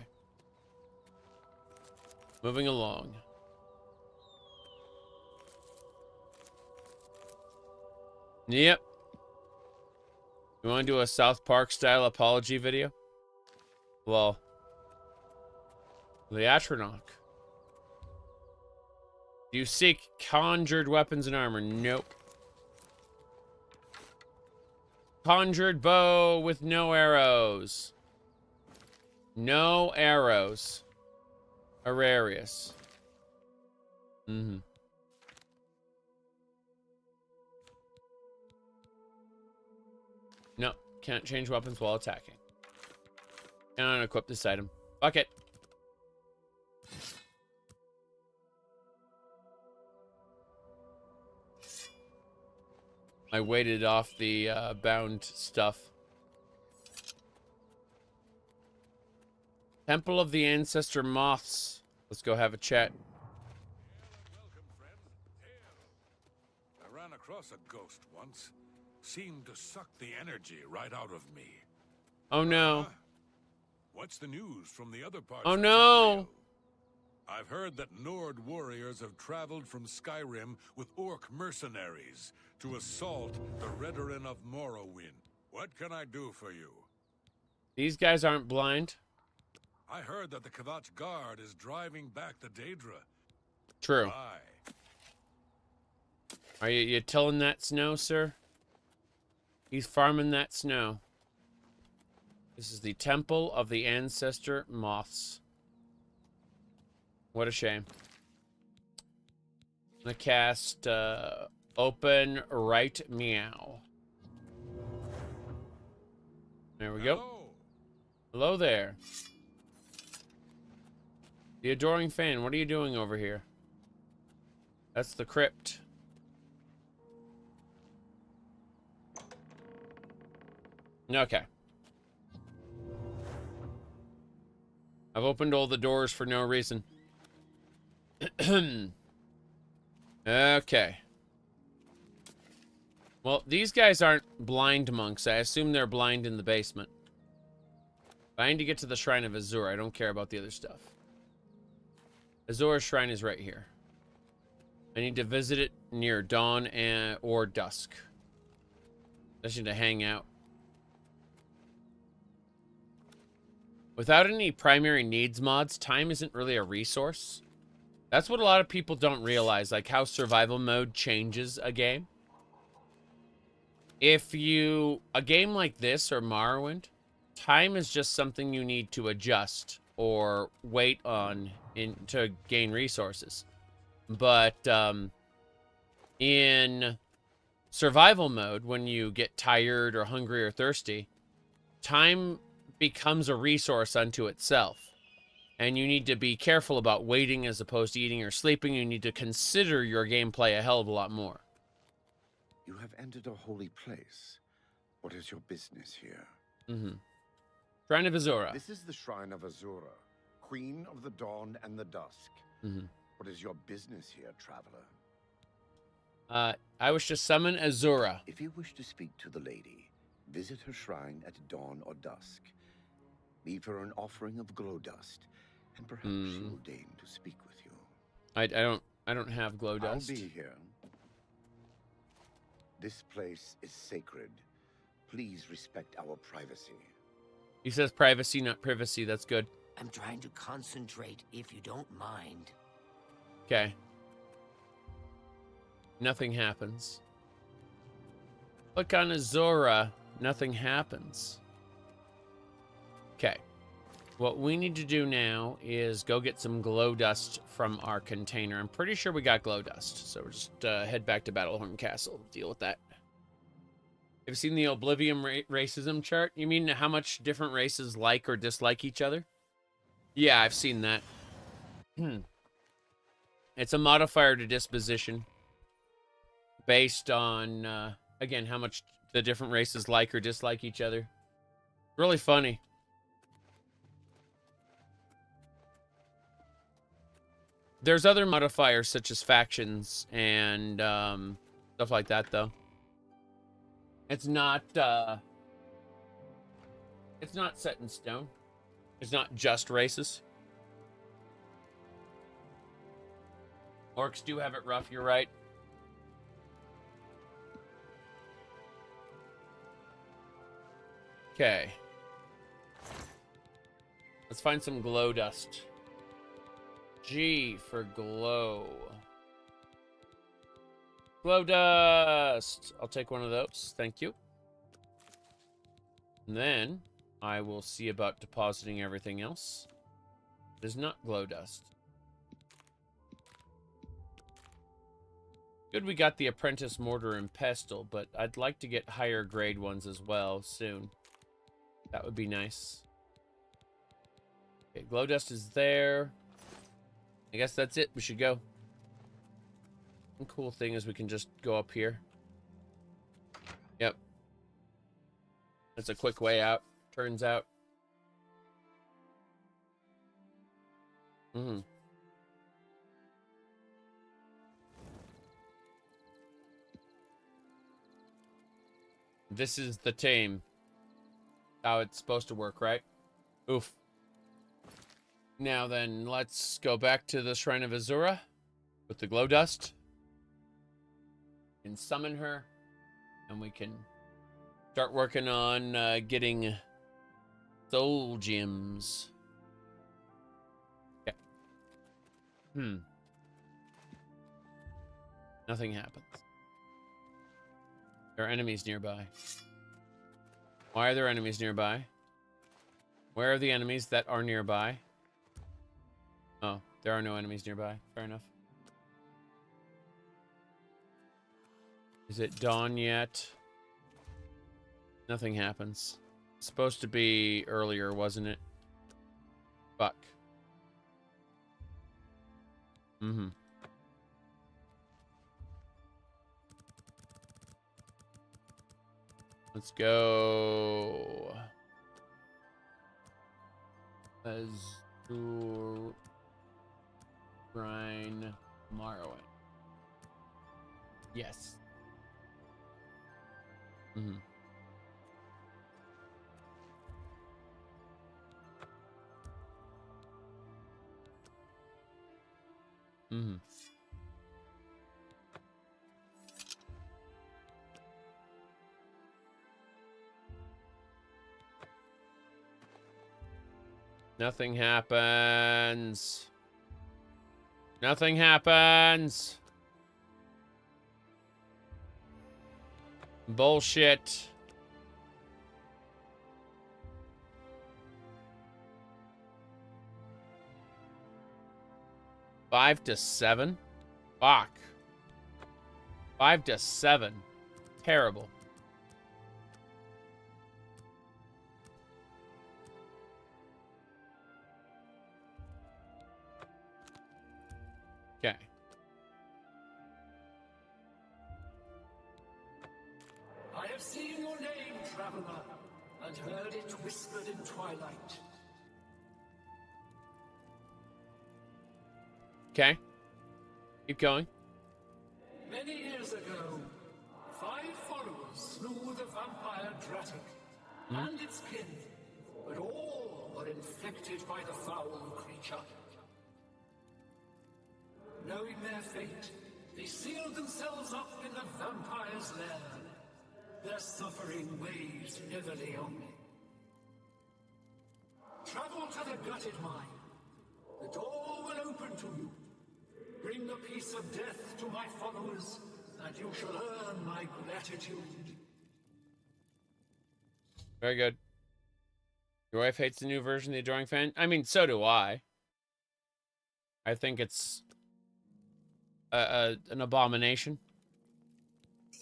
Moving along. Yep. You want to do a South Park style apology video? Well, the Atronach. Do you seek conjured weapons and armor? Nope. Conjured bow with no arrows. No arrows. Ararius. No, can't change weapons while attacking. Cannot unequip this item. Fuck it. I waited off the bound stuff. Temple of the Ancestor Moths. Let's go have a chat. I ran across a ghost once. Seemed to suck the energy right out of me. Oh no. What's the news from the other parts? Oh no. I've heard that Nord warriors have traveled from Skyrim with Orc mercenaries to assault the Redoran of Morrowind. What can I do for you? These guys aren't blind. I heard that the Kvatch guard is driving back the Daedra. True. Why? Are you tilling that snow, sir? He's farming that snow. This is the Temple of the Ancestor Moths. What a shame. I'm gonna cast Open Right Meow. There we go. Hello there. The Adoring Fan, what are you doing over here? That's the crypt. Okay. I've opened all the doors for no reason. Okay. Well, these guys aren't blind monks. I assume they're blind in the basement. I need to get to the Shrine of Azure. I don't care about the other stuff. Azure's Shrine is right here. I need to visit it near dawn or dusk. I just need to hang out. Without any primary needs mods, time isn't really a resource. That's what a lot of people don't realize, like how survival mode changes a game. If a game like this or Morrowind, time is just something you need to adjust or wait on to gain resources. But in survival mode, when you get tired or hungry or thirsty, time becomes a resource unto itself. And you need to be careful about waiting as opposed to eating or sleeping. You need to consider your gameplay a hell of a lot more. You have entered a holy place. What is your business here? Shrine of Azura. This is the Shrine of Azura, Queen of the Dawn and the Dusk. What is your business here, traveler? I wish to summon Azura. If you wish to speak to the lady, visit her shrine at dawn or dusk. Leave her an offering of glow dust, and perhaps she will deign to speak with you. I don't have glow dust. I'll be here. This place is sacred. Please respect our privacy. He says privacy, not privacy. That's good. I'm trying to concentrate, if you don't mind. Okay. Nothing happens. Click on Azora. Nothing happens. Okay. What we need to do now is go get some glow dust from our container. I'm pretty sure we got glow dust. So we'll just head back to Battlehorn Castle. Deal with that. Have you seen the Oblivion racism chart? You mean how much different races like or dislike each other? Yeah, I've seen that. It's a modifier to disposition based on, again, how much the different races like or dislike each other. Really funny. There's other modifiers such as factions and stuff like that, though. It's not set in stone. It's not just races. Orcs do have it rough, you're right. Okay. Let's find some glow dust. G for glow. Glow dust. I'll take one of those. Thank you. And then I will see about depositing everything else. There's not glow dust. Good we got the apprentice mortar and pestle, but I'd like to get higher grade ones as well soon. That would be nice. Okay, glow dust is there. I guess that's it. We should go. One cool thing is we can just go up here. Yep. That's a quick way out, turns out. This is the tame. How it's supposed to work, right? Oof. Now then, let's go back to the Shrine of Azura with the glow dust. And summon her. And we can start working on getting soul gems. Okay. Nothing happens. There are enemies nearby. Why are there enemies nearby? Where are the enemies that are nearby? Oh, there are no enemies nearby. Fair enough. Is it dawn yet? Nothing happens. It's supposed to be earlier, wasn't it? Fuck. Let's go. Azure Shrine Morrowind. Yes. Nothing happens. Nothing happens. Bullshit. Five to 7? Fuck. 5 to 7. Terrible. Okay. I have seen your name, traveler, and heard it whispered in twilight. Okay. Keep going. Many years ago, 5 followers slew the vampire Daedric and its kin, but all were infected by the foul creature. Knowing their fate, they sealed themselves up in the vampire's lair. Their suffering weighs heavily on me. Travel to the gutted mine. The door will open to you. Bring the piece of death to my followers, and you shall earn my gratitude. Very good. Your wife hates the new version of the Adoring Fan? I mean, so do I. I think it's an abomination.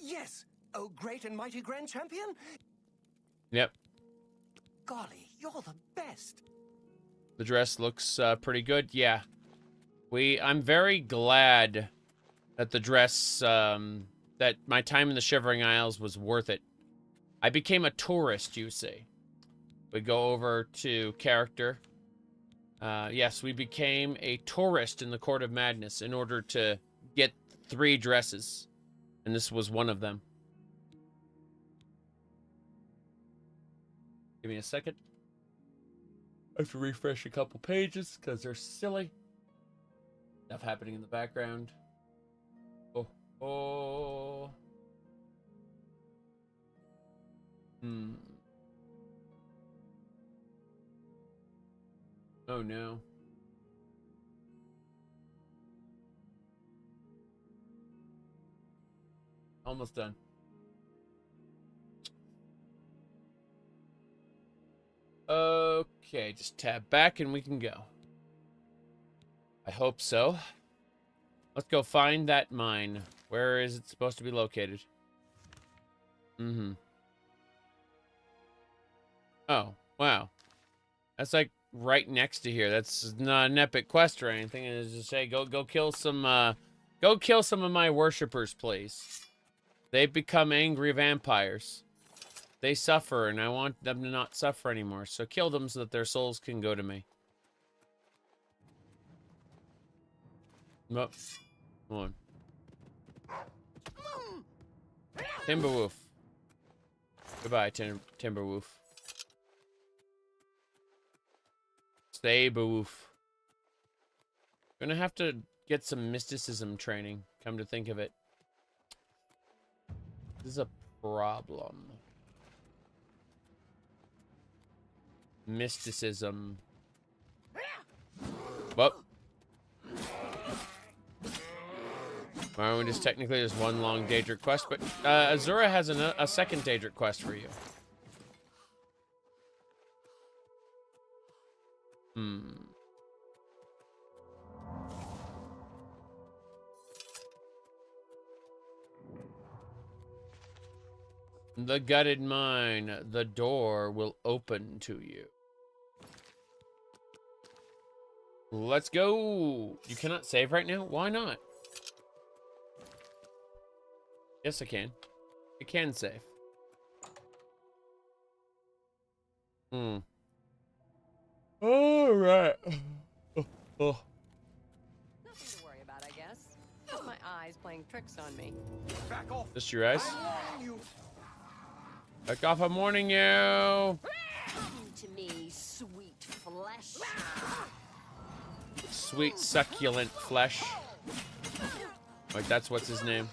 Yes, oh great and mighty Grand Champion. Yep. Golly, you're the best. The dress looks pretty good. Yeah. I'm very glad that the dress, that my time in the Shivering Isles was worth it. I became a tourist, you see. We go over to character. Yes, we became a tourist in the Court of Madness in order to get 3 dresses. And this was one of them. Give me a second. I have to refresh a couple pages because they're silly. Stuff happening in the background. Oh. Oh. Oh no. Almost done. Okay, just tab back and we can go. I hope so. Let's go find that mine. Where is it supposed to be located? Oh, wow. That's like right next to here. That's not an epic quest or anything. It's just say go kill some of my worshippers, please. They've become angry vampires. They suffer, and I want them to not suffer anymore. So kill them so that their souls can go to me. Nope. Come on. Timberwolf. Goodbye, Timberwolf. Saberwolf. Gonna have to get some mysticism training, come to think of it. This is a problem. Mysticism. Well. Well, just technically there's one long Daedric quest, but Azura has a second Daedric quest for you. The gutted mine. The door will open to you. Let's go. You cannot save right now? Why not? Yes, I can. I can save. All right. Nothing to worry about, I guess. Just my eyes playing tricks on me. Back off. Just your eyes? Back off, I'm warning you. Come to me, sweet flesh. Sweet, succulent flesh. Like, that's what's his name.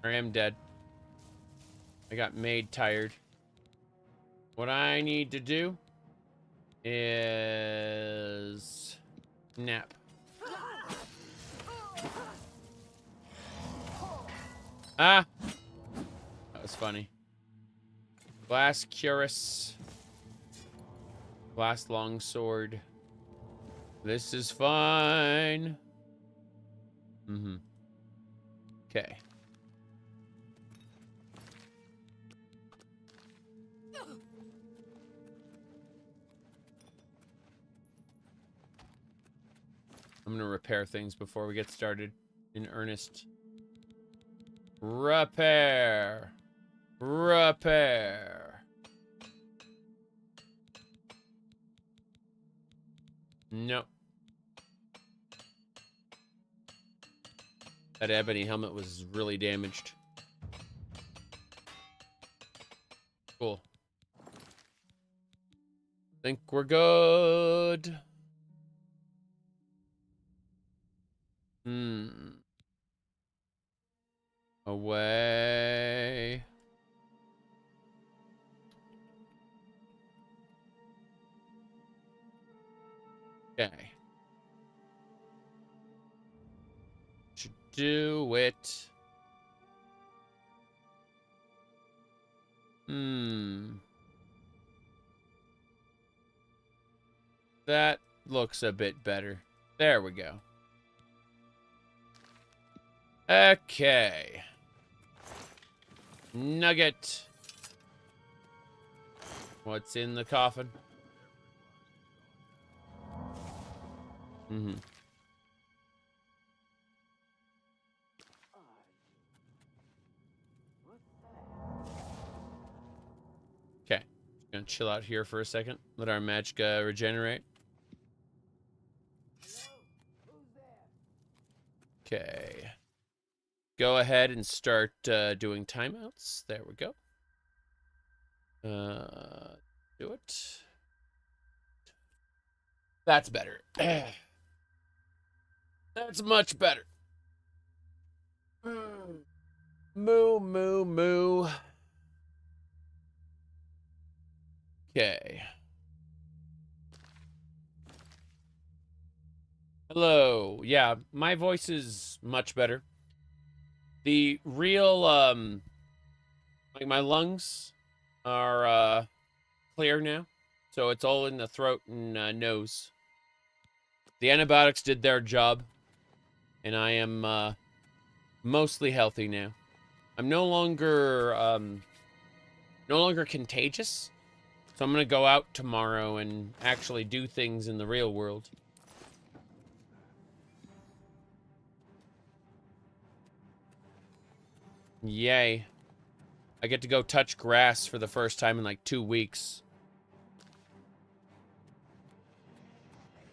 I am dead. I got made tired. What I need to do is nap. Ah! That was funny. Glass cuirass. Glass longsword. This is fine. Okay. I'm gonna repair things before we get started in earnest. Repair. Repair. Nope. That ebony helmet was really damaged. Cool. Think we're good. Away. Okay. Should do it. That looks a bit better. There we go. Okay. Nugget. What's in the coffin? Okay. Gonna chill out here for a second. Let our magicka regenerate. Okay. Go ahead and start doing timeouts. There we go. Do it. That's better. That's much better. Moo, moo, moo. Okay. Hello. Yeah, my voice is much better. The real, like my lungs are clear now. So it's all in the throat and nose. The antibiotics did their job. And I am mostly healthy now. I'm no longer contagious. So I'm going to go out tomorrow and actually do things in the real world. Yay. I get to go touch grass for the first time in like 2 weeks.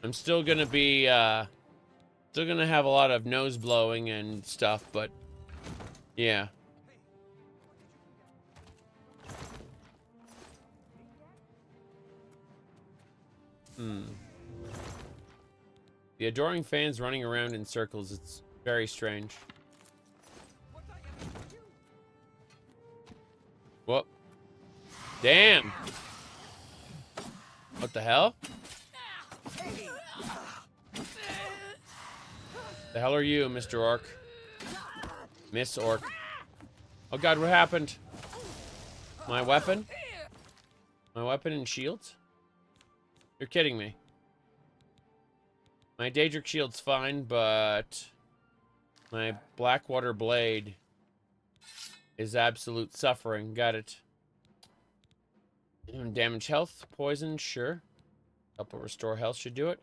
I'm still going to be, still going to have a lot of nose blowing and stuff, but yeah. The adoring fans running around in circles, it's very strange. Whoop. Damn. What the hell? The hell are you, Mr. Orc? Miss Orc. Oh god, what happened? My weapon? My weapon and shields? You're kidding me. My Daedric shield's fine, but my Blackwater blade is absolute suffering. Got it. Damage health, poison, sure. Couple restore health should do it.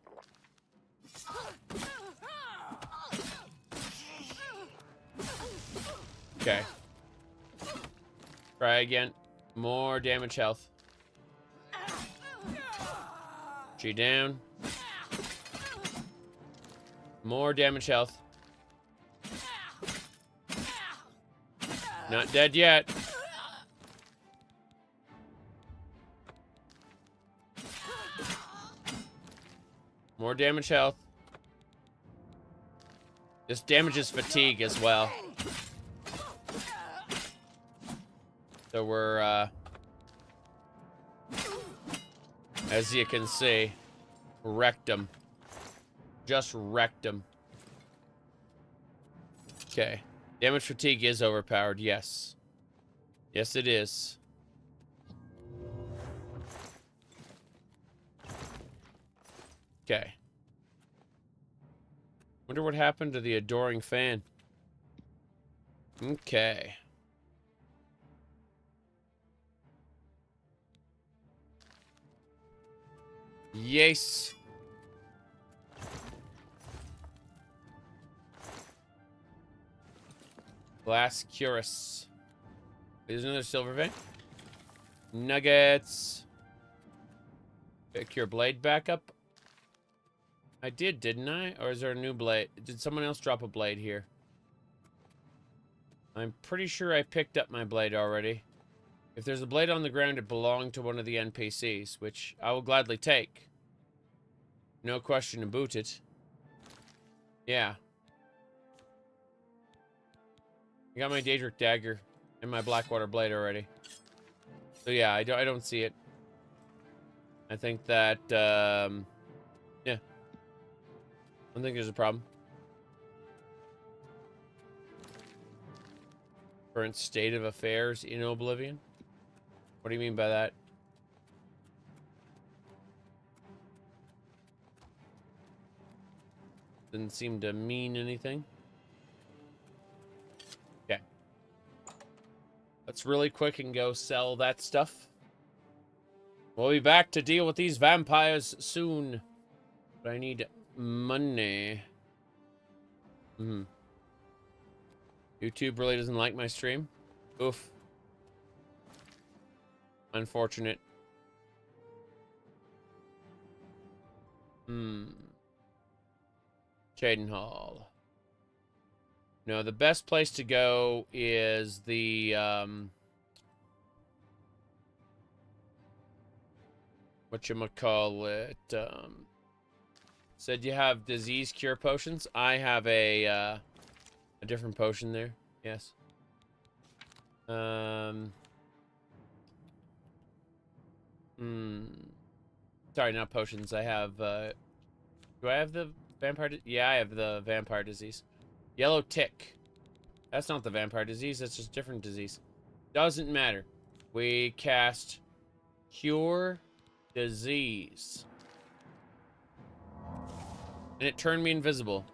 Okay. Try again. More damage health. G down. More damage health. Not dead yet. More damage health. This damages fatigue as well. So we're, as you can see, wrecked him. Just wrecked him. Okay. Damage fatigue is overpowered, yes. Yes, it is. Okay. Wonder what happened to the adoring fan. Okay. Yes. Glass Curus. There's another silver vein. Nuggets. Pick your blade back up. I did, didn't I? Or is there a new blade? Did someone else drop a blade here? I'm pretty sure I picked up my blade already. If there's a blade on the ground, it belonged to one of the NPCs, which I will gladly take. No question about it. Yeah. I got my Daedric dagger and my Blackwater blade already. So yeah, I don't see it. I think that, yeah. I don't think there's a problem. Current state of affairs in Oblivion? What do you mean by that? Didn't seem to mean anything. Okay. Let's really quick and go sell that stuff. We'll be back to deal with these vampires soon. But I need money. YouTube really doesn't like my stream. Oof. Unfortunate. Chaden Hall. No, the best place to go is the, whatchamacallit, said you have disease cure potions. I have a different potion there. Yes. Sorry, not potions. I have, do I have the vampire? Yeah, I have the vampire disease. Yellow tick. That's not the vampire disease. That's just a different disease. Doesn't matter. We cast cure disease. And it turned me invisible.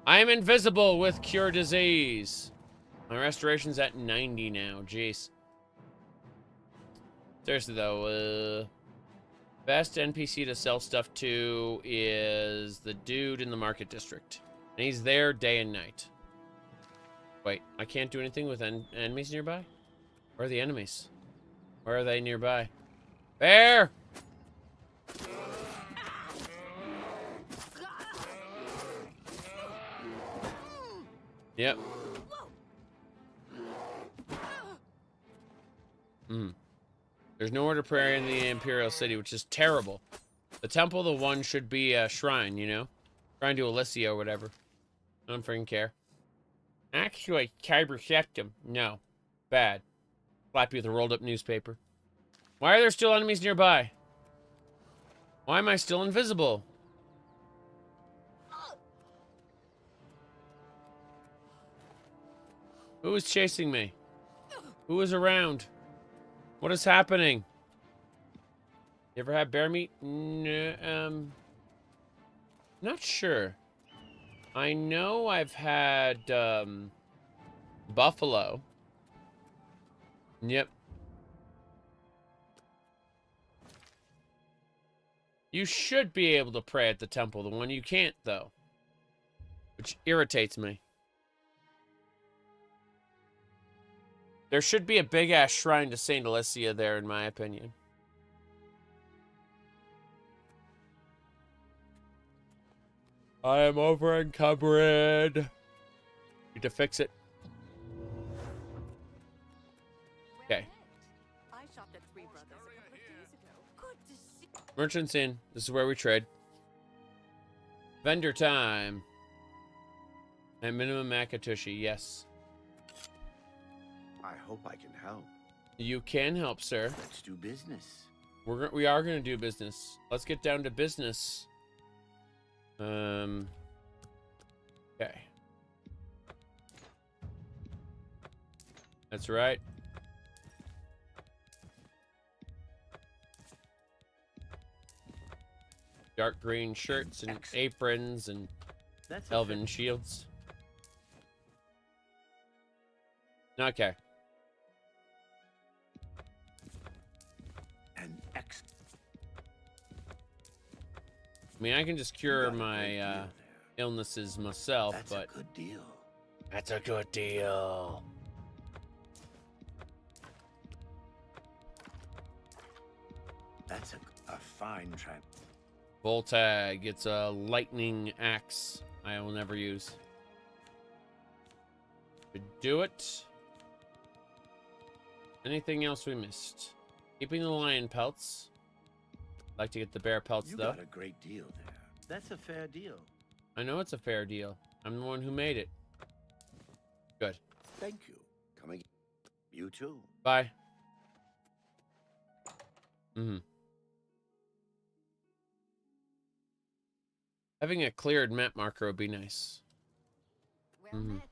I am invisible with cure disease. My restoration's at 90 now. Jeez. Seriously though, best NPC to sell stuff to is the dude in the market district. And he's there day and night. Wait, I can't do anything with enemies nearby? Where are the enemies? Where are they nearby? Bear! Yep. There's nowhere to pray in the Imperial City, which is terrible. The Temple of the One should be a shrine, you know? Shrine to Alicia or whatever. I don't freaking care. Actually, Kyber Septum. No. Bad. Slap you with a rolled up newspaper. Why are there still enemies nearby? Why am I still invisible? Who is chasing me? Who is around? What is happening? You ever had bear meat? No, not sure. I know I've had buffalo. Yep. You should be able to pray at the temple. The one you can't, though. Which irritates me. There should be a big-ass shrine to Saint Alicia there, in my opinion. I am over encumbered. Need to fix it. Okay. I shopped at Three Brothers a couple of days ago. Good to see. Merchants in. This is where we trade. Vendor time. At minimum Akatushi, yes. I hope I can help. You can help, sir. Let's do business. We are going to do business. Let's get down to business. Okay. That's right. Dark green shirts and aprons and elven shields. Okay. I mean, I can just cure my illnesses myself, but That's a good deal. That's a good deal. That's a fine trap. Voltag, it's a lightning axe I will never use. To do it. Anything else we missed? Keeping the lion pelts. I'd like to get the bear pelts, You though. got a great deal there. That's a fair deal. I know it's a fair deal. I'm the one who made it. Good. Thank you. Coming. You too. Bye. Having a cleared map marker would be nice. Well met.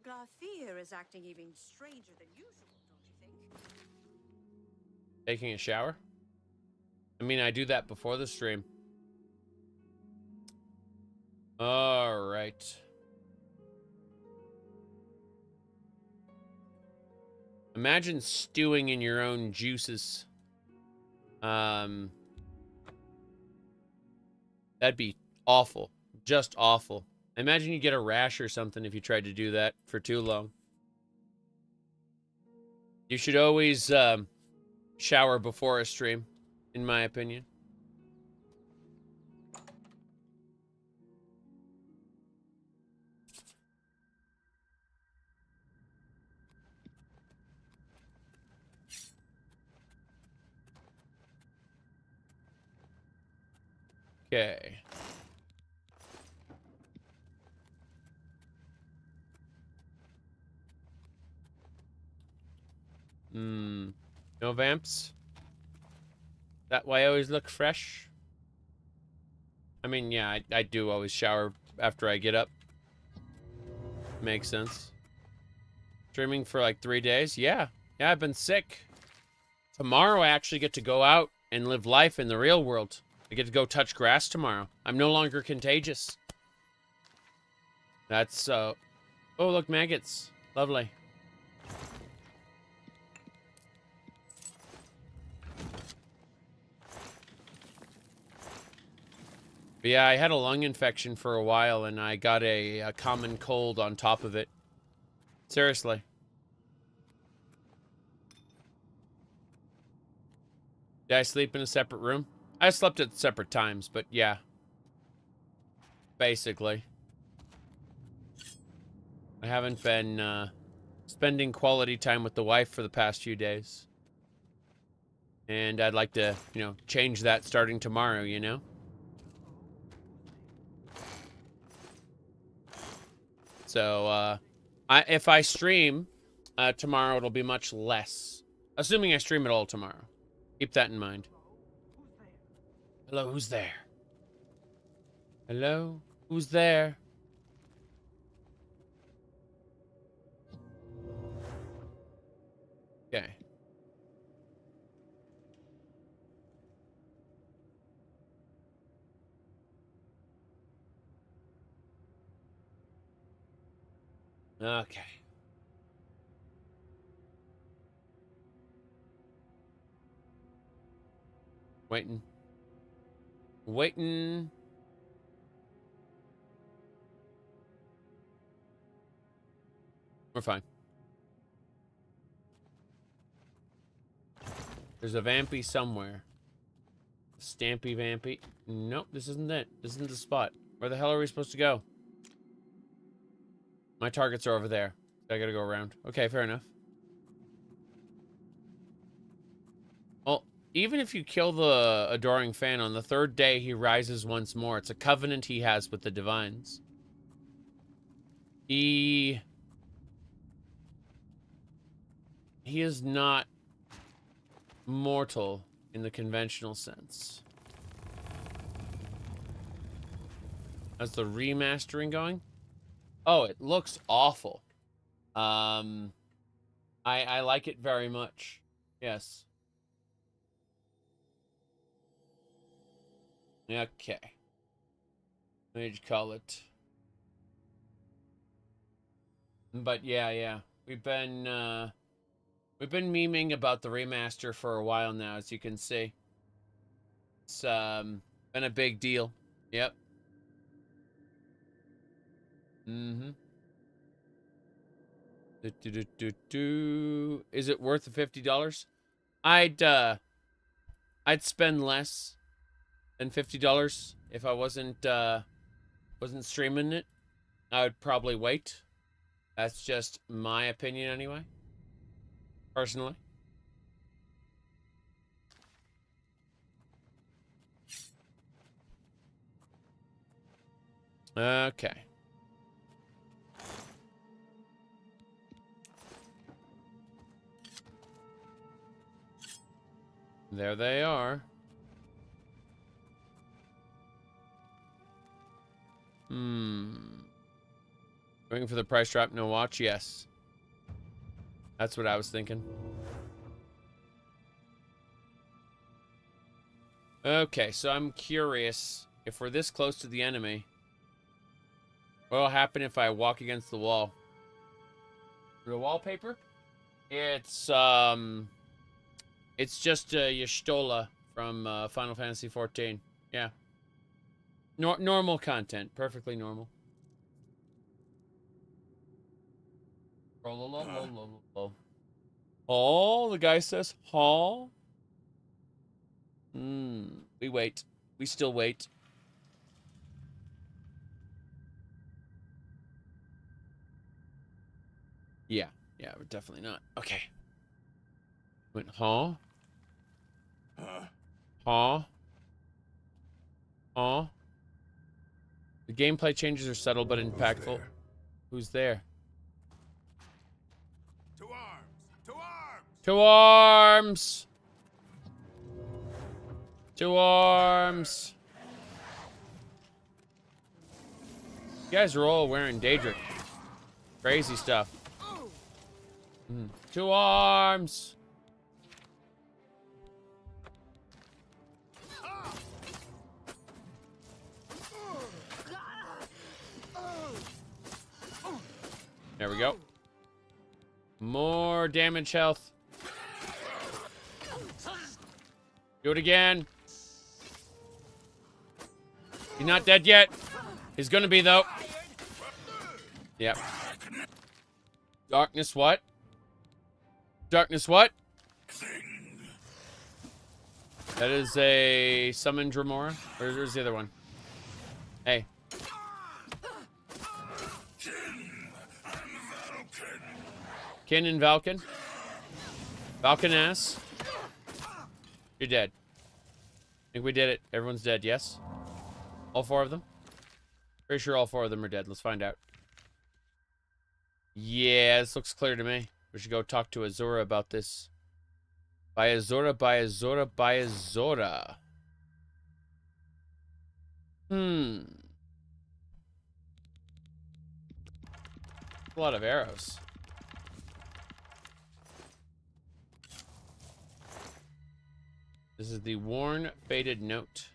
Garthir is acting even stranger than usual, don't you think? Taking a shower? I mean, I do that before the stream. Alright. Imagine stewing in your own juices. That'd be awful. Just awful. Imagine you get a rash or something if you tried to do that for too long. You should always shower before a stream, in my opinion. Okay. No vamps? That why I always look fresh? I mean, yeah, I do always shower after I get up. Makes sense. Streaming for like 3 days? Yeah. Yeah, I've been sick. Tomorrow I actually get to go out and live life in the real world. I get to go touch grass tomorrow. I'm no longer contagious. That's, oh, look, maggots. Lovely. But yeah, I had a lung infection for a while, and I got a common cold on top of it. Seriously. Did I sleep in a separate room? I slept at separate times, but yeah. Basically. I haven't been spending quality time with the wife for the past few days. And I'd like to, you know, change that starting tomorrow, you know? So, if I stream tomorrow, it'll be much less. Assuming I stream it all tomorrow. Keep that in mind. Hello, who's there? Hello, who's there? Okay. Okay. Waiting. Waiting. We're fine. There's a vampy somewhere. Stampy vampy. Nope, this isn't it. This isn't the spot. Where the hell are we supposed to go? My targets are over there. I gotta go around. Okay, fair enough. Well, even if you kill the adoring fan, on the third day he rises once more. It's a covenant he has with the divines. He is not mortal in the conventional sense. How's the remastering going? Oh, it looks awful. I like it very much. Yes. Okay. What did you call it? But yeah. We've been memeing about the remaster for a while now, as you can see. It's been a big deal. Yep. Is it worth the $50? I'd spend less than $50 if I wasn't streaming it. I would probably wait. That's just my opinion anyway. Personally. Okay. There they are. Waiting for the price drop, no watch? Yes. That's what I was thinking. Okay, so I'm curious, if we're this close to the enemy, what will happen if I walk against the wall? The wallpaper? It's just Y'shtola from Final Fantasy XIV. Yeah. Normal content. Perfectly normal. Oh, the guy says, "Hall." We wait. We still wait. Yeah, we're definitely not. Okay. Went, huh? Huh? Huh? The gameplay changes are subtle but impactful. Who's there? To arms! To arms! To arms! To arms! You guys are all wearing Daedric. Crazy stuff. To arms! There we go. More damage health. Do it again. He's not dead yet. He's gonna be, though. Yep. Darkness what? Darkness what? That is a summon Dremora. Where's the other one? Hey. Kin and Valken. Valken ass. You're dead. I think we did it. Everyone's dead, yes? All 4 of them? Pretty sure all 4 of them are dead. Let's find out. Yeah, this looks clear to me. We should go talk to Azura about this. By Azura, by Azura, by Azura. A lot of arrows. This is the worn, faded note.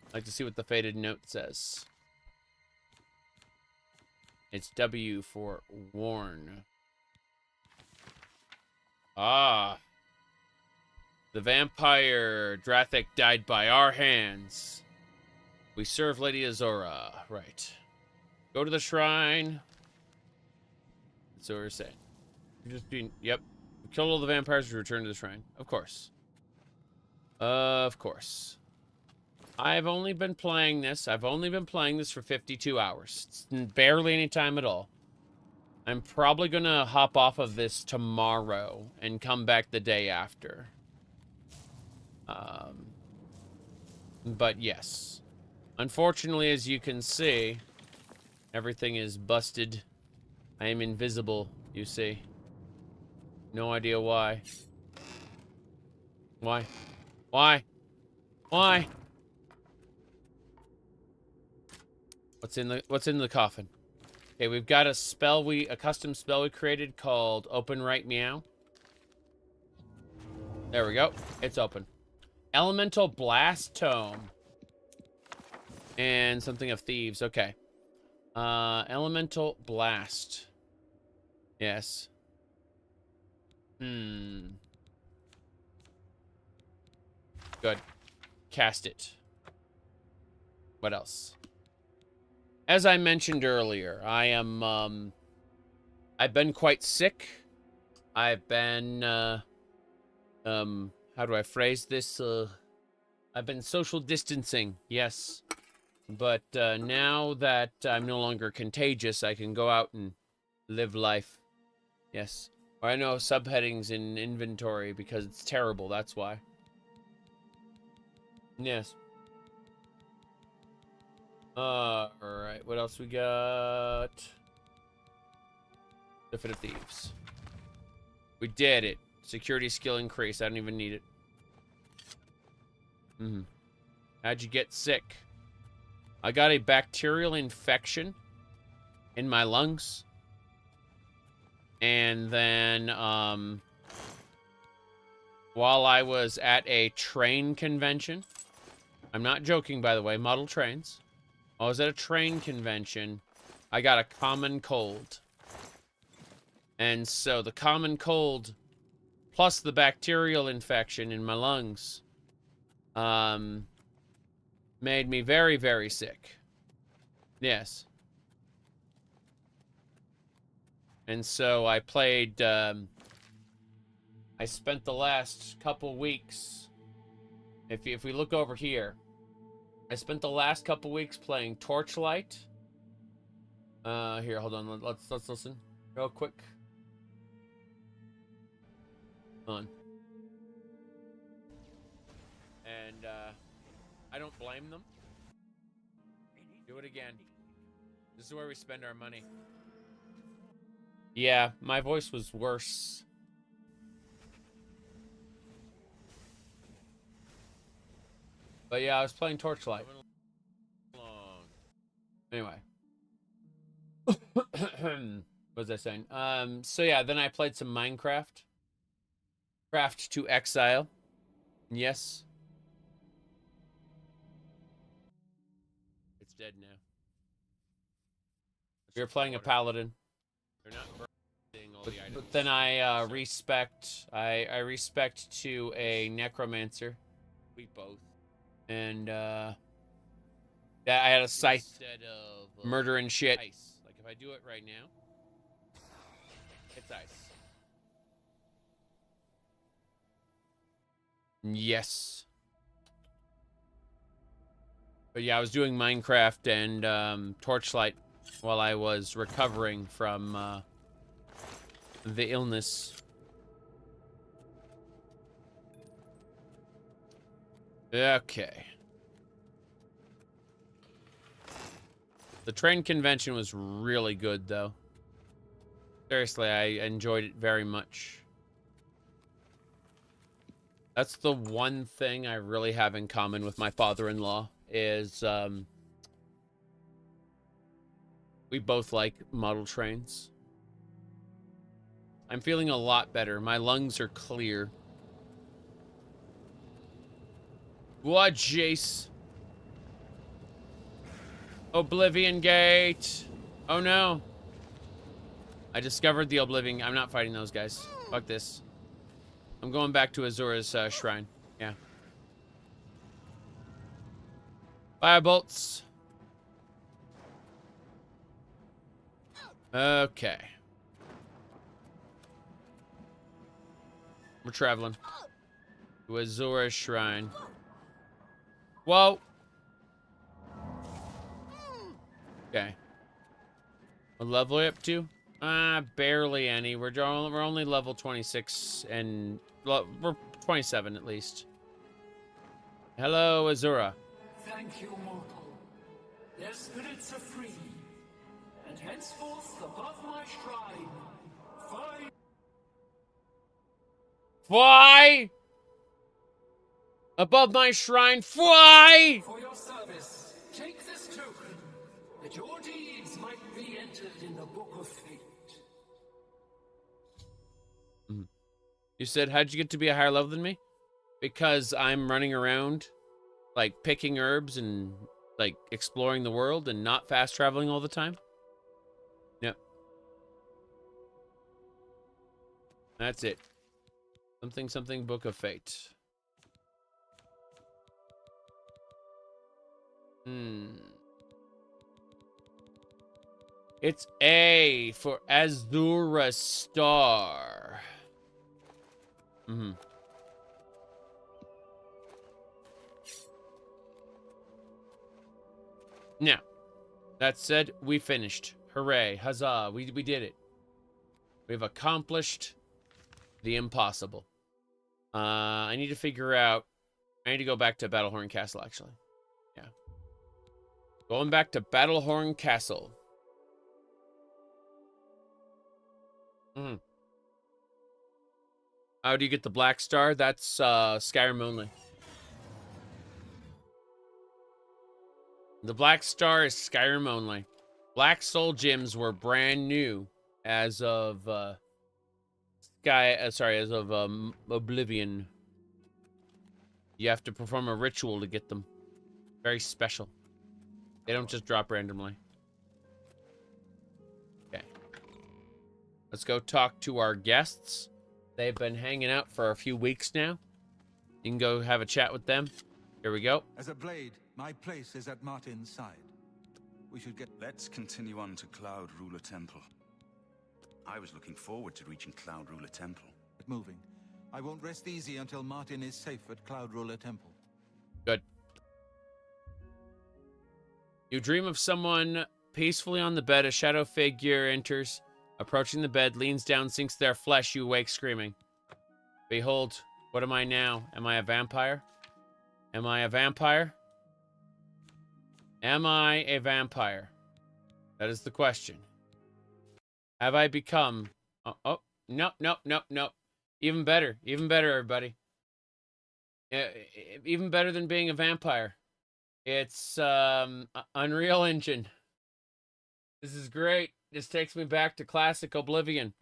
I'd like to see what the faded note says. It's W for worn. Ah. The vampire Drathic died by our hands. We serve Lady Azura. Right. Go to the shrine. That's what we're saying. We're just being... Yep. We killed all the vampires to return to the shrine. Of course. Of course. I've only been playing this. I've only been playing this for 52 hours. It's barely any time at all. I'm probably going to hop off of this tomorrow and come back the day after. But yes. Unfortunately, as you can see, everything is busted. I am invisible, you see. No idea why. Why? Why? Why? What's in the coffin? Okay, we've got a custom spell we created called Open Right Meow. There we go. It's open. Elemental Blast Tome. And something of thieves. Okay. Elemental Blast. Yes. Good. Cast it. What else? As I mentioned earlier, I am, I've been quite sick. I've been, how do I phrase this? I've been social distancing, yes. But, now that I'm no longer contagious, I can go out and live life. Yes. Or I know subheadings in inventory because it's terrible, that's why. Yes. Alright, what else we got? Definitive Thieves. We did it. Security skill increase. I don't even need it. How'd you get sick? I got a bacterial infection in my lungs. And then, while I was at a train convention, I'm not joking, by the way, model trains. I was at a train convention. I got a common cold. And so the common cold plus the bacterial infection in my lungs made me very, very sick. Yes. And so I played, I spent the last couple weeks, if we look over here, I spent the last couple weeks playing Torchlight. Here, hold on, let's listen real quick. On. And, I don't blame them. Do it again. This is where we spend our money. Yeah, my voice was worse. But yeah, I was playing Torchlight. Anyway. What was I saying? So yeah, then I played some Minecraft. Craft to Exile. Yes. It's dead now. We were playing a paladin. They're not burning all the items. But then I respect to a necromancer. We both. And yeah, I had a scythe. Instead of murder and shit. Ice. Like if I do it right now, it's ice. Yes. But yeah, I was doing Minecraft and Torchlight while I was recovering from the illness. Okay. The train convention was really good, though. Seriously, I enjoyed it very much. That's the one thing I really have in common with my father-in-law is we both like model trains. I'm feeling a lot better. My lungs are clear. What, Jace? Oblivion Gate. Oh no. I discovered the Oblivion. I'm not fighting those guys. Fuck this. I'm going back to Azura's shrine. Yeah. Fire bolts. Okay. We're traveling to Azura's shrine. Whoa. Okay. What level are we up to? Barely any. We're only level 26 and we're 27 at least. Hello, Azura. Thank you, mortal. Their spirits are free, and henceforth above my shrine, fly above my shrine, fly! For your service, take this token, that your deeds might be entered in the Book of Fate. You said, how'd you get to be a higher level than me? Because I'm running around, like, picking herbs and, like, exploring the world and not fast traveling all the time. Yep. That's it. Something, Book of Fate. It's A for Azura Star. Now, that said, we finished. Hooray, huzzah, we did it. We've accomplished the impossible. I need to figure out... I need to go back to Battlehorn Castle, actually. Yeah. Going back to Battlehorn Castle. How do you get the Black Star? That's Skyrim only. The Black Star is Skyrim only. Black Soul Gems were brand new as of Oblivion. You have to perform a ritual to get them. Very special. They don't just drop randomly. Okay. Let's go talk to our guests. They've been hanging out for a few weeks now. You can go have a chat with them. Here we go. As a blade, my place is at Martin's side. We should get... Let's continue on to Cloud Ruler Temple. I was looking forward to reaching Cloud Ruler Temple. Moving. I won't rest easy until Martin is safe at Cloud Ruler Temple. Good. You dream of someone peacefully on the bed. A shadow figure enters, approaching the bed, leans down, sinks their flesh. You awake screaming. Behold, what am I now? Am I a vampire? Am I a vampire? Am I a vampire? That is the question. Have I become... Oh, no. Even better, everybody. Even better than being a vampire. It's Unreal Engine. This is great. This takes me back to classic Oblivion.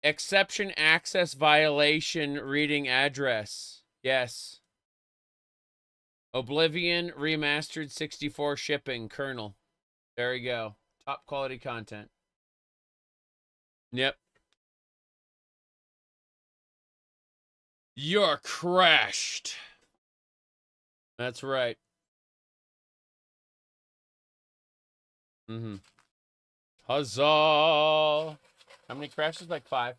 Exception access violation reading address. Yes. Oblivion remastered 64 shipping kernel. There you go. Top quality content. Yep. You're crashed. That's right. Huzzah! How many crashes? Like 5.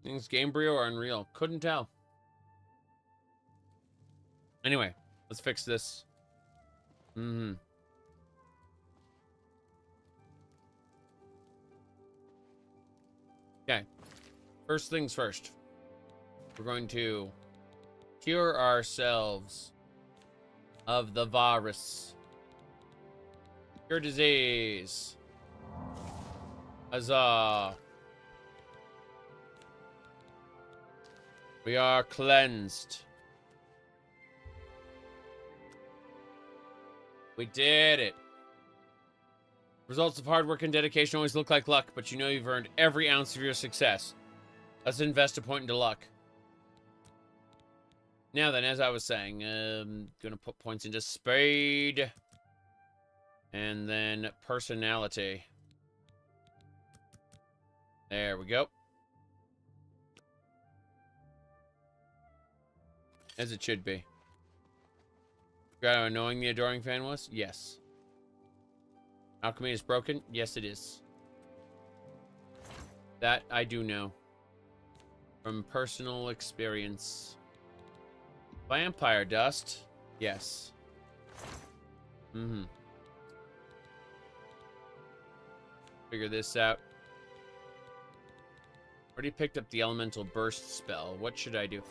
Things Gamebryo or Unreal? Couldn't tell. Anyway, let's fix this. Okay. First things first. We're going to cure ourselves of the virus. Cure disease. Huzzah. We are cleansed. We did it. Results of hard work and dedication always look like luck, but you know you've earned every ounce of your success. Let's invest a point into luck. Now then, as I was saying, gonna put points into speed. And then personality. There we go. As it should be. Forgot how annoying the Adoring Fan was? Yes. Alchemy is broken? Yes, it is. That I do know. From personal experience. Vampire dust? Yes. Figure this out. Already picked up the elemental burst spell. What should I do?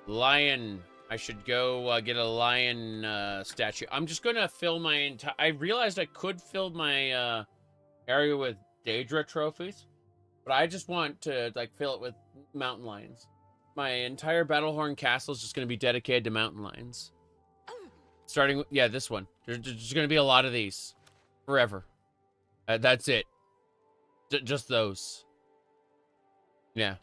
Lion. I should go get a lion statue. I'm just gonna fill my entire... I realized I could fill my area with Daedric trophies, but I just want to like fill it with mountain lions. My entire Battlehorn Castle is just gonna be dedicated to mountain lions. Starting with, yeah, this one. There's gonna be a lot of these. Forever. That's it. Just those. Yeah.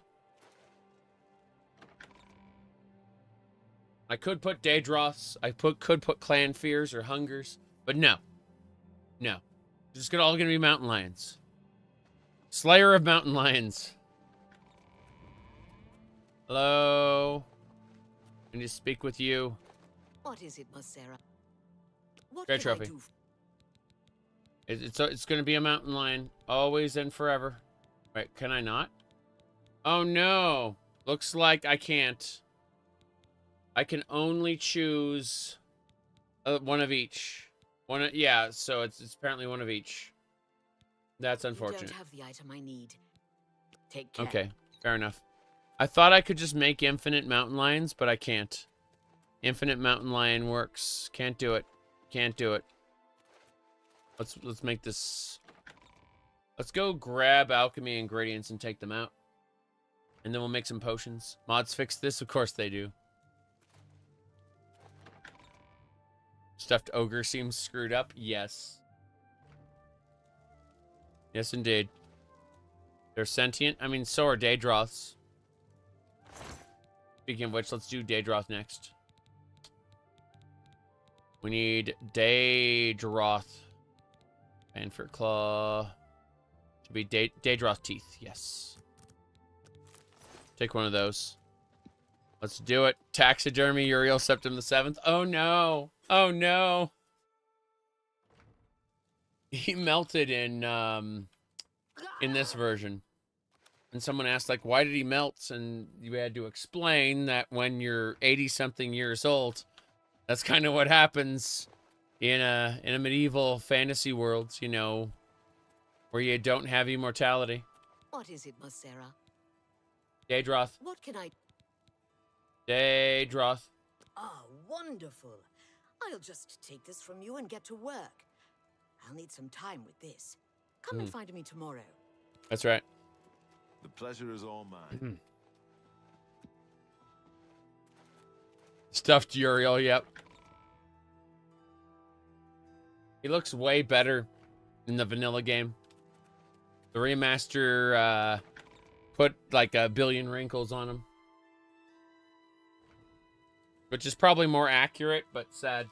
I could put Daedroths. I could put Clan Fears or Hungers. But no. No. It's just all gonna be mountain lions. Slayer of mountain lions. Hello. I need to speak with you. What is it, Miss Sarah? What Great can I trophy. do? It's going to be a mountain lion. Always and forever. Right, can I not? Oh, no. Looks like I can't. I can only choose one of each. Yeah, so it's apparently one of each. That's unfortunate. You don't have the item I need. Take care. Okay, fair enough. I thought I could just make infinite mountain lions, but I can't. Infinite mountain lion works. Can't do it. Can't do it. Let's make this. Let's go grab alchemy ingredients and take them out. And then we'll make some potions. Mods fix this? Of course they do. Stuffed ogre seems screwed up? Yes. Yes, indeed. They're sentient. I mean, so are Daedroths. Speaking of which, let's do Daedroth next. We need Daedroth. Banford Claw. To be Daedroth Teeth. Yes. Take one of those. Let's do it. Taxidermy Uriel Septim the 7th. Oh no. Oh no. He melted in this version. And someone asked, like, why did he melt? And you had to explain that when you're 80-something years old, that's kind of what happens in a medieval fantasy world, you know, where you don't have immortality. What is it, Mosera? Daedroth. What can I... Daedroth. Ah, wonderful. I'll just take this from you and get to work. I'll need some time with this. Come and find me tomorrow. That's right. The pleasure is all mine. Stuffed Uriel, yep. He looks way better in the vanilla game. The remaster put like a billion wrinkles on him. Which is probably more accurate, but sad.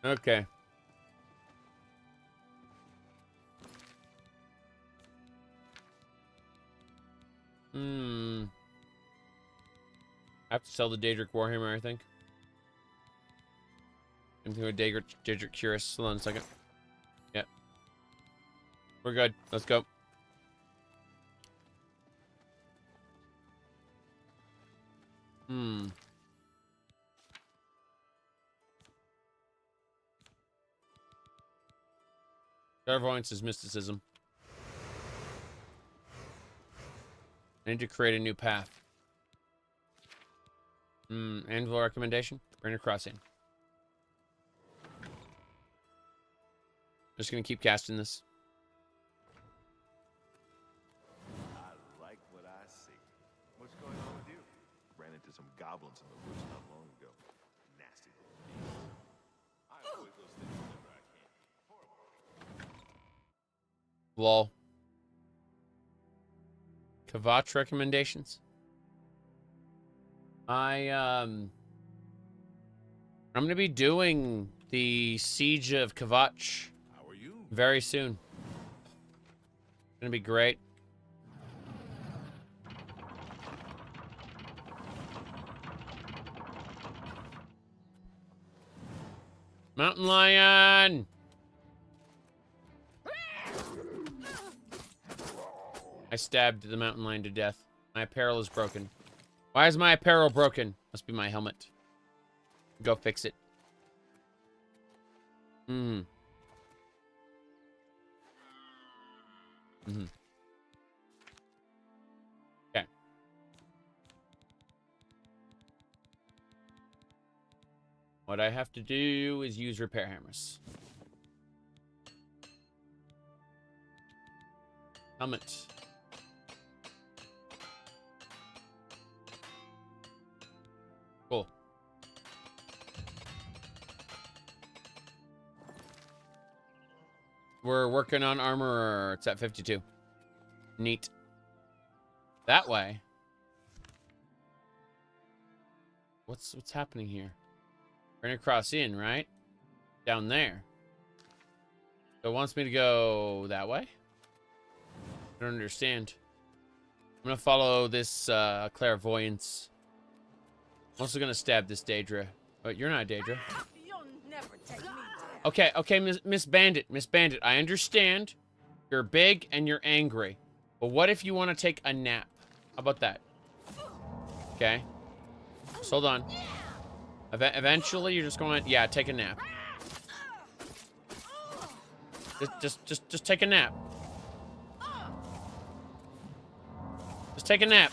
Okay. I have to sell the Daedric Warhammer, I think. Anything with Daedric Curious. Hold on a second. Yep. We're good. Let's go. Clairvoyance is mysticism. I need to create a new path. Anvil recommendation? Bring across in. Just gonna keep casting this. I like what I see. What's going on with you? Ran into some goblins in the woods not long ago. Nasty little beasts. I avoid those things whenever I can. Lol. Kvatch recommendations. I'm gonna be doing the Siege of Kvatch very soon. Gonna be great. Mountain lion! I stabbed the mountain lion to death. My apparel is broken. Why is my apparel broken? Must be my helmet. Go fix it. Okay. What I have to do is use repair hammers. Helmet. Cool. We're working on armor. It's at 52. Neat. That way. What's happening here? We're gonna cross in, right? Down there. So it wants me to go that way? I don't understand. I'm gonna follow this clairvoyance. I'm also gonna stab this Daedra. But you're not Daedra. You'll never take me down. Okay, Miss Bandit. Miss Bandit, I understand. You're big and you're angry. But what if you want to take a nap? How about that? Okay. Just hold on. Eventually, you're just going to... Yeah, take a nap. Just take a nap. Just take a nap.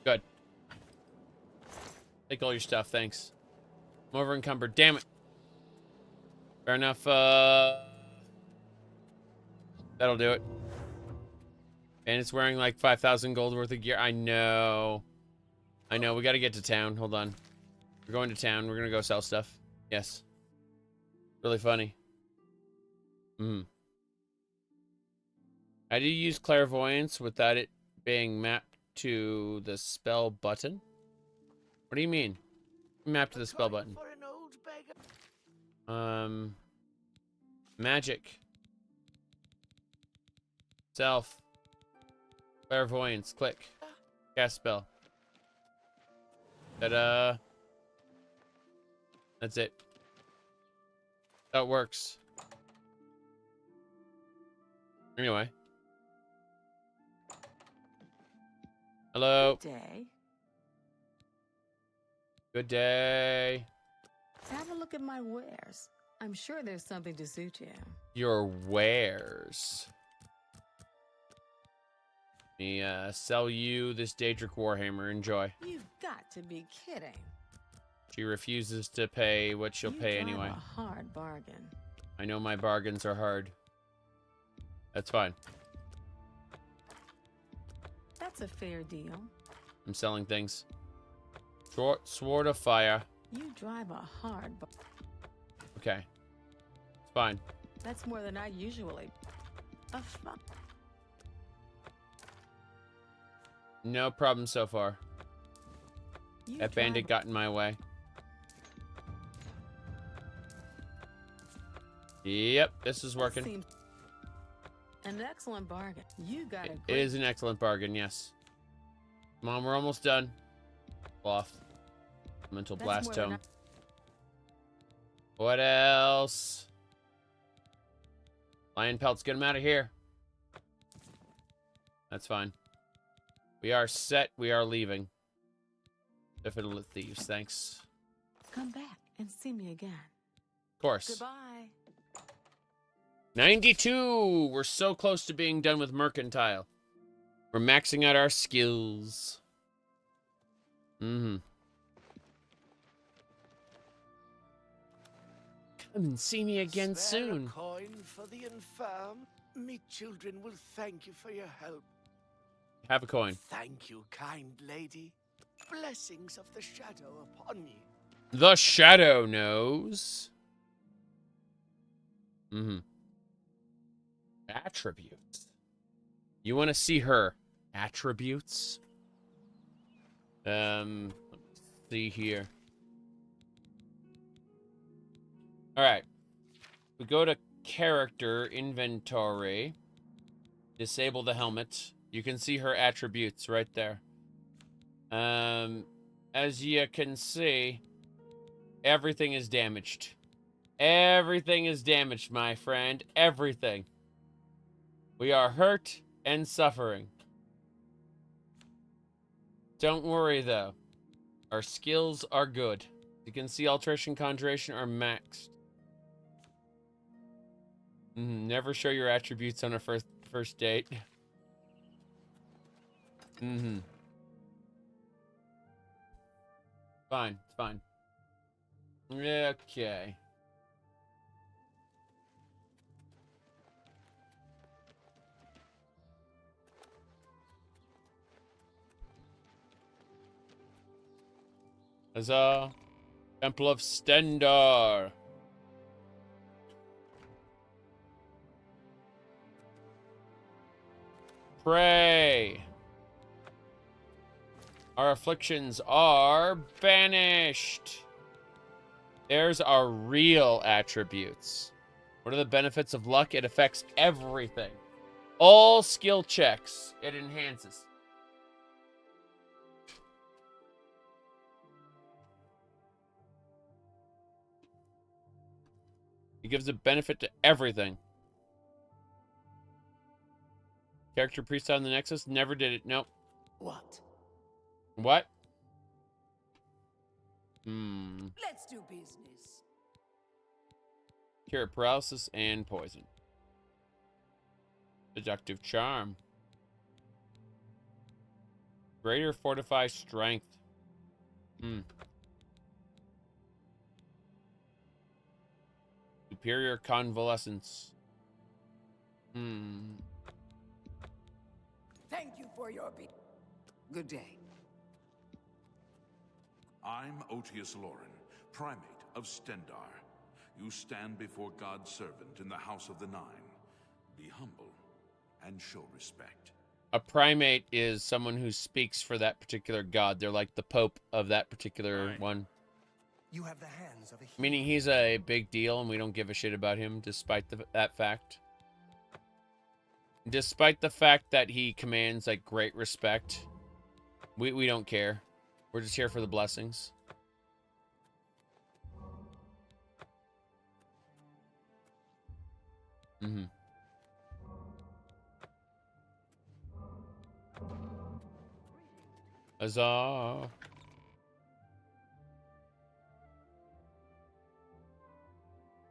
Good. Take all your stuff, thanks. I'm over encumbered. Damn it. Fair enough. That'll do it. And it's wearing like 5,000 gold worth of gear. I know. I know. We got to get to town. Hold on. We're going to town. We're going to go sell stuff. Yes. Really funny. How do you use clairvoyance without it being mapped to the spell button? What do you mean? Map to the spell button. Magic. Self. Clairvoyance. Click. Cast spell. Ta-da. That's it. That works. Anyway. Hello. Good day. Good day. Have a look at my wares. I'm sure there's something to suit you. Your wares. Let me sell you this Daedric Warhammer. Enjoy. You've got to be kidding. She refuses to pay what she'll pay drive anyway. A hard bargain. I know my bargains are hard. That's fine. That's a fair deal. I'm selling things. Short sword of fire. You drive a hard bargain. Okay. It's fine. That's more than I usually. A fun. No problem so far. That bandit got in my way. Yep, this is working. An excellent bargain. You got It is an excellent bargain, yes. Come on, we're almost done. Off. Mental blast tome. What else? Lion pelts, get him out of here. That's fine. We are set. We are leaving. Definitely thieves, thanks. Come back and see me again. Of course. Goodbye. 92! We're so close to being done with Mercantile. We're maxing out our skills. Come and see me again soon. A coin for the infirm. Me children will thank you for your help. Have a coin. Thank you, kind lady. Blessings of the shadow upon you. The shadow knows. Attributes. You want to see her attributes? Let me see here. All right. We go to character inventory. Disable the helmet. You can see her attributes right there. As you can see, everything is damaged. Everything is damaged, my friend. Everything. We are hurt and suffering. Don't worry, though. Our skills are good. You can see alteration, conjuration are maxed. Never show your attributes on a first date. Fine, it's fine. Okay. Huzzah! Temple of Stendarr. Pray. Our afflictions are banished. There's our real attributes. What are the benefits of luck? It affects everything. All skill checks, it enhances. It gives a benefit to everything. Character priest on the Nexus never did it. Nope. What? What? Let's do business. Cure paralysis and poison. Seductive charm. Greater fortify strength. Superior convalescence. Thank you for your good day. I'm Otius Loren, primate of Stendar. You stand before God's servant in the House of the Nine. Be humble and show respect. A primate is someone who speaks for that particular god. They're like the pope of that particular one. You have the hands of a hero. Meaning he's a big deal and we don't give a shit about him despite that fact. Despite the fact that he commands like great respect, we don't care. We're just here for the blessings. Huzzah.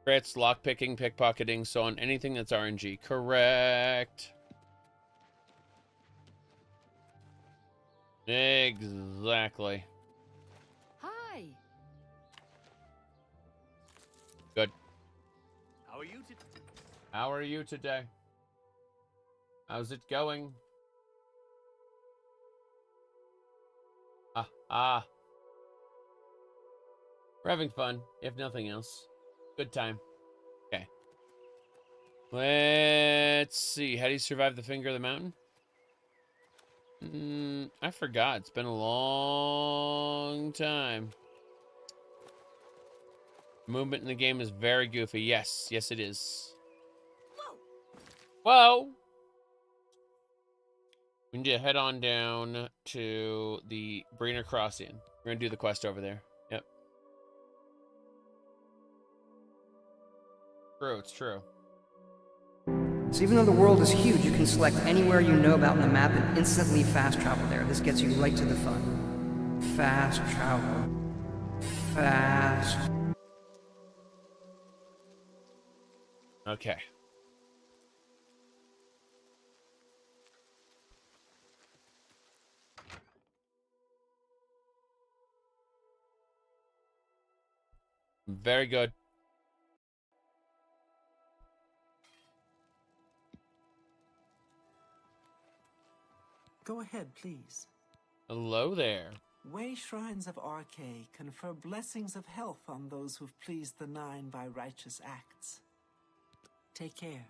Crits, lockpicking, pickpocketing, so on anything that's RNG. Correct. Exactly. Hi. Good. How are you today? How are you today? How's it going? We're having fun, if nothing else. Good time. Okay. Let's see. How do you survive the finger of the mountain? I forgot. It's been a long time. Movement in the game is very goofy. Yes. Yes, it is. Whoa! We need to head on down to the Breener Crossing. We're going to do the quest over there. Yep. True, it's true. So even though the world is huge, you can select anywhere you know about on the map and instantly fast travel there. This gets you right to the fun. Fast travel. Fast. Okay. Very good. Go ahead, please. Hello there. Way shrines of Archay confer blessings of health on those who've pleased the Nine by righteous acts. Take care.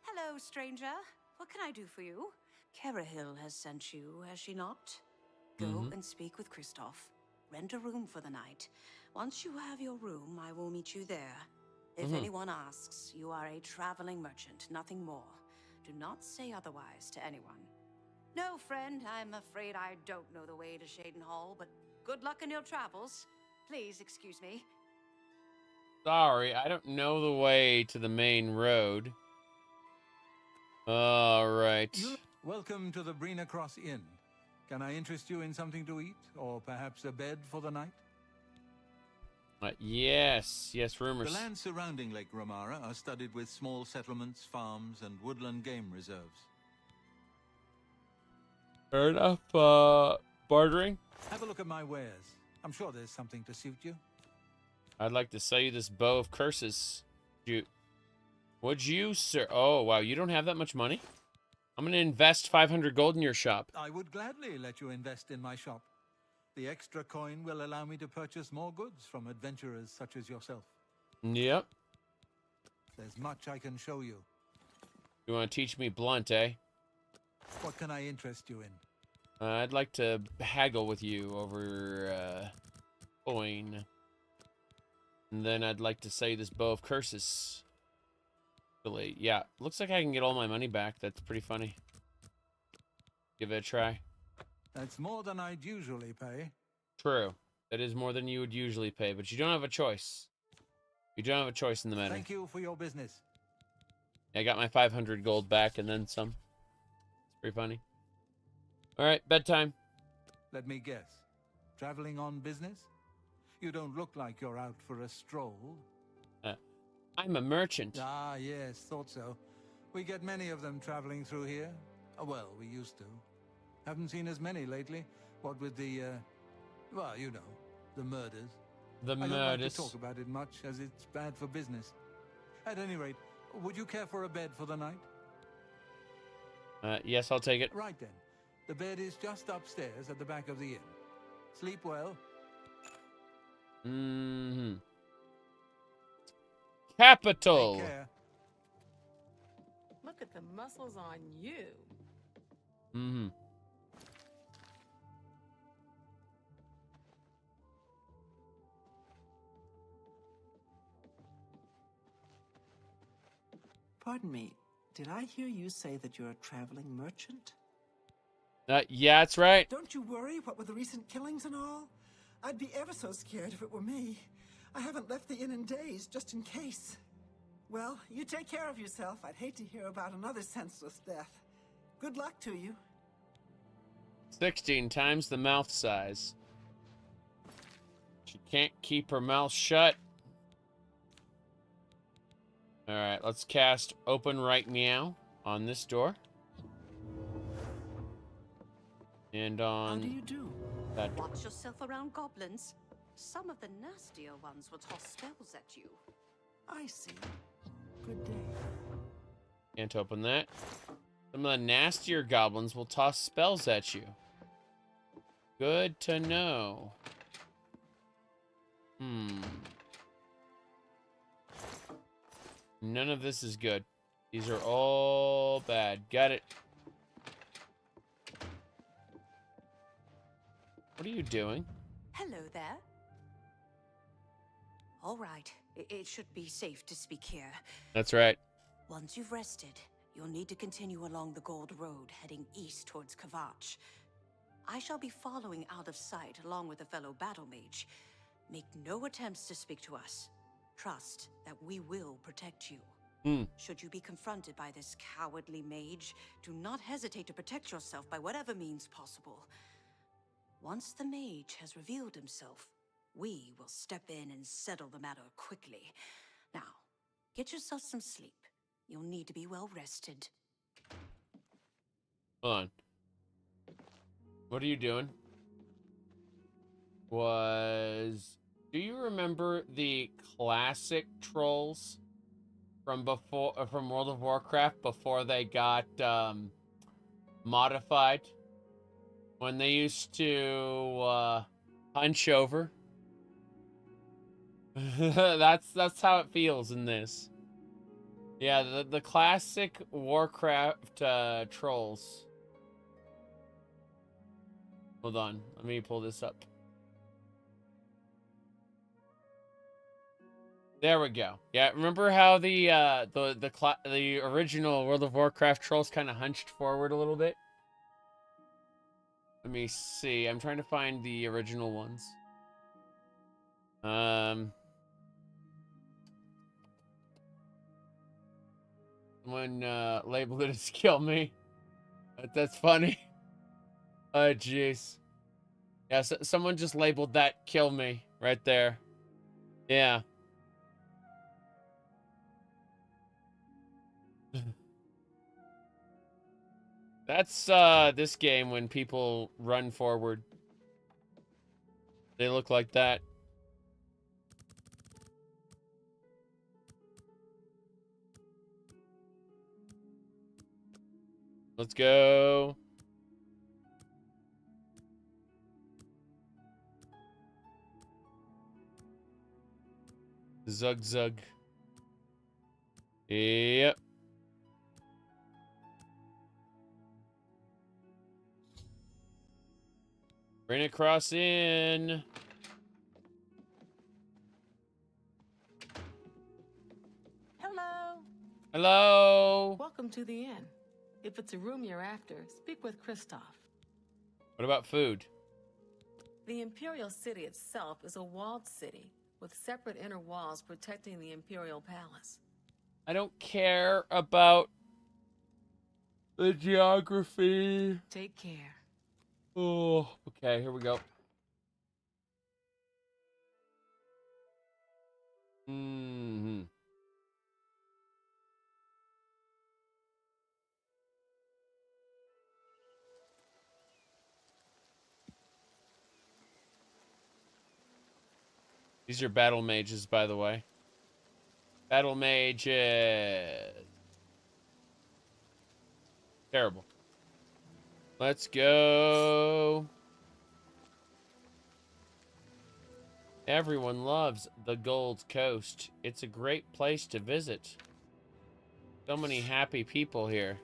Hello, stranger. What can I do for you? Kerahil has sent you, has she not? Go and speak with Kristoff. Rent a room for the night. Once you have your room, I will meet you there. If anyone asks, you are a traveling merchant, nothing more. Do not say otherwise to anyone. No, friend, I'm afraid I don't know the way to Shaden Hall, but good luck in your travels. Please excuse me. Sorry, I don't know the way to the main road. All right. Welcome to the Breener Cross Inn. Can I interest you in something to eat, or perhaps a bed for the night? Yes, rumors. The lands surrounding Lake Ramara are studded with small settlements, farms, and woodland game reserves. Fair enough. Bartering? Have a look at my wares. I'm sure there's something to suit you. I'd like to sell you this bow of curses. Would you, sir? Oh, wow. You don't have that much money? I'm going to invest 500 gold in your shop. I would gladly let you invest in my shop. The extra coin will allow me to purchase more goods from adventurers such as yourself. Yep. There's much I can show you. You want to teach me blunt, eh? What can I interest you in? I'd like to haggle with you over coin. And then I'd like to say this bow of curses. Delete. Yeah, looks like I can get all my money back. That's pretty funny. Give it a try. That's more than I'd usually pay. True. That is more than you would usually pay, but you don't have a choice. You don't have a choice in the matter. Thank you for your business. I got my 500 gold back and then some. It's pretty funny. All right, bedtime. Let me guess. Traveling on business? You don't look like you're out for a stroll. I'm a merchant. Ah, yes, thought so. We get many of them traveling through here. Well, we used to. Haven't seen as many lately. What with the, well, you know, the murders. The I don't like murders. to talk about it much, as it's bad for business. At any rate, would you care for a bed for the night? Yes, I'll take it. Right then. The bed is just upstairs at the back of the inn. Sleep well. Mm-hmm. Capital. Take care. Look at the muscles on you. Mm-hmm. Pardon me, did I hear you say that you're a traveling merchant? Yeah, that's right. Don't you worry, what with the recent killings and all? I'd be ever so scared if it were me. I haven't left the inn in days, just in case. Well, you take care of yourself. I'd hate to hear about another senseless death. Good luck to you. 16 times the mouth size. She can't keep her mouth shut. Alright, let's cast Open Right Meow on this door. And on... How do you do? That door. Watch yourself around goblins. Some of the nastier ones will toss spells at you. I see. Good day. Can't open that. Some of the nastier goblins will toss spells at you. Good to know. None of this is good. These are all bad. Got it. What are you doing? Hello there. All right. It should be safe to speak here. That's right. Once you've rested, you'll need to continue along the Gold Road, heading east towards Kvatch. I shall be following out of sight, along with a fellow battle mage. Make no attempts to speak to us. Trust that we will protect you. Should you be confronted by this cowardly mage, do not hesitate to protect yourself by whatever means possible. Once the mage has revealed himself, we will step in and settle the matter quickly. Now, get yourself some sleep. You'll need to be well rested. Hold on. What are you doing? Do you remember the classic trolls from World of Warcraft before they got modified? When they used to hunch over. that's how it feels in this. Yeah, the classic Warcraft trolls. Hold on, let me pull this up. There we go. Yeah, remember how the original World of Warcraft trolls kind of hunched forward a little bit? Let me see. I'm trying to find the original ones. Someone labeled it as kill me. That's funny. Oh, jeez. Yeah, someone just labeled that kill me right there. Yeah. That's this game when people run forward. They look like that. Let's go. Zug zug. Yep. Bring it cross in. Hello. Hello. Welcome to the inn. If it's a room you're after, speak with Christoph. What about food? The Imperial City itself is a walled city with separate inner walls protecting the Imperial Palace. I don't care about the geography. Take care. Oh, okay, here we go. Mm-hmm. These are battle mages, by the way. Battle mages. Terrible. Let's go. Everyone loves the Gold Coast. It's a great place to visit. So many happy people here.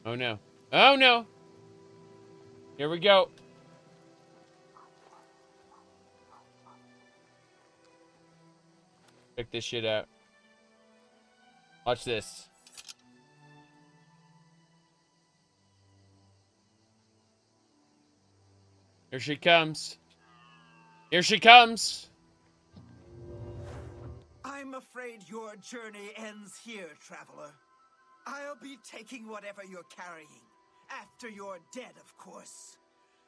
Oh no. Oh no! Here we go. Check this shit out. Watch this. Here she comes. Here she comes. I'm afraid your journey ends here, traveler. I'll be taking whatever you're carrying. After you're dead, of course.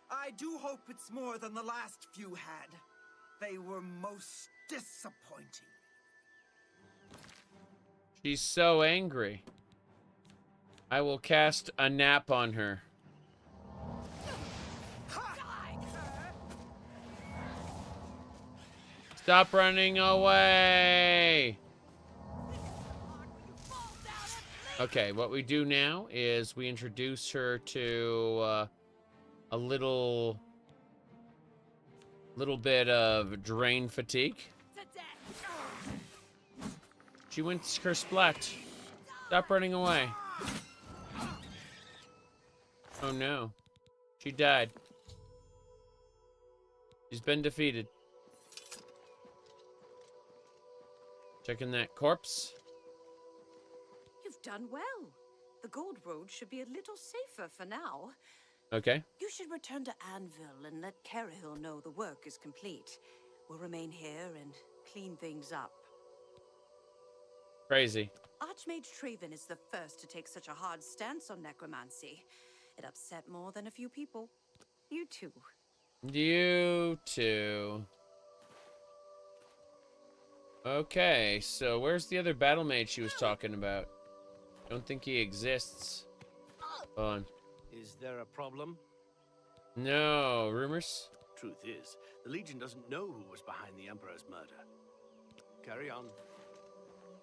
I do hope it's more than the last few had. They were most disappointing. She's so angry. I will cast a nap on her. Stop running away! Okay, what we do now is we introduce her to a little bit of drain fatigue. She went kersplat. Stop running away. Oh no. She died. She's been defeated. Checking that corpse. You've done well. The Gold Road should be a little safer for now. Okay. You should return to Anvil and let Kvatch know the work is complete. We'll remain here and clean things up. Crazy. Archmage Traven is the first to take such a hard stance on necromancy. It upset more than a few people. You too. You too. Okay, so where's the other battle mage she was talking about? Don't think he exists. Hold on. Is there a problem? No. Rumors? Truth is, the Legion doesn't know who was behind the Emperor's murder. Carry on.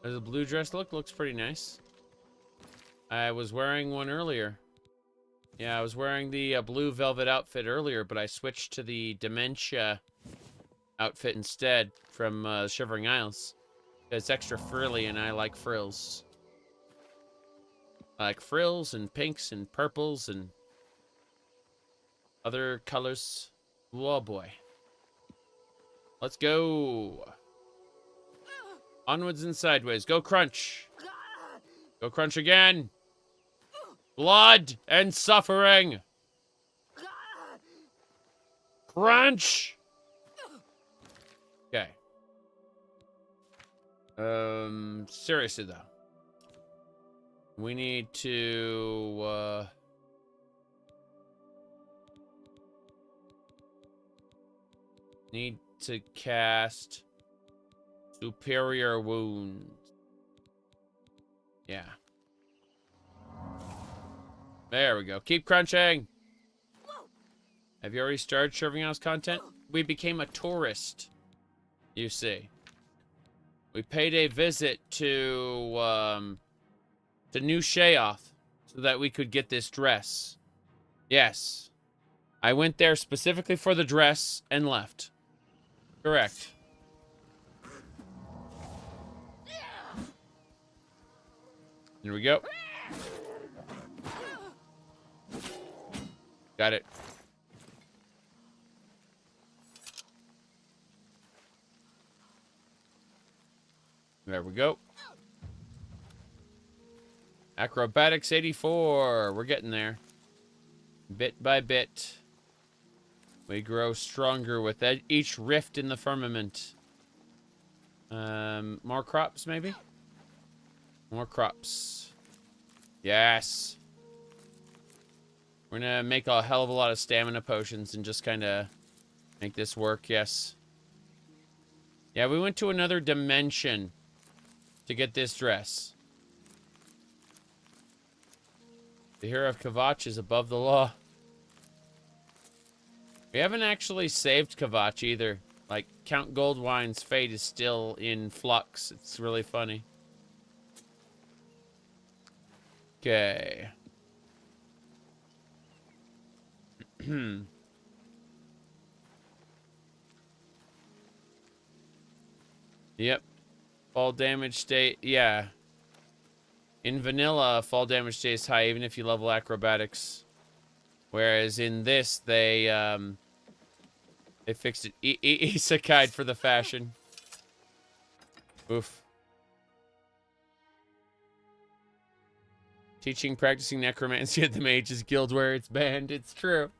Does the blue dress look? Looks pretty nice. I was wearing one earlier. Yeah, I was wearing the blue velvet outfit earlier, but I switched to the Dementia outfit instead from Shivering Isles. It's extra frilly and I like frills. I like frills and pinks and purples and other colors. Oh boy. Let's go. Onwards and sideways. Go crunch. Go crunch again. Blood and suffering. Crunch. Okay. Seriously though. We need to, need to cast Superior Wounds. Yeah. There we go. Keep crunching. Have you already started Serving House content? We became a tourist. You see. We paid a visit to New Sheoth so that we could get this dress. Yes. I went there specifically for the dress and left. Correct. Here we go. Got it. There we go. Acrobatics 84. We're getting there. Bit by bit. We grow stronger with each rift in the firmament. More crops, maybe? More crops. Yes. We're gonna make a hell of a lot of stamina potions and just kind of make this work, yes. Yeah, we went to another dimension to get this dress. The hero of Kvatch is above the law. We haven't actually saved Kvatch either. Like, Count Goldwine's fate is still in flux. It's really funny. Okay. Yep. Fall damage state. Yeah. In vanilla, fall damage stays high even if you level acrobatics. Whereas in this, they fixed it. Isekai'd for the fashion. Oof. Teaching, practicing necromancy at the Mages Guild where it's banned. It's true.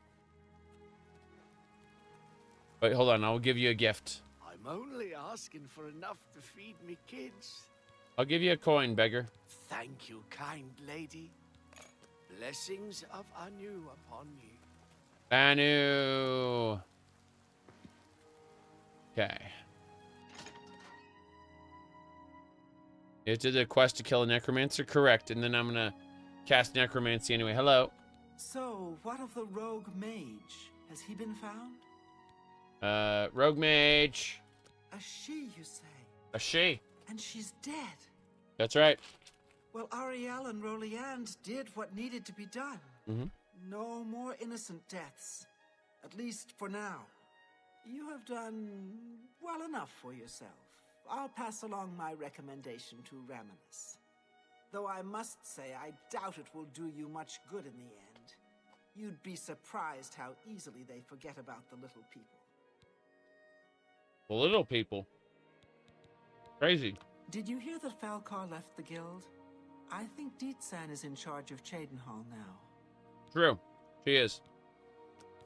Wait, hold on. I'll give you a gift. I'm only asking for enough to feed me kids. I'll give you a coin, beggar. Thank you, kind lady. Blessings of Anu upon you. Anu. Okay. You did the quest to kill a necromancer? Correct. And then I'm gonna cast necromancy anyway. Hello. So, what of the rogue mage? Has he been found? Rogue mage. A she, you say? A she. And she's dead. That's right. Well, Ariel and Roliand did what needed to be done. Mm-hmm. No more innocent deaths. At least for now. You have done well enough for yourself. I'll pass along my recommendation to Raminus. Though I must say, I doubt it will do you much good in the end. You'd be surprised how easily they forget about the little people. The little people? Crazy. Did you hear that Falcar left the guild? I think Deetsan is in charge of Cheydinhal now. True. She is.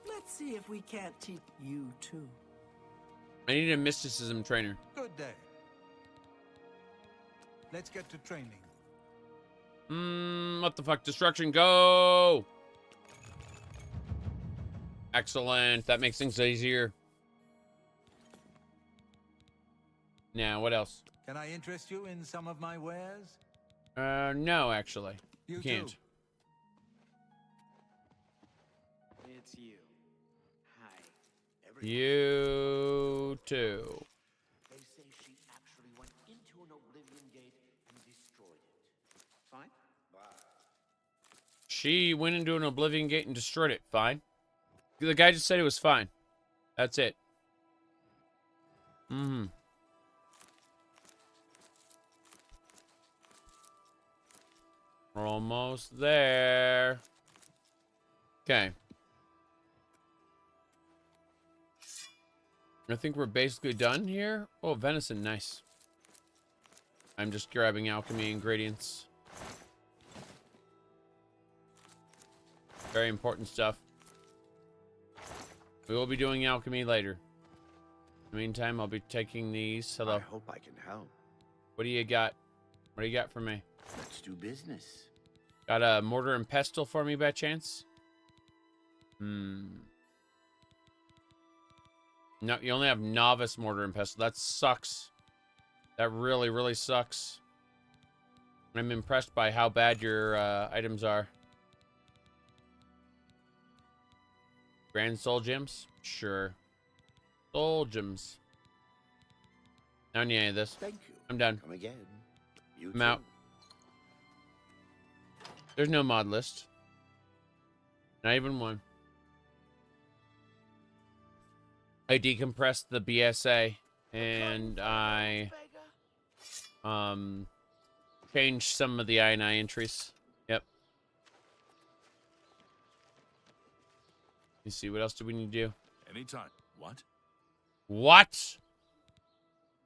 Let's see if we can't teach you too. I need a mysticism trainer. Good day. Let's get to training. What the fuck? Destruction, go! Excellent. That makes things easier. Now, what else? Can I interest you in some of my wares? No, actually. You can't. too. It's you. Hi. You too. They say she actually went into an Oblivion gate and destroyed it. Fine? Bye. She went into an Oblivion gate and destroyed it. Fine. The guy just said it was fine. That's it. Mm-hmm. We're almost there. Okay. I think we're basically done here. Oh, venison, nice. I'm just grabbing alchemy ingredients. Very important stuff. We will be doing alchemy later. In the meantime, I'll be taking these. Hello. I hope I can help. What do you got? What do you got for me? Let's do business. Got a mortar and pestle for me by chance? No, you only have novice mortar and pestle. That sucks. That really, really sucks. I'm impressed by how bad your items are. Grand soul gems? Sure. Soul gems. I don't need any of this. Thank you. I'm done. Come again. You I'm out. There's no mod list. Not even one. I decompressed the BSA and I changed some of the I&I entries. Yep. You see, what else do we need to do? Anytime. What? What?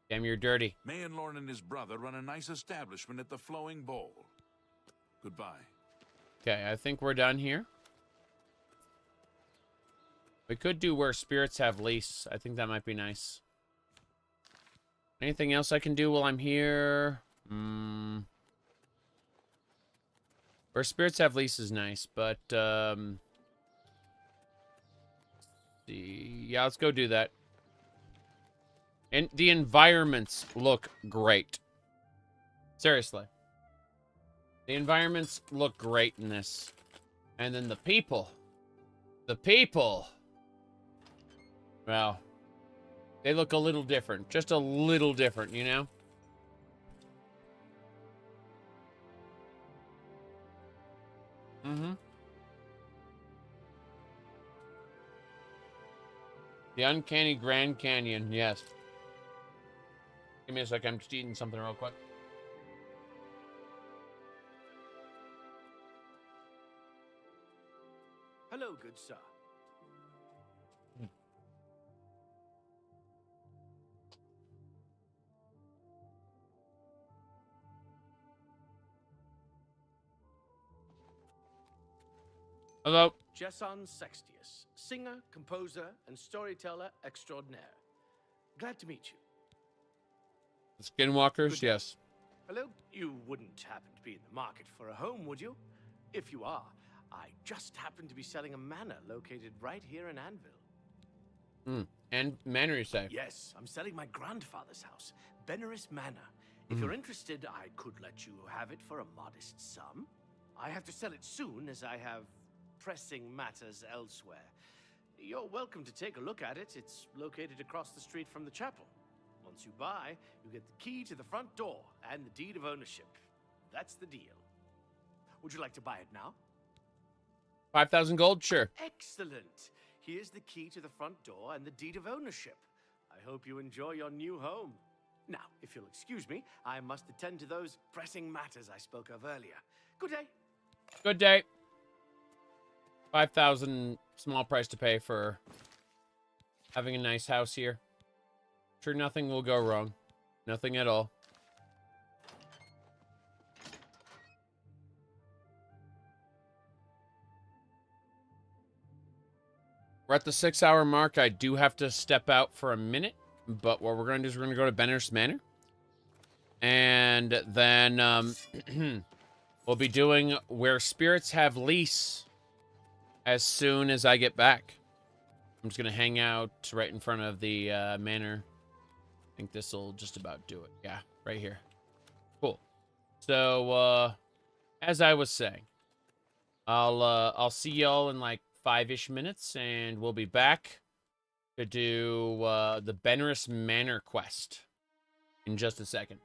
Damn, you're dirty. Mayenlorn and his brother run a nice establishment at the Flowing Bowl. Goodbye. Okay, I think we're done here. We could do where spirits have lease. I think that might be nice. Anything else I can do while I'm here? Where spirits have lease is nice, but yeah, let's go do that. And the environments look great. Seriously. The environments look great in this. And then the people. The people. Well, they look a little different. Just a little different, you know? Mm-hmm. The Uncanny Grand Canyon, yes. Give me a sec, I'm just eating something real quick. Hello, good sir. Hello. Jesson Sextius, singer, composer, and storyteller extraordinaire. Glad to meet you. Skinwalkers, yes. Hello? You wouldn't happen to be in the market for a home, would you? If you are, I just happen to be selling a manor located right here in Anvil. And manor, you say? Yes, I'm selling my grandfather's house, Benaris Manor. If you're interested, I could let you have it for a modest sum. I have to sell it soon, as I have pressing matters elsewhere. You're welcome to take a look at it. It's located across the street from the chapel. Once you buy, you get the key to the front door and the deed of ownership. That's the deal. Would you like to buy it now? 5,000 gold? Sure. Excellent. Here's the key to the front door and the deed of ownership. I hope you enjoy your new home. Now, if you'll excuse me, I must attend to those pressing matters I spoke of earlier. Good day. Good day. 5,000, small price to pay for having a nice house here. Sure, nothing will go wrong. Nothing at all. We're at the 6-hour mark. I do have to step out for a minute, but what we're going to do is we're going to go to Benaris Manor. And then we'll be doing Where Spirits Have Lease as soon as I get back. I'm just going to hang out right in front of the manor. I think this will just about do it. Yeah, right here. Cool. So, as I was saying, I'll see y'all in like 5-ish minutes, and we'll be back to do the Benaris Manor quest in just a second.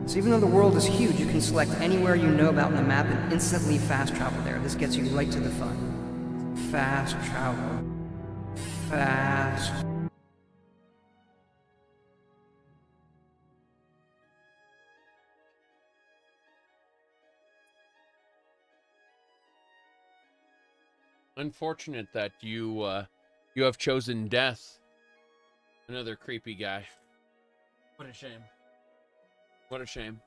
So even though the world is huge, you can select anywhere you know about on the map and instantly fast travel there. This gets you right to the fun. Fast travel. Fast. Unfortunate that you have chosen death. Another creepy guy. What a shame. What a shame.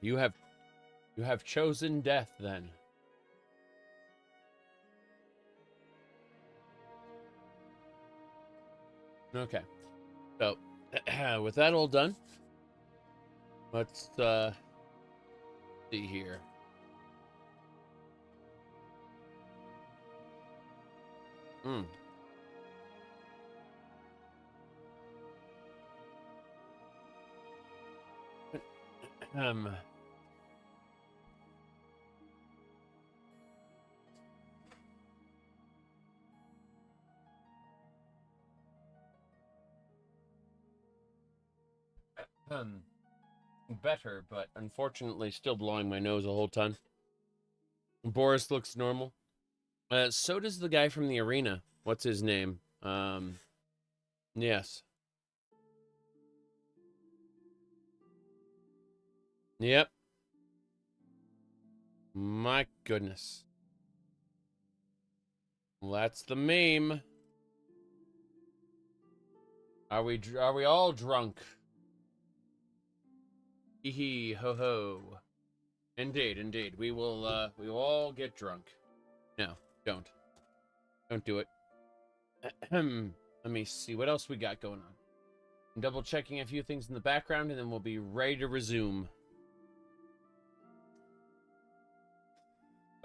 You have chosen death then. Okay. So, with that all done, let's see here. Better, but unfortunately still blowing my nose a whole ton. Boris looks normal. So does the guy from the arena. What's his name? Yes. Yep. My goodness. Well, that's the meme. Are we all drunk? Hee hee ho ho. Indeed, indeed. We will all get drunk. No, don't. Don't do it. Let me see what else we got going on. I'm double checking a few things in the background and then we'll be ready to resume.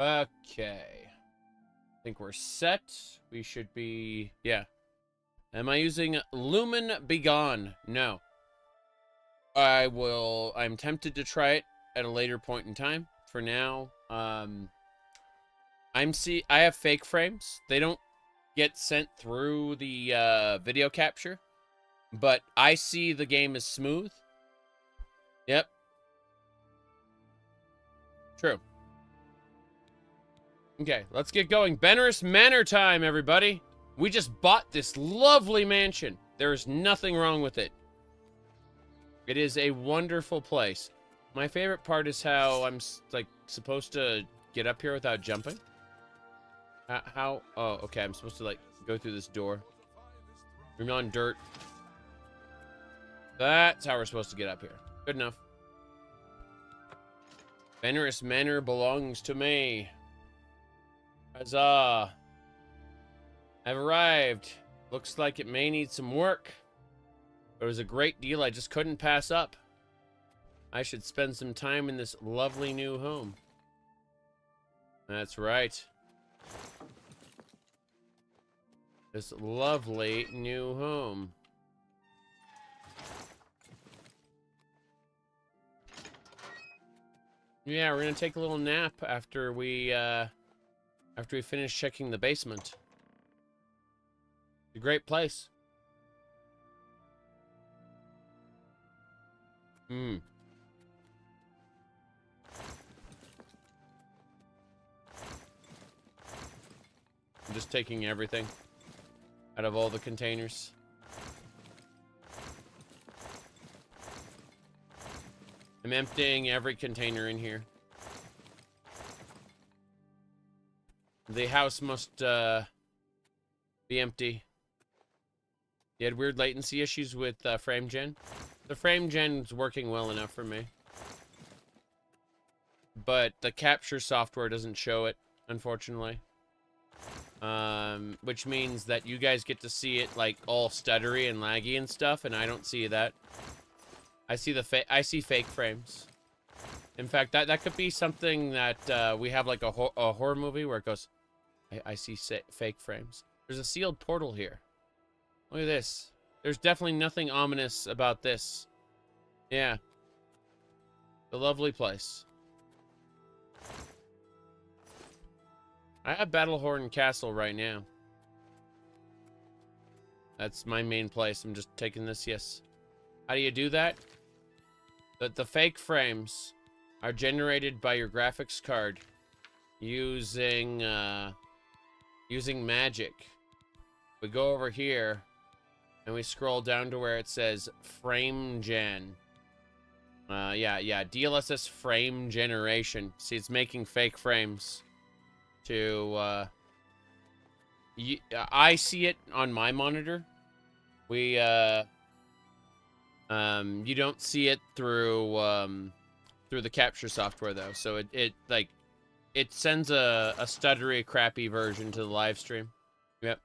Okay. I think we're set. We should be... Yeah. Am I using Lumen Begone? No. I'm tempted to try it at a later point in time. For now, I have fake frames. They don't get sent through the video capture, but I see the game is smooth. Yep. True. Okay, let's get going. Benerus Manor time, everybody. We just bought this lovely mansion. There is nothing wrong with it. It is a wonderful place. My favorite part is how I'm like supposed to get up here without jumping. How? Oh, okay. I'm supposed to like go through this door. We're on dirt. That's how we're supposed to get up here. Good enough. Benerus Manor belongs to me. Huzzah. I've arrived. Looks like it may need some work. But it was a great deal I just couldn't pass up. I should spend some time in this lovely new home. That's right. This lovely new home. Yeah, we're gonna take a little nap after we finish checking the basement. It's a great place. I'm just taking everything out of all the containers. I'm emptying every container in here. The house must be empty. You had weird latency issues with frame gen. The frame gen's working well enough for me. But the capture software doesn't show it, unfortunately. Which means that you guys get to see it like all stuttery and laggy and stuff, and I don't see that. I see fake frames. In fact, that could be something that we have like a horror movie where it goes, I see fake frames. There's a sealed portal here. Look at this. There's definitely nothing ominous about this. Yeah. The lovely place. I have Battlehorn Castle right now. That's my main place. I'm just taking this, yes. How do you do that? the fake frames are generated by your graphics card using using magic. We go over here and we scroll down to where it says frame gen. Yeah, DLSS frame generation. See, it's making fake frames to I see it on my monitor. We you don't see it through the capture software though. So it sends a stuttery, crappy version to the live stream. Yep.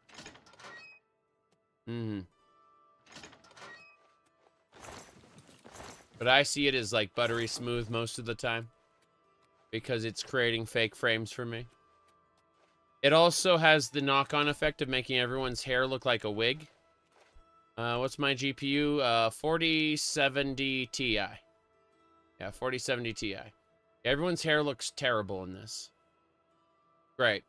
But I see it as like buttery smooth most of the time because it's creating fake frames for me. It also has the knock-on effect of making everyone's hair look like a wig. What's my GPU? 4070 Ti. Yeah, 4070 Ti. Everyone's hair looks terrible in this. Great.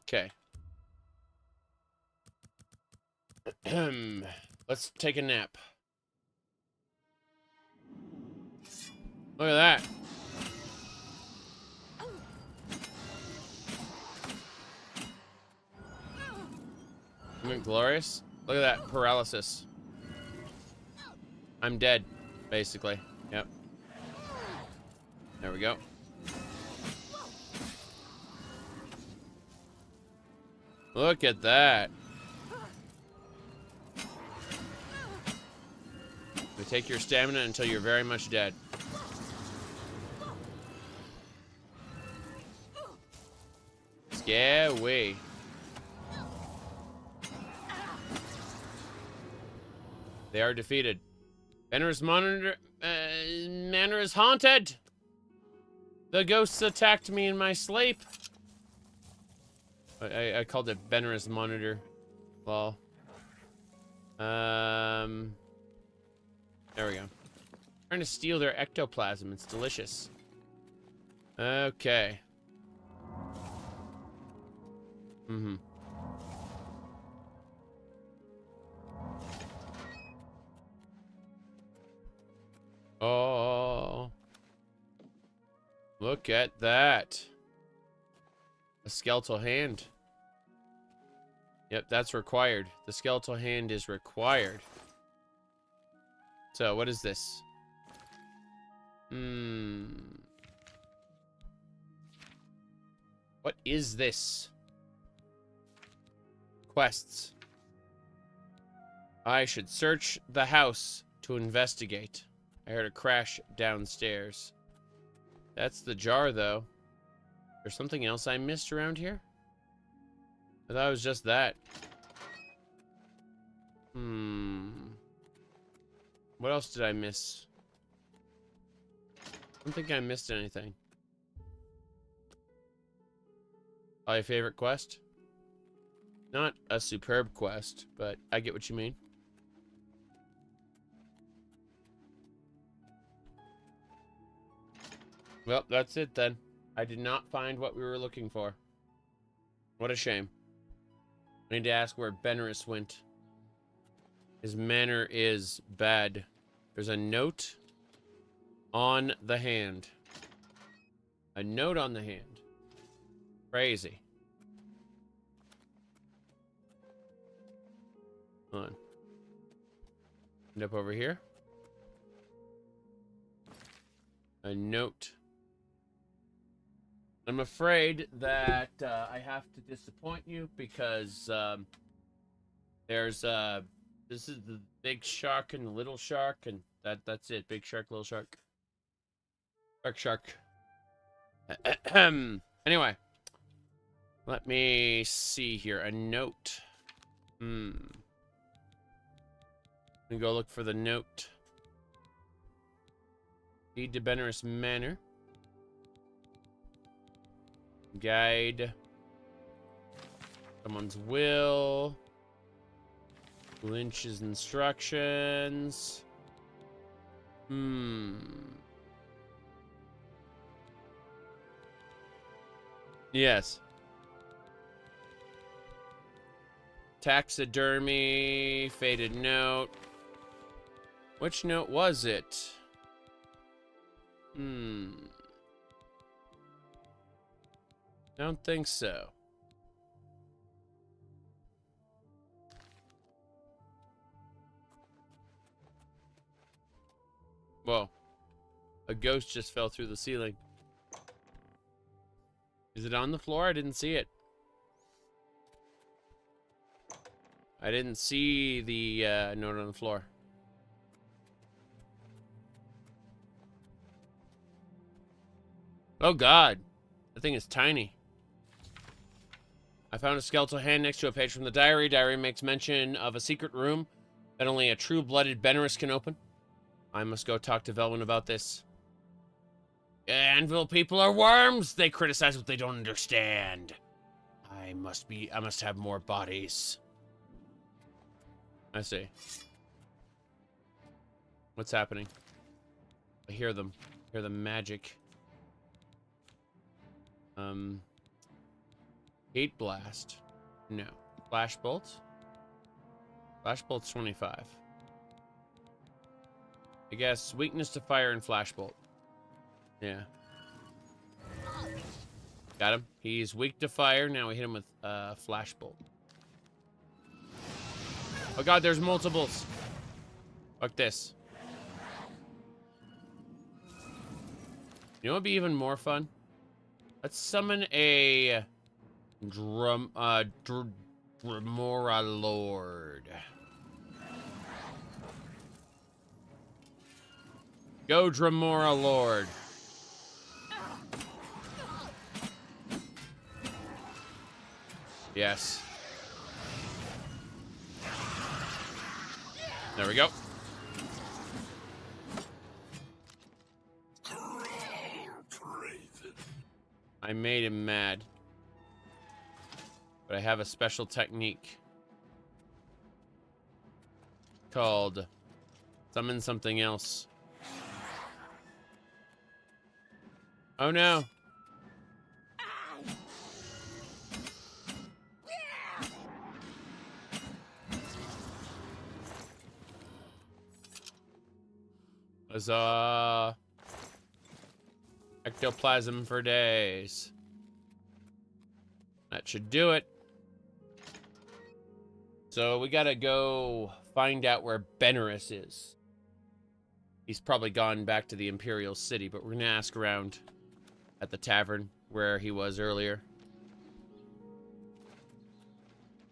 Okay. Let's take a nap. Look at that. Isn't it glorious? Look at that paralysis. I'm dead, basically. Yep. There we go. Look at that. We take your stamina until you're very much dead. Scary. They are defeated. Venor's manor is haunted. The ghosts attacked me in my sleep. I called it Venor's monitor. Lol. There we go. Trying to steal their ectoplasm. It's delicious. Okay. Oh. Look at that. A skeletal hand. Yep, that's required. The skeletal hand is required. So, what is this? What is this? Quests. I should search the house to investigate. I heard a crash downstairs. That's the jar, though. There's something else I missed around here? I thought it was just that. What else did I miss? I don't think I missed anything. Oh, your favorite quest? Not a superb quest, but I get what you mean. Well, that's it then. I did not find what we were looking for. What a shame. I need to ask where Benorus went. His manner is bad. There's a note on the hand. A note on the hand. Crazy. Hold on. End up over here. A note. I'm afraid that I have to disappoint you because there's this is the big shark and the little shark, and that's it. Big shark, little shark. Shark. Anyway, let me see here. A note. Let me go look for the note. Deed to Benorus Manor. Guide. Someone's will. Lynch's instructions. Yes. Taxidermy, faded note. Which note was it? Don't think so. Whoa. A ghost just fell through the ceiling. Is it on the floor? I didn't see it. I didn't see the note on the floor. Oh god. That thing is tiny. I found a skeletal hand next to a page from the diary. Diary makes mention of a secret room that only a true-blooded Benerus can open. I must go talk to Velwyn about this. Anvil people are worms! They criticize what they don't understand. I must have more bodies. I see. What's happening? I hear them. I hear the magic. Heat blast. No. Flash bolt. Flash bolt's 25. I guess weakness to fire and flash bolt. Yeah. Got him. He's weak to fire. Now we hit him with flash bolt. Oh god, there's multiples. Fuck this. You know what would be even more fun? Let's summon a Dremora Lord. Go Dremora Lord. Yes. There we go. I made him mad. But I have a special technique called summon something else. Oh no. Huzzah. Ectoplasm for days. That should do it. So we gotta go find out where Benerus is. He's probably gone back to the Imperial City, but we're gonna ask around at the tavern where he was earlier.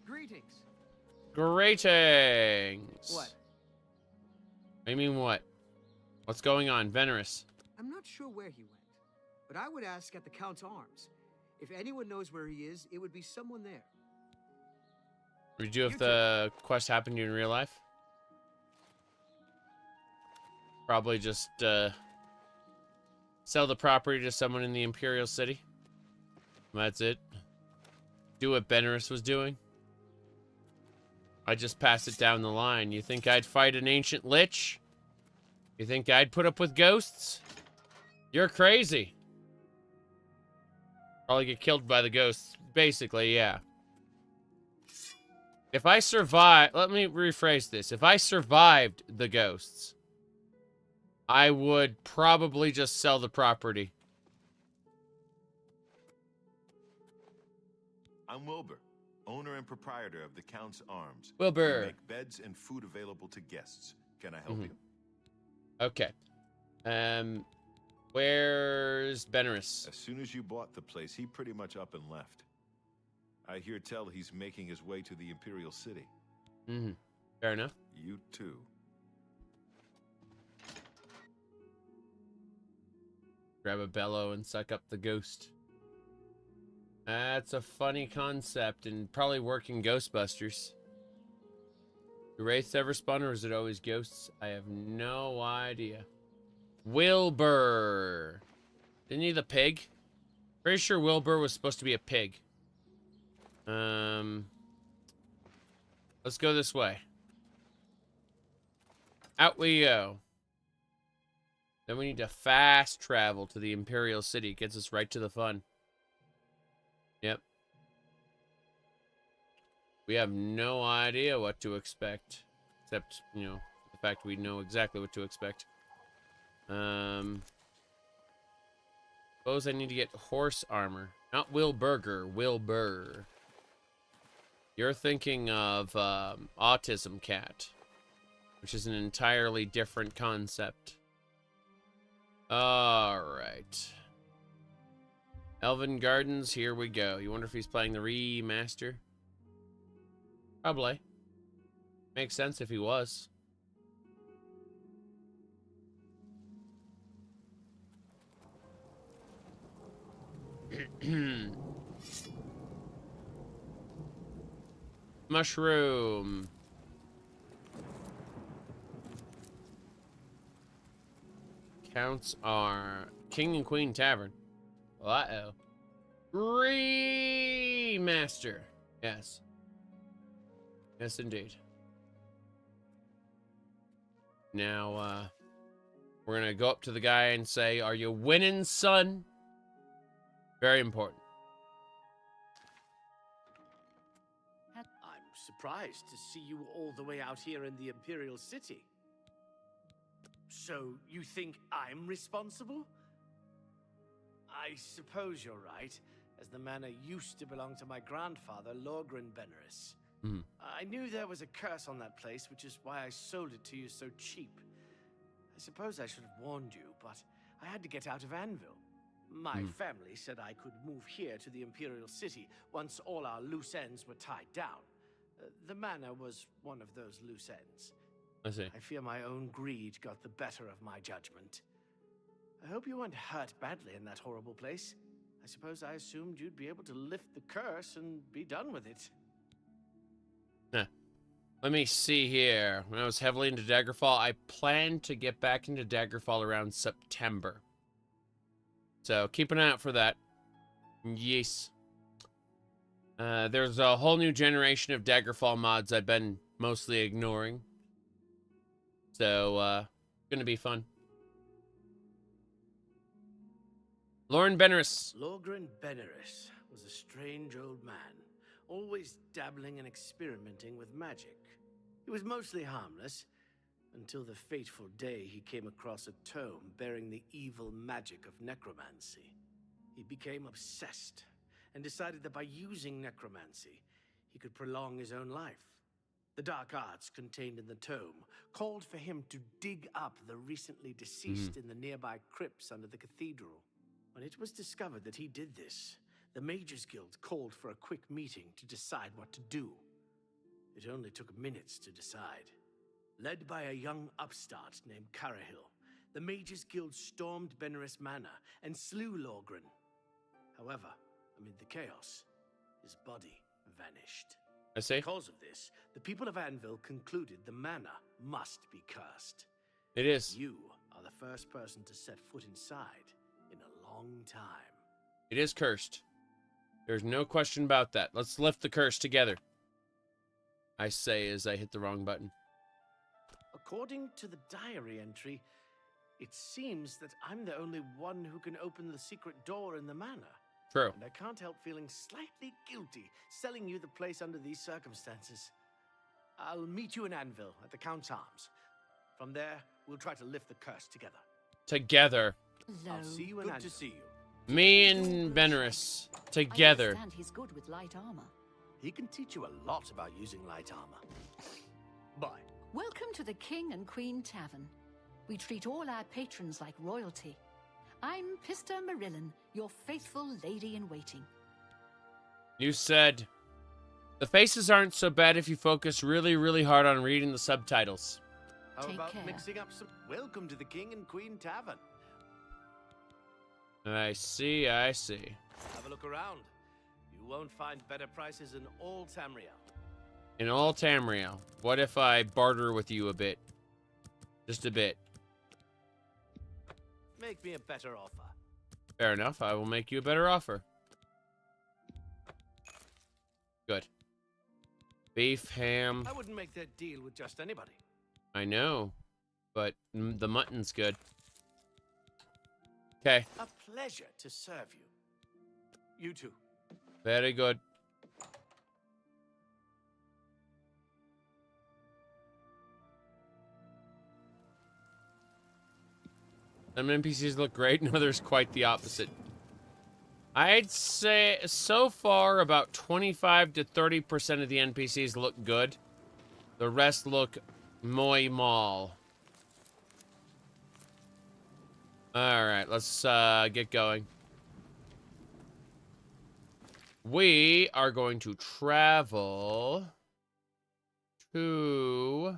Greetings. Greetings. What? I mean what? What's going on, Benerus? I'm not sure where he went, but I would ask at the Count's Arms. If anyone knows where he is, it would be someone there. Did you have the quest happen to you in real life? Probably just sell the property to someone in the Imperial City. That's it. Do what Benerus was doing. I just passed it down the line. You think I'd fight an ancient lich? You think I'd put up with ghosts? You're crazy. Probably get killed by the ghosts. Basically, yeah. If I survive... Let me rephrase this. If I survived the ghosts, I would probably just sell the property. I'm Wilbur, owner and proprietor of the Count's Arms. Wilbur. We make beds and food available to guests. Can I help you? Okay. Where's Benerus? As soon as you bought the place, he pretty much up and left. I hear tell he's making his way to the Imperial City. Fair enough. You too. Grab a bellow and suck up the ghost. That's a funny concept and probably work in Ghostbusters. Do wraiths ever spawn or is it always ghosts? I have no idea. Wilbur. Isn't he the pig? Pretty sure Wilbur was supposed to be a pig. Let's go this way. Out we go. Then we need to fast travel to the Imperial City. It gets us right to the fun. Yep. We have no idea what to expect. Except, you know, the fact we know exactly what to expect. Suppose I need to get horse armor. Not Wilburger, Wilbur. You're thinking of Autism Cat, which is an entirely different concept. Alright. Elven Gardens, here we go. You wonder if he's playing the remaster? Probably. Makes sense if he was. Mushroom. Counts are King and Queen Tavern. Uh-oh. Remaster. Yes. Yes, indeed. Now, we're gonna go up to the guy and say, "Are you winning, son?" Very important. I'm surprised to see you all the way out here in the Imperial City. So, you think I'm responsible? I suppose you're right, as the manor used to belong to my grandfather, Lorgren Beneris. I knew there was a curse on that place, which is why I sold it to you so cheap. I suppose I should have warned you, but I had to get out of Anvil. My family said I could move here to the Imperial City once all our loose ends were tied down. The manor was one of those loose ends. I see. I fear my own greed got the better of my judgment. I hope you weren't hurt badly in that horrible place. I suppose I assumed you'd be able to lift the curse and be done with it. Let me see here. When I was heavily into Daggerfall, I planned to get back into Daggerfall around September. So keep an eye out for that. Yes. There's a whole new generation of Daggerfall mods I've been mostly ignoring. So, gonna be fun. Lorgren Beneris. Lorgren Beneris was a strange old man, always dabbling and experimenting with magic. He was mostly harmless, until the fateful day he came across a tome bearing the evil magic of necromancy. He became obsessed, and decided that by using necromancy, he could prolong his own life. The dark arts contained in the tome called for him to dig up the recently deceased in the nearby crypts under the cathedral. When it was discovered that he did this, the Mages Guild called for a quick meeting to decide what to do. It only took minutes to decide. Led by a young upstart named Carahil, the Mages Guild stormed Beneris Manor and slew Lorgren. However, amid the chaos, his body vanished. I see. Because of this, the people of Anvil concluded the manor must be cursed. It is. You are the first person to set foot inside in a long time. It is cursed. There's no question about that. Let's lift the curse together. I say as I hit the wrong button. According to the diary entry, it seems that I'm the only one who can open the secret door in the manor. True. And I can't help feeling slightly guilty selling you the place under these circumstances. I'll meet you in Anvil at the Count's Arms. From there, we'll try to lift the curse together. Together. I'll see you in Anvil. Good to see you. Me and Beneris. Together. I understand he's good with light armor. He can teach you a lot about using light armor. Bye. Welcome to the King and Queen Tavern. We treat all our patrons like royalty. I'm Pista Marillon, your faithful lady-in-waiting. You said, the faces aren't so bad if you focus really, really hard on reading the subtitles. How Take about care. mixing up some... Welcome to the King and Queen Tavern. I see, I see. Have a look around. You won't find better prices in all Tamriel. In all Tamriel, what if I barter with you a bit? Just a bit. Make me a better offer. Fair enough, I will make you a better offer. Good. Beef, ham. I wouldn't make that deal with just anybody. I know, but the mutton's good. Okay. A pleasure to serve you. You too. Very good. Some NPCs look great, and others quite the opposite. I'd say so far about 25 to 30% of the NPCs look good. The rest look moi mal. Alright, let's get going. We are going to travel to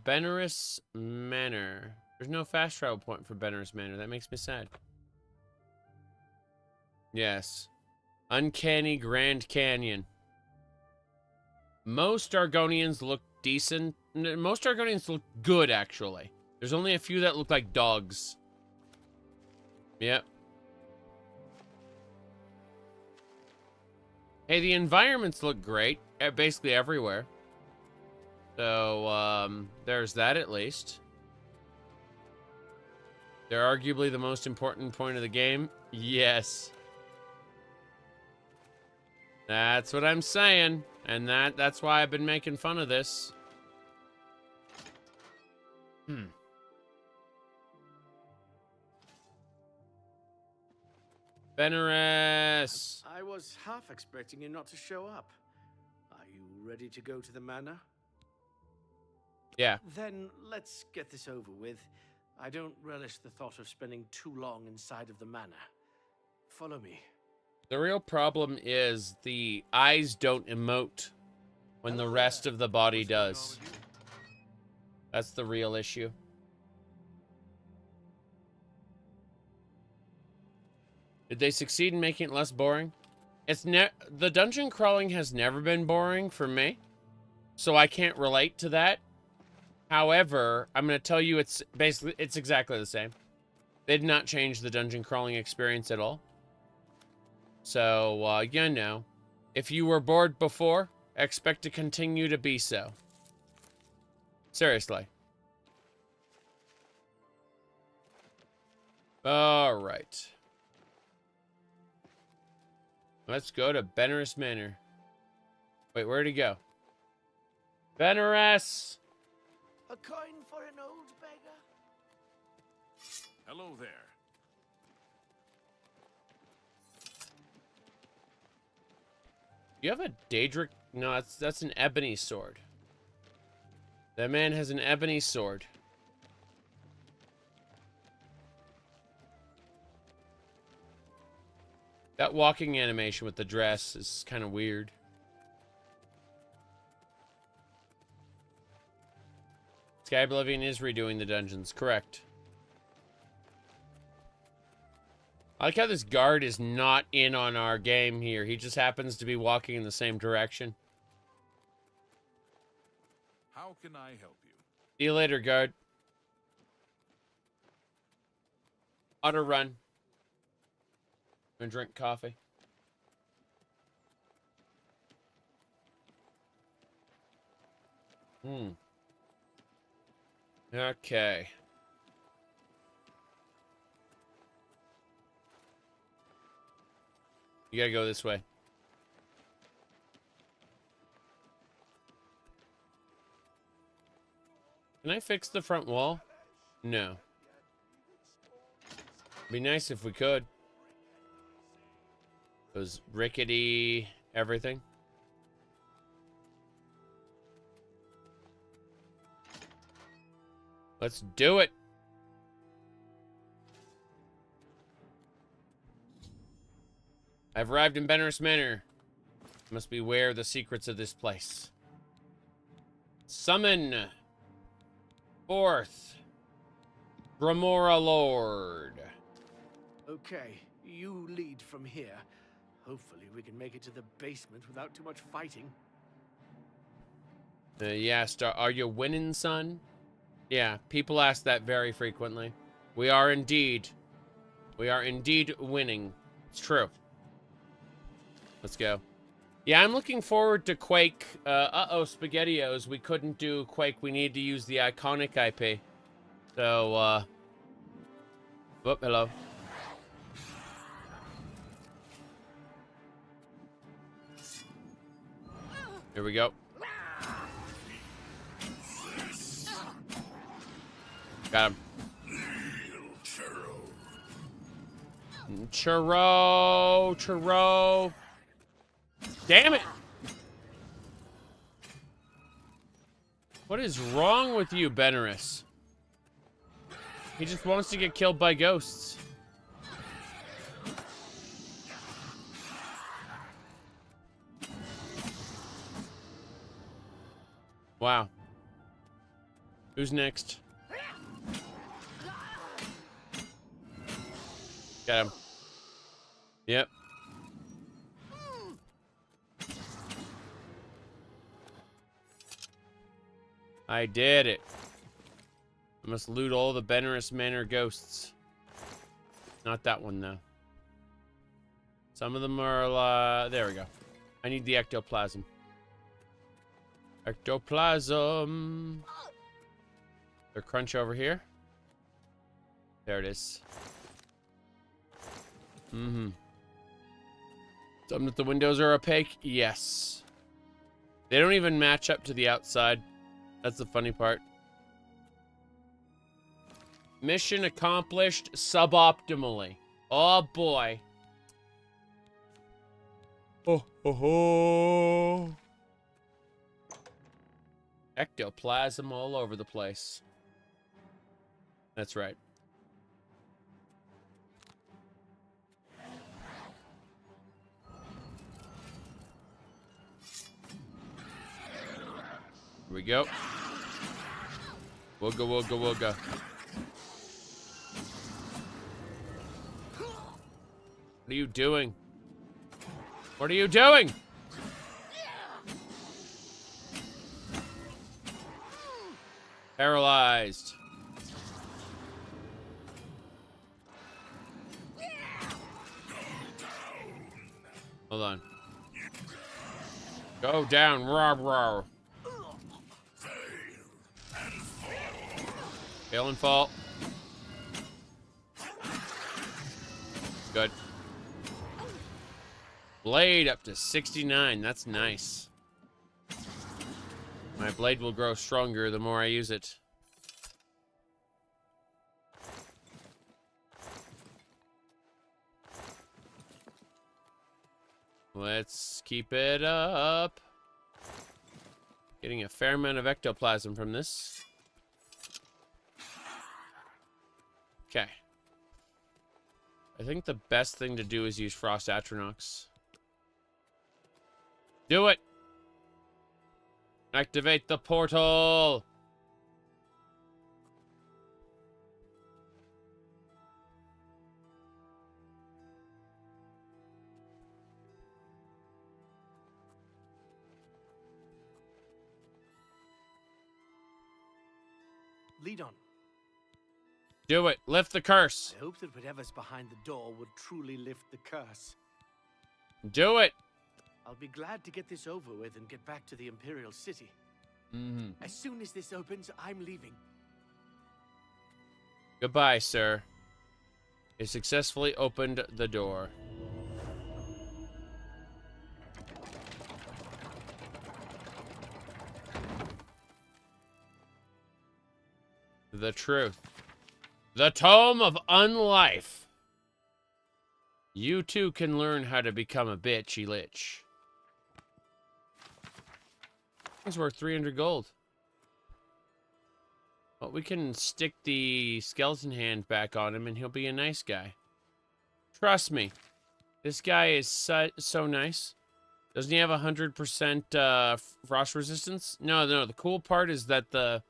Benaris Manor. There's no fast travel point for Benaris Manor. That makes me sad. Yes. Uncanny Grand Canyon. Most Argonians look decent. Most Argonians look good, actually. There's only a few that look like dogs. Yep. Hey, the environments look great. Basically everywhere. So, there's that at least. They're arguably the most important point of the game. Yes. That's what I'm saying. And that's why I've been making fun of this. Benaris! I was half expecting you not to show up. Are you ready to go to the manor? Yeah. Then let's get this over with. I don't relish the thought of spending too long inside of the manor. Follow me. The real problem is the eyes don't emote when the rest of the body does. That's the real issue. Did they succeed in making it less boring? The dungeon crawling has never been boring for me, so I can't relate to that. However, I'm going to tell you it's exactly the same. They did not change the dungeon crawling experience at all. So, you know, if you were bored before, expect to continue to be so. Seriously. All right. Let's go to Benaris Manor. Wait, where'd he go? Benaris! A coin for an old beggar? Hello there. You have a Daedric? No, that's an ebony sword. That man has an ebony sword. That walking animation with the dress is kind of weird. Sky Oblivion is redoing the dungeons, correct. I like how this guard is not in on our game here. He just happens to be walking in the same direction. How can I help you? See you later, guard. Auto run. And drink coffee. Okay. You gotta go this way. Can I fix the front wall? No. Be nice if we could. Those rickety everything. Let's do it. I've arrived in Benaris Manor. Must beware the secrets of this place. Summon forth Dremora Lord. Okay, you lead from here. Hopefully we can make it to the basement without too much fighting. Yeah, are you winning, son? Yeah, people ask that very frequently. We are indeed winning. It's true. Let's go. Yeah, I'm looking forward to Quake. Uh-oh, SpaghettiOs. We couldn't do Quake. We need to use the iconic IP. So, whoop, hello. Here we go. Got him. Churro. Damn it. What is wrong with you, Benerus? He just wants to get killed by ghosts. Wow. Who's next? Got him. Yep. I did it. I must loot all the Benerus Manor ghosts. Not that one, though. Some of them are, there we go. I need the ectoplasm. Ectoplasm. There's crunch over here. There it is. Mm-hmm. Some that the windows are opaque? Yes. They don't even match up to the outside. That's the funny part. Mission accomplished suboptimally. Oh boy. Oh, oh, oh. Ectoplasm all over the place. That's right. Here we go. Wooga, wooga, wooga. What are you doing? What are you doing? Paralyzed. Hold on. Go down, roar, roar. Fail and fall. Good. Blade up to 69. That's nice. My blade will grow stronger the more I use it. Let's keep it up. Getting a fair amount of ectoplasm from this. Okay. I think the best thing to do is use Frost Atronachs. Do it! Activate the portal! Lead on. Do it. Lift the curse. I hope that whatever's behind the door would truly lift the curse. Do it. I'll be glad to get this over with and get back to the Imperial City. Mm-hmm. As soon as this opens, I'm leaving. Goodbye, sir. You successfully opened the door. The truth. The Tome of Unlife. You too can learn how to become a bitchy lich. It's worth 300 gold. Well, we can stick the skeleton hand back on him and he'll be a nice guy. Trust me. This guy is so nice. Doesn't he have 100% frost resistance? No. The cool part is that the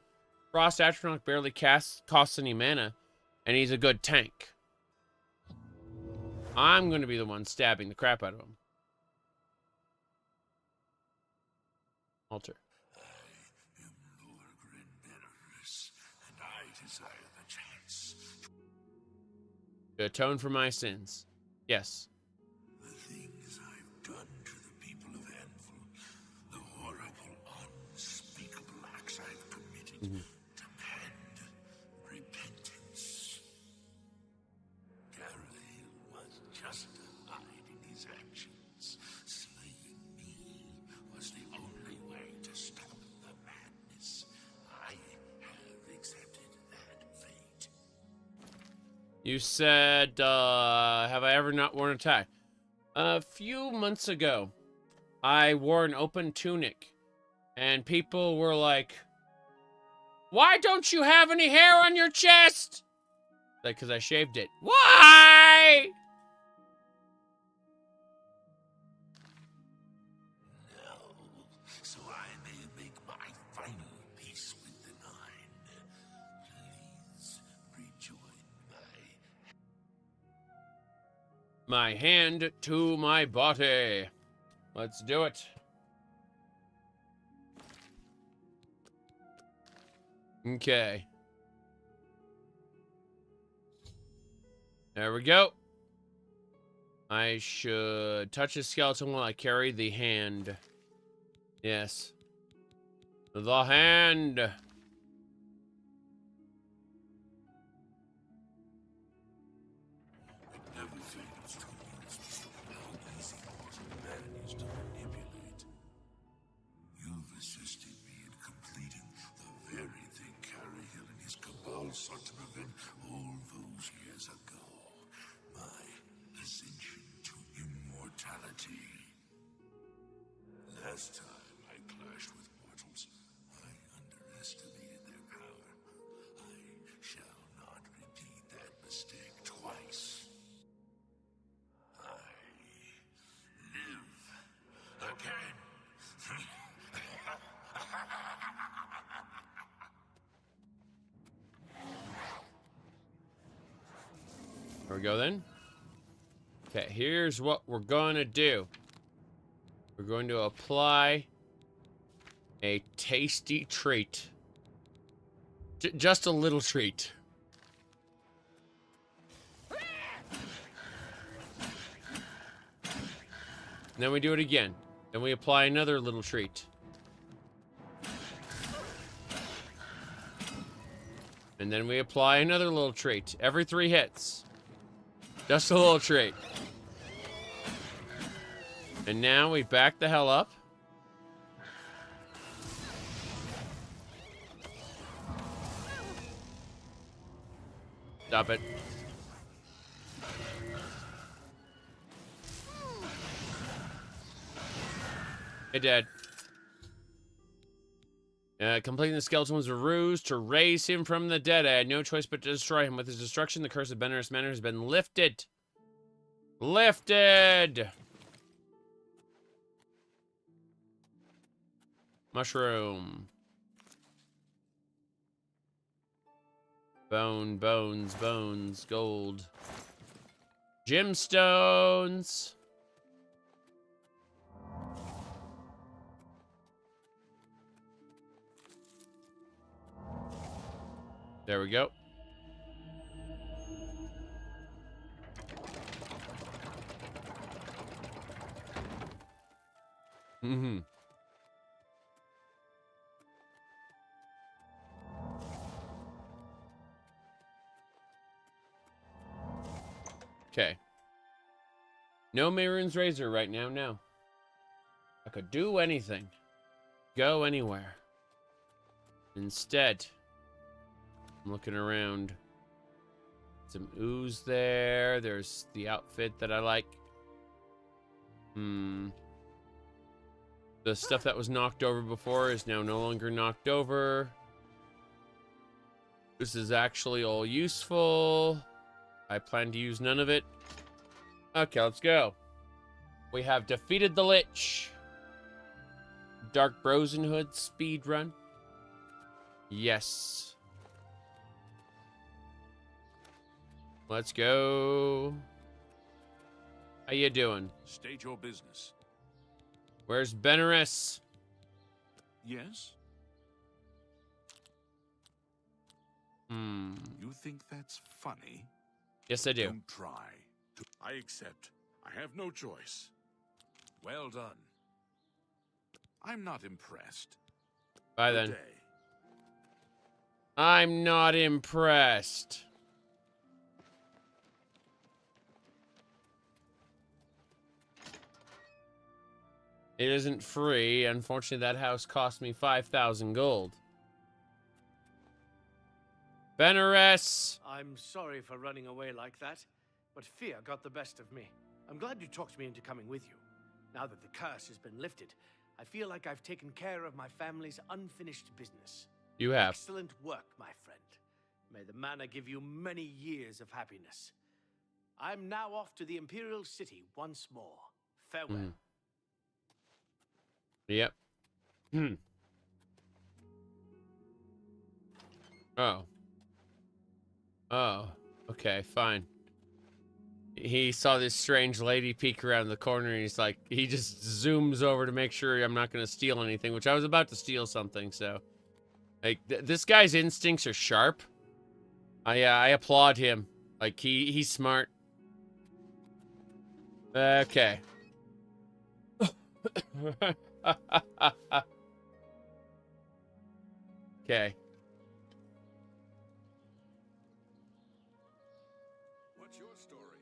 Frost Atronach barely costs any mana, and he's a good tank. I'm going to be the one stabbing the crap out of him. Altar. I am Lord Benerus, and I desire the chance To atone for my sins. Yes. The things I've done to the people of Anvil, the horrible, unspeakable acts I've committed, demand repentance. Kvatch was justified in his actions. Slaying me was the only way to stop the madness. I have accepted that fate. You said, have I ever not worn a tie? A few months ago, I wore an open tunic, and people were like, why don't you have any hair on your chest? Like, because I shaved it. Why? So I may make my final peace with the Nine. Please rejoin My hand to my body. Let's do it. Okay. There we go. I should touch the skeleton while I carry the hand. Yes. The hand. never fails to amuse me how easy mortal man is to manipulate. You've assisted me in completing the very thing Karahill and his cabal sought to prevent all those years ago. My ascension to immortality. Last time I clashed with mortals, I underestimated their power. I shall not repeat that mistake twice. I live again. There we go then. Okay, here's what we're gonna do. We're going to apply a tasty treat. Just a little treat. And then we do it again. Then we apply another little treat. And then we apply another little treat. Every 3 hits. Just a little treat. And now we back the hell up. Stop it. Hey, Dad. Completing the skeleton was a ruse to raise him from the dead. I had no choice but to destroy him. With his destruction, the curse of Benerus Manor has been lifted. Lifted! Mushroom. Bone, bones, bones, gold. Gemstones. There we go. Mm-hmm. Okay. No Mehrunes Razor right now, no. I could do anything. Go anywhere. Instead, I'm looking around. Some ooze there. There's the outfit that I like. The stuff that was knocked over before is now no longer knocked over. This is actually all useful. I plan to use none of it. Okay, let's go. We have defeated the Lich. Dark Brosenhood speed run. Yes. Let's go. How you doing? State your business. Where's Benerus? Yes? You think that's funny? Yes, I do. Don't try. I accept. I have no choice. Well done. I'm not impressed. Bye then. Good day. I'm not impressed. It isn't free. Unfortunately, that house cost me 5,000 gold. Benares! I'm sorry for running away like that, but fear got the best of me. I'm glad you talked me into coming with you. Now that the curse has been lifted, I feel like I've taken care of my family's unfinished business. You have. Excellent work, my friend. May the manor give you many years of happiness. I'm now off to the Imperial City once more. Farewell. Yep. Oh. Oh. Okay, fine. He saw this strange lady peek around the corner, and he's like, he just zooms over to make sure I'm not going to steal anything, which I was about to steal something, so. Like, this guy's instincts are sharp. I applaud him. Like, he's smart. Okay. Okay. What's your story?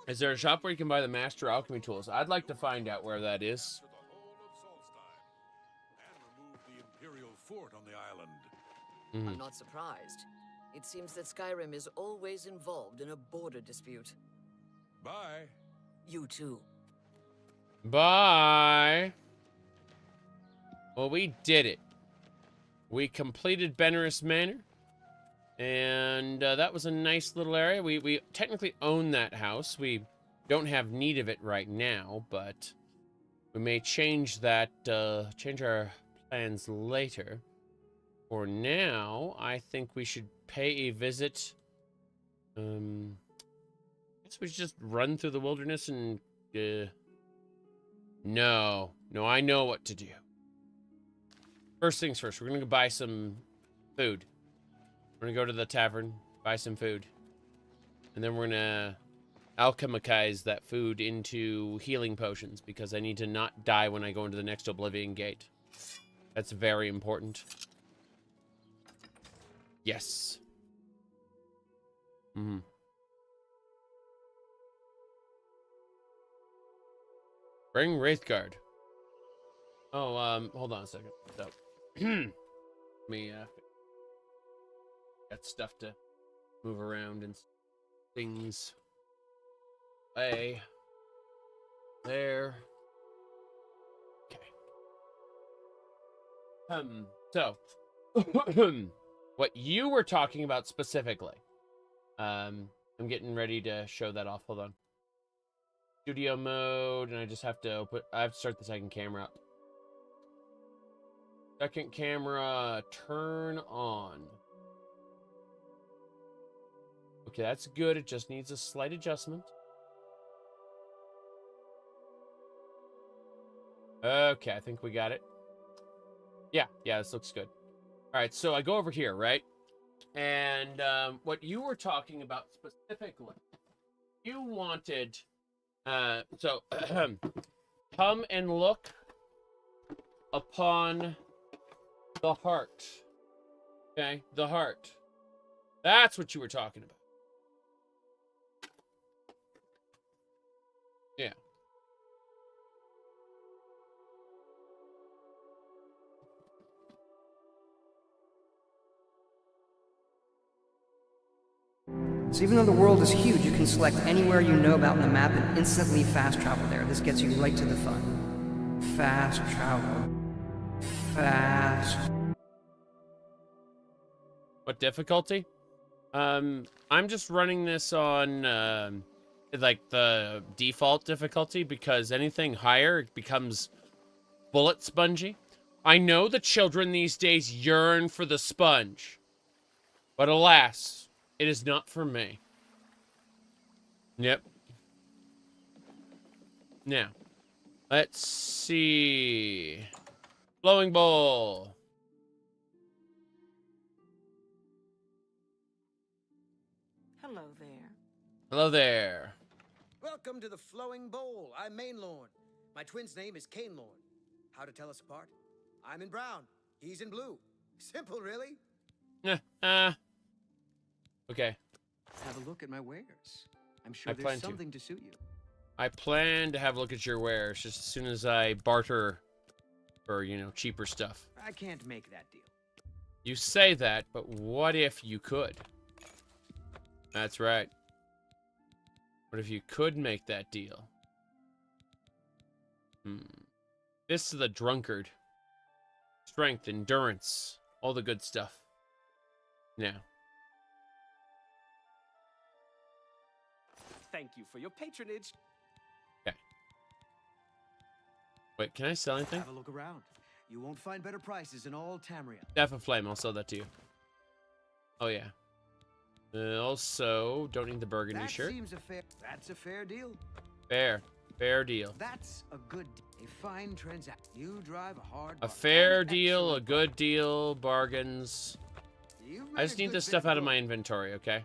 Is there a shop where you can buy the master alchemy tools? I'd like to find out where that is. To the whole of Solstein and remove the Imperial fort on the island. I'm not surprised. It seems that Skyrim is always involved in a border dispute. Bye. You too. Bye. Well, we did it. We completed Benares Manor. And that was a nice little area. We technically own that house. We don't have need of it right now, but we may change that, change our plans later. For now, I think we should pay a visit. I guess we should just run through the wilderness and, No, I know what to do. First things first, we're gonna go buy some food. We're gonna go to the tavern, buy some food. And then we're gonna alchemize that food into healing potions, because I need to not die when I go into the next Oblivion gate. That's very important. Yes. Bring Wraithguard. Oh, hold on a second. So, let me, got stuff to move around and things. There. Okay. So, what you were talking about specifically. I'm getting ready to show that off. Hold on. Studio mode, and I just have to start the second camera up. Second camera, turn on. Okay, that's good. It just needs a slight adjustment. Okay, I think we got it. Yeah, this looks good. All right, so I go over here, right? And what you were talking about specifically, you wanted, so come and look upon the heart. Okay, the heart. That's what you were talking about. Yeah. So even though the world is huge, you can select anywhere you know about in the map and instantly fast travel there. This gets you right to the fun. Fast travel. Fast. What difficulty? I'm just running this on like the default difficulty, because anything higher it becomes bullet spongy. I know the children these days yearn for the sponge, but alas, it is not for me. Yep. Now, let's see. Flowing bowl. Hello there. Hello there. Welcome to the Flowing Bowl. I'm Mainlorn. My twin's name is Cainlorn. How to tell us apart? I'm in brown. He's in blue. Simple, really. Okay. Have a look at my wares. I'm sure I plan there's to. something to suit you. I plan to have a look at your wares just as soon as I barter for, cheaper stuff. I can't make that deal. You say that, but what if you could? That's right. What if you could make that deal? This is the drunkard. Strength, endurance, all the good stuff. Now. Thank you for your patronage. Okay. Wait, can I sell anything? Have a look around. You won't find better prices in all Tamriel. Death of Flame, I'll sell that to you. Oh, yeah. Also, don't need the burgundy shirt. That's a fair deal. Fair deal. That's a good, a fine transaction. You drive a hard. A fair deal, a good deal, bargains. I just need this stuff out of my inventory, okay?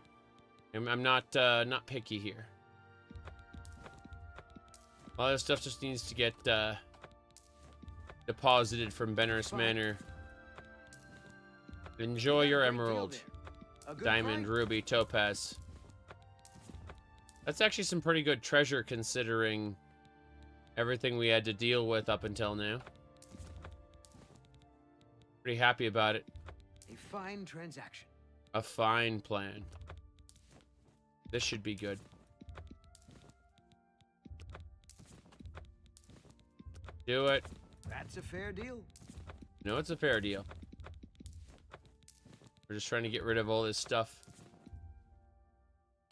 I'm not picky here. All this stuff just needs to get deposited from Benner's Manor. Enjoy your emerald, diamond, ruby, topaz. That's actually some pretty good treasure considering everything we had to deal with up until now. Pretty happy about it. A fine transaction. A fine plan. This should be good. Do it. That's a fair deal. No, it's a fair deal. We're just trying to get rid of all this stuff.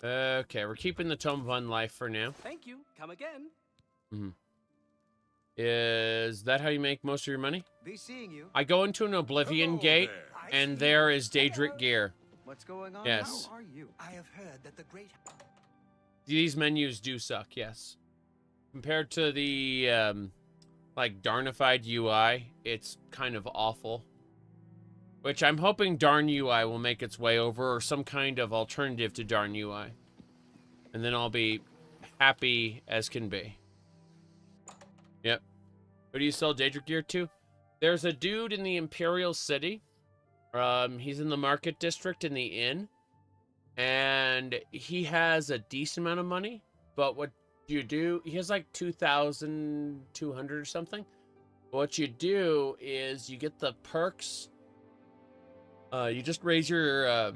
Okay, we're keeping the Tome of Unlife for now. Thank you. Come again. Is that how you make most of your money? Be seeing you. I go into an Oblivion gate, and there is Daedric gear. What's going on? Yes. How are you? I have heard that the great... These menus do suck, yes. Compared to the, like, Darnified UI, it's kind of awful. Which I'm hoping Darn UI will make its way over, or some kind of alternative to Darn UI. And then I'll be happy as can be. Yep. Who do you sell Daedric gear to? There's a dude in the Imperial City. He's in the market district in the inn. And he has a decent amount of money. But what you do, he has like 2,200 or something. What you do is you get the perks. You just raise your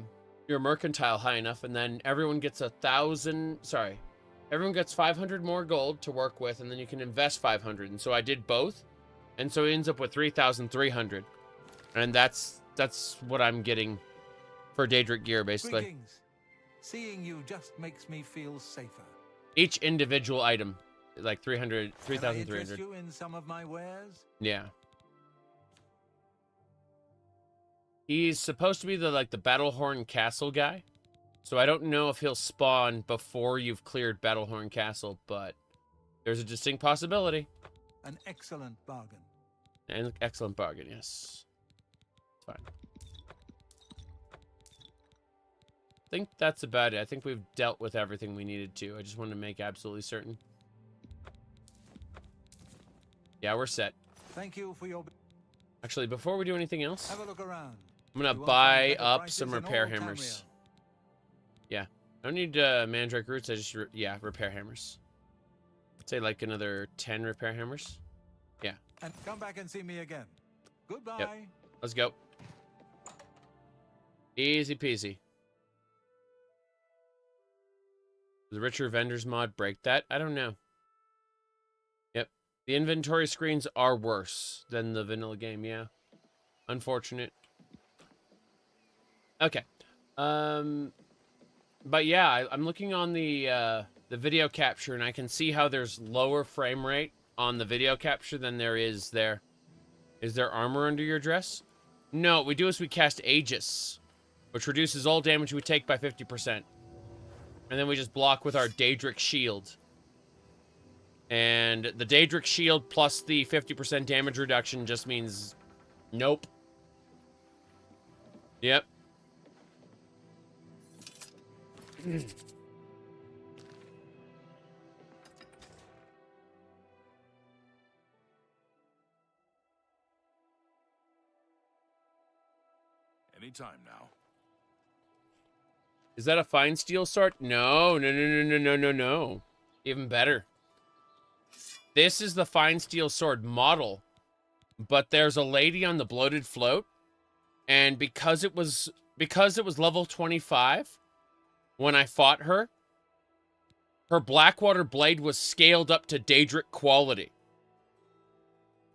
mercantile high enough, and then everyone gets 1,000. Sorry, everyone gets 500 more gold to work with, and then you can invest 500. And so I did both, and so it ends up with 3,300, and that's what I'm getting for Daedric gear, basically. Greetings. Seeing you just makes me feel safer. Each individual item, like 300, Can I 3,300. interest you in some of my wares? Yeah. He's supposed to be the Battlehorn Castle guy. So I don't know if he'll spawn before you've cleared Battlehorn Castle, but there's a distinct possibility. An excellent bargain. An excellent bargain, yes. It's fine. I think that's about it. I think we've dealt with everything we needed to. I just wanted to make absolutely certain. Yeah, we're set. Thank you for your... Actually, before we do anything else, Have a look around. I'm gonna buy up some repair hammers. Yeah, I don't need mandrake roots. I just repair hammers. I'd say like another 10 repair hammers. Yeah. And come back and see me again. Goodbye. Yep. Let's go. Easy peasy. Does the richer vendors mod break that? I don't know. Yep. The inventory screens are worse than the vanilla game. Yeah. Unfortunate. Okay. But yeah, I'm looking on the video capture, and I can see how there's lower frame rate on the video capture than there is there. Is there armor under your dress? No, what we do is we cast Aegis, which reduces all damage we take by 50%. And then we just block with our Daedric shield. And the Daedric shield plus the 50% damage reduction just means nope. Yep. Anytime now. Is that a fine steel sword? No. Even better. This is the fine steel sword model, but there's a lady on the bloated float And because it was level 25 when I fought her, her Blackwater blade was scaled up to Daedric quality.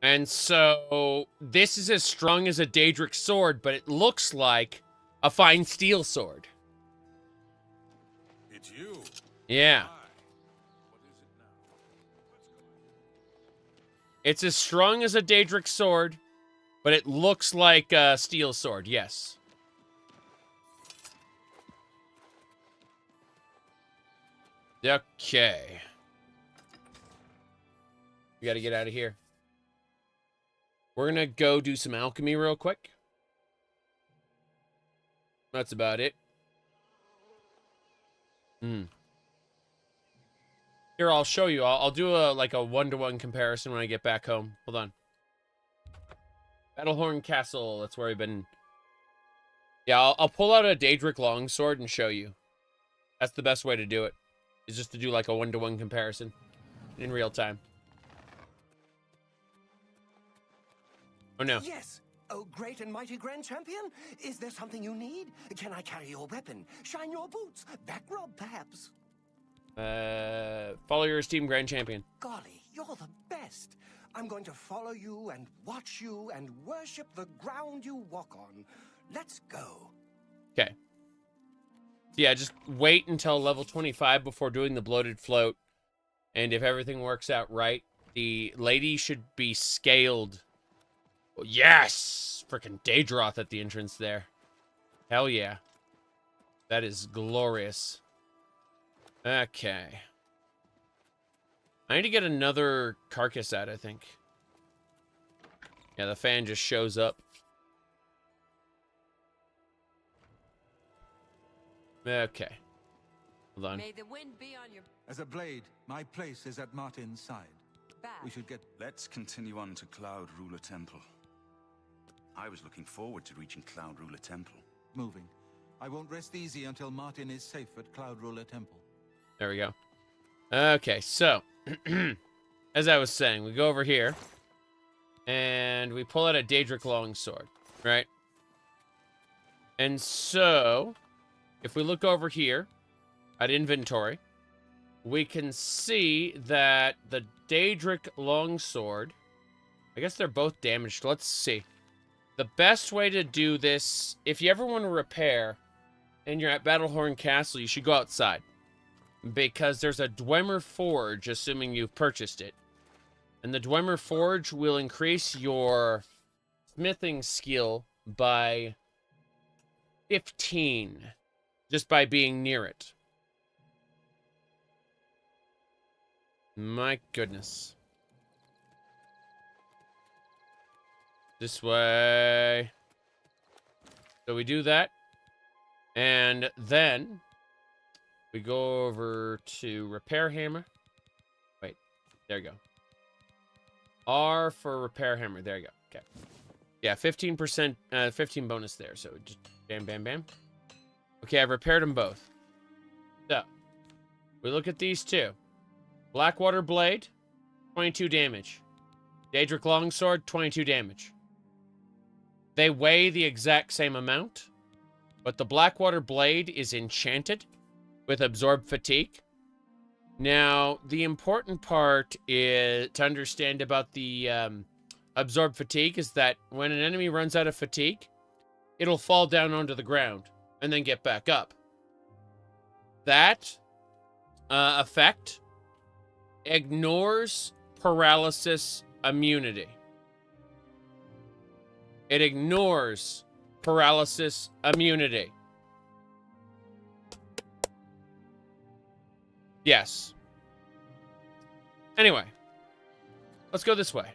And so this is as strong as a Daedric sword, but it looks like a fine steel sword. It's you. Yeah. It's as strong as a Daedric sword, but it looks like a steel sword, yes. Okay. We gotta get out of here. We're gonna go do some alchemy real quick. That's about it. Here, I'll show you. I'll do a one-to-one comparison when I get back home. Hold on. Battlehorn Castle. That's where I've been. Yeah, I'll pull out a Daedric longsword and show you. That's the best way to do it. Is just to do like a one-to-one comparison in real time. Oh no. Yes. Oh, great and mighty Grand Champion. Is there something you need? Can I carry your weapon? Shine your boots? Back rub, perhaps? Follow your esteemed Grand Champion. Golly, you're the best. I'm going to follow you and watch you and worship the ground you walk on. Let's go. Okay. Yeah, just wait until level 25 before doing the bloated float. And if everything works out right, the lady should be scaled. Oh, yes! Freaking Daedroth at the entrance there. Hell yeah. That is glorious. Okay. I need to get another carcass out, I think. Yeah, the fan just shows up. Okay. Hold on. May the wind be on your As a blade, my place is at Martin's side. back. We should get... Let's continue on to Cloud Ruler Temple. I was looking forward to reaching Cloud Ruler Temple. moving. I won't rest easy until Martin is safe at Cloud Ruler Temple. There we go. Okay, so... as I was saying, we go over here. And we pull out a Daedric longsword, right? And so... if we look over here at inventory, we can see that the Daedric longsword, I guess they're both damaged. Let's see. The best way to do this, if you ever want to repair and you're at Battlehorn Castle, you should go outside. Because there's a Dwemer Forge, assuming you've purchased it. And the Dwemer Forge will increase your smithing skill by 15. Just by being near it. My goodness. This way. So we do that. And then we go over to repair hammer. Wait, there you go. R for repair hammer. There you go. Okay. Yeah, 15%, 15 bonus there. So just bam, bam, bam. Okay, I've repaired them both. So, we look at these two. Blackwater Blade, 22 damage. Daedric Longsword, 22 damage. They weigh the exact same amount, but the Blackwater Blade is enchanted with Absorb Fatigue. Now, the important part is to understand about the Absorb Fatigue is that when an enemy runs out of fatigue, it'll fall down onto the ground and then get back up. That effect ignores paralysis immunity. It ignores paralysis immunity. Yes. Anyway, let's go this way.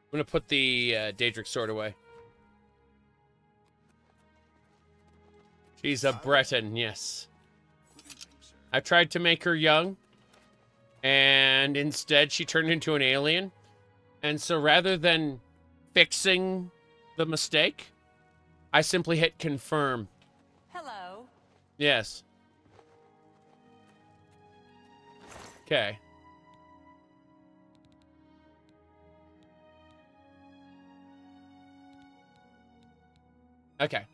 I'm going to put the Daedric sword away. She's a Breton, yes. I tried to make her young, and instead she turned into an alien. And so rather than fixing the mistake, I simply hit confirm. Hello. Yes. Okay. Okay.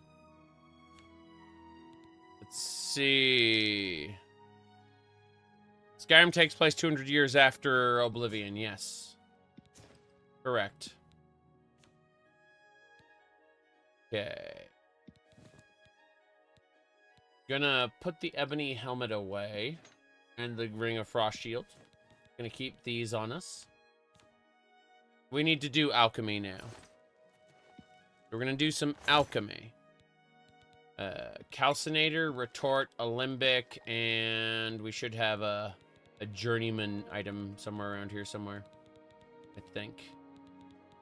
Let's see. Skyrim takes place 200 years after Oblivion. Yes. Correct. Okay. Gonna put the ebony helmet away. And the Ring of Frost Shield. Gonna keep these on us. We need to do alchemy now. We're gonna do some alchemy. Calcinator, retort, alembic, and we should have a journeyman item somewhere around here somewhere. I think.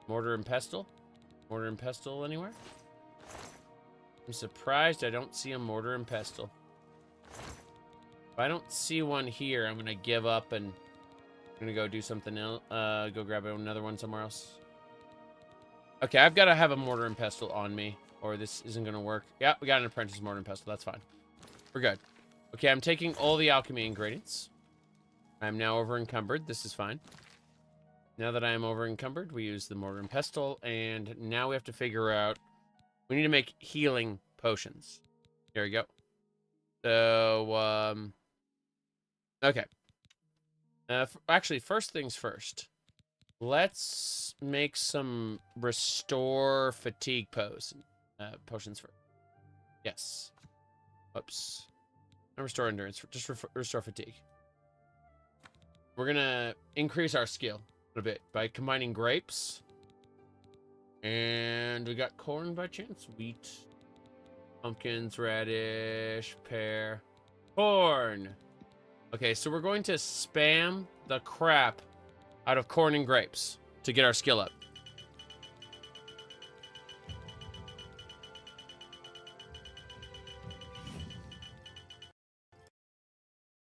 Mortar and pestle? Mortar and pestle anywhere? I'm surprised I don't see a mortar and pestle. If I don't see one here, I'm gonna give up and I'm gonna go do something else. Go grab another one somewhere else. Okay, I've got to have a mortar and pestle on me, or this isn't gonna work. Yeah, we got an apprentice mortar and pestle. That's fine. We're good. Okay, I'm taking all the alchemy ingredients. I'm now over encumbered. This is fine. Now that I am over encumbered, we use the mortar and pestle, and now we have to figure out. We need to make healing potions. There we go. So, okay. Actually, first things first. Let's make some restore fatigue potions first. Yes. Oops. Not restore endurance. Just restore fatigue. We're gonna increase our skill a bit by combining grapes. And we got corn by chance. Wheat. Pumpkins, radish, pear, corn. Okay, so we're going to spam the crap out of corn and grapes to get our skill up.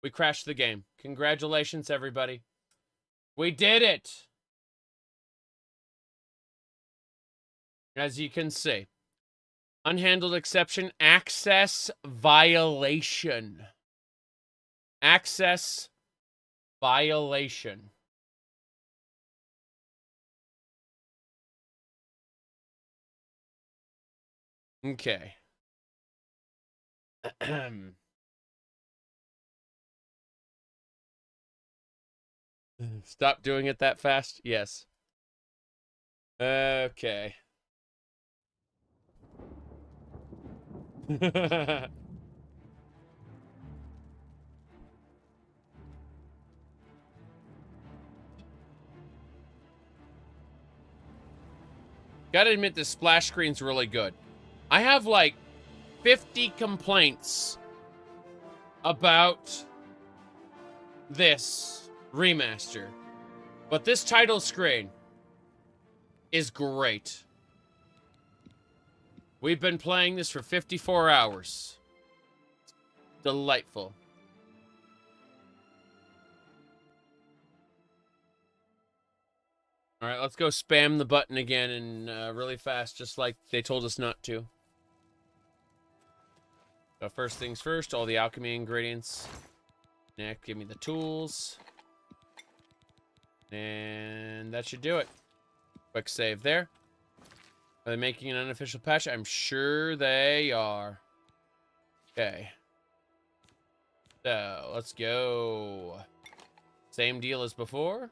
We crashed the game. Congratulations, everybody. We did it! As you can see. Unhandled exception, access violation. Access violation. Okay. Stop doing it that fast? Yes. Okay. Gotta admit, this splash screen's really good. I have like 50 complaints about this remaster, but this title screen is great. We've been playing this for 54 hours. Delightful. All right, let's go spam the button again and really fast, just like they told us not to. So first things first, all the alchemy ingredients. Next, give me the tools. And that should do it. Quick save there. Are they making an unofficial patch? I'm sure they are. Okay. So, let's go. Same deal as before.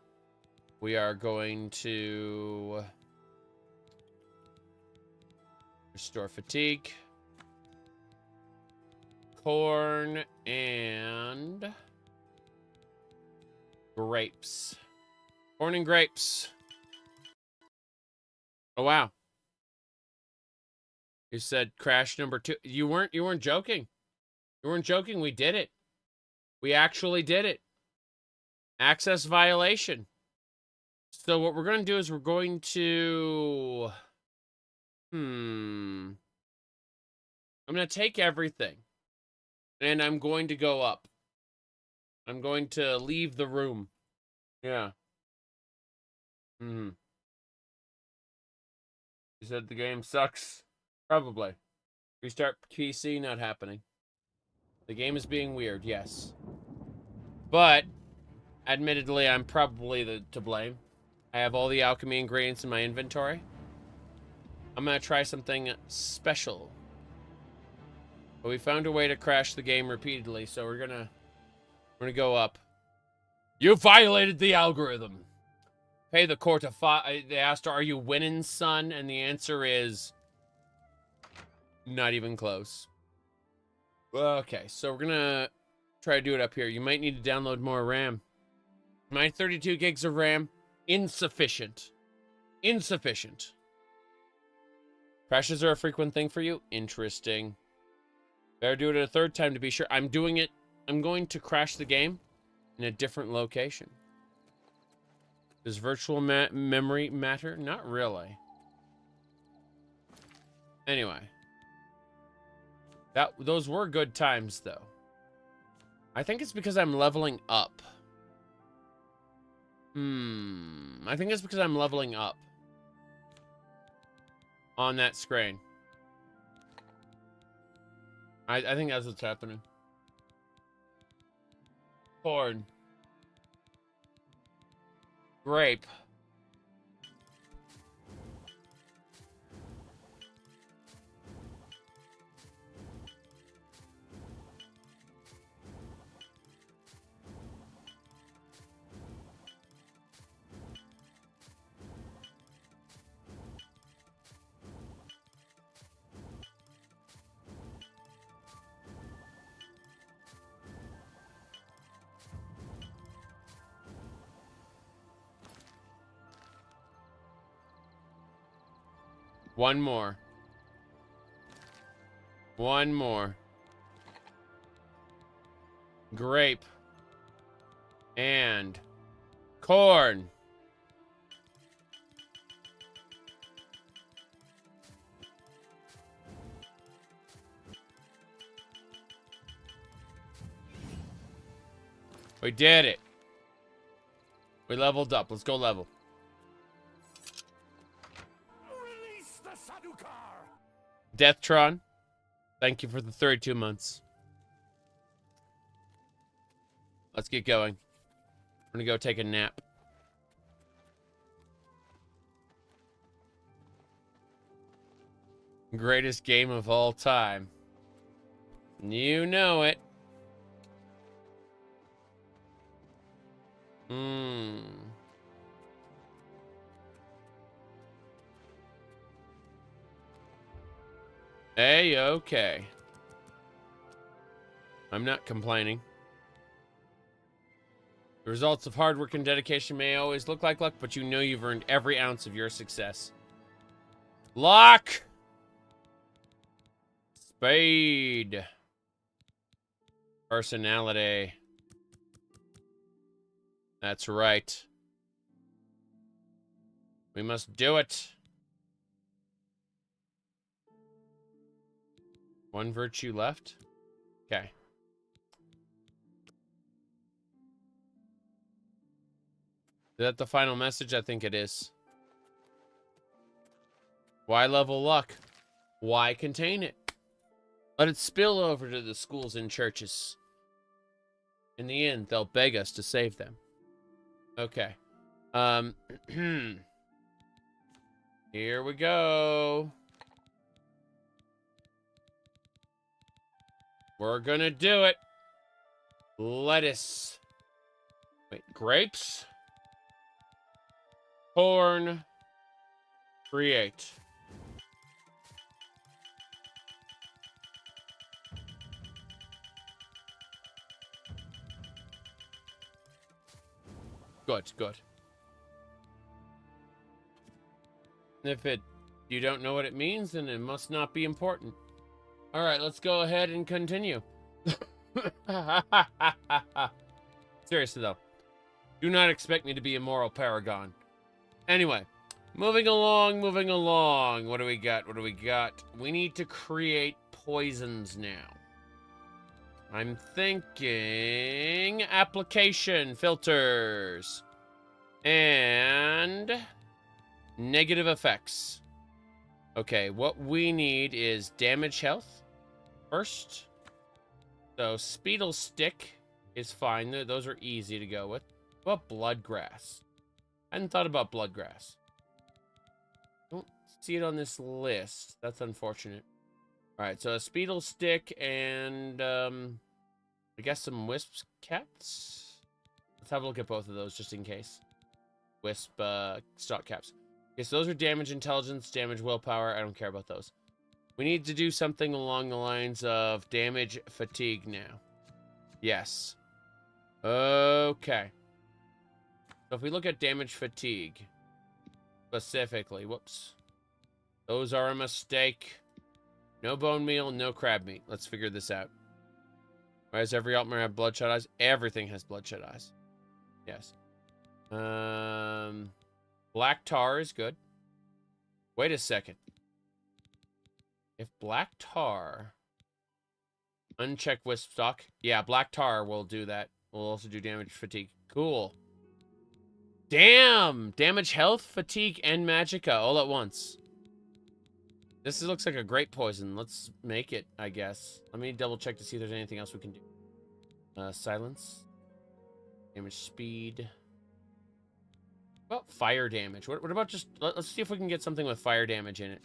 We are going to restore fatigue. Corn and grapes. Corn and grapes. Oh, wow. You said crash number 2. You weren't joking. You weren't joking. We did it. We actually did it. Access violation. So what we're going to do is we're going to... I'm going to take everything. And I'm going to go up. I'm going to leave the room. Yeah. You said the game sucks. Probably. Restart PC, not happening. The game is being weird, yes. But, admittedly, I'm probably to blame. I have all the alchemy ingredients in my inventory. I'm gonna try something special. But we found a way to crash the game repeatedly, so we're gonna go up. You violated the algorithm. Pay the court they asked, are you winning, son? And the answer is not even close. Okay, so we're gonna try to do it up here. You might need to download more RAM. My 32 gigs of RAM, insufficient. Insufficient. Crashes are a frequent thing for you? Interesting. Better do it a third time to be sure. I'm doing it. I'm going to crash the game in a different location. Does virtual memory matter? Not really. Anyway. Those were good times, though. I think it's because I'm leveling up. I think it's because I'm leveling up. On that screen. I think that's what's happening. Corn. Grape. One more. One more. Grape. And corn. We did it. We leveled up. Let's go level. Deathtron, thank you for the 32 months. Let's get going. I'm gonna go take a nap. Greatest game of all time. You know it. Hey, okay. I'm not complaining. The results of hard work and dedication may always look like luck, but you know you've earned every ounce of your success. Luck! Spade. Personality. That's right. We must do it. One virtue left? Okay. Is that the final message? I think it is. Why level luck? Why contain it? Let it spill over to the schools and churches. In the end, they'll beg us to save them. Okay. Here we go. We're gonna do it. Lettuce. Wait, grapes? Corn. Create. Good, good. If you don't know what it means, then it must not be important. All right, let's go ahead and continue. Seriously, though. Do not expect me to be a moral paragon. Anyway, moving along, moving along. What do we got? What do we got? We need to create poisons now. I'm thinking application filters and negative effects. Okay, what we need is damage health first. So Speedle Stick is fine. Those are easy to go with. What about Bloodgrass? I hadn't thought about Bloodgrass. Don't see it on this list. That's unfortunate. All right, so a Speedle Stick and, I guess some Wisp Caps? Let's have a look at both of those just in case. Wisp, stock caps. Okay, so those are damage intelligence, damage willpower. I don't care about those. We need to do something along the lines of damage fatigue now. Yes. Okay. So if we look at damage fatigue, specifically, whoops. Those are a mistake. No bone meal, no crab meat. Let's figure this out. Why does every Altmer have bloodshot eyes? Everything has bloodshot eyes. Yes. Black tar is good. Wait a second. If black tar... Unchecked wisp stock. Yeah, black tar will do that. We'll also do damage fatigue. Cool. Damn! Damage health, fatigue, and magicka all at once. This looks like a great poison. Let's make it, I guess. Let me double check to see if there's anything else we can do. Silence. Damage speed. What about fire damage? What about just... Let's see if we can get something with fire damage in it.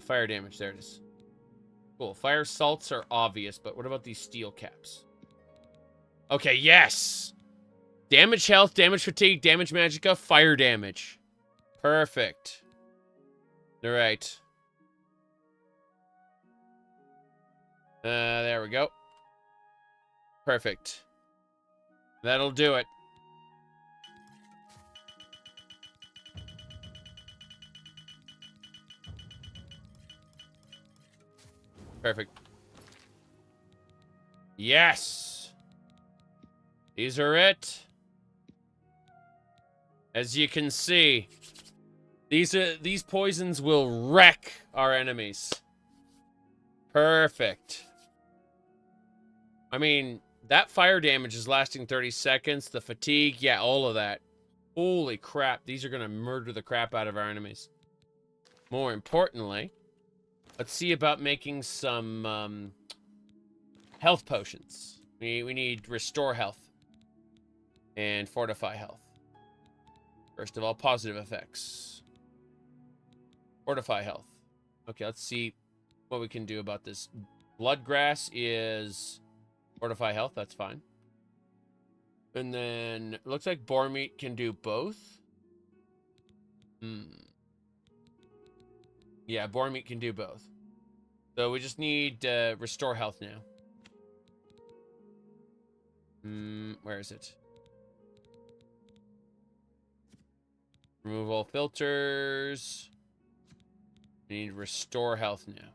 Fire damage. There it is. Cool. Fire salts are obvious, but what about these steel caps? Okay, yes! Damage health, damage fatigue, damage magicka, fire damage. Perfect. All right. There we go. Perfect. That'll do it. Perfect. Yes. These are it. As you can see, these poisons will wreck our enemies. Perfect. I mean, that fire damage is lasting 30 seconds. The fatigue, yeah, all of that. Holy crap, these are going to murder the crap out of our enemies. More importantly, let's see about making some health potions. We need restore health and fortify health. First of all, positive effects. Fortify health. Okay, let's see what we can do about this. Bloodgrass is fortify health. That's fine. And then it looks like boar meat can do both. Yeah, boar meat can do both. So we just need restore health now. Where is it? Remove all filters. We need restore health now.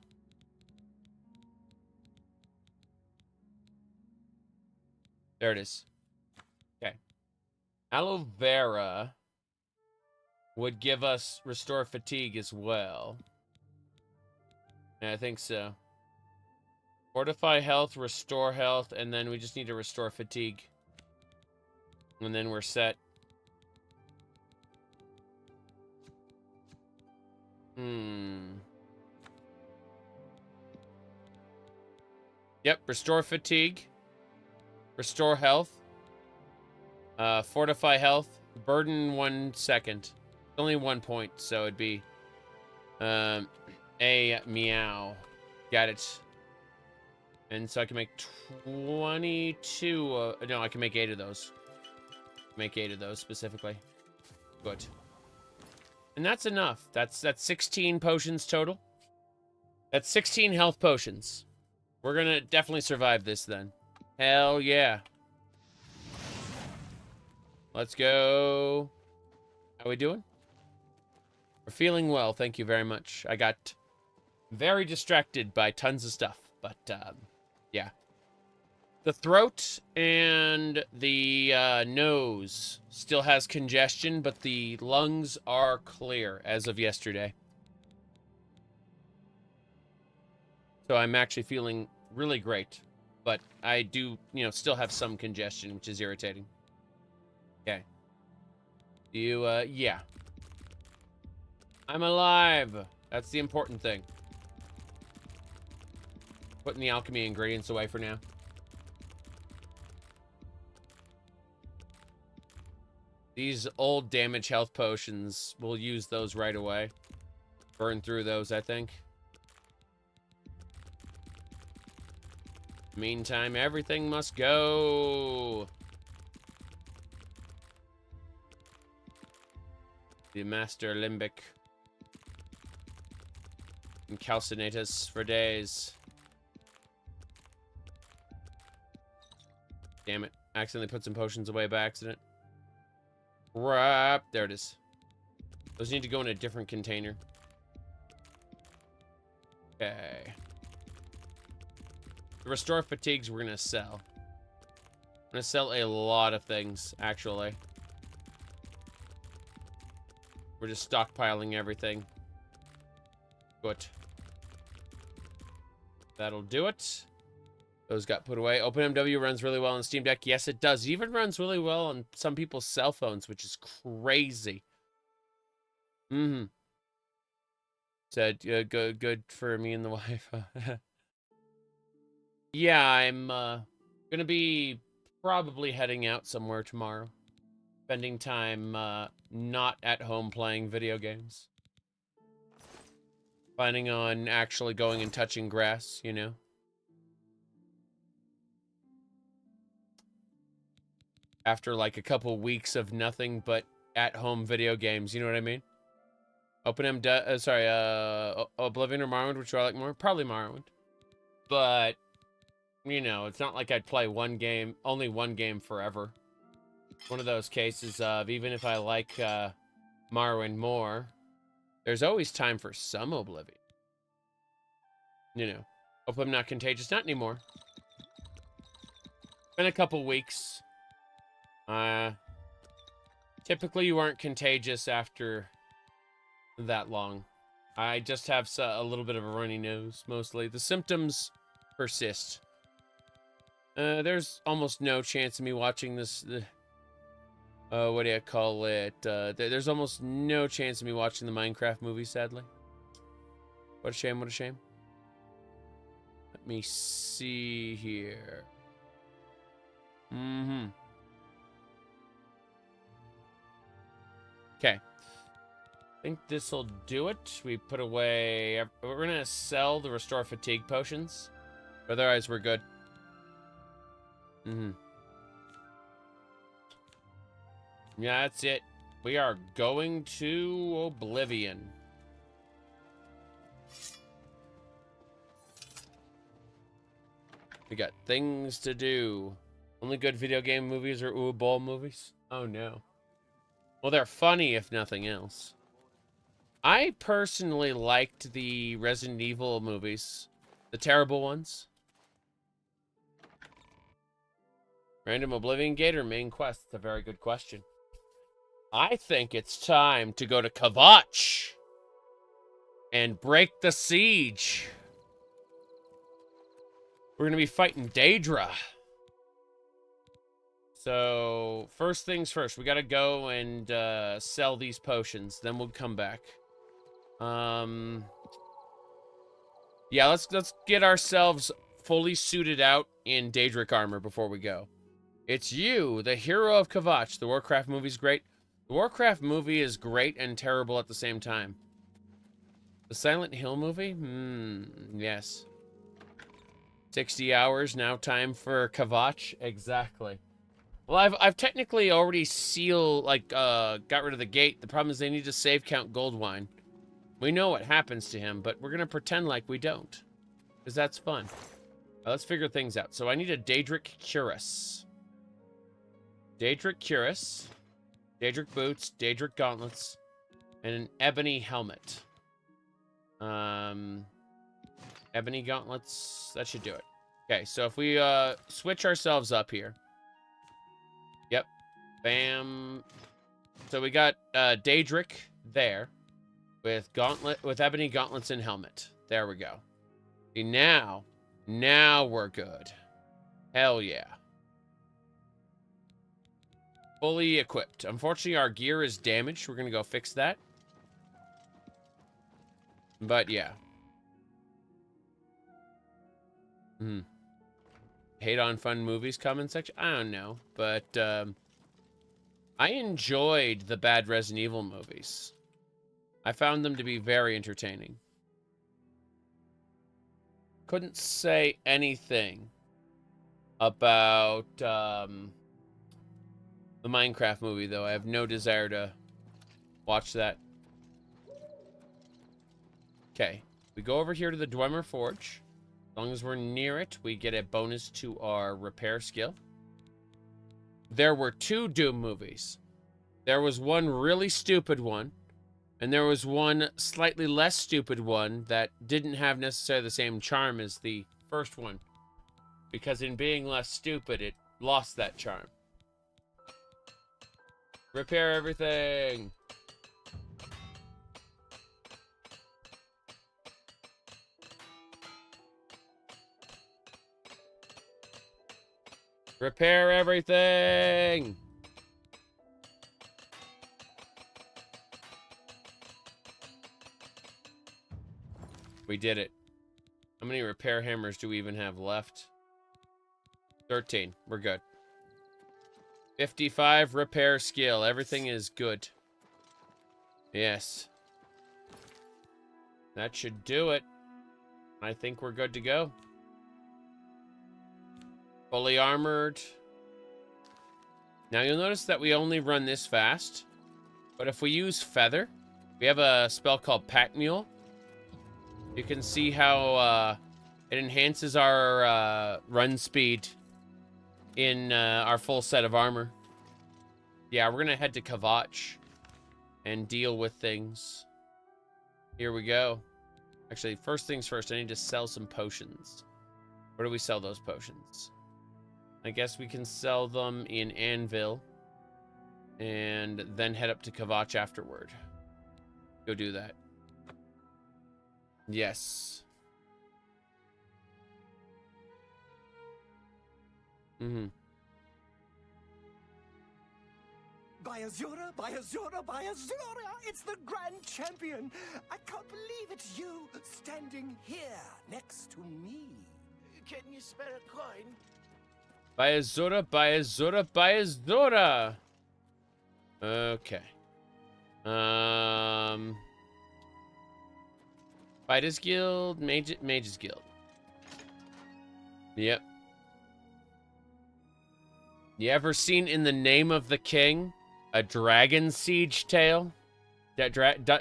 There it is. Okay. Aloe vera would give us restore fatigue as well. Yeah, I think so. Fortify health, restore health, and then we just need to restore fatigue. And then we're set. Yep, restore fatigue. Restore health. Fortify health. Burden 1 second. It's only 1 point, so it'd be a meow. Got it. And so I can make 22. No, I can make 8 of those. Make 8 of those specifically. Good. And that's enough. That's 16 potions total. That's 16 health potions. We're gonna definitely survive this then. Hell yeah. Let's go. How we doing? We're feeling well, thank you very much. I got very distracted by tons of stuff, but yeah. The throat and the nose still has congestion, but the lungs are clear as of yesterday. So I'm actually feeling really great, but I do, still have some congestion, which is irritating. Okay. Yeah. I'm alive. That's the important thing. Putting the alchemy ingredients away for now. These old damage health potions, we'll use those right away. Burn through those, I think. Meantime, everything must go. The Master Limbic. And calcinate us for days. Damn it. Accidentally put some potions away by accident. Crap. There it is. Those need to go in a different container. Okay. The restore fatigues we're gonna sell. I'm gonna sell a lot of things, actually. We're just stockpiling everything. Good. That'll do it. Those got put away. OpenMW runs really well on Steam Deck. Yes, it does. It even runs really well on some people's cell phones, which is crazy. Mm-hmm. Said good for me and the wife. Yeah, I'm gonna be probably heading out somewhere tomorrow. Spending time not at home playing video games. Planning on actually going and touching grass, you know. After like a couple weeks of nothing but at home video games, you know what I mean? Oblivion or Morrowind, which do I like more? Probably Morrowind. But, you know, it's not like I'd play only one game forever. One of those cases of, even if I like Morrowind more, there's always time for some Oblivion. You know, hope I'm not contagious. Not anymore. Been a couple weeks. Typically you aren't contagious after that long. I just have a little bit of a runny nose, mostly. The symptoms persist. There's almost no chance of me watching this... what do you call it? There's almost no chance of me watching the Minecraft movie, sadly. What a shame, what a shame. Let me see here. Mm-hmm. Okay. I think this'll do it. We put away... We're gonna sell the Restore Fatigue potions. Otherwise, we're good. Mm-hmm. Yeah, that's it. We are going to Oblivion. We got things to do. Only good video game movies are ball movies? Oh, no. Well, they're funny, if nothing else. I personally liked the Resident Evil movies. The terrible ones. Random Oblivion Gate or main quest? It's a very good question. I think it's time to go to Kvatch and break the siege. We're going to be fighting Daedra. So, first things first, we got to go and sell these potions. Then we'll come back. Yeah, let's get ourselves fully suited out in Daedric armor before we go. It's you, the hero of Kvatch. The Warcraft movie's great. The Warcraft movie is great and terrible at the same time. The Silent Hill movie? Yes. 60 hours, now time for Kvatch. Exactly. Well, I've technically already got rid of the gate. The problem is they need to save Count Goldwine. We know what happens to him, but we're gonna pretend like we don't. Because that's fun. Let's figure things out. So I need a Daedric Cuirass. Daedric Cuirass. Daedric boots, Daedric gauntlets, and an ebony helmet. Ebony gauntlets, that should do it. Okay, so if we switch ourselves up here. Yep. Bam. So we got Daedric there with ebony gauntlets and helmet. There we go. See, now we're good. Hell yeah. Fully equipped. Unfortunately, our gear is damaged. We're going to go fix that. But, yeah. Hate on fun movies comment section? I don't know. But, I enjoyed the bad Resident Evil movies. I found them to be very entertaining. Couldn't say anything about the Minecraft movie, though. I have no desire to watch that. Okay, we go over here to the Dwemer Forge. As long as we're near it, we get a bonus to our repair skill. There were 2 Doom movies. There was one really stupid one, and there was one slightly less stupid one that didn't have necessarily the same charm as the first one. Because in being less stupid, it lost that charm. Repair everything! Repair everything! We did it. How many repair hammers do we even have left? 13. We're good. 55 repair skill. Everything is good. Yes. That should do it. I think we're good to go. Fully armored. Now you'll notice that we only run this fast. But if we use Feather, we have a spell called Pack Mule. You can see how it enhances our run speed in our full set of armor. Yeah, we're gonna head to Kvatch and deal with things. Here we go. Actually, first things first, I need to sell some potions. Where do we sell those potions? I guess we can sell them in Anvil and then head up to Kvatch afterward. Go do that. Yes. Mm-hmm. By Azura, by Azura, by Azura! It's the Grand Champion! I can't believe it's you standing here next to me. Can you spare a coin? By Azura, by Azura, by Azura! Okay. Fighters Guild, Mages Guild. Yep. You ever seen In the Name of the King a Dragon Siege tale? Dungeon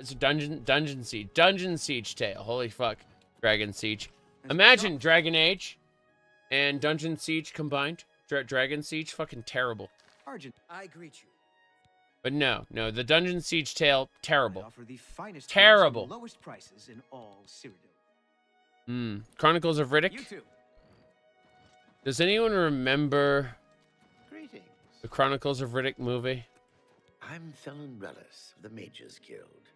Siege tale. Holy fuck. Dragon Siege. Imagine Dragon Age and Dungeon Siege combined. Dragon Siege, fucking terrible. Argent, I greet you. But no, the Dungeon Siege tale, terrible. I offer the finest terrible. Lowest prices in all Cyrodiil. Chronicles of Riddick. You too. Does anyone remember Greetings. the Chronicles of Riddick movie? I'm Felon Relis of the Mages Guild.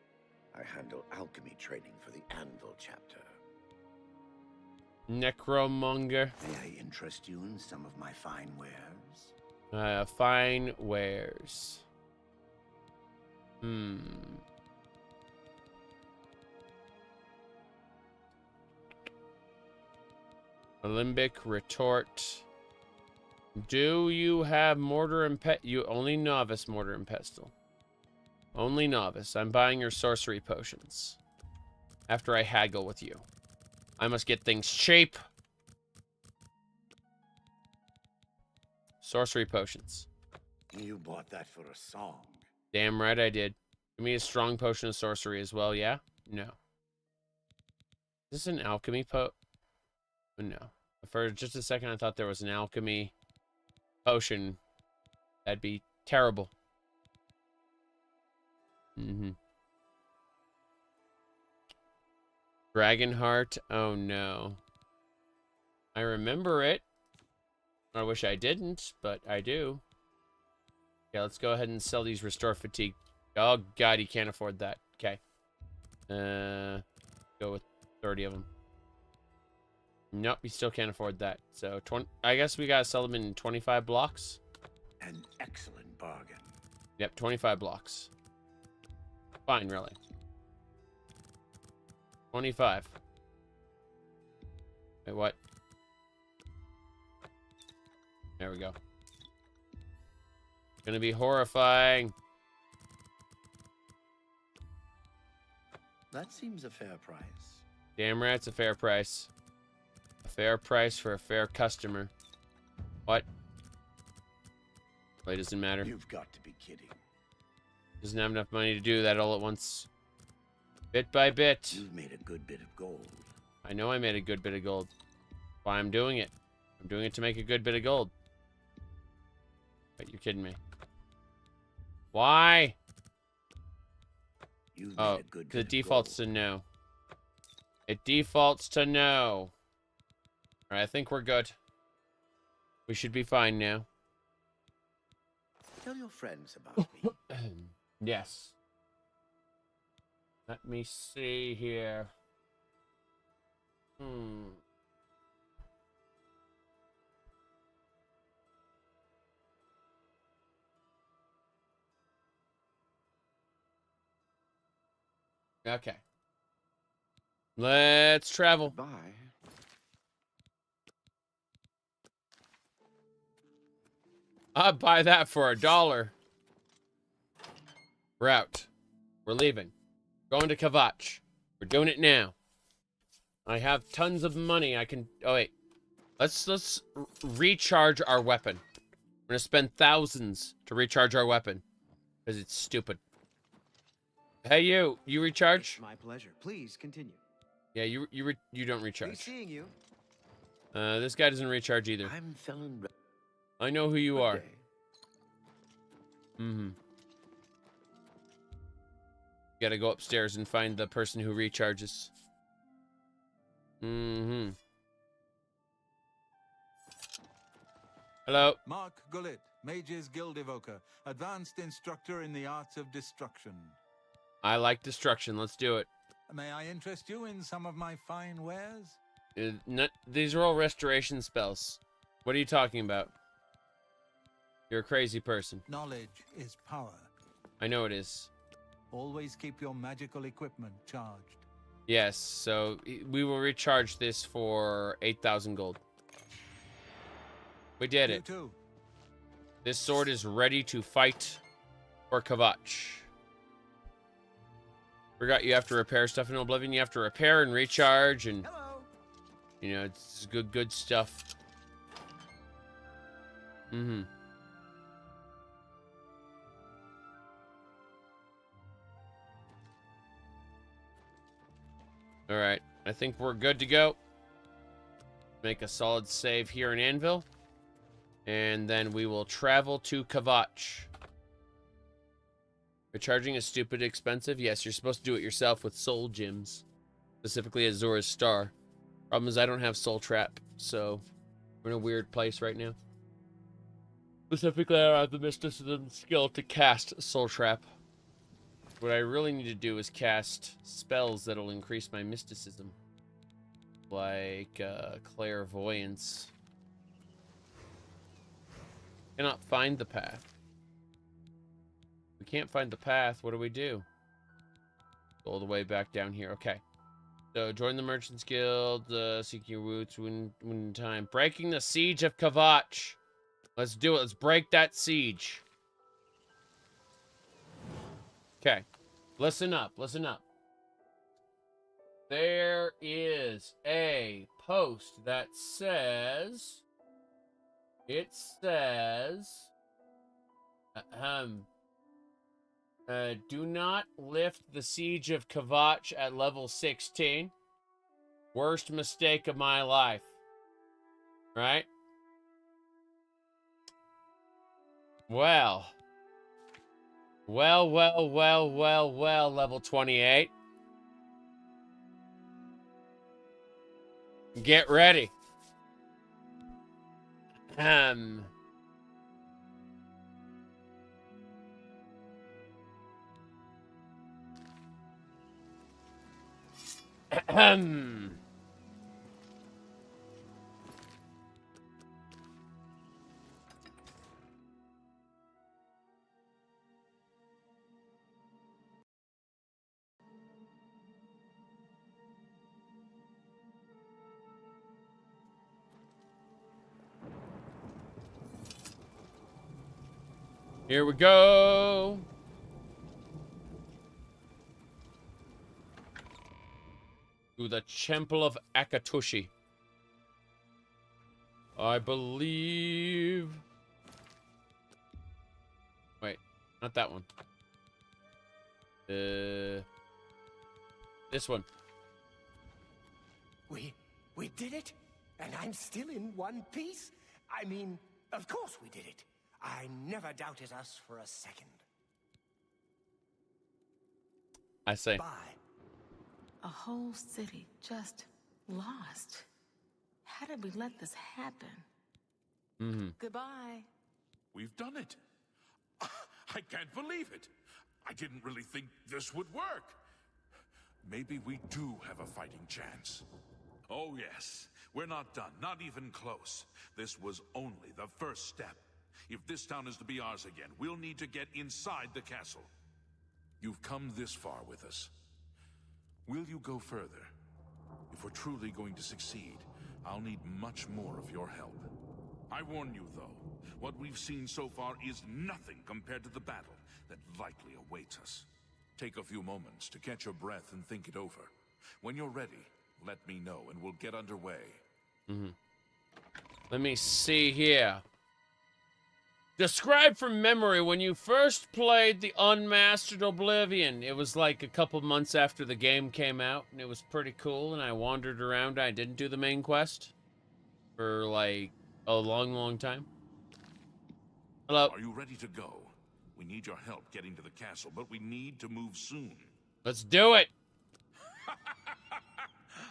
I handle alchemy training for the Anvil chapter. Necromonger. May I interest you in some of my fine wares? Fine wares. Alembic retort. Do you have mortar and you only novice mortar and pestle? Only novice. I'm buying your sorcery potions. After I haggle with you. I must get things cheap. Sorcery potions. You bought that for a song. Damn right I did. Give me a strong potion of sorcery as well, yeah? No. Is this an alchemy No. For just a second I thought there was an alchemy potion. That'd be terrible. Dragonheart. Oh no. I remember it. I wish I didn't, but I do. Okay, let's go ahead and sell these restore fatigue. Oh god, you can't afford that. Okay. Go with 30 of them. Nope, you still can't afford that. So 20. I guess we gotta sell them in 25 blocks. An excellent bargain. Yep, 25 blocks. Fine, really. 25. Wait, what? There we go. Gonna be horrifying. That seems a fair price. Damn right, it's a fair price. A fair price for a fair customer. What? Well, it doesn't matter. You've got to be kidding. Doesn't have enough money to do that all at once. Bit by bit. You've made a good bit of gold. I know I made a good bit of gold. Why I'm doing it. I'm doing it to make a good bit of gold. Wait, you're kidding me. Why? You've made a good bit the of default's to no. It defaults to no. Alright, I think we're good. We should be fine now. Tell your friends about me. Yes. Let me see here. Okay. Let's travel. Bye. I'd buy that for $1. We're out. We're leaving. Going to Kvatch. We're doing it now. I have tons of money. I can. Oh wait. Let's recharge our weapon. We're gonna spend thousands to recharge our weapon because it's stupid. Hey you recharge? It's my pleasure. Please continue. Yeah, you don't recharge. Be seeing you. This guy doesn't recharge either. I'm feeling. I know who you are. Gotta go upstairs and find the person who recharges. Hello. Mark Gullet, Mage's Guild Evoker, advanced instructor in the arts of destruction. I like destruction. Let's do it. May I interest you in some of my fine wares? These are all restoration spells. What are you talking about? You're a crazy person. Knowledge is power. I know it is. Always keep your magical equipment charged. Yes, so we will recharge this for 8,000 gold. We did it. Too. This sword is ready to fight for Kvatch. Forgot you have to repair stuff in Oblivion. You have to repair and recharge, and you know, it's good stuff. All right, I think we're good to go. Make a solid save here in Anvil, and then we will travel to Kvatch. Recharging is stupid expensive. Yes, you're supposed to do it yourself with soul gems, specifically Azura's Star. Problem is I don't have Soul Trap, so we're in a weird place right now. Specifically, I don't have the mysticism skill to cast Soul Trap. What I really need to do is cast spells that'll increase my mysticism, like clairvoyance. Cannot find the path. We can't find the path. What do we do? Go all the way back down here. Okay. So join the Merchants Guild. Seek your roots when time. Breaking the siege of Kvatch. Let's do it. Let's break that siege. Okay. Listen up. Listen up. There is a post that says... It says... do not lift the siege of Kvatch at level 16. Worst mistake of my life. Right? Well, level 28. Get ready. Here we go. To the Temple of Akatoshi. I believe... Wait, not that one. This one. We did it? And I'm still in one piece? I mean, of course we did it. I never doubted us for a second. I say. Bye. A whole city just lost. How did we let this happen? Mm-hmm. Goodbye. We've done it. I can't believe it. I didn't really think this would work. Maybe we do have a fighting chance. Oh yes, we're not done, not even close. This was only the first step. If this town is to be ours again, we'll need to get inside the castle. You've come this far with us. Will you go further? If we're truly going to succeed, I'll need much more of your help. I warn you, though, what we've seen so far is nothing compared to the battle that likely awaits us. Take a few moments to catch your breath and think it over. When you're ready, let me know and we'll get underway. Mm-hmm. Let me see here. Describe from memory when you first played the unmastered Oblivion. It was like a couple months after the game came out, and it was pretty cool, and I wandered around. I didn't do the main quest for, like, a long, long time. Hello. Are you ready to go? We need your help getting to the castle, but we need to move soon. Let's do it.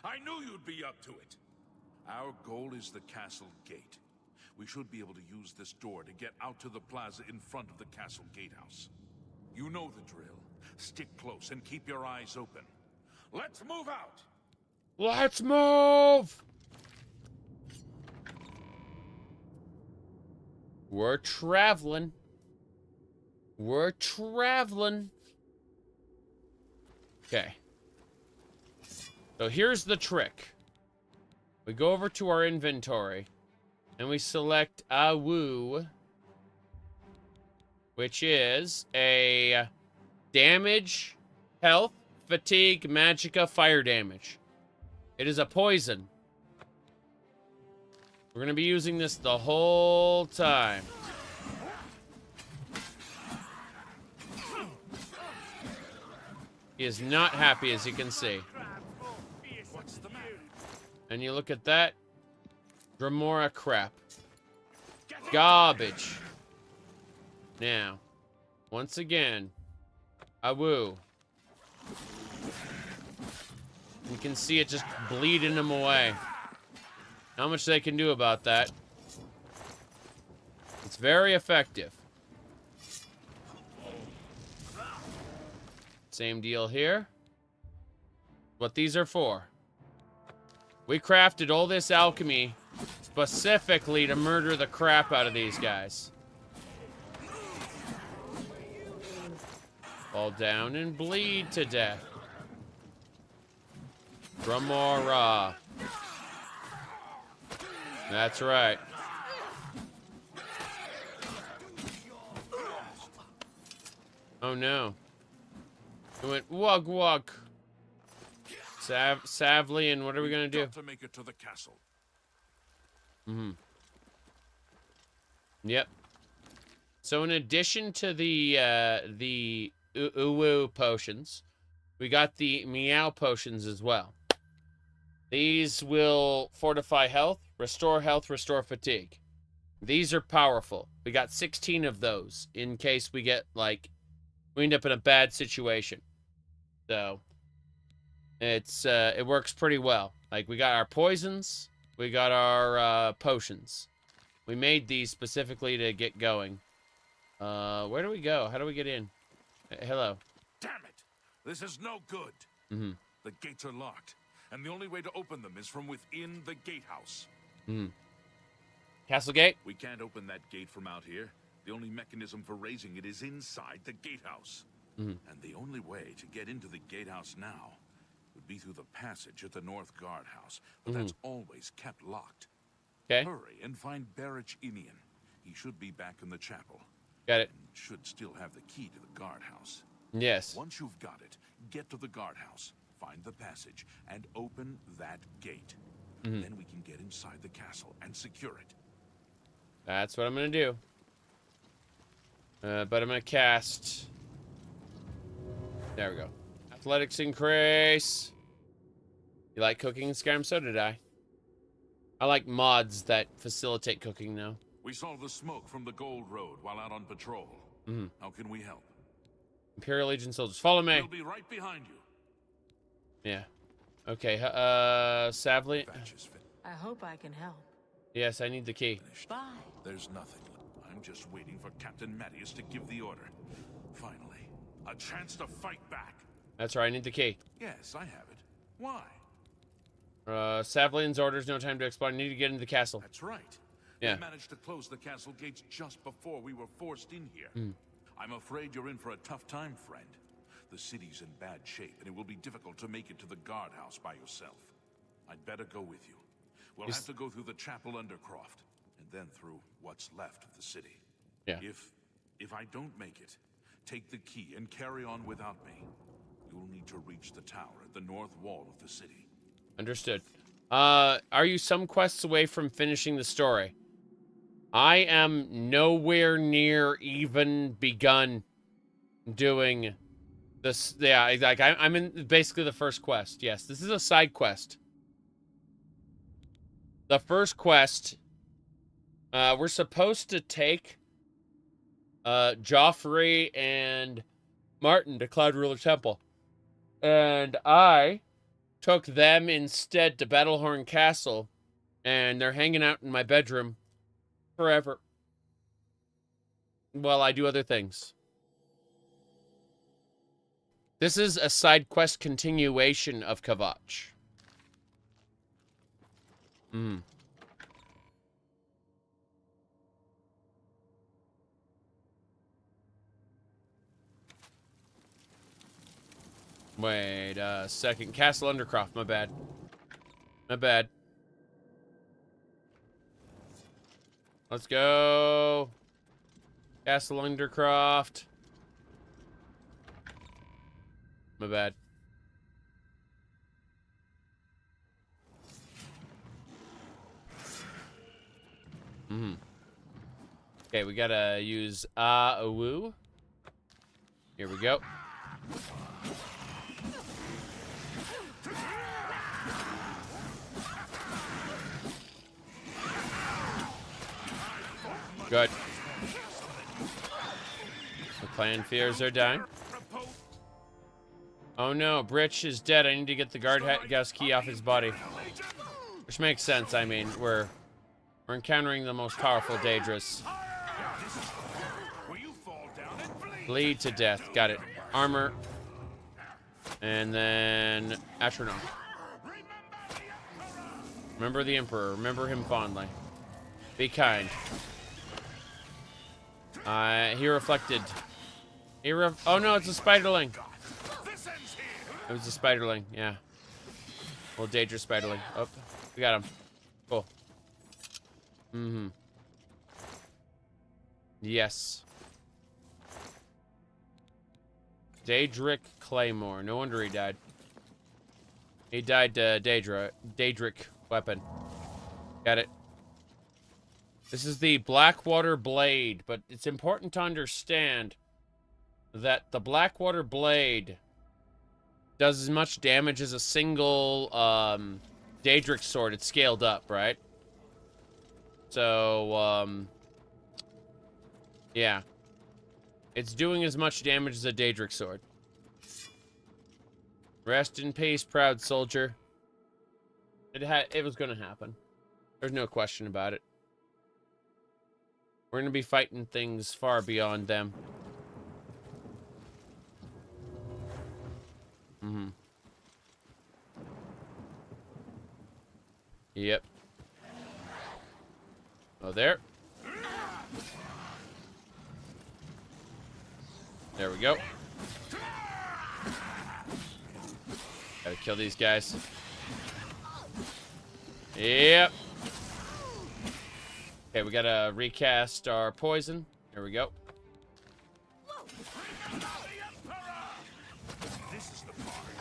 I knew you'd be up to it. Our goal is the castle gate. We should be able to use this door to get out to the plaza in front of the castle gatehouse. You know the drill. Stick close and keep your eyes open. Let's move out! Let's move! We're traveling. We're traveling. Okay. So here's the trick. We go over to our inventory. And we select Awu, which is a damage, health, fatigue, magicka, fire damage. It is a poison. We're going to be using this the whole time. He is not happy, as you can see. And you look at that. Dremora crap. Garbage. Now, once again, Awu. You can see it just bleeding him away. Not much they can do about that. It's very effective. Same deal here. What these are for. We crafted all this alchemy specifically to murder the crap out of these guys. Fall down and bleed to death. Dremora. That's right. Oh no. It went wug wug. Savly, and what are we gonna do? To make it to the castle. Mm-hmm. Yep. So in addition to the Uwu potions, we got the Meow potions as well. These will fortify health, restore fatigue. These are powerful. We got 16 of those in case we get, like, we end up in a bad situation. So it works pretty well. Like, we got our poisons, we got our potions. We made these specifically to get going. Where do we go? How do we get in? Hello. Damn it! This is no good. Mm-hmm. The gates are locked, and the only way to open them is from within the gatehouse. Mm-hmm. Castle gate? We can't open that gate from out here. The only mechanism for raising it is inside the gatehouse. Mm-hmm. And the only way to get into the gatehouse now would be through the passage at the North Guardhouse, but that's always kept locked. Okay. Hurry and find Barrich Inian. He should be back in the chapel. Got it. Should still have the key to the guardhouse. Yes. Once you've got it, get to the guardhouse, find the passage, and open that gate. Then we can get inside the castle and secure it. That's what I'm gonna do. But I'm gonna cast. There we go. Athletics increase. You like cooking in Skyrim? So did I. I like mods that facilitate cooking now. We saw the smoke from the Gold Road while out on patrol. How can we help? Imperial Legion soldiers, follow me. We'll be right behind you. Yeah. Okay. Savly. I hope I can help. Yes, I need the key. Bye. There's nothing. I'm just waiting for Captain Mattias to give the order. Finally, a chance to fight back. That's right. I need the key. Yes, I have it. Why? Savlin's orders. No time to explain. I need to get into the castle. That's right. Yeah. They managed to close the castle gates just before we were forced in here. I'm afraid you're in for a tough time, friend. The city's in bad shape, and it will be difficult to make it to the guardhouse by yourself. I'd better go with you. We'll have to go through the chapel undercroft, and then through what's left of the city. Yeah. If I don't make it, take the key and carry on without me. You'll need to reach the tower at the north wall of the city. Understood. Are you some quests away from finishing the story? I am nowhere near even begun doing this. Yeah, like I'm in basically the first quest. Yes, this is a side quest. The first quest, we're supposed to take Joffrey and Martin to Cloud Ruler Temple. And I took them instead to Battlehorn Castle, and they're hanging out in my bedroom forever while I do other things. This is a side quest continuation of Kvatch. Wait a second. Castle Undercroft, my bad. My bad. Let's go. Castle Undercroft. My bad. Okay, we gotta use Ooo. Here we go. Good. The clan fears are dying. Oh no, Britch is dead. I need to get the guardhouse key off his body. Which makes sense. I mean, we're encountering the most powerful Daedric. Bleed to death. Got it. Armor. And then Atronach. Remember the Emperor. Remember him fondly. Be kind. He reflected. Oh no, it's a spiderling. It was a spiderling, yeah. Well, Daedric spiderling. Oh, we got him. Cool. Yes. Daedric Claymore. No wonder he died. He died Daedric weapon. Got it. This is the Blackwater Blade, but it's important to understand that the Blackwater Blade does as much damage as a single Daedric sword. It's scaled up, right? So, yeah. It's doing as much damage as a Daedric sword. Rest in peace, proud soldier. It was going to happen. There's no question about it. We're going to be fighting things far beyond them. Yep. Oh, there. There we go. Gotta kill these guys. Yep. Okay, we gotta recast our poison. There we go.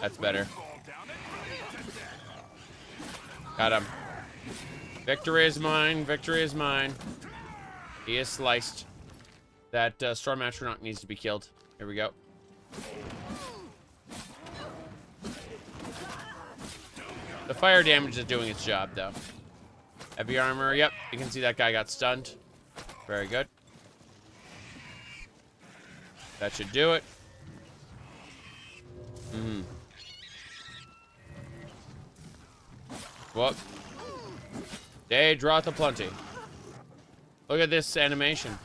That's better. Got him. Victory is mine. Victory is mine. He is sliced. That Storm Astronaut needs to be killed. Here we go. The fire damage is doing its job, though. Heavy armor. Yep, you can see that guy got stunned. Very good. That should do it. What? Daedric aplenty. Look at this animation.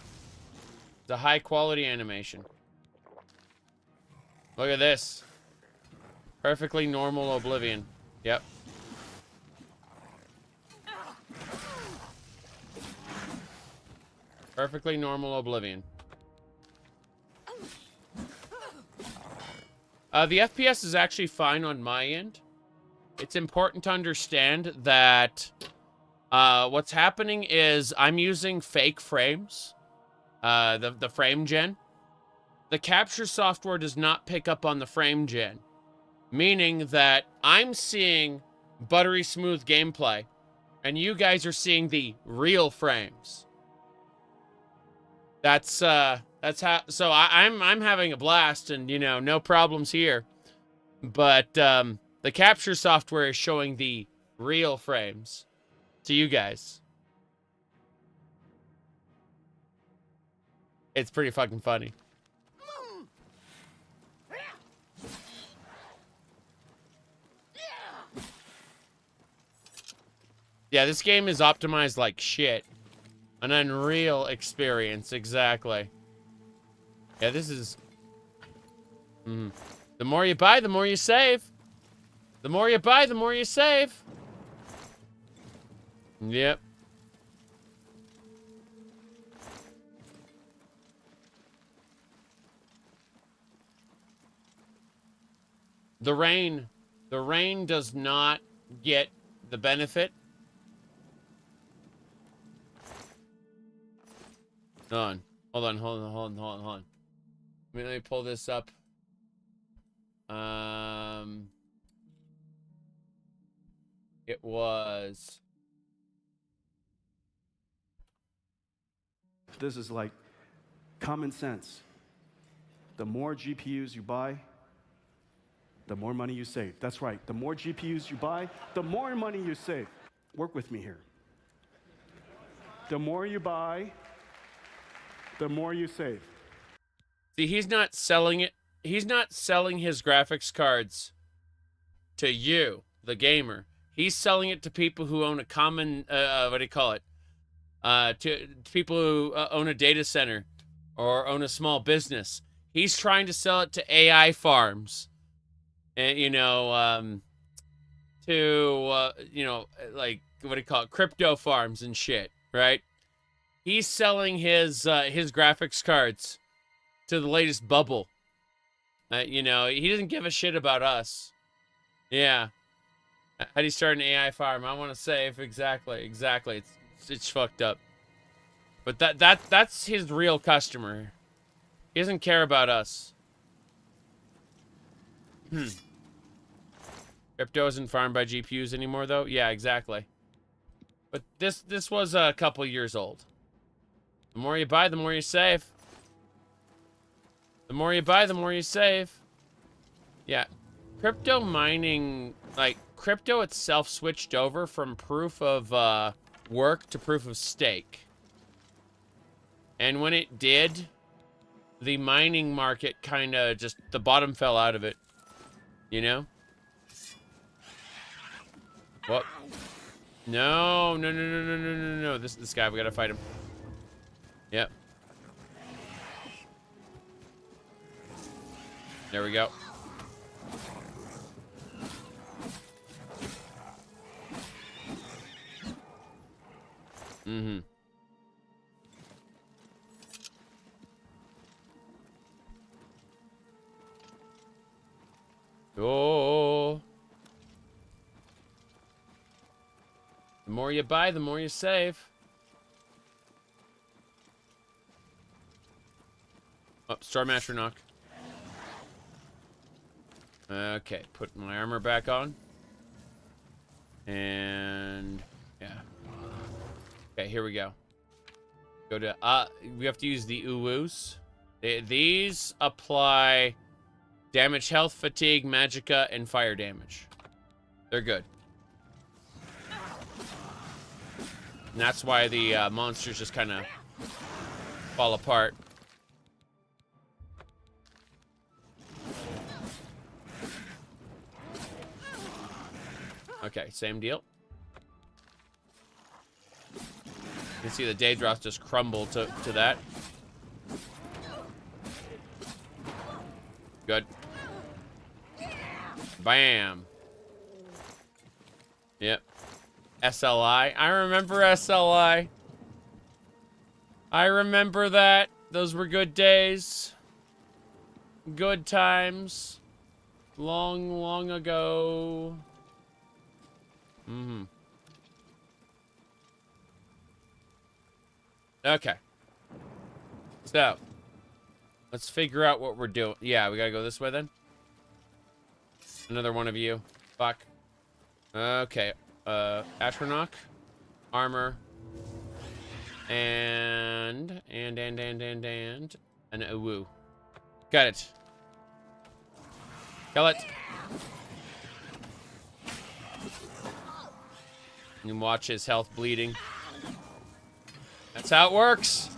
It's a high quality animation. Look at this. Perfectly normal Oblivion. Yep. Perfectly normal Oblivion. The FPS is actually fine on my end. It's important to understand that what's happening is I'm using fake frames. The frame gen. The capture software does not pick up on the frame gen. Meaning that I'm seeing buttery smooth gameplay. And you guys are seeing the real frames. That's how, so I'm having a blast and, you know, no problems here. But, the capture software is showing the real frames to you guys. It's pretty fucking funny. Yeah, this game is optimized like shit. An unreal experience, exactly. Yeah, this is... The more you buy, the more you save. The more you buy, the more you save. Yep. The rain does not get the benefit. Hold on. Let me pull this up. It was... This is like common sense. The more GPUs you buy, the more money you save. That's right. The more GPUs you buy, the more money you save. Work with me here. The more you buy, the more you save. See, he's not selling it. He's not selling his graphics cards to you, the gamer. He's selling it to people who own a common, what do you call it? To people who own a data center or own a small business. He's trying to sell it to AI farms. And, you know, you know, like, what do you call it? Crypto farms and shit, right? He's selling his graphics cards to the latest bubble. You know, he doesn't give a shit about us. Yeah. How do you start an AI farm? I want to save. Exactly. It's fucked up. But that's his real customer. He doesn't care about us. Crypto isn't farmed by GPUs anymore, though. Yeah, exactly. But this was a couple years old. The more you buy, the more you save. The more you buy, the more you save. Yeah. Crypto mining, like, crypto itself switched over from proof of work to proof of stake. And when it did, the mining market kind of just, the bottom fell out of it. You know? What? No. This guy, we gotta fight him. Yep. There we go. Oh. The more you buy, the more you save. Oh, Storm Astronaut. Okay, put my armor back on. And yeah. Okay, here we go. Go to we have to use the Ooops. These apply damage, health, fatigue, magicka, and fire damage. They're good. And that's why the monsters just kind of fall apart. Okay, same deal. You can see the Daedric just crumble to that. Good. Bam. Yep. SLI. I remember SLI. I remember that. Those were good days. Good times. Long, long ago. Mm-hmm. Okay. So, let's figure out what we're doing. Yeah, we gotta go this way then. Another one of you. Fuck. Okay. Atronach. Armor. And an Awoo. Got it. Kill it. You can watch his health bleeding. That's how it works.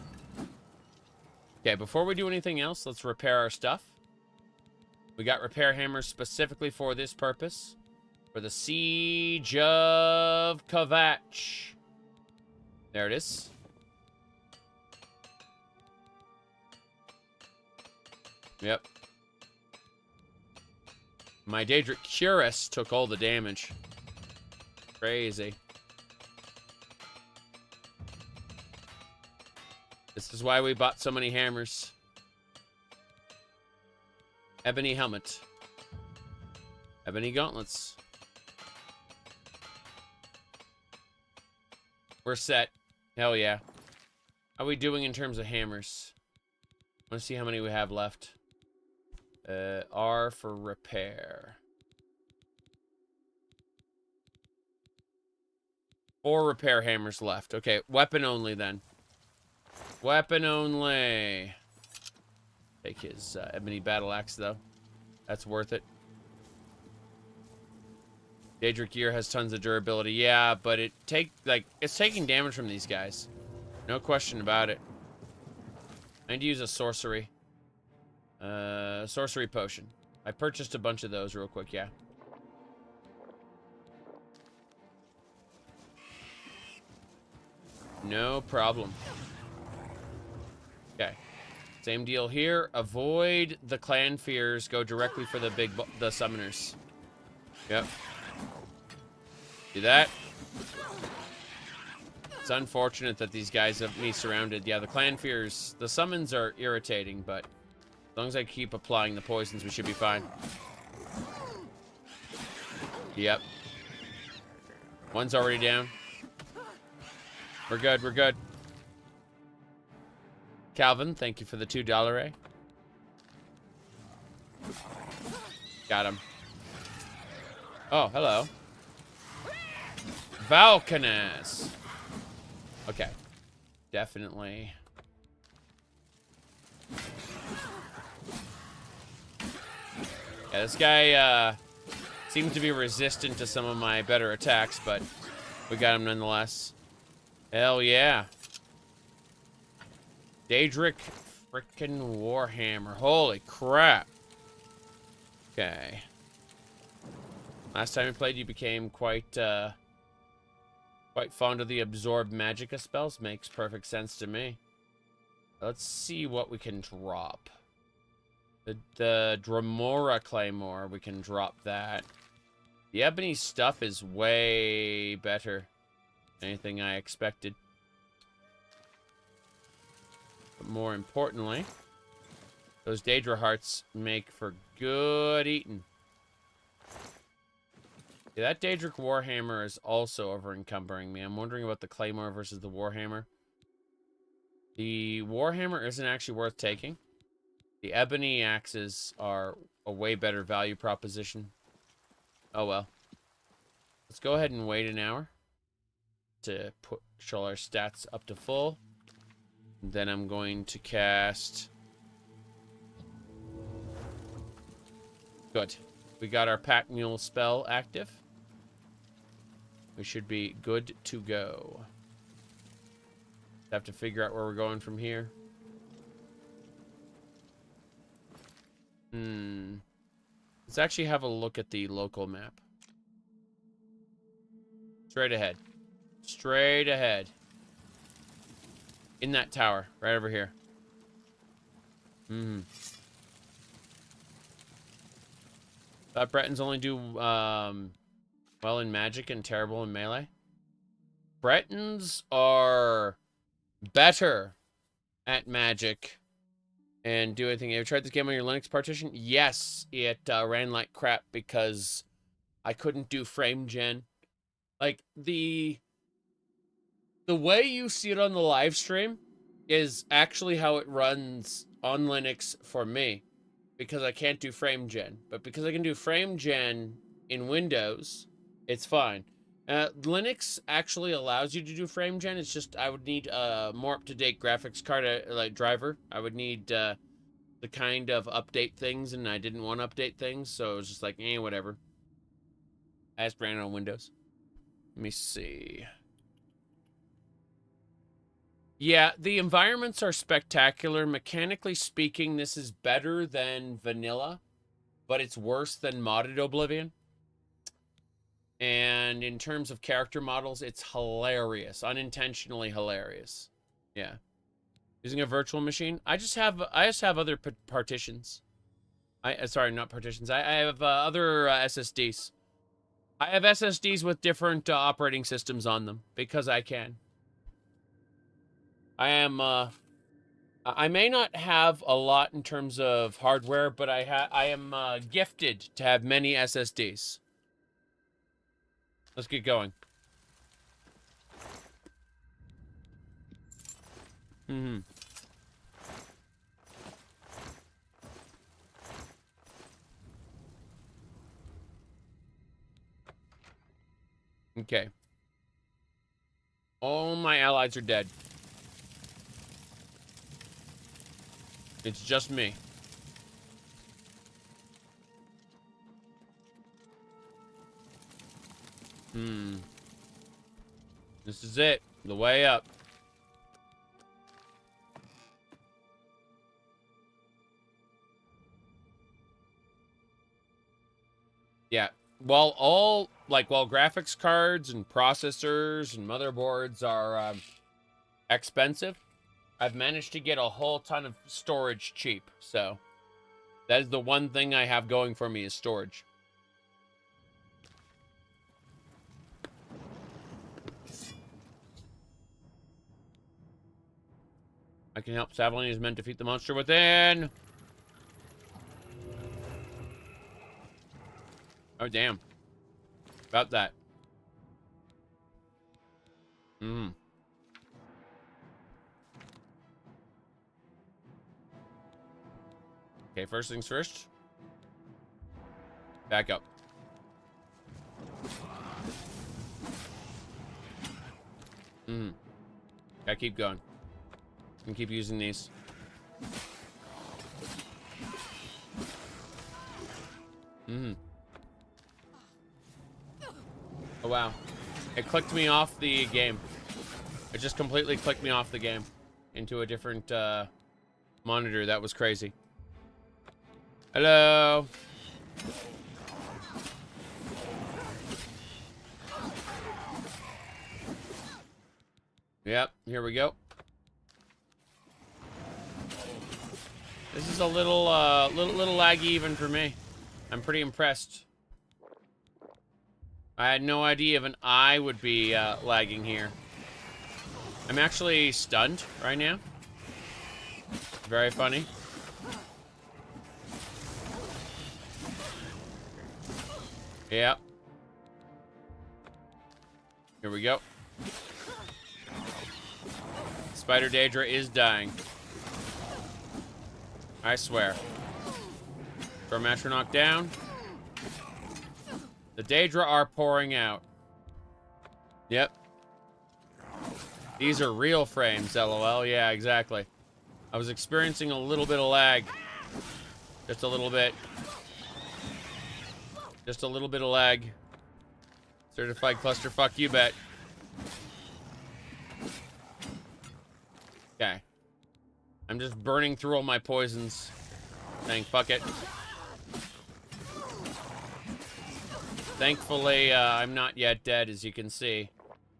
Okay, before we do anything else, let's repair our stuff. We got repair hammers specifically for this purpose. For the Siege of Kvatch. There it is. Yep. My Daedric Cuirass took all the damage. Crazy. This is why we bought so many hammers. Ebony helmet. Ebony gauntlets. We're set. Hell yeah. How are we doing in terms of hammers? I want to see how many we have left. R for repair. 4 repair hammers left. Okay, weapon only then. Weapon only. Take his ebony battle axe though. That's worth it. Daedric gear has tons of durability. Yeah, but it's taking damage from these guys. No question about it. I need to use a sorcery. Sorcery potion. I purchased a bunch of those real quick, yeah. No problem. Okay. Same deal here. Avoid the clan fears. Go directly for the the summoners. Yep. Do that. It's unfortunate that these guys have me surrounded. Yeah, the clan fears. The summons are irritating, but as long as I keep applying the poisons, we should be fine. Yep. One's already down. We're good, we're good. Calvin, thank you for the $2. Got him. Oh, hello. Valkanas. Okay. Definitely. Yeah, this guy seems to be resistant to some of my better attacks, but we got him nonetheless. Hell yeah. Daedric frickin' Warhammer. Holy crap. Okay. Last time we played, you became quite fond of the absorb magicka spells. Makes perfect sense to me. Let's see what we can drop. The Dremora Claymore, we can drop that. The ebony stuff is way better than anything I expected. But more importantly, those Daedra hearts make for good eating. Yeah, that Daedric Warhammer is also over-encumbering me. I'm wondering about the Claymore versus the Warhammer. The Warhammer isn't actually worth taking. The ebony axes are a way better value proposition. Oh well. Let's go ahead and wait an hour to push all our stats up to full. Then I'm going to cast... Good. We got our Pack Mule spell active. We should be good to go. Have to figure out where we're going from here. Let's actually have a look at the local map. Straight ahead. Straight ahead. In that tower, right over here. Thought Bretons only do well in magic and terrible in melee. Bretons are better at magic and do anything. Have you tried this game on your Linux partition? Yes, it ran like crap because I couldn't do frame gen. Like, the way you see it on the live stream is actually how it runs on Linux for me, because I can't do frame gen. But because I can do frame gen in Windows, it's fine. Linux actually allows you to do frame gen. It's just I would need a more up-to-date graphics card, like driver. I would need the kind of update things, and I didn't want to update things, so it was just like, whatever. I just ran it on Windows. Let me see. Yeah, the environments are spectacular. Mechanically speaking, this is better than vanilla, but it's worse than modded Oblivion. And in terms of character models, it's hilarious. Unintentionally hilarious. Yeah. Using a virtual machine? I just have other partitions. Sorry, not partitions. I have other SSDs. I have SSDs with different operating systems on them because I can. I may not have a lot in terms of hardware, but I am gifted to have many SSDs. Let's get going. Okay. All my allies are dead. It's just me. This is it. The way up. Yeah. While graphics cards and processors and motherboards are expensive, I've managed to get a whole ton of storage cheap. So that is the one thing I have going for me is storage. I can help Savalini's men defeat the monster within. Oh, damn. About that. Okay, first things first. Back up. Gotta keep going. And keep using these. Oh, wow. It clicked me off the game. It just completely clicked me off the game into a different monitor. That was crazy. Hello. Yep, here we go. This is a little laggy even for me. I'm pretty impressed. I had no idea if an eye would be lagging here. I'm actually stunned right now. Very funny. Yep. Here we go. Spider Daedra is dying. I swear. Throw Matcher knocked down. The Daedra are pouring out. Yep. These are real frames, lol. Yeah, exactly. I was experiencing a little bit of lag. Just a little bit. Just a little bit of lag. Certified clusterfuck, you bet. Okay. I'm just burning through all my poisons. Saying fuck it. Thankfully, I'm not yet dead, as you can see.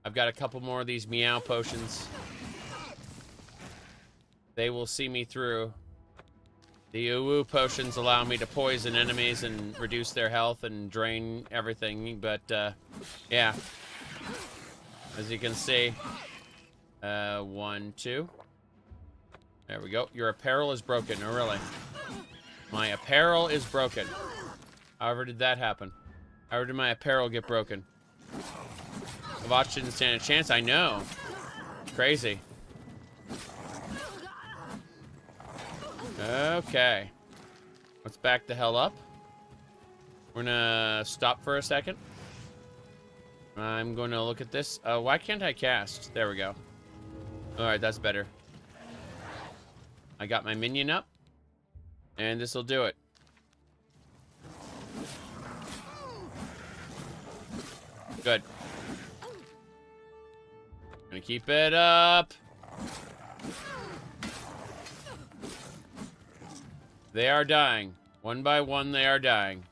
I've got a couple more of these meow potions. They will see me through. The Uwu potions allow me to poison enemies and reduce their health and drain everything, but, yeah. As you can see. 1, 2. There we go. Your apparel is broken. Oh, really? My apparel is broken. However did that happen? How did my apparel get broken? Kvatch didn't stand a chance. I know. Crazy. Okay. Let's back the hell up. We're gonna stop for a second. I'm going to look at this. Why can't I cast? There we go. Alright, that's better. I got my minion up. And this will do it. Good. Gonna keep it up. They are dying. One by one, they are dying.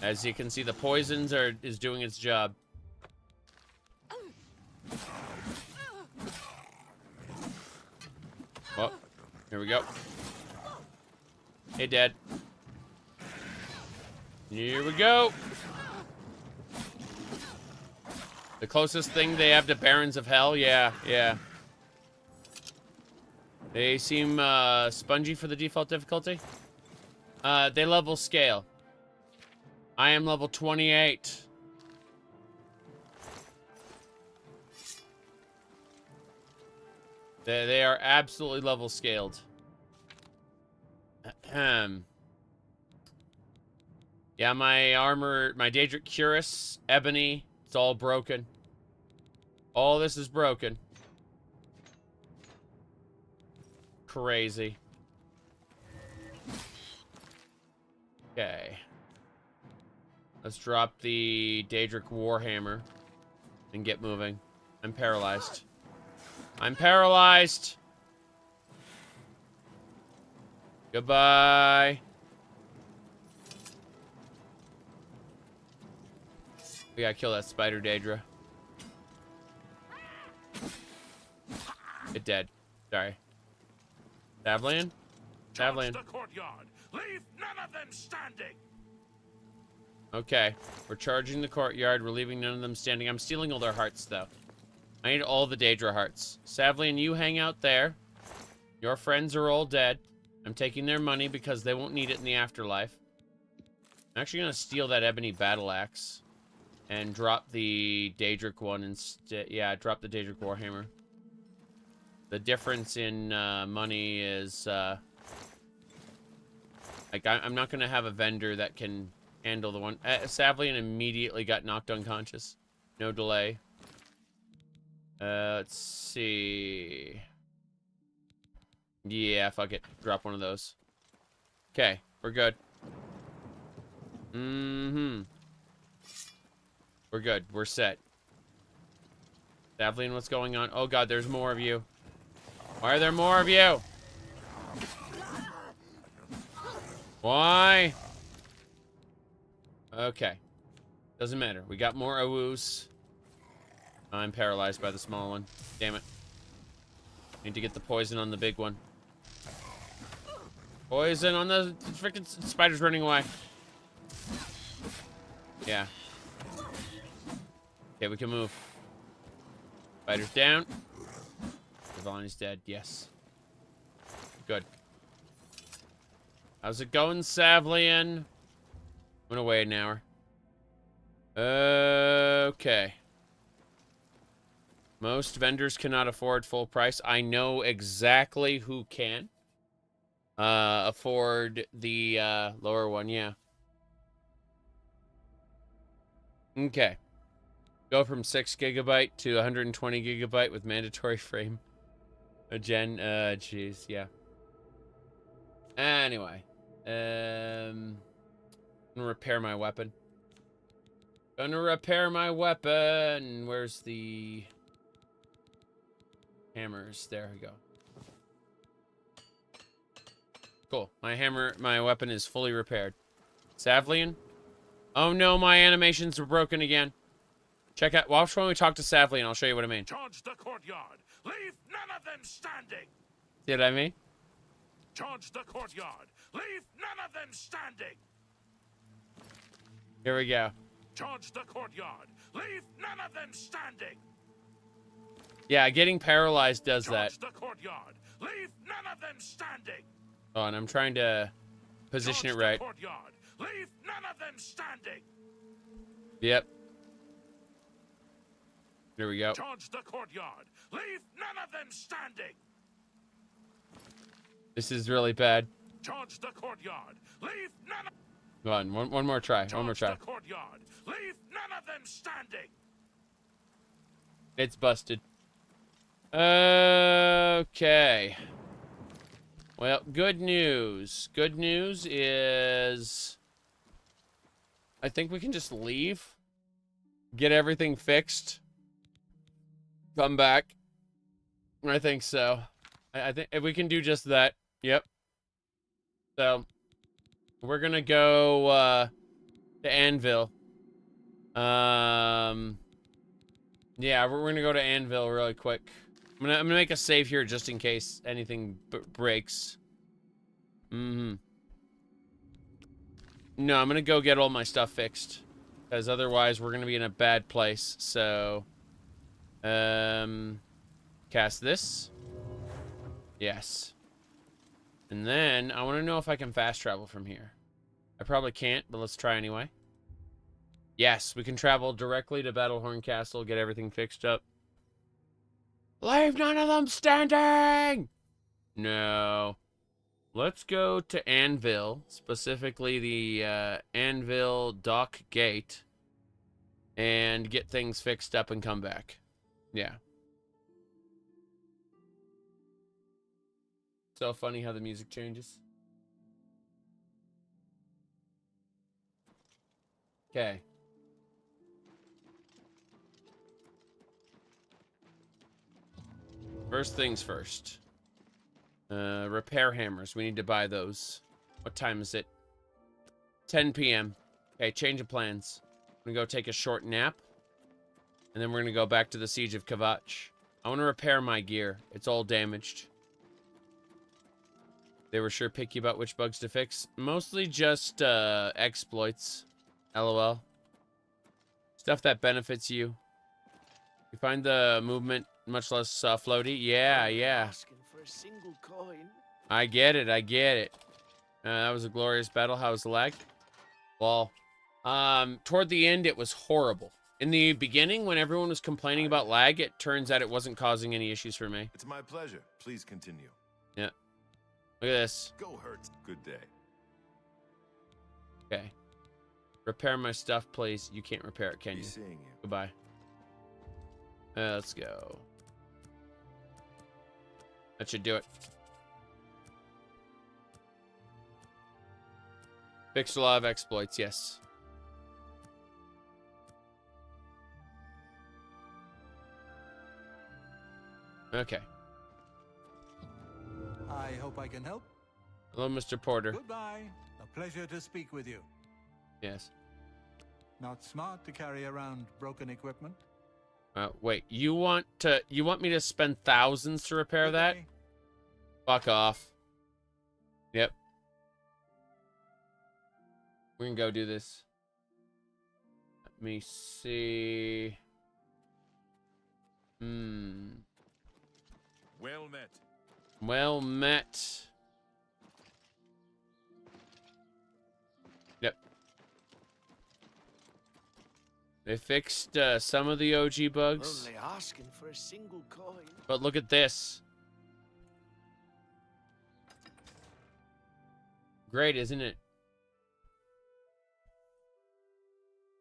As you can see, the poisons is doing its job. Oh, here we go. Hey, Dad. Here we go. The closest thing they have to Barons of Hell? Yeah, yeah. They seem spongy for the default difficulty. They level scale. I am level 28. They are absolutely level scaled. Yeah, my armor, my Daedric Cuirass, Ebony, it's all broken. All this is broken. Crazy. Okay. Let's drop the Daedric Warhammer and get moving. I'm paralyzed. I'm paralyzed! Goodbye. We gotta kill that spider Daedra. It dead. Sorry. Savlian? Savlian. The courtyard. Leave none of them standing. Okay. We're charging the courtyard. We're leaving none of them standing. I'm stealing all their hearts, though. I need all the Daedra hearts. Savlian, you hang out there. Your friends are all dead. I'm taking their money because they won't need it in the afterlife. I'm actually going to steal that ebony battle axe. And drop the Daedric one instead. Yeah, drop the Daedric Warhammer. The difference in money is... like, I'm not going to have a vendor that can handle the one... Savlian immediately got knocked unconscious. No delay. Let's see... Yeah, fuck it. Drop one of those. Okay, we're good. Mm-hmm. We're good. We're set. Savlian, what's going on? Oh god, there's more of you. Why are there more of you? Why? Okay. Doesn't matter. We got more Ooops. I'm paralyzed by the small one. Damn it. Need to get the poison on the big one. Poison on the freaking spider's running away. Yeah. Okay, we can move. Spider's down. Devon is dead. Yes. Good. How's it going, Savlian? I'm gonna wait an hour. Okay. Most vendors cannot afford full price. I know exactly who can afford the lower one, yeah. Okay. Go from 6 GB to 120 GB with mandatory frame. Jeez, yeah. Anyway. I'm gonna repair my weapon. Where's the hammers? There we go. Cool. My weapon is fully repaired. Savlian? Oh no, my animations were broken again. Check out. Watch when we talk to Savlian. I'll show you what I mean. Charge the courtyard. Leave none of them standing. See what I mean? Charge the courtyard. Leave none of them standing. Here we go. Charge the courtyard. Leave none of them standing. Yeah, getting paralyzed does Charge that. the courtyard. Leave none of them standing. Oh, and I'm trying to position it right. Courtyard. Leave none of them standing. Yep. There we go. Charge the courtyard. Leave none of them standing. This is really bad. Charge the courtyard. Leave none of Go on, one more try. One more try. the courtyard. Leave none of them standing. It's busted. Okay. Well, good news. Good news is I think we can just leave. Get everything fixed. Come back. I think so. I think if we can do just that. Yep. So we're gonna go to Anvil. Yeah, we're gonna go to Anvil really quick. I'm gonna make a save here just in case anything breaks. No, I'm gonna go get all my stuff fixed, because otherwise we're gonna be in a bad place. So, cast this. Yes. And then I want to know if I can fast travel from here. I probably can't, but let's try anyway. Yes, we can travel directly to Battlehorn Castle, get everything fixed up. Leave none of them standing! No. Let's go to Anvil, specifically the Anvil Dock Gate, and get things fixed up and come back. Yeah. So funny how the music changes. Okay. First things first. Repair hammers. We need to buy those. What time is it? 10 p.m. Okay, change of plans. I'm gonna go take a short nap. And then we're gonna go back to the Siege of Kvatch. I want to repair my gear. It's all damaged. They were sure picky about which bugs to fix. Mostly just exploits. LOL. Stuff that benefits you. You find the movement much less floaty? Yeah. Asking for a single coin. I get it. That was a glorious battle. How was the lag? Well, toward the end, it was horrible. In the beginning, when everyone was complaining about lag, it turns out it wasn't causing any issues for me. It's my pleasure. Please continue. Yeah. Look at this. Go hurt. Good day. Okay. Repair my stuff, please. You can't repair it, can you? Seeing you. Goodbye. Let's go. That should do it. Fixed a lot of exploits, yes. Okay. I hope I can help. Hello, Mr. Porter. Goodbye. A pleasure to speak with you. Yes. Not smart to carry around broken equipment. Wait, you want me to spend thousands to repair that? Fuck off. Yep. We can go do this. Let me see. Well met. Well met. Yep. They fixed some of the OG bugs. Only asking for a single coin. But look at this. Great, isn't it?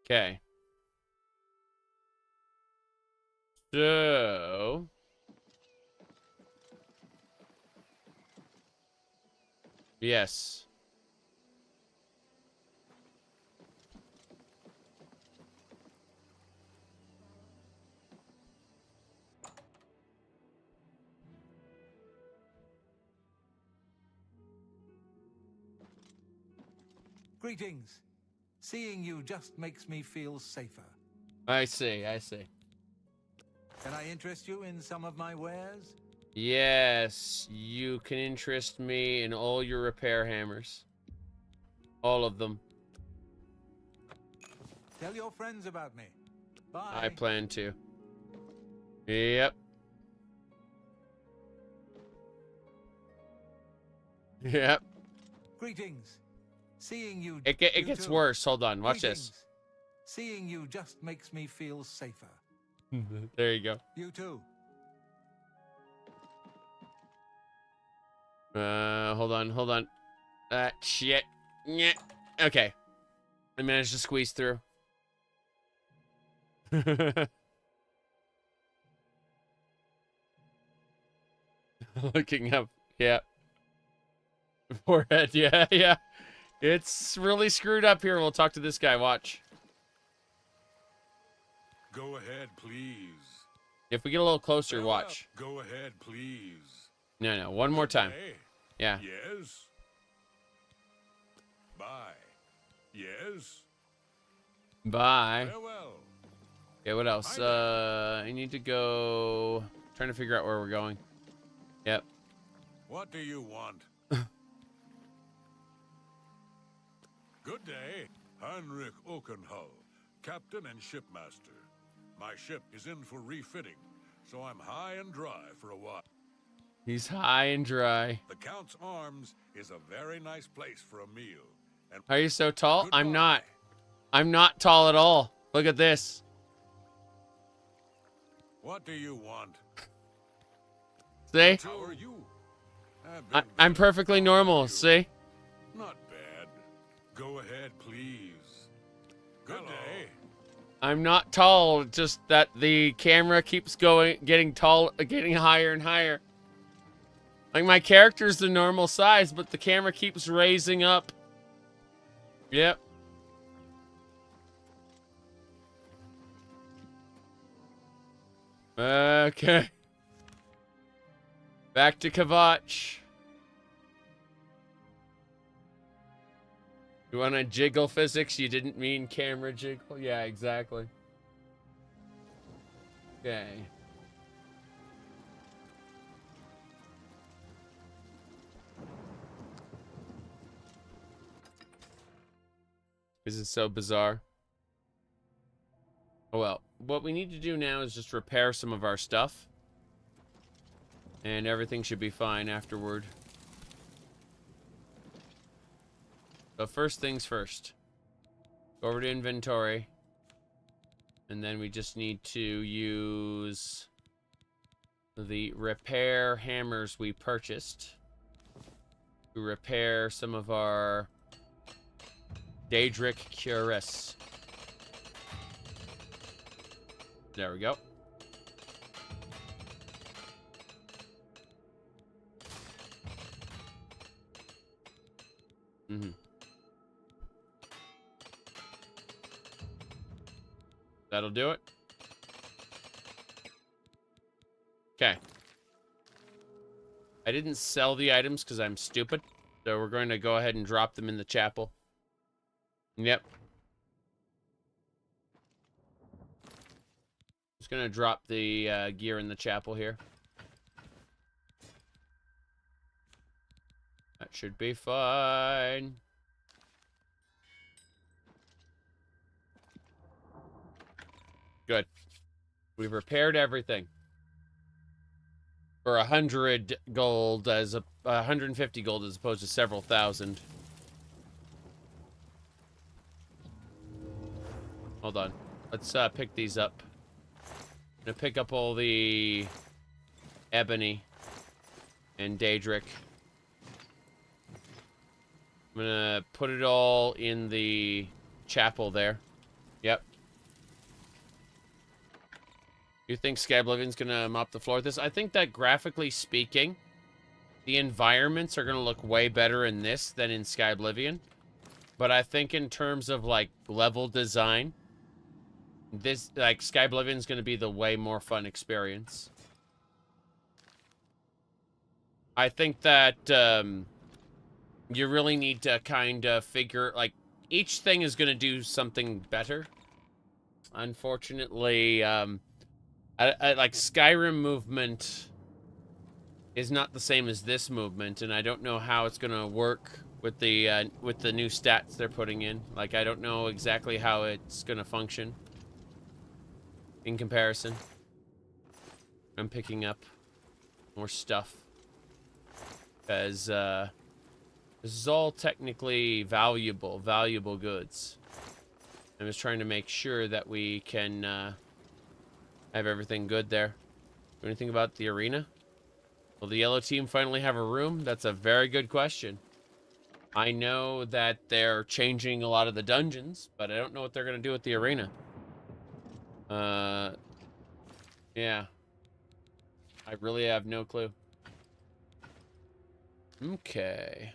Okay. So... Yes. Greetings. Seeing you just makes me feel safer. I see, I see. Can I interest you in some of my wares? Yes, you can interest me in all your repair hammers. All of them. Tell your friends about me. Bye. I plan to. Yep. Yep. Greetings. Seeing you... It gets worse. Hold on. Watch this. Seeing you just makes me feel safer. There you go. You too. Hold on. Shit. Yeah. Okay. I managed to squeeze through. Looking up. Yeah. Forehead. Yeah, yeah. It's really screwed up here. We'll talk to this guy. Watch. Go ahead, please. If we get a little closer, watch. Go ahead, please. No. One more time. Hey. Yeah. Yes. Bye. Yes. Bye. Farewell. Okay, what else? I need to go... Trying to figure out where we're going. Yep. What do you want? Good day. Heinrich Okenhull, captain and shipmaster. My ship is in for refitting, so I'm high and dry for a while. He's high and dry. The Count's Arms is a very nice place for a meal. And Are you so tall? I'm not. I'm not tall at all. Look at this. What do you want? See? How are you? I'm perfectly normal. See? Not bad. Go ahead, please. Good day. I'm not tall. Just that the camera keeps getting higher and higher. Like my character's the normal size, but the camera keeps raising up. Yep. Okay. Back to Kvatch. You want to jiggle physics? You didn't mean camera jiggle? Yeah, exactly. Okay. This is so bizarre. Oh well. What we need to do now is just repair some of our stuff. And everything should be fine afterward. So first things first. Go over to inventory. And then we just need to use the repair hammers we purchased to repair some of our Daedric cuirass. There we go. That'll do it. Okay. I didn't sell the items because I'm stupid. So we're going to go ahead and drop them in the chapel. Yep. Just going to drop the gear in the chapel here. That should be fine. Good. We've repaired everything. For 100 gold as 150 gold as opposed to several thousand. Hold on. Let's pick these up. I'm gonna pick up all the ebony and Daedric. I'm gonna put it all in the chapel there. Yep. You think Oblivion's gonna mop the floor with this? I think that graphically speaking, the environments are gonna look way better in this than in Oblivion. But I think in terms of like level design, this like Oblivion's gonna be the way more fun experience. I think that you really need to kind of figure, like, each thing is going to do something better. Unfortunately, like, Skyrim movement is not the same as this movement, and I don't know how it's going to work with the new stats they're putting in. Like, I don't know exactly how it's going to function in comparison. I'm picking up more stuff. Because, this is all technically valuable goods. I'm just trying to make sure that we can, have everything good there. Anything about the arena? Will the yellow team finally have a room? That's a very good question. I know that they're changing a lot of the dungeons, but I don't know what they're going to do with the arena. Yeah. I really have no clue. Okay.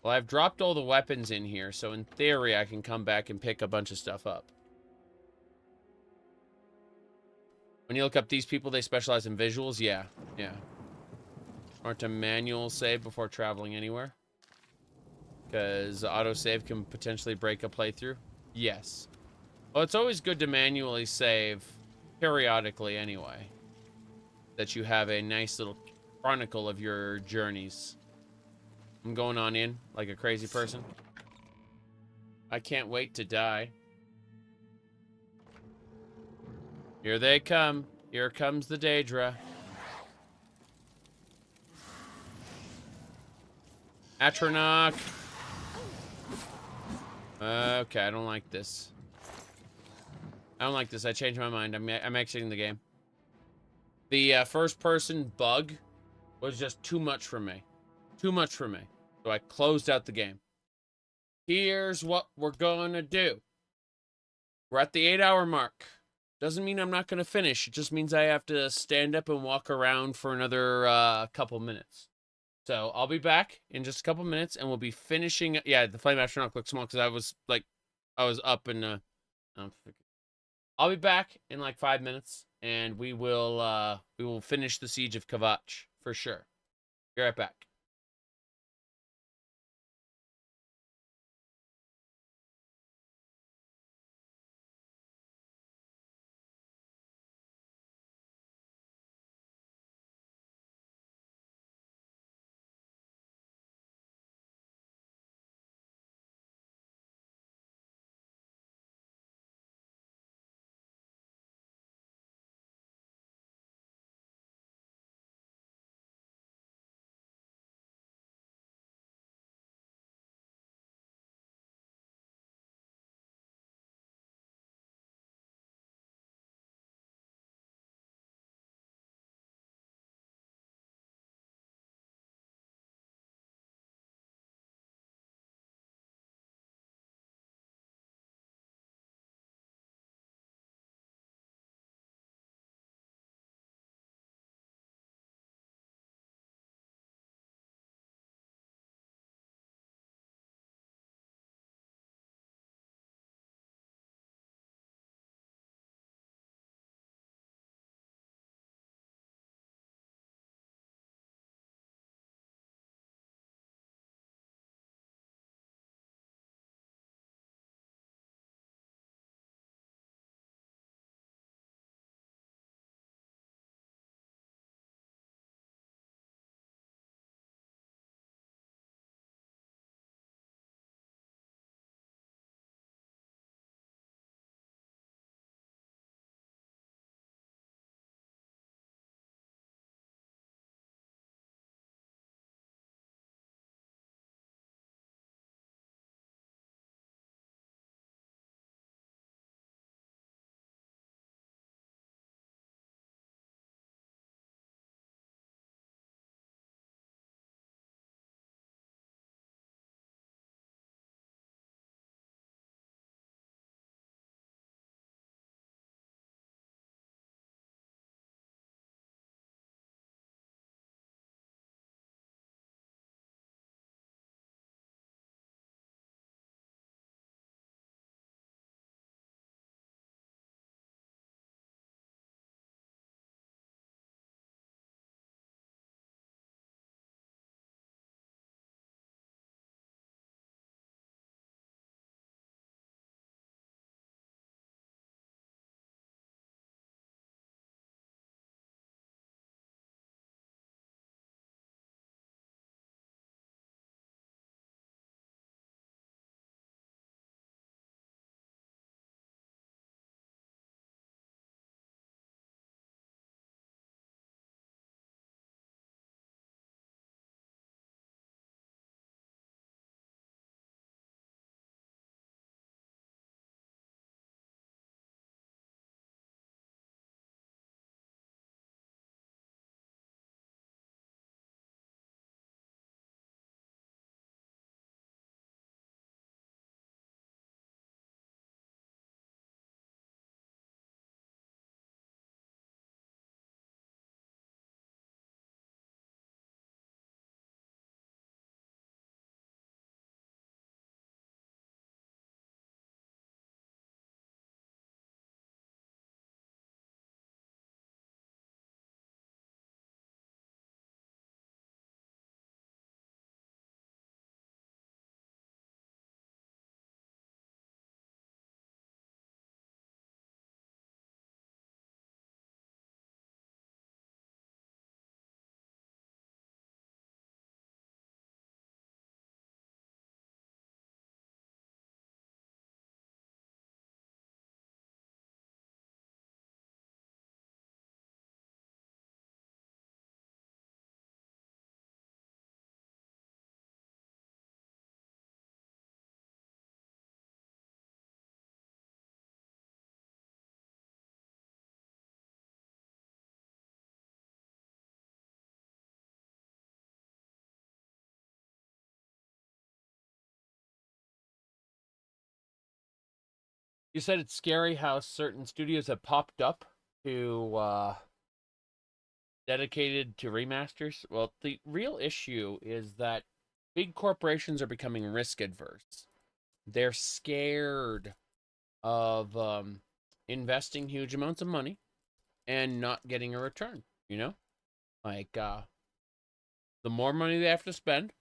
Well, I've dropped all the weapons in here, so in theory, I can come back and pick a bunch of stuff up. When you look up these people, they specialize in visuals? Yeah, yeah. Smart to manual save before traveling anywhere. Because autosave can potentially break a playthrough. Yes. Well, it's always good to manually save periodically anyway. That you have a nice little chronicle of your journeys. I'm going on in like a crazy person. I can't wait to die. Here they come. Here comes the Daedra. Atronach. Okay, I don't like this. I don't like this. I changed my mind. I'm exiting the game. The first person bug was just too much for me. Too much for me. So I closed out the game. Here's what we're gonna do. We're at the 8-hour mark. Doesn't mean I'm not gonna finish. It just means I have to stand up and walk around for another couple minutes. So I'll be back in just a couple minutes and we'll be finishing. Yeah, the flame astronaut looks small because I was up and I'll be back in like 5 minutes and we will finish the siege of Kvatch for sure. Be right back. You said it's scary how certain studios have popped up to dedicated to remasters. Well, the real issue is that big corporations are becoming risk adverse. They're scared of investing huge amounts of money and not getting a return, you know? Like, the more money they have to spend,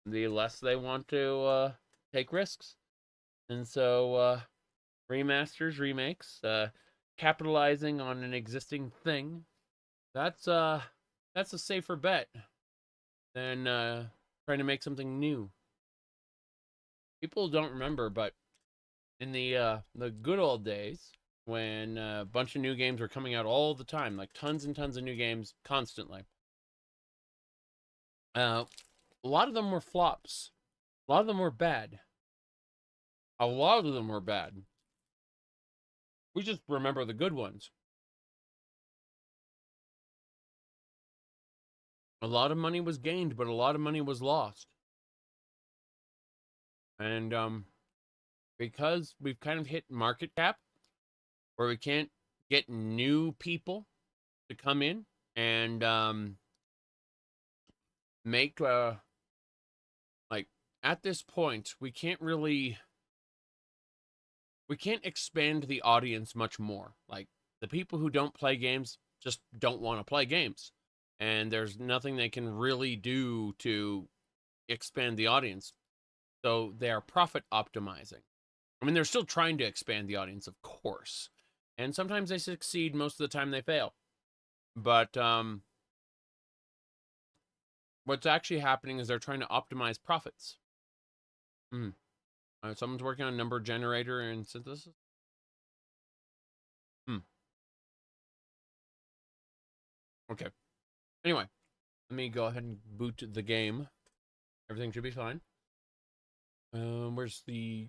the less they want to take risks. And so, remasters, remakes, capitalizing on an existing thing, that's a safer bet than trying to make something new. People don't remember, but in the good old days, when a bunch of new games were coming out all the time, like tons and tons of new games constantly, a lot of them were flops. A lot of them were bad. A lot of them were bad. We just remember the good ones. A lot of money was gained, but a lot of money was lost. And because we've kind of hit market cap, where we can't get new people to come in and make like at this point we can't expand the audience much more. Like, the people who don't play games just don't want to play games, and there's nothing they can really do to expand the audience. So they are profit optimizing. I mean, they're still trying to expand the audience, of course, and sometimes they succeed. Most of the time they fail. But what's actually happening is they're trying to optimize profits. Someone's working on number generator and synthesis. Okay. Anyway, let me go ahead and boot the game. Everything should be fine. Where's the...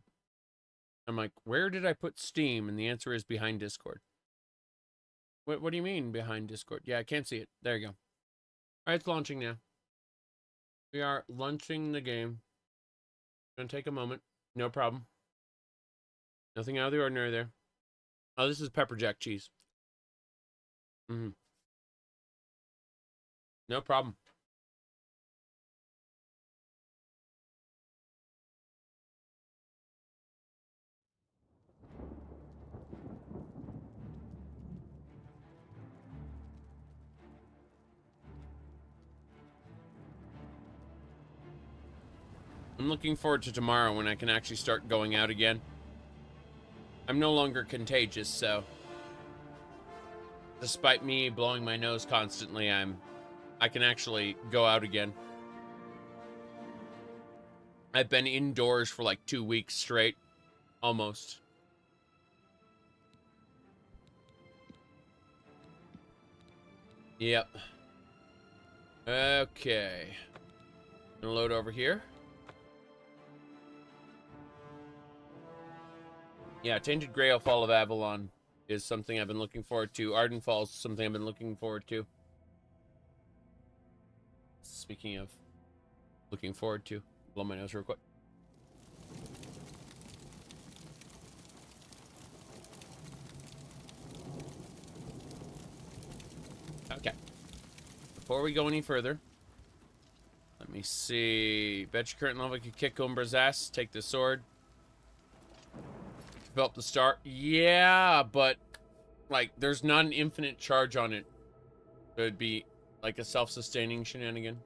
I'm like, where did I put Steam? And the answer is behind Discord. What do you mean behind Discord? Yeah, I can't see it. There you go. All right, it's launching now. We are launching the game. Gonna take a moment. No problem. Nothing out of the ordinary there. Oh, this is pepper jack cheese. No problem. I'm looking forward to tomorrow when I can actually start going out again. I'm no longer contagious, so despite me blowing my nose constantly, I can actually go out again. I've been indoors for like 2 weeks straight, almost. Yep. Okay. Gonna load over here. Yeah, Tainted Grail, Fall of Avalon is something I've been looking forward to. Ardenfall is something I've been looking forward to. Speaking of looking forward to, blow my nose real quick. Okay. Before we go any further, let me see. Bet your current level could kick Umbra's ass. Take the sword. Develop the star. Yeah, but like there's not an infinite charge on it. It would be like a self-sustaining shenanigan.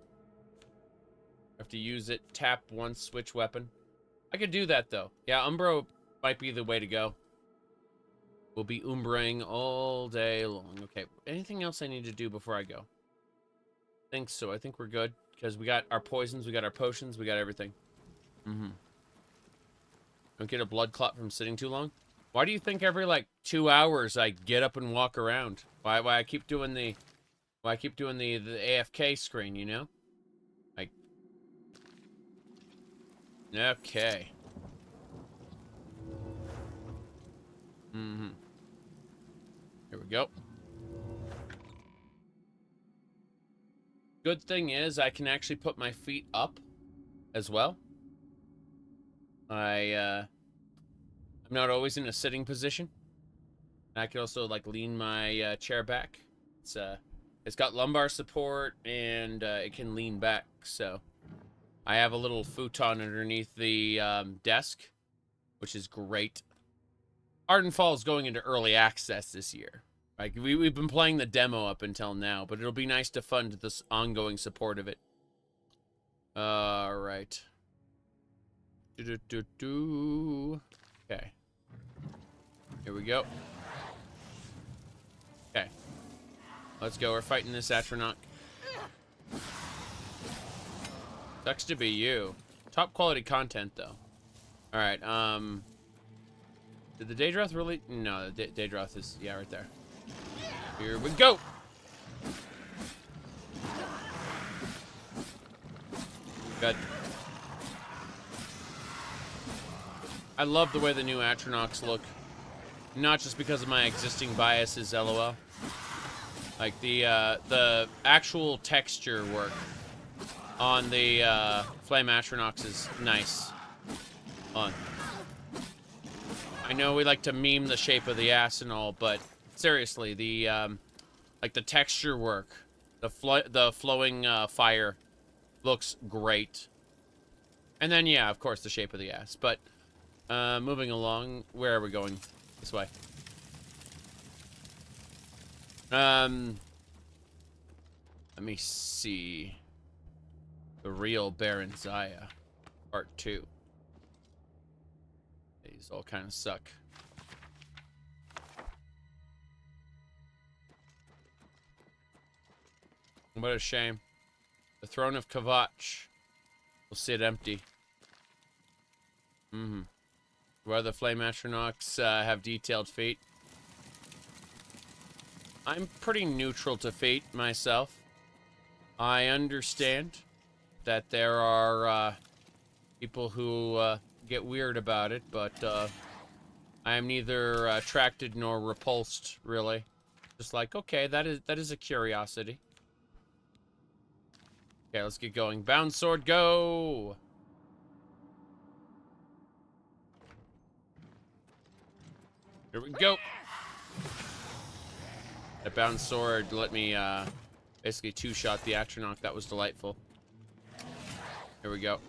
Have to use it, tap once, switch weapon. I could do that though. Yeah, Umbra might be the way to go. We'll be Umbraing all day long. Okay, anything else I need to do before I go? I think so. I think we're good because we got our poisons, we got our potions, we got everything. Don't get a blood clot from sitting too long. Why do you think every like 2 hours I get up and walk around? Why I keep doing the AFK screen, you know? Like, okay. Here we go. Good thing is I can actually put my feet up as well. I'm I'm not always in a sitting position. I can also like lean my chair back. It's got lumbar support and it can lean back. So I have a little futon underneath the desk, which is great. Ardenfall is going into early access this year. Like we've been playing the demo up until now, but it'll be nice to fund this ongoing support of it. All right. Okay. Here we go. Okay. Let's go. We're fighting this Atronach. Sucks to be you. Top quality content, though. Alright, did the Daedroth really? No, the Daedroth is, yeah, right there. Here we go! Good. I love the way the new Atronachs look. Not just because of my existing biases, lol. Like the actual texture work on the Flame Atronachs is nice. I know we like to meme the shape of the ass and all, but seriously, the like the texture work, the flowing fire looks great. And then yeah, of course, the shape of the ass. But moving along, where are we going? This way. Let me see. The Real Baron Zaya, Part 2. These all kind of suck. What a shame. The Throne of Kvatch will sit empty. Where the Flame Atronachs have detailed feet. I'm pretty neutral to fate myself. I understand that there are people who get weird about it, but I am neither attracted nor repulsed, really. Just like, okay, that is a curiosity. Okay, let's get going. Bound sword, go! Here we go. That bound sword let me basically two-shot the Atronach. That was delightful. Here we go.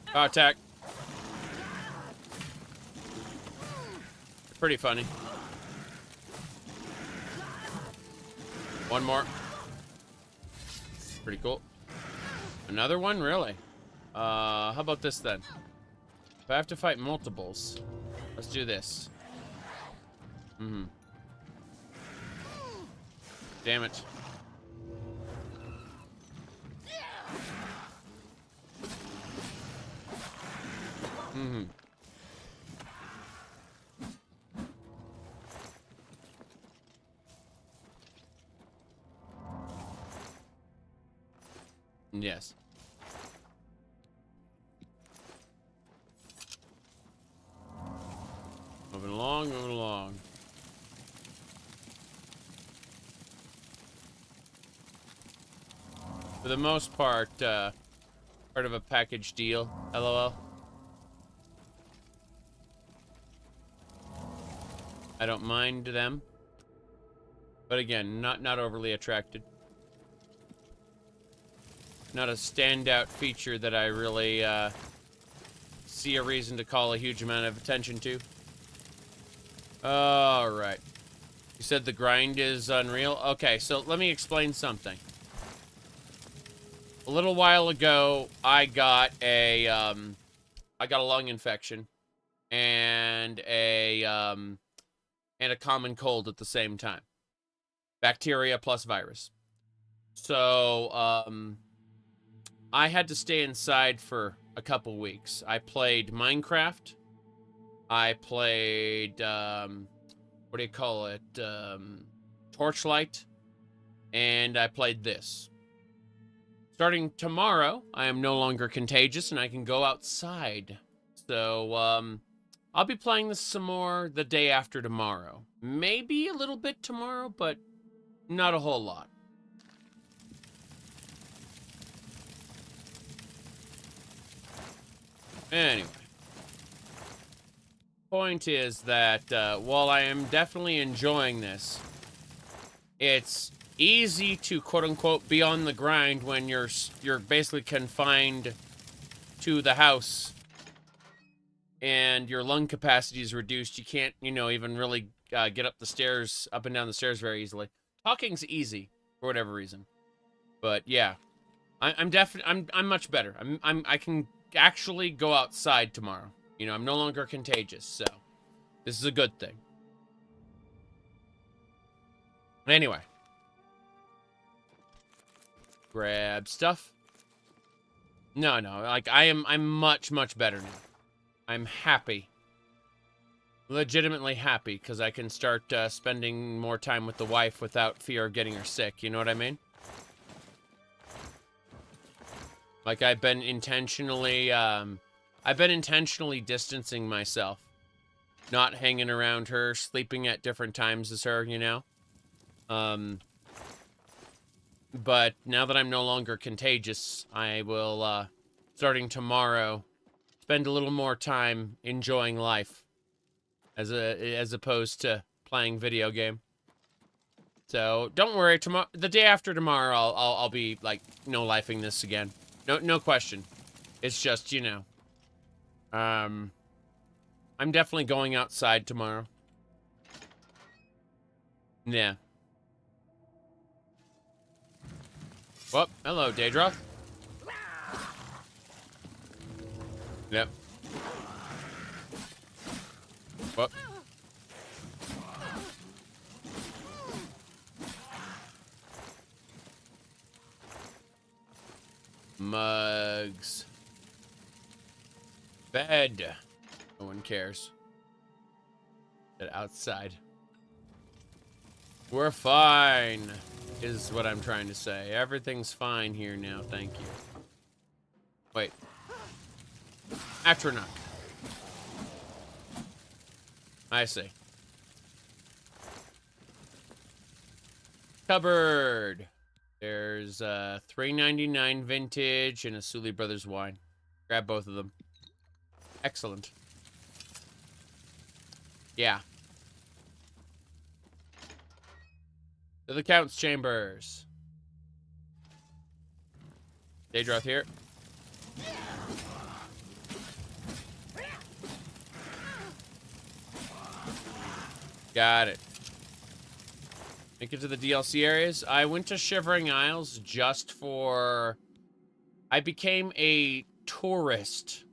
Power attack. Pretty funny. One more. Pretty cool. Another one? Really? How about this then? If I have to fight multiples, let's do this. Damn it. Yes. Moving along, moving along. For the most part, part of a package deal, LOL. I don't mind them. But again, not overly attracted. Not a standout feature that I really see a reason to call a huge amount of attention to. Alright. You said the grind is unreal? Okay, so let me explain something. A little while ago, I got a lung infection and a common cold at the same time. Bacteria plus virus. So, I had to stay inside for a couple weeks. I played Minecraft. I played, what do you call it? Torchlight. And I played this. Starting tomorrow, I am no longer contagious and I can go outside. So, I'll be playing this some more the day after tomorrow. Maybe a little bit tomorrow, but not a whole lot. Anyway. point is that while I am definitely enjoying this, it's easy to quote-unquote be on the grind when you're basically confined to the house and your lung capacity is reduced. You can't, you know, even really get up and down the stairs very easily. Talking's easy for whatever reason, but yeah, I'm much better. I can actually go outside tomorrow. You know, I'm no longer contagious, so this is a good thing. Anyway, grab stuff. No, like I'm much better now. I'm happy. Legitimately happy, because I can start spending more time with the wife without fear of getting her sick, you know what I mean? Like, I've been intentionally distancing myself. Not hanging around her, sleeping at different times as her, you know? But now that I'm no longer contagious, I will, starting tomorrow, spend a little more time enjoying life. As opposed to playing video game. So don't worry, the day after tomorrow, I'll be like no-lifing this again. No question. It's just, you know, I'm definitely going outside tomorrow. Yeah. Well, hello, Daedric. Yep. What? Mugs. Bed. No one cares. Get outside. We're fine, is what I'm trying to say. Everything's fine here now, thank you. Wait. Atronach. I see. Cupboard. There's $3.99 vintage and a Sully Brothers wine. Grab both of them. Excellent. Yeah. To the Count's chambers. Daedric here. Got it. Make it to the DLC areas. I went to Shivering Isles just for... I became a tourist.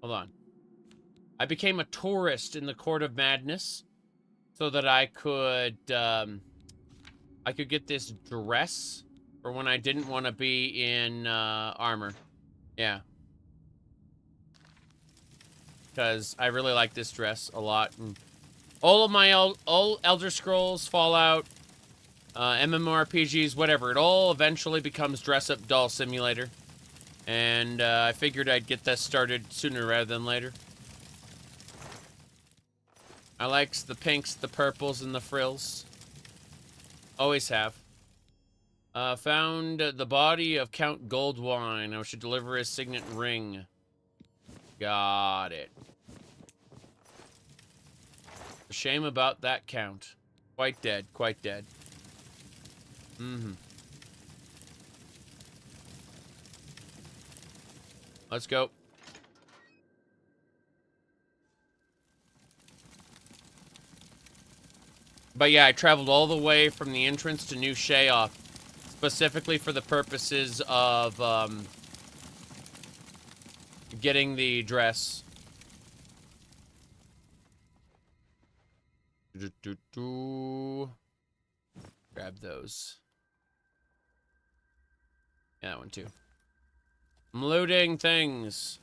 Hold on. I became a tourist in the Court of Madness so that I could get this dress for when I didn't want to be in armor. Yeah. Because I really like this dress a lot. And all of my all Elder Scrolls, Fallout, MMORPGs, whatever, it all eventually becomes dress-up doll simulator. And I figured I'd get this started sooner rather than later. I likes the pinks, the purples, and the frills. Always have. Found the body of Count Goldwine. I should deliver his signet ring. Got it. A shame about that Count. Quite dead, quite dead. Mm-hmm. Let's go. But yeah, I traveled all the way from the entrance to New Sheoth, specifically for the purposes of getting the dress. Grab those. Yeah, that one too. I'm looting things.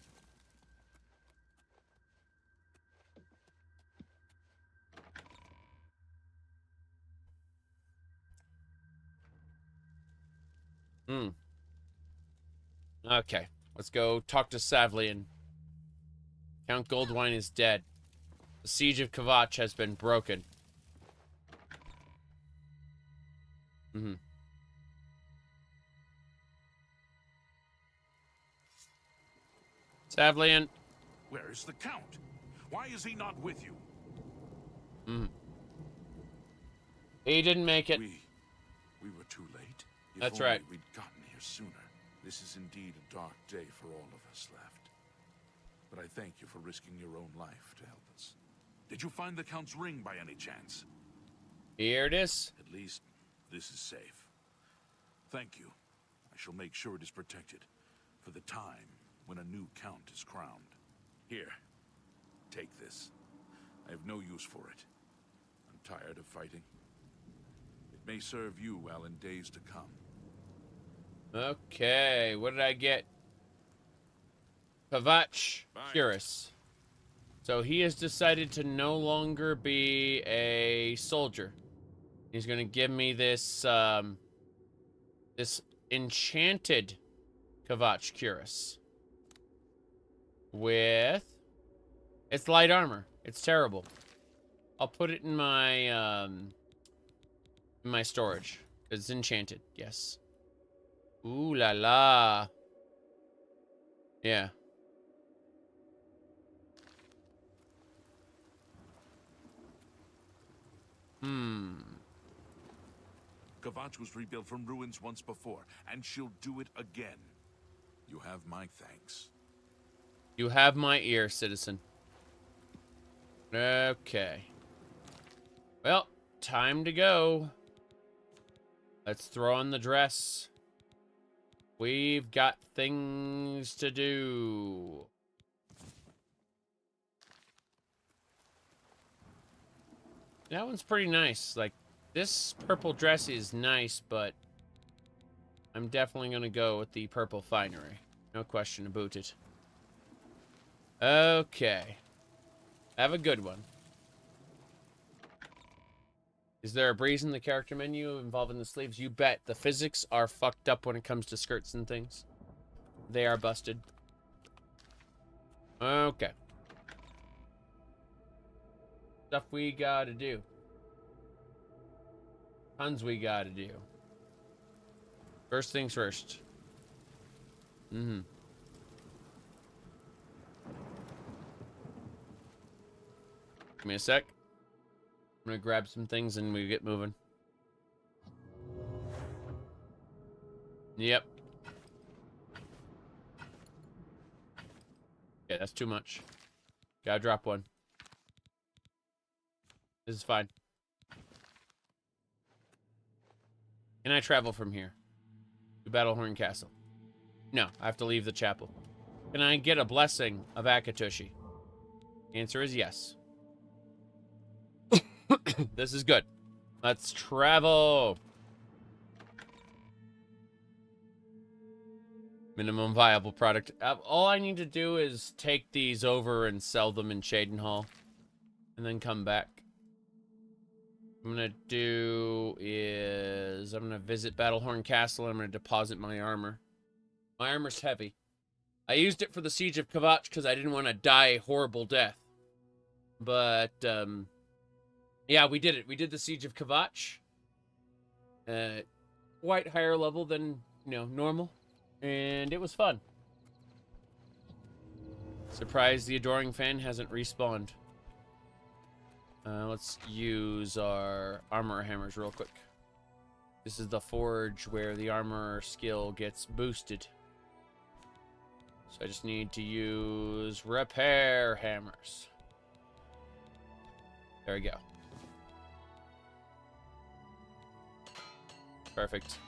Okay, let's go talk to Savlian. Count Goldwine is dead. The siege of Kvatch has been broken. Savlian. Where is the Count? Why is he not with you? He didn't make it. We were too late. If That's only right. We'd gotten here sooner. This is indeed a dark day for all of us left. But I thank you for risking your own life to help us. Did you find the Count's ring by any chance? Here it is. At least this is safe. Thank you. I shall make sure it is protected for the time when a new Count is crowned. Here, take this. I have no use for it. I'm tired of fighting. It may serve you well in days to come. Okay, what did I get? Kvatch Curus. So he has decided to no longer be a soldier. He's going to give me this, this enchanted Kvatch Curus. With... It's light armor. It's terrible. I'll put it in my storage. It's enchanted, yes. Ooh la la. Yeah. Kvatch was rebuilt from ruins once before, and she'll do it again. You have my thanks. You have my ear, citizen. Okay. Well, time to go. Let's throw on the dress. We've got things to do. That one's pretty nice. Like, this purple dress is nice, but I'm definitely going to go with the purple finery. No question about it. Okay. Have a good one. Is there a breeze in the character menu involving the sleeves? You bet. The physics are fucked up when it comes to skirts and things. They are busted. Okay. Stuff we gotta do. Tons we gotta do. First things first. Give me a sec. I'm gonna grab some things and we get moving. Yep. Yeah, that's too much. Gotta drop one. This is fine. Can I travel from here to Battlehorn Castle? No, I have to leave the chapel. Can I get a blessing of Akatoshi? Answer is yes. This is good. Let's travel. Minimum viable product. All I need to do is take these over and sell them in Cheydinhal. And then come back. What I'm going to do is... I'm going to visit Battlehorn Castle and I'm going to deposit my armor. My armor's heavy. I used it for the Siege of Kvatch because I didn't want to die a horrible death. But, yeah, we did it. We did the Siege of Kvatch. Quite higher level than, you know, normal. And it was fun. Surprised the Adoring Fan hasn't respawned. Let's use our armor hammers real quick. This is the forge where the armor skill gets boosted. So I just need to use repair hammers. There we go. Perfect.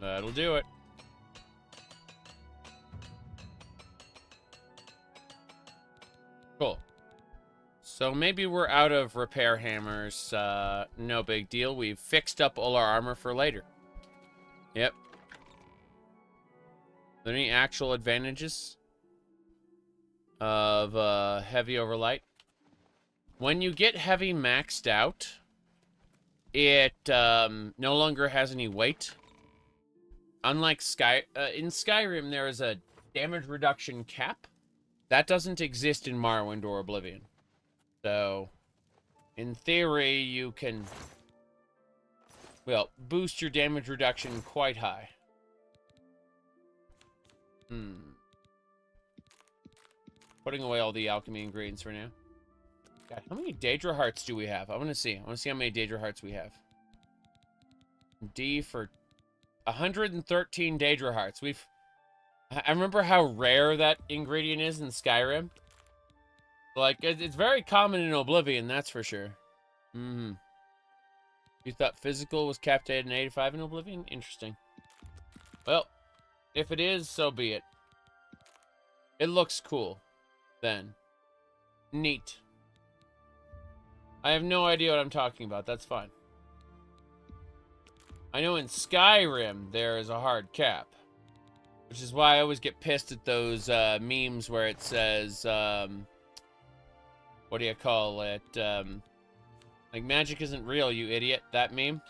That'll do it. Cool. So maybe we're out of repair hammers. No big deal. We've fixed up all our armor for later. Yep. Are there any actual advantages of heavy over light? When you get heavy maxed out, it no longer has any weight. Unlike in Skyrim, there is a damage reduction cap. That doesn't exist in Morrowind or Oblivion. So, in theory, you can, well, boost your damage reduction quite high. putting away all the alchemy ingredients for now. God, how many Daedra hearts do we have? I want to see. I want to see how many Daedra hearts we have. D for 113 Daedra hearts. I remember how rare that ingredient is in Skyrim. Like, it's very common in Oblivion, that's for sure. Mm-hmm. You thought physical was capped at an 85 in Oblivion? Interesting. Well, if it is, so be it. It looks cool. Then. Neat. I have no idea what I'm talking about. That's fine. I know in Skyrim, there is a hard cap. Which is why I always get pissed at those memes where it says, what do you call it? Like, magic isn't real, you idiot. That meme.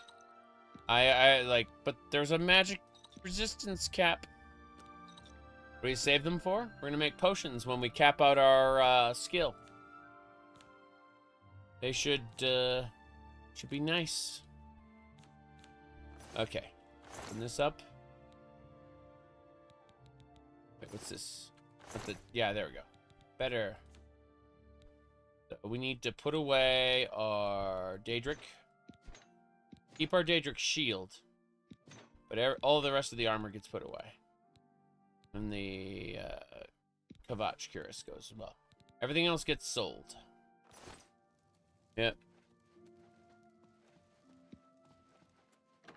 I like, but there's a magic resistance cap. What do you save them for? We're gonna make potions when we cap out our skill. They should be nice. Okay. Open this up. Wait, what's this? Yeah, there we go. Better. So we need to put away our Daedric. Keep our Daedric shield. But all the rest of the armor gets put away. And the Kvatch cuirass goes as well. Everything else gets sold. Yep.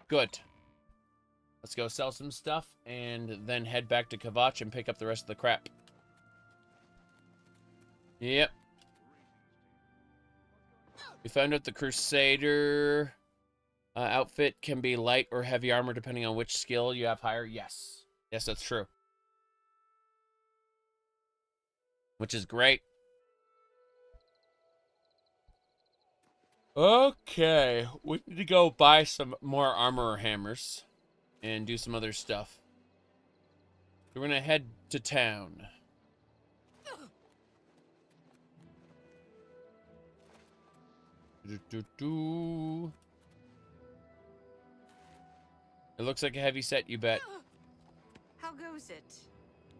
Good. Let's go sell some stuff and then head back to Kvatch and pick up the rest of the crap. Yep. We found out the Crusader outfit can be light or heavy armor depending on which skill you have higher. Yes. Yes, that's true. Which is great. Okay. We need to go buy some more armor hammers and do some other stuff. We're gonna head to town. It looks like a heavy set, you bet. How goes it?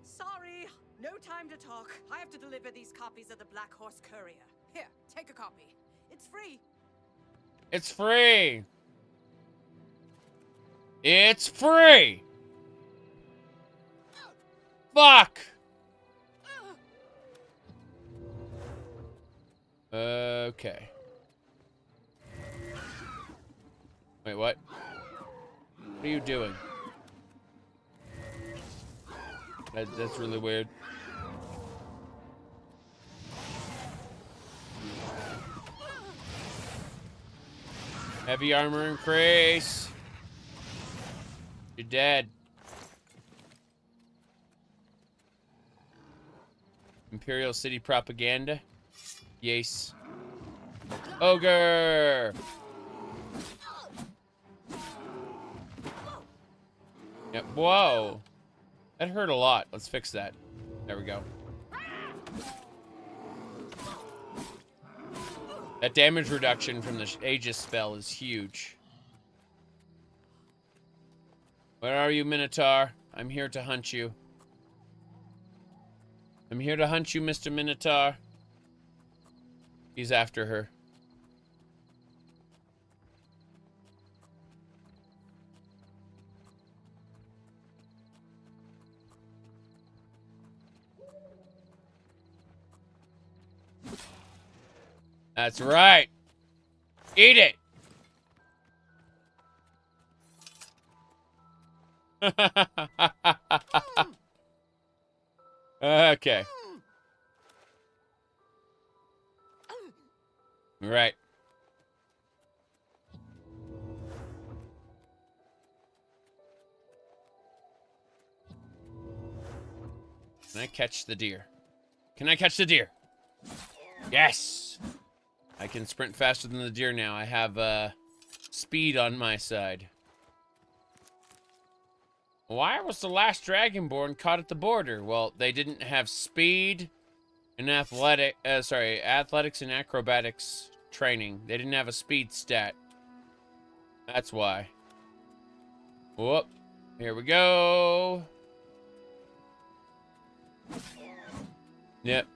Sorry, no time to talk. I have to deliver these copies of the Black Horse Courier. Here, take a copy. It's free. It's free. It's free. Fuck. Okay. Wait, what? What are you doing? That's really weird. Heavy armor increase. You're dead. Imperial City propaganda. Yes. Ogre. Yep. Whoa. That hurt a lot. Let's fix that. There we go. That damage reduction from the Aegis spell is huge. Where are you, Minotaur? I'm here to hunt you. I'm here to hunt you, Mr. Minotaur. He's after her. That's right. Eat it. Okay. Right. Can I catch the deer? Can I catch the deer? Yes. I can sprint faster than the deer now. I have speed on my side. Why was the last Dragonborn caught at the border? Well, they didn't have speed and athletics and acrobatics training. They didn't have a speed stat. That's why. Whoop. Here we go. Yep.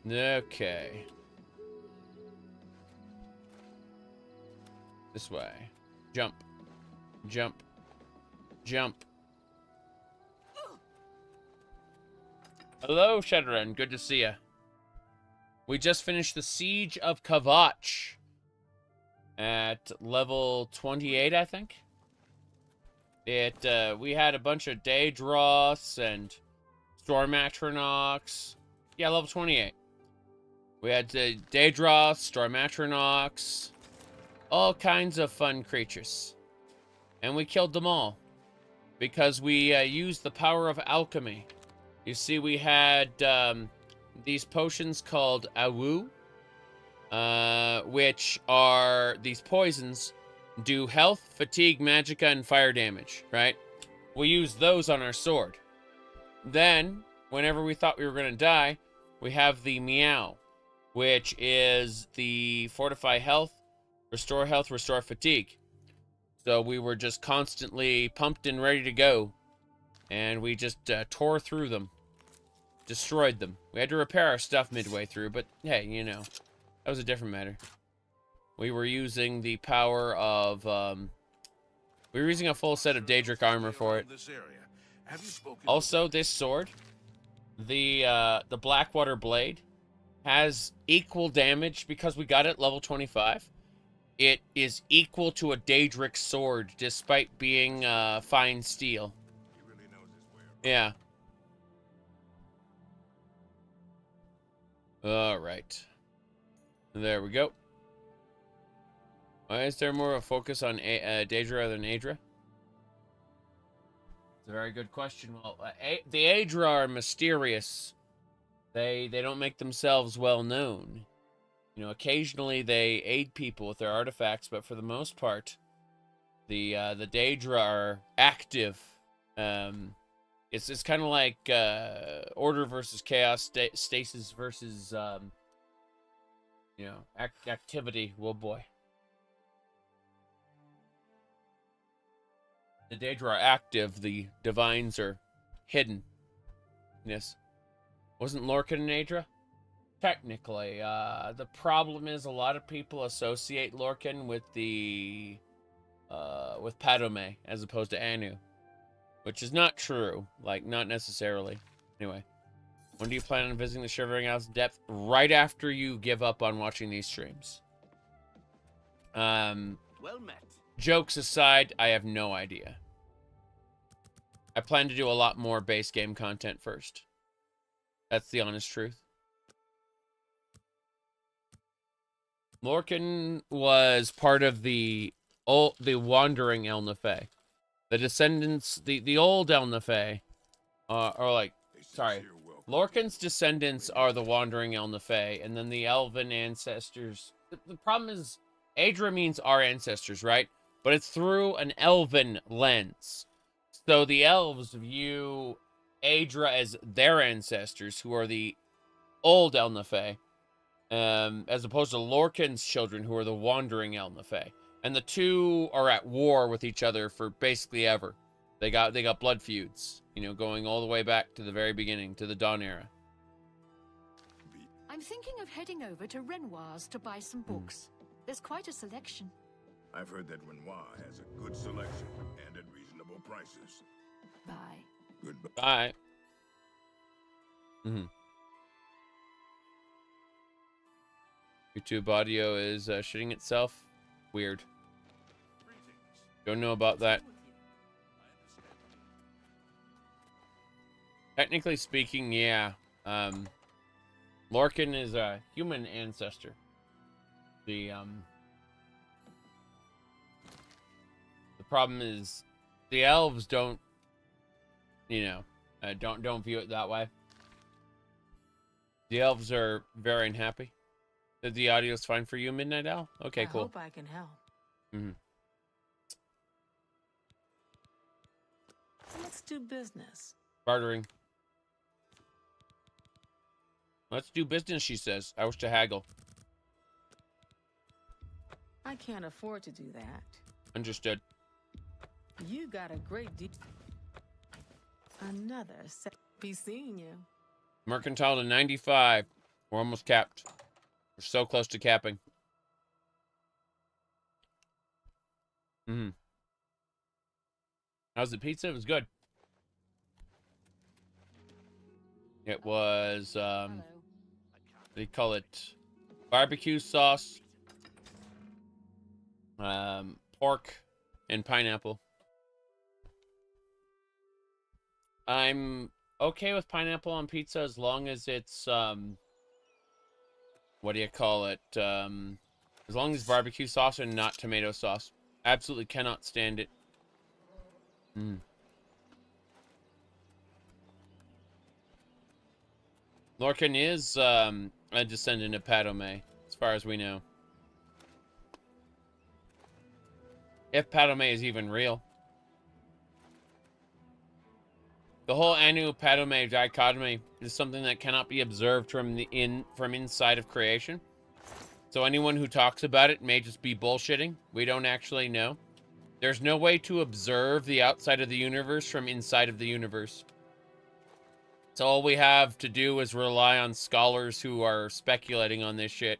Okay. This way. Jump. Jump. Jump. Hello, Zhakaron. Good to see ya. We just finished the Siege of Kvatch at level 28, I think. We had a bunch of Daedroths and Storm Atronachs. Yeah, level 28. We had Daedroths, Storm Atronachs, all kinds of fun creatures. And we killed them all because we used the power of alchemy. You see, we had these potions called Awu, which are these poisons do health, fatigue, magicka, and fire damage, right? We used those on our sword. Then, whenever we thought we were going to die, we have the Meow, which is the fortify health, restore fatigue. So we were just constantly pumped and ready to go. And we just tore through them. Destroyed them. We had to repair our stuff midway through, but hey, you know, that was a different matter. We were using the power of, we were using a full set of Daedric armor for it. Also, this sword, the Blackwater Blade, has equal damage because we got it level 25. It is equal to a Daedric sword, despite being fine steel. Yeah. All right. There we go. Why is there more of a focus on Daedra than Aedra? It's a very good question. Well, the Aedra are mysterious. They don't make themselves well known. You know, occasionally they aid people with their artifacts, but for the most part, the Daedra are active. It's kind of like order versus chaos, stasis versus you know, activity. Whoa, boy. The Daedra are active. The divines are hidden. Yes. Wasn't Lorcan an Aedra? Technically. The problem is a lot of people associate Lorcan with the with Padome as opposed to Anu, which is not true. Like, not necessarily. Anyway, when do you plan on visiting the Shivering Isles depth? Right after you give up on watching these streams. Well met. Jokes aside, I have no idea. I plan to do a lot more base game content first. That's the honest truth. Lorcan was part of the wandering Elnafay. The descendants, the old Elnafay, are like, sorry, Lorcan's descendants are the wandering Elnafay, and then the elven ancestors. The problem is, Aedra means our ancestors, right? But it's through an elven lens. So the elves view Aedra as their ancestors, who are the old Elnafay, as opposed to Lorcan's children, who are the wandering Elnafay. And the two are at war with each other for basically ever. They got blood feuds, you know, going all the way back to the very beginning, to the Dawn era. I'm thinking of heading over to Renoir's to buy some books. There's quite a selection. I've heard that Renoir has a good selection and at reasonable prices. Bye. Goodbye. Bye. YouTube audio is shitting itself. Weird. Don't know about that. Technically speaking, yeah. Lorcan is a human ancestor. The problem is the elves don't, you know, don't view it that way. The elves are very unhappy. The audio's fine for you, Midnight Owl? Okay, cool. I hope I can help. Mm-hmm. So let's do business. Bartering. Let's do business, she says. I wish to haggle. I can't afford to do that. Understood. You got a great deal. Another set. Be seeing you. Mercantile to 95. We're almost capped. We're so close to capping. How's the pizza? It was good. It was, what do you call it? Barbecue sauce, pork, and pineapple. I'm okay with pineapple on pizza as long as it's, what do you call it? As long as it's barbecue sauce and not tomato sauce. Absolutely cannot stand it. Lorcan is a descendant of Padome, as far as we know. If Padome is even real. The whole Anu-Padome dichotomy is something that cannot be observed from inside of creation. So anyone who talks about it may just be bullshitting. We don't actually know. There's no way to observe the outside of the universe from inside of the universe. So all we have to do is rely on scholars who are speculating on this shit.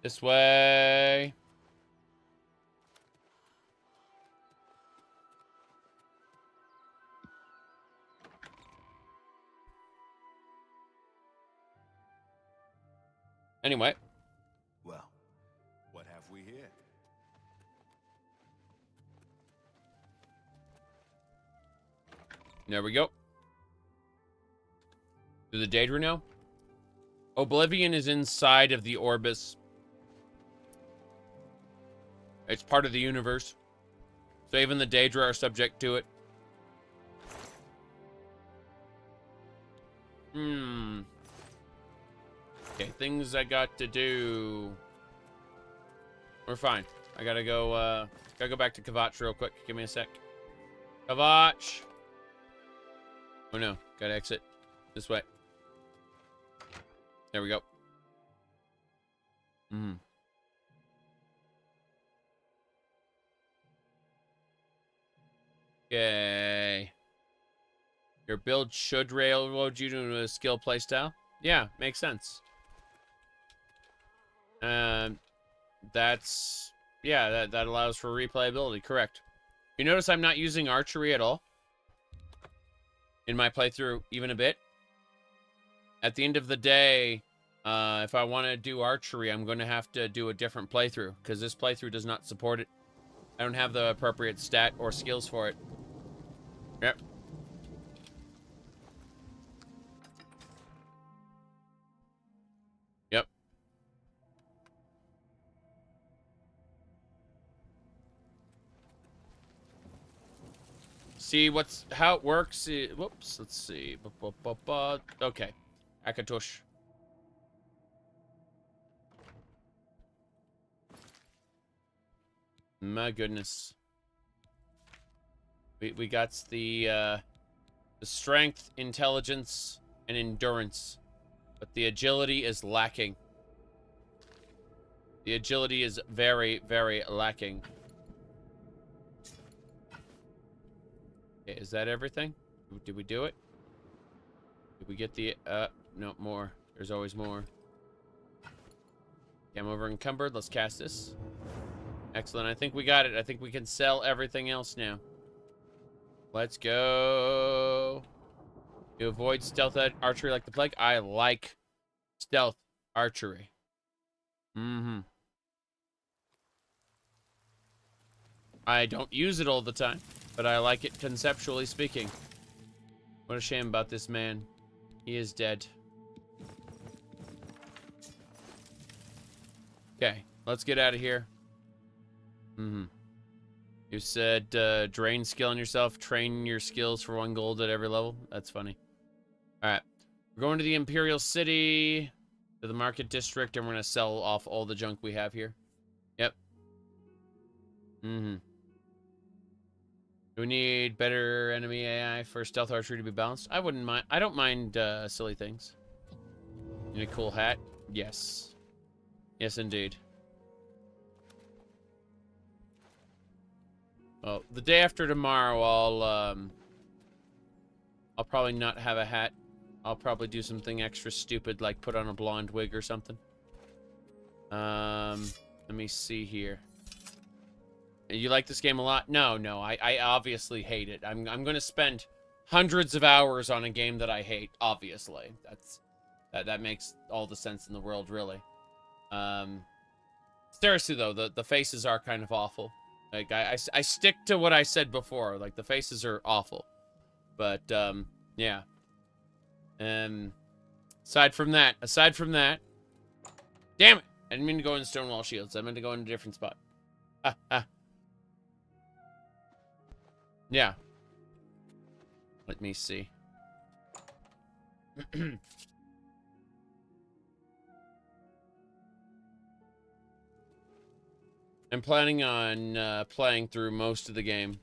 This way. Anyway. Well, what have we here? There we go. Do the Daedra know? Oblivion is inside of the Orbis. It's part of the universe. So even the Daedra are subject to it. Okay, things I got to do. We're fine. I gotta go back to Kvatch real quick. Give me a sec. Kvatch! Oh no, gotta exit. This way. There we go. Okay. Your build should railroad you to a skill playstyle. Yeah, makes sense. That's, yeah, that allows for replayability, correct. You notice I'm not using archery at all in my playthrough, even a bit. At the end of the day, if I want to do archery, I'm going to have to do a different playthrough, because this playthrough does not support it. I don't have the appropriate stat or skills for it. Yep. Yep. See how it works. Whoops, let's see. Okay. Akatosh. My goodness. We got the strength, intelligence, and endurance. But the agility is lacking. The agility is very, very lacking. Okay, is that everything? Did we do it? Did we get the, no, more. There's always more. Okay, I'm over encumbered. Let's cast this. Excellent. I think we got it. I think we can sell everything else now. Let's go. You avoid stealth archery like the plague. I like stealth archery. I don't use it all the time, but I like it conceptually speaking. What a shame about this man. He is dead. Okay, let's get out of here. You said drain skill on yourself, train your skills for 1 gold at every level. That's funny. Alright. We're going to the Imperial City, to the Market District, and we're going to sell off all the junk we have here. Yep. Do we need better enemy AI for stealth archery to be balanced? I wouldn't mind. I don't mind silly things. Need a cool hat? Yes. Yes, indeed. Well, the day after tomorrow, I'll probably not have a hat. I'll probably do something extra stupid, like put on a blonde wig or something. Let me see here. You like this game a lot? No, I obviously hate it. I'm going to spend hundreds of hours on a game that I hate, obviously. That makes all the sense in the world, really. Seriously, though, the faces are kind of awful. Like, I stick to what I said before. Like, the faces are awful. But, yeah. Aside from that. Damn it! I didn't mean to go in Stonewall Shields. I meant to go in a different spot. Yeah. Let me see. I'm planning on playing through most of the game.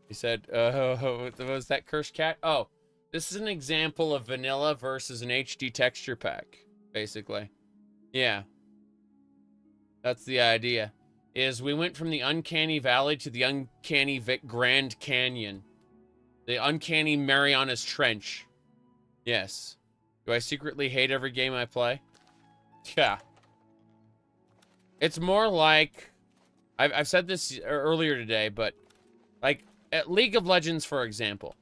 He said, was that cursed cat? Oh, this is an example of vanilla versus an HD texture pack, basically. Yeah. That's the idea. Is we went from the Uncanny Valley to the Uncanny Grand Canyon. The Uncanny Marianas Trench. Yes. Do I secretly hate every game I play? Yeah. It's more like... I've said this earlier today, but... Like, at League of Legends, for example.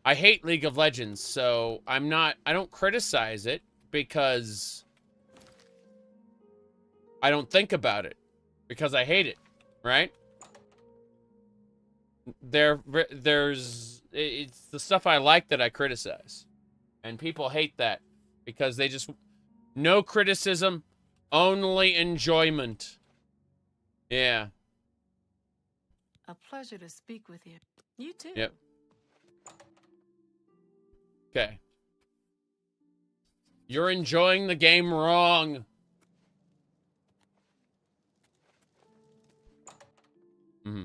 I hate League of Legends, so I don't criticize it because... I don't think about it. Because I hate it, right? It's the stuff I like that I criticize. And people hate that because they just, no criticism, only enjoyment. Yeah. A pleasure to speak with you. You too. Yep. Okay. You're enjoying the game wrong. Mm-hmm.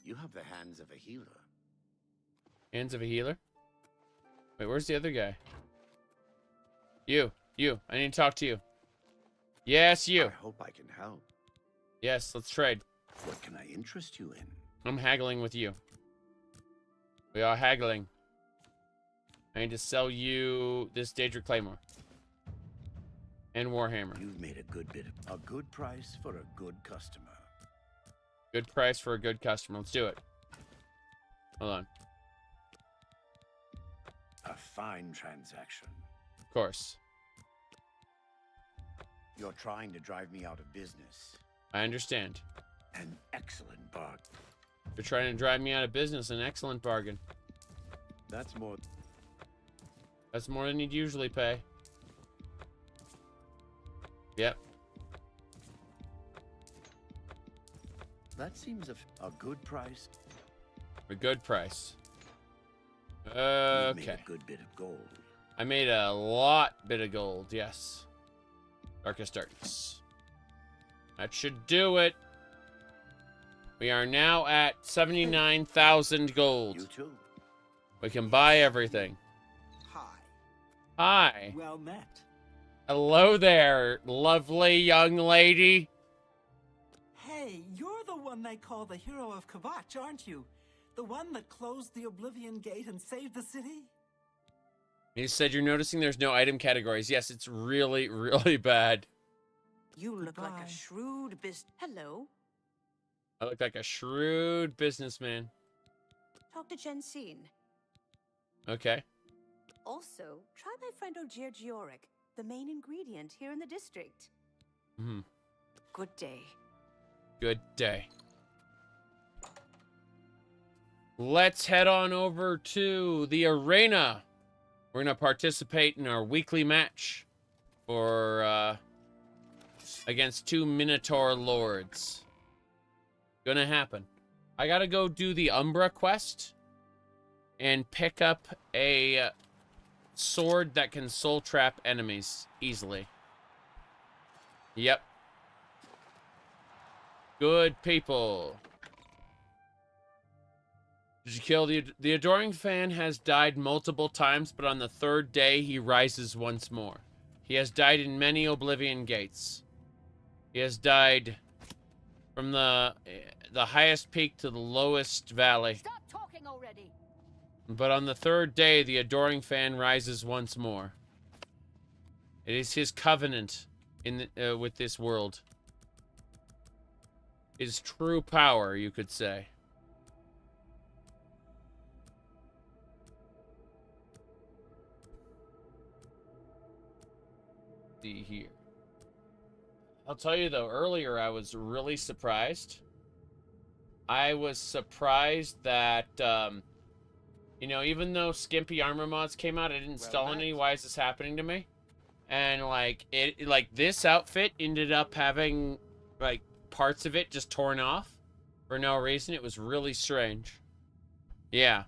You have the hands of a healer. Hands of a healer? Wait, where's the other guy? You. I need to talk to you. Yes, you. I hope I can help. Yes, let's trade. What can I interest you in? I'm haggling with you. We are haggling. I need to sell you this Daedric Claymore. And Warhammer. You've made a good price for a good customer. Good price for a good customer. Let's do it. Hold on. A fine transaction. Of course. You're trying to drive me out of business. I understand. An excellent bargain. You're trying to drive me out of business. An excellent bargain. That's more than you'd usually pay. Yep. That seems a good price. A good price. You Okay. made a good bit of gold. I made a bit of gold, yes. Darkest Darkness. That should do it. We are now at 79,000 gold. You too. We can buy everything. Hi. Well met. Hello there, lovely young lady. Hey, you're the one they call the hero of Kvatch, aren't you? The one that closed the Oblivion gate and saved the city? You said you're noticing there's no item categories. Yes, it's really, really bad. You look like a shrewd Hello? I look like a shrewd businessman. Talk to Jensine. Okay. Also, try my friend Zaric, the main ingredient here in the district. Mm-hmm. Good day. Good day. Let's head on over to the arena. We're going to participate in our weekly match for against two Minotaur Lords. Gonna happen. I gotta go do the Umbra quest and pick up a sword that can soul trap enemies easily. Yep. Good people. Did you kill the adoring fan has died multiple times, but on the third day he rises once more. He has died in many Oblivion gates. He has died from the highest peak to the lowest valley. Stop talking already. But on the third day, the adoring fan rises once more. It is his covenant in with this world. His true power, you could say. See here. I'll tell you though, earlier I was really surprised. I was surprised that, you know, even though skimpy armor mods came out, I didn't install any. Why is this happening to me? And like this outfit ended up having like parts of it just torn off for no reason. It was really strange. Yeah,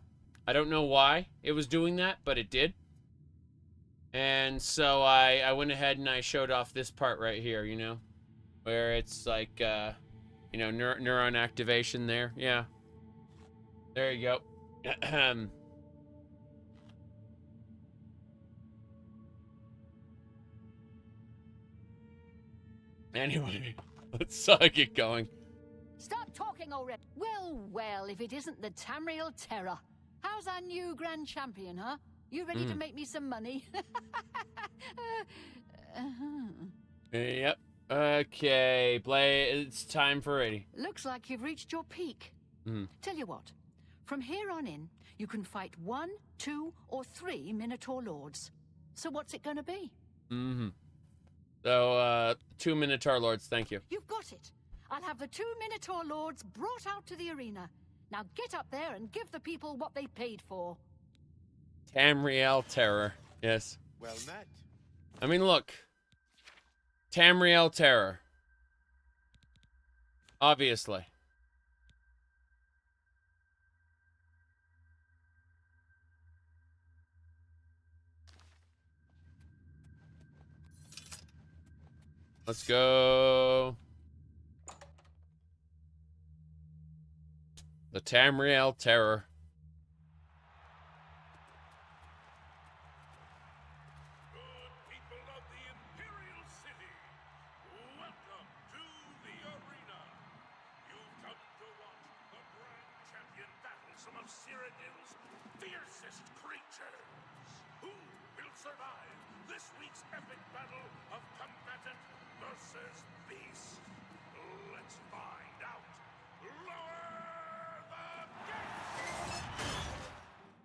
I don't know why it was doing that, but it did. And so I went ahead and I showed off this part right here, you know, where it's like, you know, neuron activation there. Yeah. There you go. Anyway, let's get going. Stop talking already. Well, well, if it isn't the Tamriel Terror. How's our new grand champion, huh? You ready to make me some money? Yep. Okay, it's time for ready. Looks like you've reached your peak. Tell you what, from here on in, you can fight 1, 2, or 3 Minotaur Lords. So what's it gonna be? So, 2 Minotaur Lords, thank you. You've got it. I'll have the 2 Minotaur Lords brought out to the arena. Now get up there and give the people what they paid for. Tamriel Terror. Yes. Well met. I mean, look. Tamriel Terror. Obviously. Let's go. The Tamriel Terror.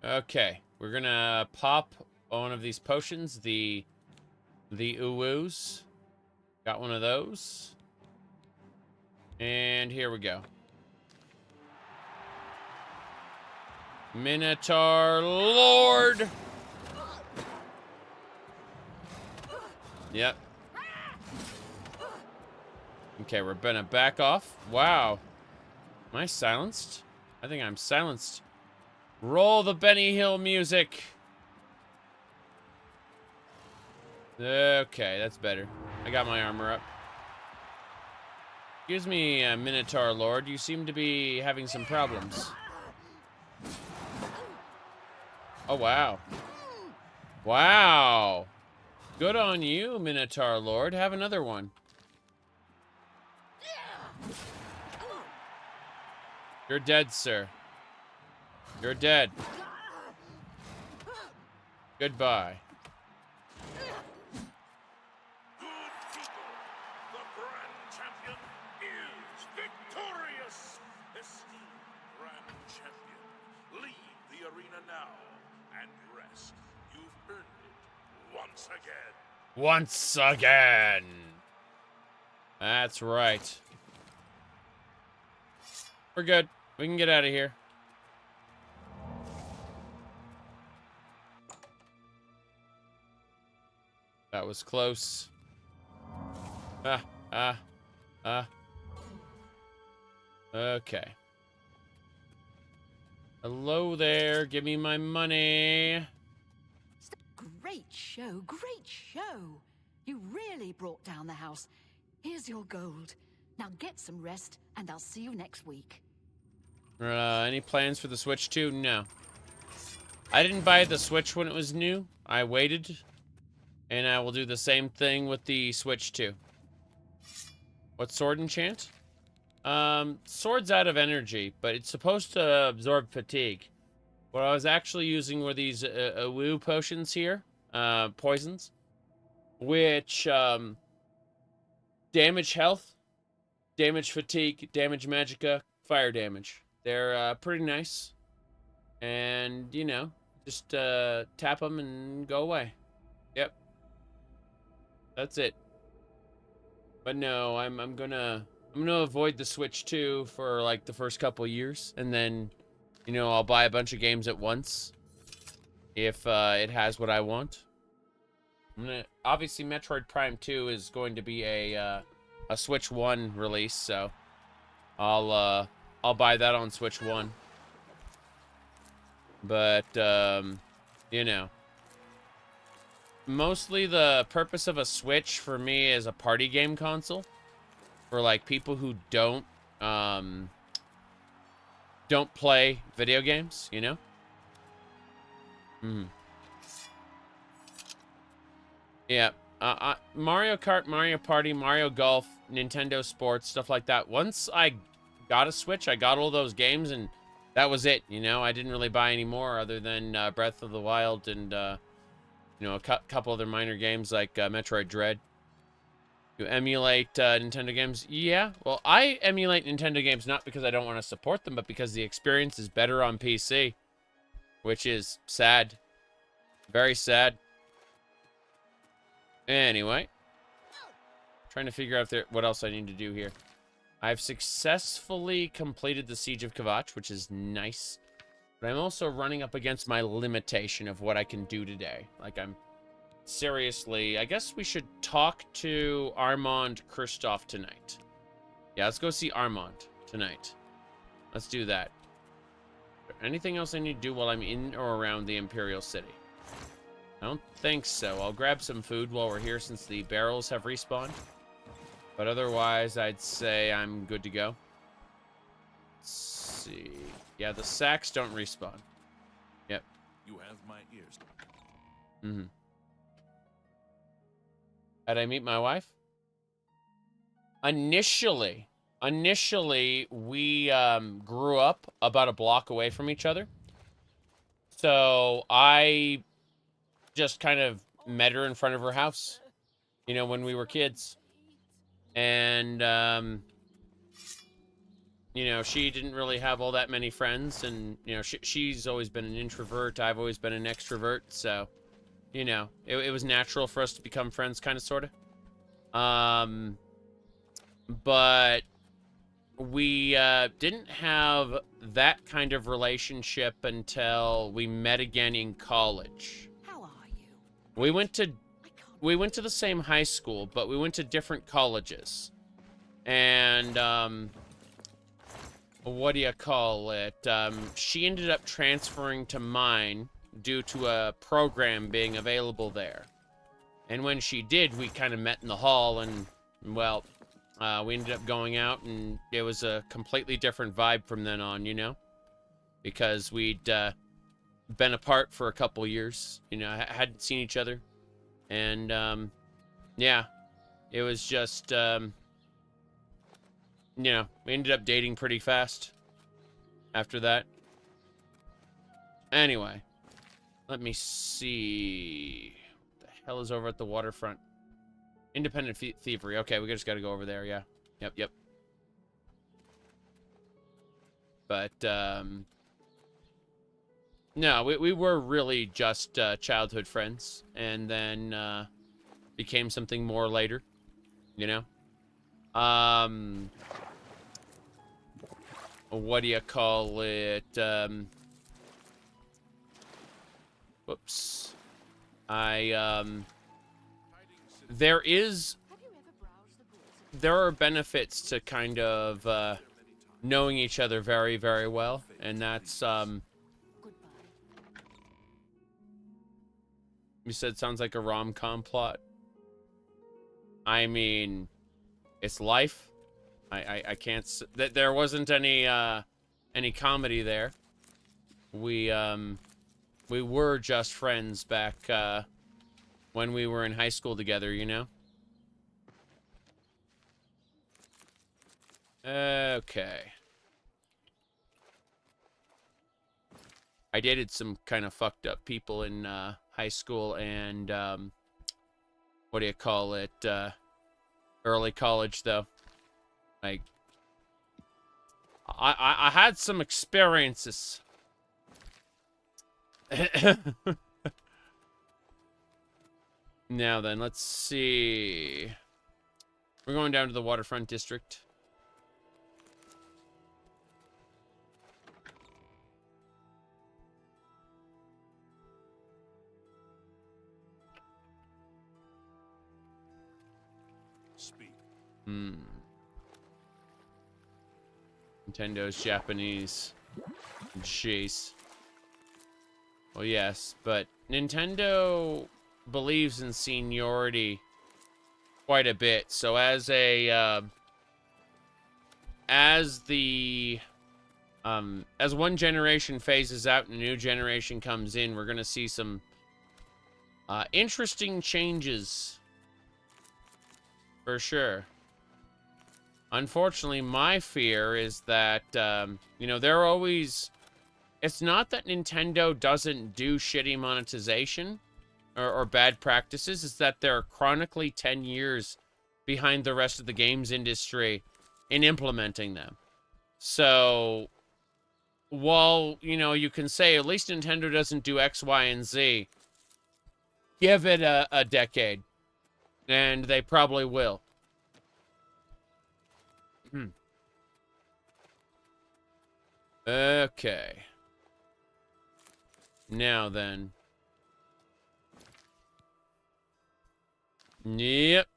Okay, we're gonna pop one of these potions, the Ooops. Got one of those. And here we go. Minotaur Lord! Yep. Okay, we're gonna back off. Wow. Am I silenced? I think I'm silenced. Roll the Benny Hill music. Okay, that's better. I got my armor up. Excuse me, Minotaur Lord. You seem to be having some problems. Oh, wow. Wow. Good on you, Minotaur Lord. Have another one. You're dead, sir. You're dead. Goodbye. The Grand Champion is victorious! Esteemed Grand Champion, leave the arena now and rest. You've earned it once again. Once again. That's right. We're good. We can get out of here. That was close. Okay. Hello there. Give me my money. Great show, great show. You really brought down the house. Here's your gold. Now get some rest, and I'll see you next week. Any plans for the Switch 2? No. I didn't buy the Switch when it was new. I waited. And I will do the same thing with the Switch 2. What sword enchant? Sword's out of energy, but it's supposed to absorb fatigue. What I was actually using were these woo potions here, poisons, which damage health, damage fatigue, damage magicka, fire damage. They're pretty nice, and you know, just tap them and go away. Yep, that's it. But no, I'm gonna avoid the Switch 2 for like the first couple years, and then, you know, I'll buy a bunch of games at once if it has what I want. Obviously, Metroid Prime 2 is going to be a Switch 1 release, so I'll buy that on Switch 1. But you know, mostly the purpose of a Switch for me is a party game console for like people who don't play video games, you know? Yeah. Mario Kart, Mario Party, Mario Golf, Nintendo Sports, stuff like that. Once I got a Switch, I got all those games, and that was it, you know? I didn't really buy any more other than Breath of the Wild and, you know, a couple other minor games like Metroid Dread. You emulate Nintendo games? Yeah. Well, I emulate Nintendo games not because I don't want to support them, but because the experience is better on PC, which is sad. Very sad. Anyway, trying to figure out what else I need to do here. I've successfully completed the Siege of Kvatch, which is nice. But I'm also running up against my limitation of what I can do today. Like, I'm seriously, I guess we should talk to Armand Kristoff tonight. Yeah, let's go see Armand tonight. Let's do that. Anything else I need to do while I'm in or around the Imperial City? I don't think so. I'll grab some food while we're here since the barrels have respawned. But otherwise, I'd say I'm good to go. Let's see. Yeah, the sacks don't respawn. Yep. You have my ears. Mm-hmm. How'd I meet my wife? Initially, we grew up about a block away from each other. So I just kind of met her in front of her house, you know, when we were kids. And, you know, she didn't really have all that many friends. And, you know, she's always been an introvert. I've always been an extrovert. So, you know, it was natural for us to become friends, kind of, sort of. But we didn't have that kind of relationship until we met again in college. How are you? We went to the same high school, but we went to different colleges. And, what do you call it? She ended up transferring to mine due to a program being available there. And when she did, we kind of met in the hall, and, well, we ended up going out, and it was a completely different vibe from then on, you know? Because we'd been apart for a couple years, you know, hadn't seen each other. And, yeah, it was just, you know, we ended up dating pretty fast after that. Anyway, let me see. What the hell is over at the waterfront? Independent thievery. Okay, we just gotta go over there, yeah. Yep. But, no, we were really just childhood friends, and then became something more later, you know? What do you call it? Whoops. There are benefits to kind of knowing each other very, very well, and that's you said sounds like a rom-com plot. I mean, it's life. I can't there wasn't any comedy there. We were just friends back when we were in high school together, you know? Okay. I dated some kind of fucked up people in high school and, what do you call it, early college, though. Like, I had some experiences. Now then, let's see. We're going down to the waterfront district. Speak. Nintendo's Japanese. Jeez. Well, yes, but Nintendo believes in seniority quite a bit. So as a as one generation phases out and a new generation comes in, we're gonna see some interesting changes for sure. Unfortunately, my fear is that you know, they're always, it's not that Nintendo doesn't do shitty monetization or bad practices, it's that they're chronically 10 years behind the rest of the games industry in implementing them. So, while, you know, you can say at least Nintendo doesn't do X, Y, and Z, give it a decade, and they probably will. Okay. Now then. Yep.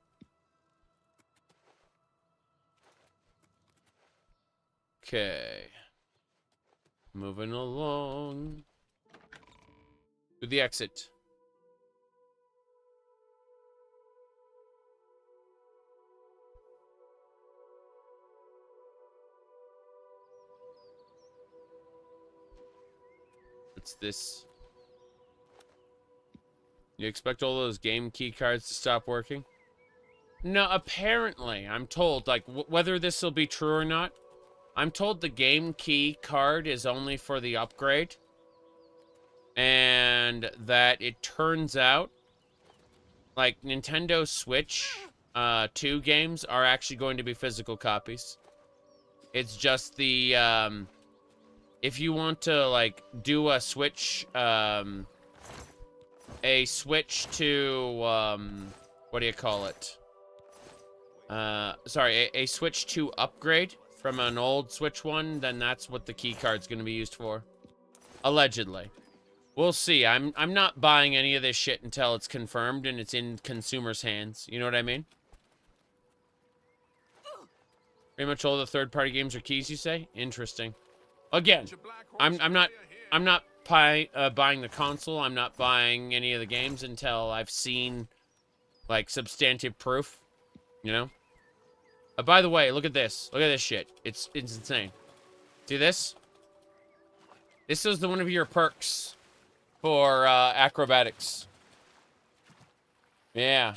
Okay. Moving along. To the exit. What's this? You expect all those game key cards to stop working? No, apparently, I'm told, like, whether this will be true or not, I'm told the game key card is only for the upgrade. And that it turns out, like, Nintendo Switch 2 games are actually going to be physical copies. It's just the, if you want to, like, do a Switch, to, what do you call it? Sorry, a Switch 2 upgrade from an old Switch 1, then that's what the key card's going to be used for. Allegedly. We'll see. I'm not buying any of this shit until it's confirmed and it's in consumers' hands. You know what I mean? Pretty much all the third-party games are keys, you say? Interesting. Again, I'm not buying the console. I'm not buying any of the games until I've seen, like, substantive proof. You know? By the way, look at this. Look at this shit. It's insane. See this? This is one of your perks for acrobatics. Yeah.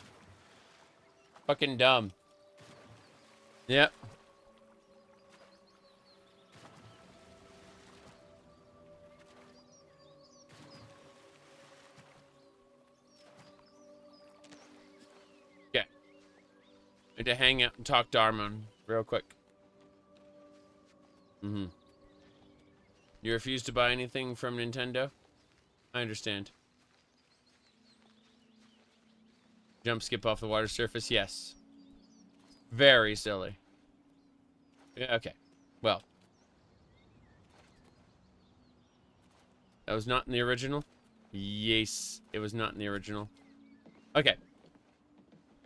Fucking dumb. Yep. I had to hang out and talk to Armon real quick. You refuse to buy anything from Nintendo? I understand. Jump skip off the water surface? Yes. Very silly. Yeah, okay. Well. That was not in the original? Yes, it was not in the original. Okay.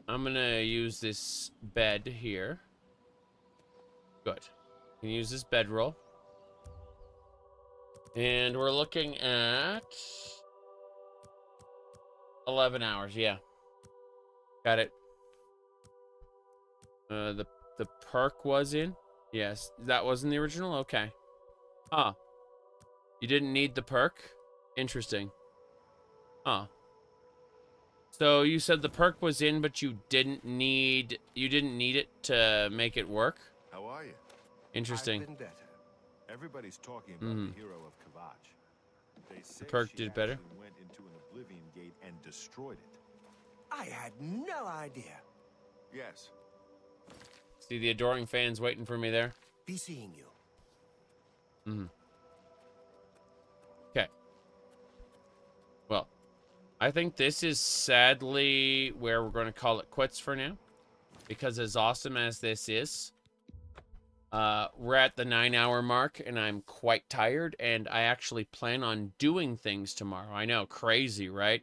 I'm gonna use this bed here. Good. You can use this bedroll. And we're looking at 11 hours, yeah. Got it. The perk was in? Yes, that was in the original? Okay. Huh. You didn't need the perk? Interesting. Huh. So you said the perk was in, but you didn't need it to make it work? How are you? Interesting. I've been better. Everybody's talking about the hero of Kvatch. They say perk she did better? actually went into an Oblivion gate and destroyed it. I had no idea. Yes. See the adoring fans waiting for me there? Be seeing you. Okay. Well, I think this is sadly where we're going to call it quits for now. Because as awesome as this is, we're at the 9-hour mark and I'm quite tired, and I actually plan on doing things tomorrow. I know, crazy, right?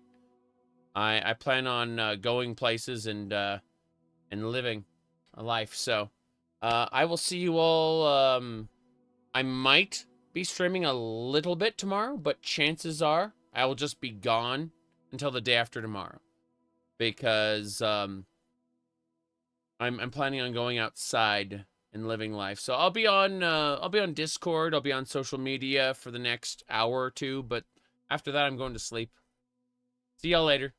I plan on going places and living a life. So I will see you all. I might be streaming a little bit tomorrow, but chances are I will just be gone until the day after tomorrow, because I'm planning on going outside and living life. So I'll be on Discord, I'll be on social media for the next hour or two, but after that I'm going to sleep. See y'all later.